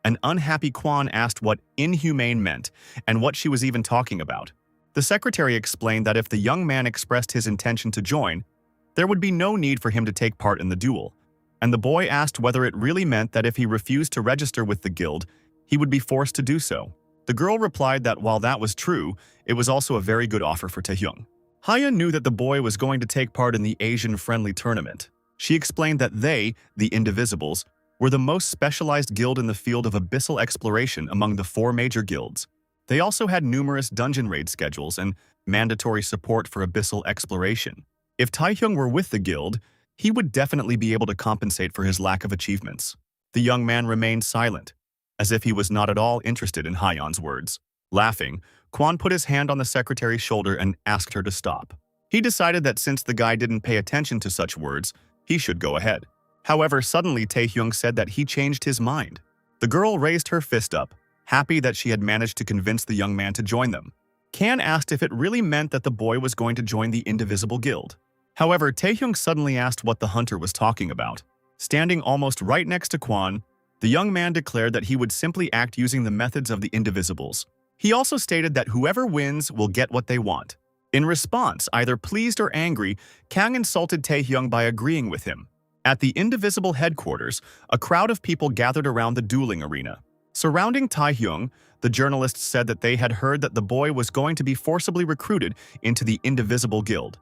An unhappy Kwon asked what inhumane meant and what she was even talking about. The secretary explained that if the young man expressed his intention to join, there would be no need for him to take part in the duel, and the boy asked whether it really meant that if he refused to register with the guild, he would be forced to do so. The girl replied that while that was true, it was also a very good offer for Taehyung. Haya knew that the boy was going to take part in the Asian-friendly tournament. She explained that they, the Indivisibles, were the most specialized guild in the field of abyssal exploration among the 4 major guilds. They also had numerous dungeon raid schedules and mandatory support for abyssal exploration. If Taehyung were with the guild, he would definitely be able to compensate for his lack of achievements. The young man remained silent, as if he was not at all interested in Hyeon's words. Laughing, Kwon put his hand on the secretary's shoulder and asked her to stop. He decided that since the guy didn't pay attention to such words, he should go ahead. However, suddenly Taehyung said that he changed his mind. The girl raised her fist up, happy that she had managed to convince the young man to join them. Kan asked if it really meant that the boy was going to join the Indivisible Guild. However, Taehyung suddenly asked what the hunter was talking about. Standing almost right next to Kwon, the young man declared that he would simply act using the methods of the Indivisibles. He also stated that whoever wins will get what they want. In response, either pleased or angry, Kang insulted Taehyung by agreeing with him. At the Indivisible headquarters, a crowd of people gathered around the dueling arena. Surrounding Taehyung, the journalists said that they had heard that the boy was going to be forcibly recruited into the Indivisible Guild.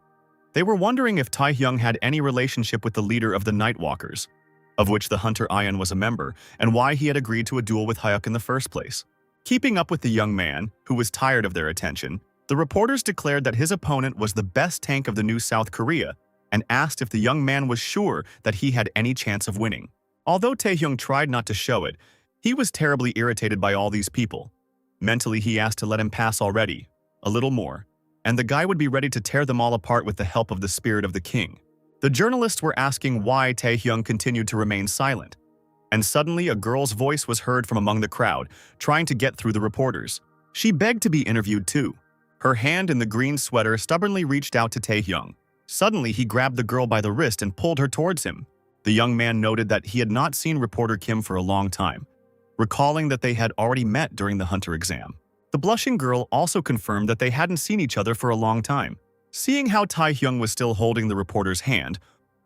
They were wondering if Taehyung had any relationship with the leader of the Nightwalkers, of which the hunter Ion was a member, and why he had agreed to a duel with Hyuk in the first place. Keeping up with the young man, who was tired of their attention, the reporters declared that his opponent was the best tank of the new South Korea and asked if the young man was sure that he had any chance of winning. Although Taehyung tried not to show it, he was terribly irritated by all these people. Mentally, he asked to let him pass already, a little more, and the guy would be ready to tear them all apart with the help of the spirit of the king. The journalists were asking why Taehyung continued to remain silent, and suddenly a girl's voice was heard from among the crowd, trying to get through the reporters. She begged to be interviewed too. Her hand in the green sweater stubbornly reached out to Taehyung. Suddenly, he grabbed the girl by the wrist and pulled her towards him. The young man noted that he had not seen reporter Kim for a long time, recalling that they had already met during the hunter exam. The blushing girl also confirmed that they hadn't seen each other for a long time. Seeing how Taehyung was still holding the reporter's hand,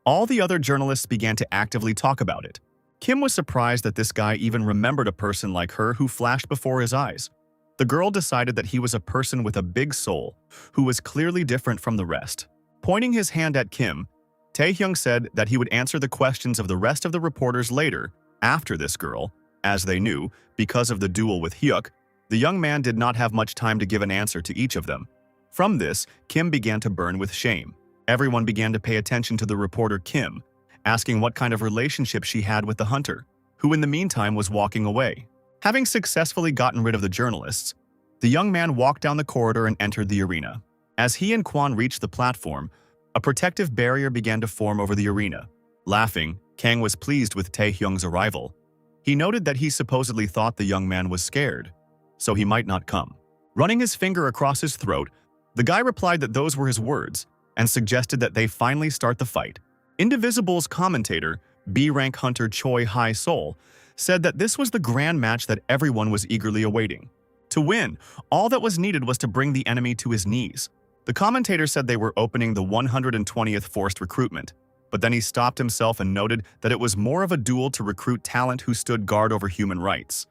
all the other journalists began to actively talk about it. Kim was surprised that this guy even remembered a person like her who flashed before his eyes. The girl decided that he was a person with a big soul, who was clearly different from the rest. Pointing his hand at Kim, Taehyung said that he would answer the questions of the rest of the reporters later, after this girl. As they knew, because of the duel with Hyuk, the young man did not have much time to give an answer to each of them. From this, Kim began to burn with shame. Everyone began to pay attention to the reporter Kim, asking what kind of relationship she had with the hunter, who in the meantime was walking away. Having successfully gotten rid of the journalists, the young man walked down the corridor and entered the arena. As he and Kwon reached the platform, a protective barrier began to form over the arena. Laughing, Kang was pleased with Taehyung's arrival. He noted that he supposedly thought the young man was scared, so he might not come. Running his finger across his throat, the guy replied that those were his words and suggested that they finally start the fight. Indivisible's commentator, B-rank hunter Choi Hye-sol, said that this was the grand match that everyone was eagerly awaiting. To win, all that was needed was to bring the enemy to his knees. The commentator said they were opening the 120th forced recruitment, but then he stopped himself and noted that it was more of a duel to recruit talent who stood guard over human rights.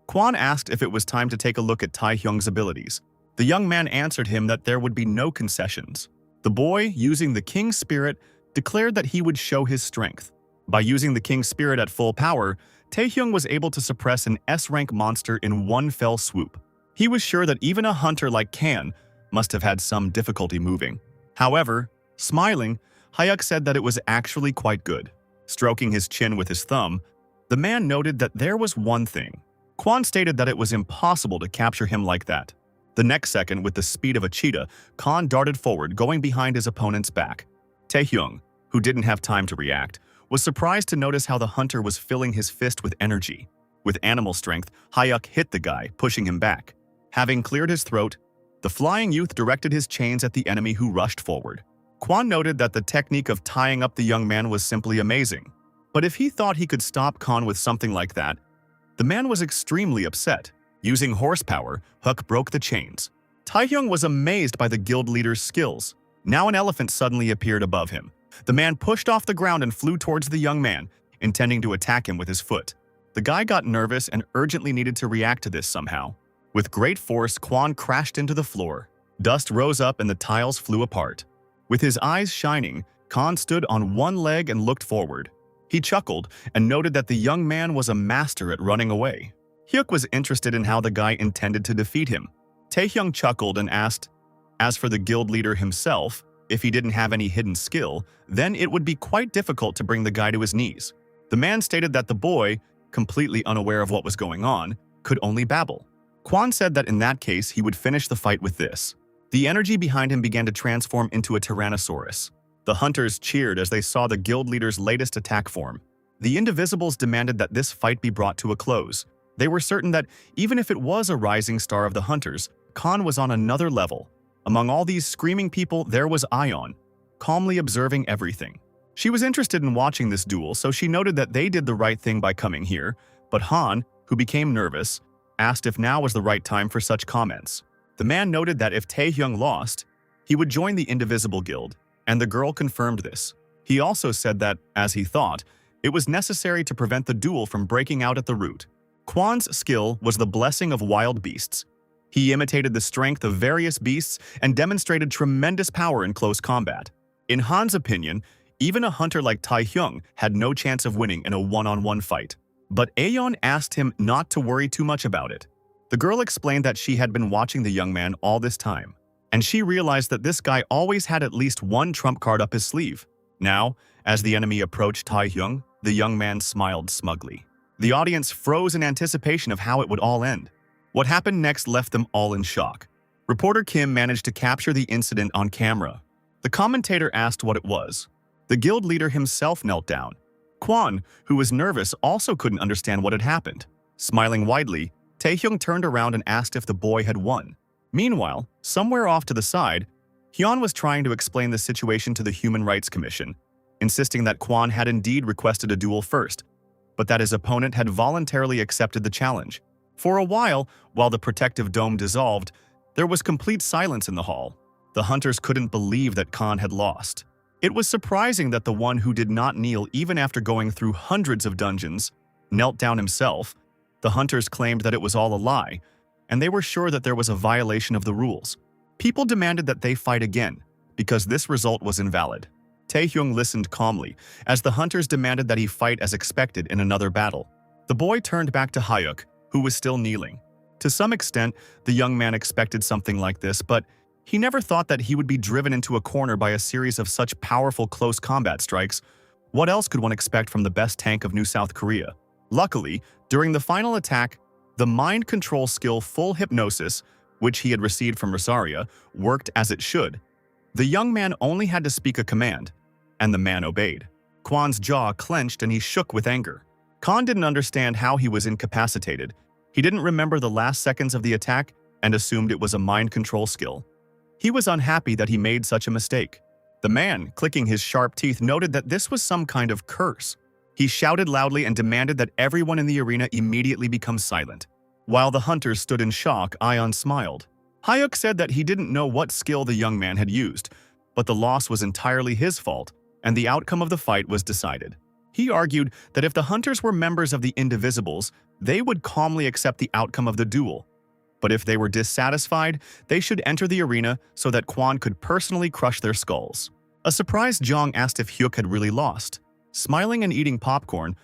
Kwon asked if it was time to take a look at Taehyung's abilities. The young man answered him that there would be no concessions. The boy, using the king's spirit, declared that he would show his strength. By using the king's spirit at full power, Taehyung was able to suppress an S-rank monster in one fell swoop. He was sure that even a hunter like Kan must have had some difficulty moving. However, smiling, Hyuk said that it was actually quite good. Stroking his chin with his thumb, the man noted that there was one thing. Kwon stated that it was impossible to capture him like that. The next second, with the speed of a cheetah, Kan darted forward, going behind his opponent's back. Taehyung, who didn't have time to react, was surprised to notice how the hunter was filling his fist with energy. With animal strength, Hyuk hit the guy, pushing him back. Having cleared his throat, the flying youth directed his chains at the enemy who rushed forward. Kwon noted that the technique of tying up the young man was simply amazing. But if he thought he could stop Kan with something like that, the man was extremely upset. Using horsepower, Hyuk broke the chains. Taehyung was amazed by the guild leader's skills. Now an elephant suddenly appeared above him. The man pushed off the ground and flew towards the young man, intending to attack him with his foot. The guy got nervous and urgently needed to react to this somehow. With great force, Kwon crashed into the floor. Dust rose up and the tiles flew apart. With his eyes shining, Kan stood on one leg and looked forward. He chuckled and noted that the young man was a master at running away. Hyuk was interested in how the guy intended to defeat him. Taehyung chuckled and asked, as for the guild leader himself, if he didn't have any hidden skill, then it would be quite difficult to bring the guy to his knees. The man stated that the boy, completely unaware of what was going on, could only babble. Kwon said that in that case he would finish the fight with this. The energy behind him began to transform into a Tyrannosaurus. The hunters cheered as they saw the guild leader's latest attack form. The Indivisibles demanded that this fight be brought to a close. They were certain that even if it was a rising star of the hunters, Kan was on another level. Among all these screaming people, there was Ion, calmly observing everything. She was interested in watching this duel, so she noted that they did the right thing by coming here, but Han, who became nervous, asked if now was the right time for such comments. The man noted that if Taehyung lost, he would join the Indivisible Guild, and the girl confirmed this. He also said that, as he thought, it was necessary to prevent the duel from breaking out at the root. Kwan's skill was the blessing of wild beasts. He imitated the strength of various beasts and demonstrated tremendous power in close combat. In Han's opinion, even a hunter like Taehyung had no chance of winning in a one-on-one fight. But Aeon asked him not to worry too much about it. The girl explained that she had been watching the young man all this time, and she realized that this guy always had at least one trump card up his sleeve. Now, as the enemy approached Taehyung, the young man smiled smugly. The audience froze in anticipation of how it would all end. What happened next left them all in shock. Reporter Kim managed to capture the incident on camera. The commentator asked what it was. The guild leader himself knelt down. Kwan, who was nervous, also couldn't understand what had happened. Smiling widely, Taehyung turned around and asked if the boy had won. Meanwhile, somewhere off to the side, Hyun was trying to explain the situation to the Human Rights Commission, insisting that Kwan had indeed requested a duel first, but that his opponent had voluntarily accepted the challenge. For a while the protective dome dissolved, there was complete silence in the hall. The hunters couldn't believe that Khan had lost. It was surprising that the one who did not kneel even after going through hundreds of dungeons knelt down himself. The hunters claimed that it was all a lie, and they were sure that there was a violation of the rules. People demanded that they fight again, because this result was invalid. Taehyung listened calmly, as the hunters demanded that he fight as expected in another battle. The boy turned back to Hyuk, who was still kneeling. To some extent, the young man expected something like this, but he never thought that he would be driven into a corner by a series of such powerful close combat strikes. What else could one expect from the best tank of New South Korea? Luckily, during the final attack, the mind control skill Full Hypnosis, which he had received from Rosaria, worked as it should. The young man only had to speak a command, and the man obeyed. Kwan's jaw clenched and he shook with anger. Khan didn't understand how he was incapacitated. He didn't remember the last seconds of the attack and assumed it was a mind control skill. He was unhappy that he made such a mistake. The man, clicking his sharp teeth, noted that this was some kind of curse. He shouted loudly and demanded that everyone in the arena immediately become silent. While the hunters stood in shock, Ion smiled. Hyuk said that he didn't know what skill the young man had used, but the loss was entirely his fault, and the outcome of the fight was decided. He argued that if the hunters were members of the Indivisibles, they would calmly accept the outcome of the duel. But if they were dissatisfied, they should enter the arena so that Kwan could personally crush their skulls. A surprised Jong asked if Hyuk had really lost. Smiling and eating popcorn,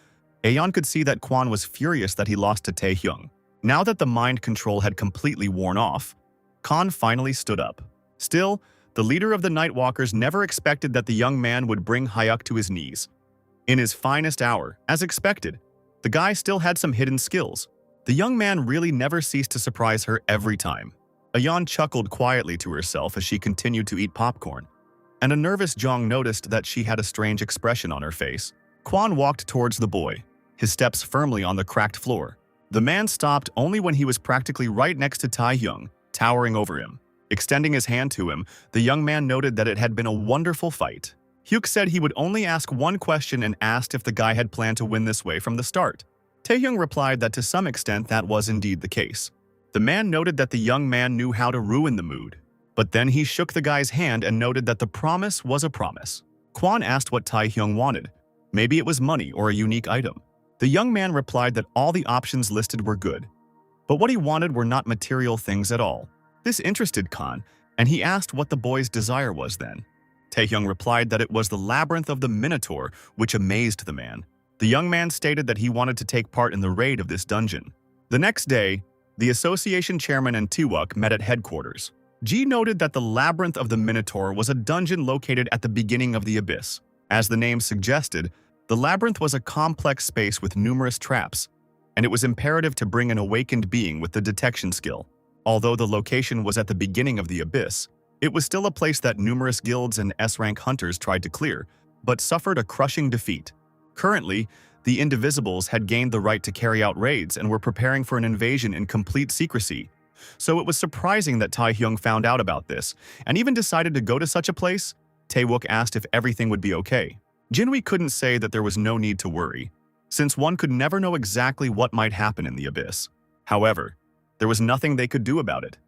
Aeon could see that Kwan was furious that he lost to Taehyung. Now that the mind control had completely worn off, Khan finally stood up. Still, the leader of the Nightwalkers never expected that the young man would bring Hyuk to his knees. In his finest hour, as expected, the guy still had some hidden skills. The young man really never ceased to surprise her every time. Aeon chuckled quietly to herself as she continued to eat popcorn, and a nervous Jong noticed that she had a strange expression on her face. Kwan walked towards the boy, his steps firmly on the cracked floor. The man stopped only when he was practically right next to Taehyung, towering over him. Extending his hand to him, the young man noted that it had been a wonderful fight. Hyuk said he would only ask one question and asked if the guy had planned to win this way from the start. Taehyung replied that to some extent that was indeed the case. The man noted that the young man knew how to ruin the mood. But then he shook the guy's hand and noted that the promise was a promise. Kwan asked what Taehyung wanted. Maybe it was money or a unique item. The young man replied that all the options listed were good, but what he wanted were not material things at all. This interested Khan, and he asked what the boy's desire was then. Taehyung replied that it was the labyrinth of the Minotaur, which amazed the man. The young man stated that he wanted to take part in the raid of this dungeon. The next day, the association chairman and Tiwuk met at headquarters. Ji noted that the labyrinth of the Minotaur was a dungeon located at the beginning of the abyss. As the name suggested, the labyrinth was a complex space with numerous traps, and it was imperative to bring an awakened being with the detection skill. Although the location was at the beginning of the abyss, it was still a place that numerous guilds and S-rank hunters tried to clear, but suffered a crushing defeat. Currently, the Indivisibles had gained the right to carry out raids and were preparing for an invasion in complete secrecy. So it was surprising that Taehyung found out about this, and even decided to go to such a place. Taewook asked if everything would be okay. Jinwi couldn't say that there was no need to worry, since one could never know exactly what might happen in the abyss. However, There was nothing they could do about it.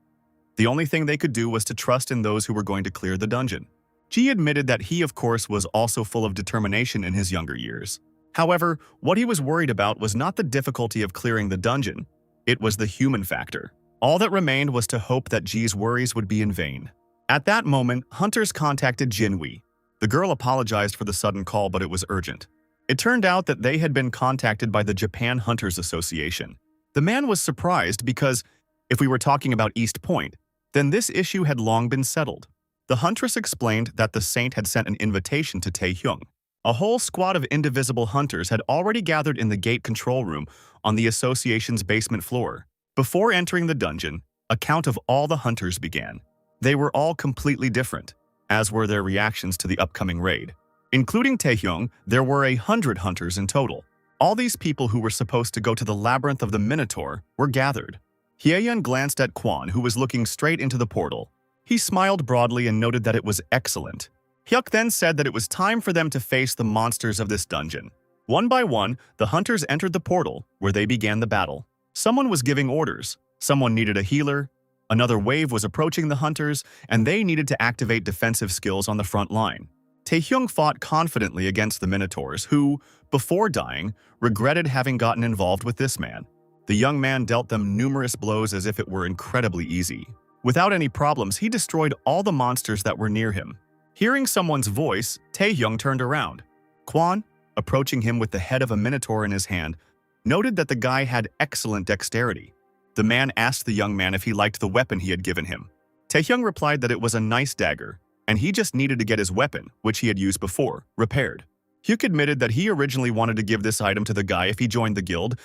The only thing they could do was to trust in those who were going to clear the dungeon. Ji admitted that he, of course, was also full of determination in his younger years. However, what he was worried about was not the difficulty of clearing the dungeon, it was the human factor. All that remained was to hope that Ji's worries would be in vain. At that moment, hunters contacted Jinwei. The girl apologized for the sudden call, but it was urgent. It turned out that they had been contacted by the Japan Hunters Association. The man was surprised because, if we were talking about East Point, then this issue had long been settled. The huntress explained that the saint had sent an invitation to Taehyung. A whole squad of indivisible hunters had already gathered in the gate control room on the association's basement floor. Before entering the dungeon, a count of all the hunters began. They were all completely different, as were their reactions to the upcoming raid. Including Taehyung, there were 100 hunters in total. All these people who were supposed to go to the labyrinth of the Minotaur were gathered. Hyeyeon glanced at Kwon, who was looking straight into the portal. He smiled broadly and noted that it was excellent. Hyuk then said that it was time for them to face the monsters of this dungeon. One by one, the hunters entered the portal, where they began the battle. Someone was giving orders, someone needed a healer, another wave was approaching the hunters, and they needed to activate defensive skills on the front line. Taehyung fought confidently against the Minotaurs, who, before dying, regretted having gotten involved with this man. The young man dealt them numerous blows as if it were incredibly easy. Without any problems, he destroyed all the monsters that were near him. Hearing someone's voice, Taehyung turned around. Kwon, approaching him with the head of a minotaur in his hand, noted that the guy had excellent dexterity. The man asked the young man if he liked the weapon he had given him. Taehyung replied that it was a nice dagger, and he just needed to get his weapon, which he had used before, repaired. Hyuk admitted that he originally wanted to give this item to the guy if he joined the guild.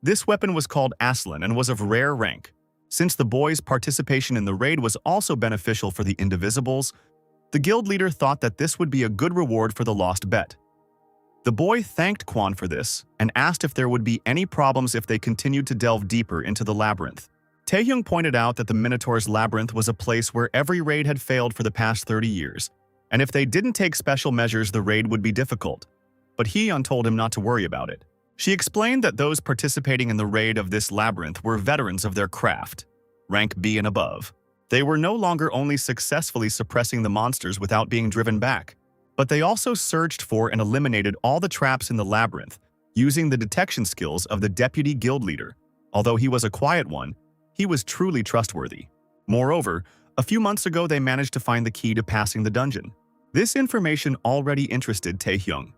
This weapon was called Aslan and was of rare rank. Since the boy's participation in the raid was also beneficial for the Indivisibles, the guild leader thought that this would be a good reward for the lost bet. The boy thanked Kwon for this and asked if there would be any problems if they continued to delve deeper into the labyrinth. Taehyung pointed out that the Minotaur's labyrinth was a place where every raid had failed for the past 30 years, and if they didn't take special measures, the raid would be difficult. But Hyeyeon told him not to worry about it. She explained that those participating in the raid of this labyrinth were veterans of their craft, rank B and above. They were no longer only successfully suppressing the monsters without being driven back, but they also searched for and eliminated all the traps in the labyrinth using the detection skills of the deputy guild leader. Although he was a quiet one, he was truly trustworthy. Moreover, a few months ago they managed to find the key to passing the dungeon. This information already interested Taehyung.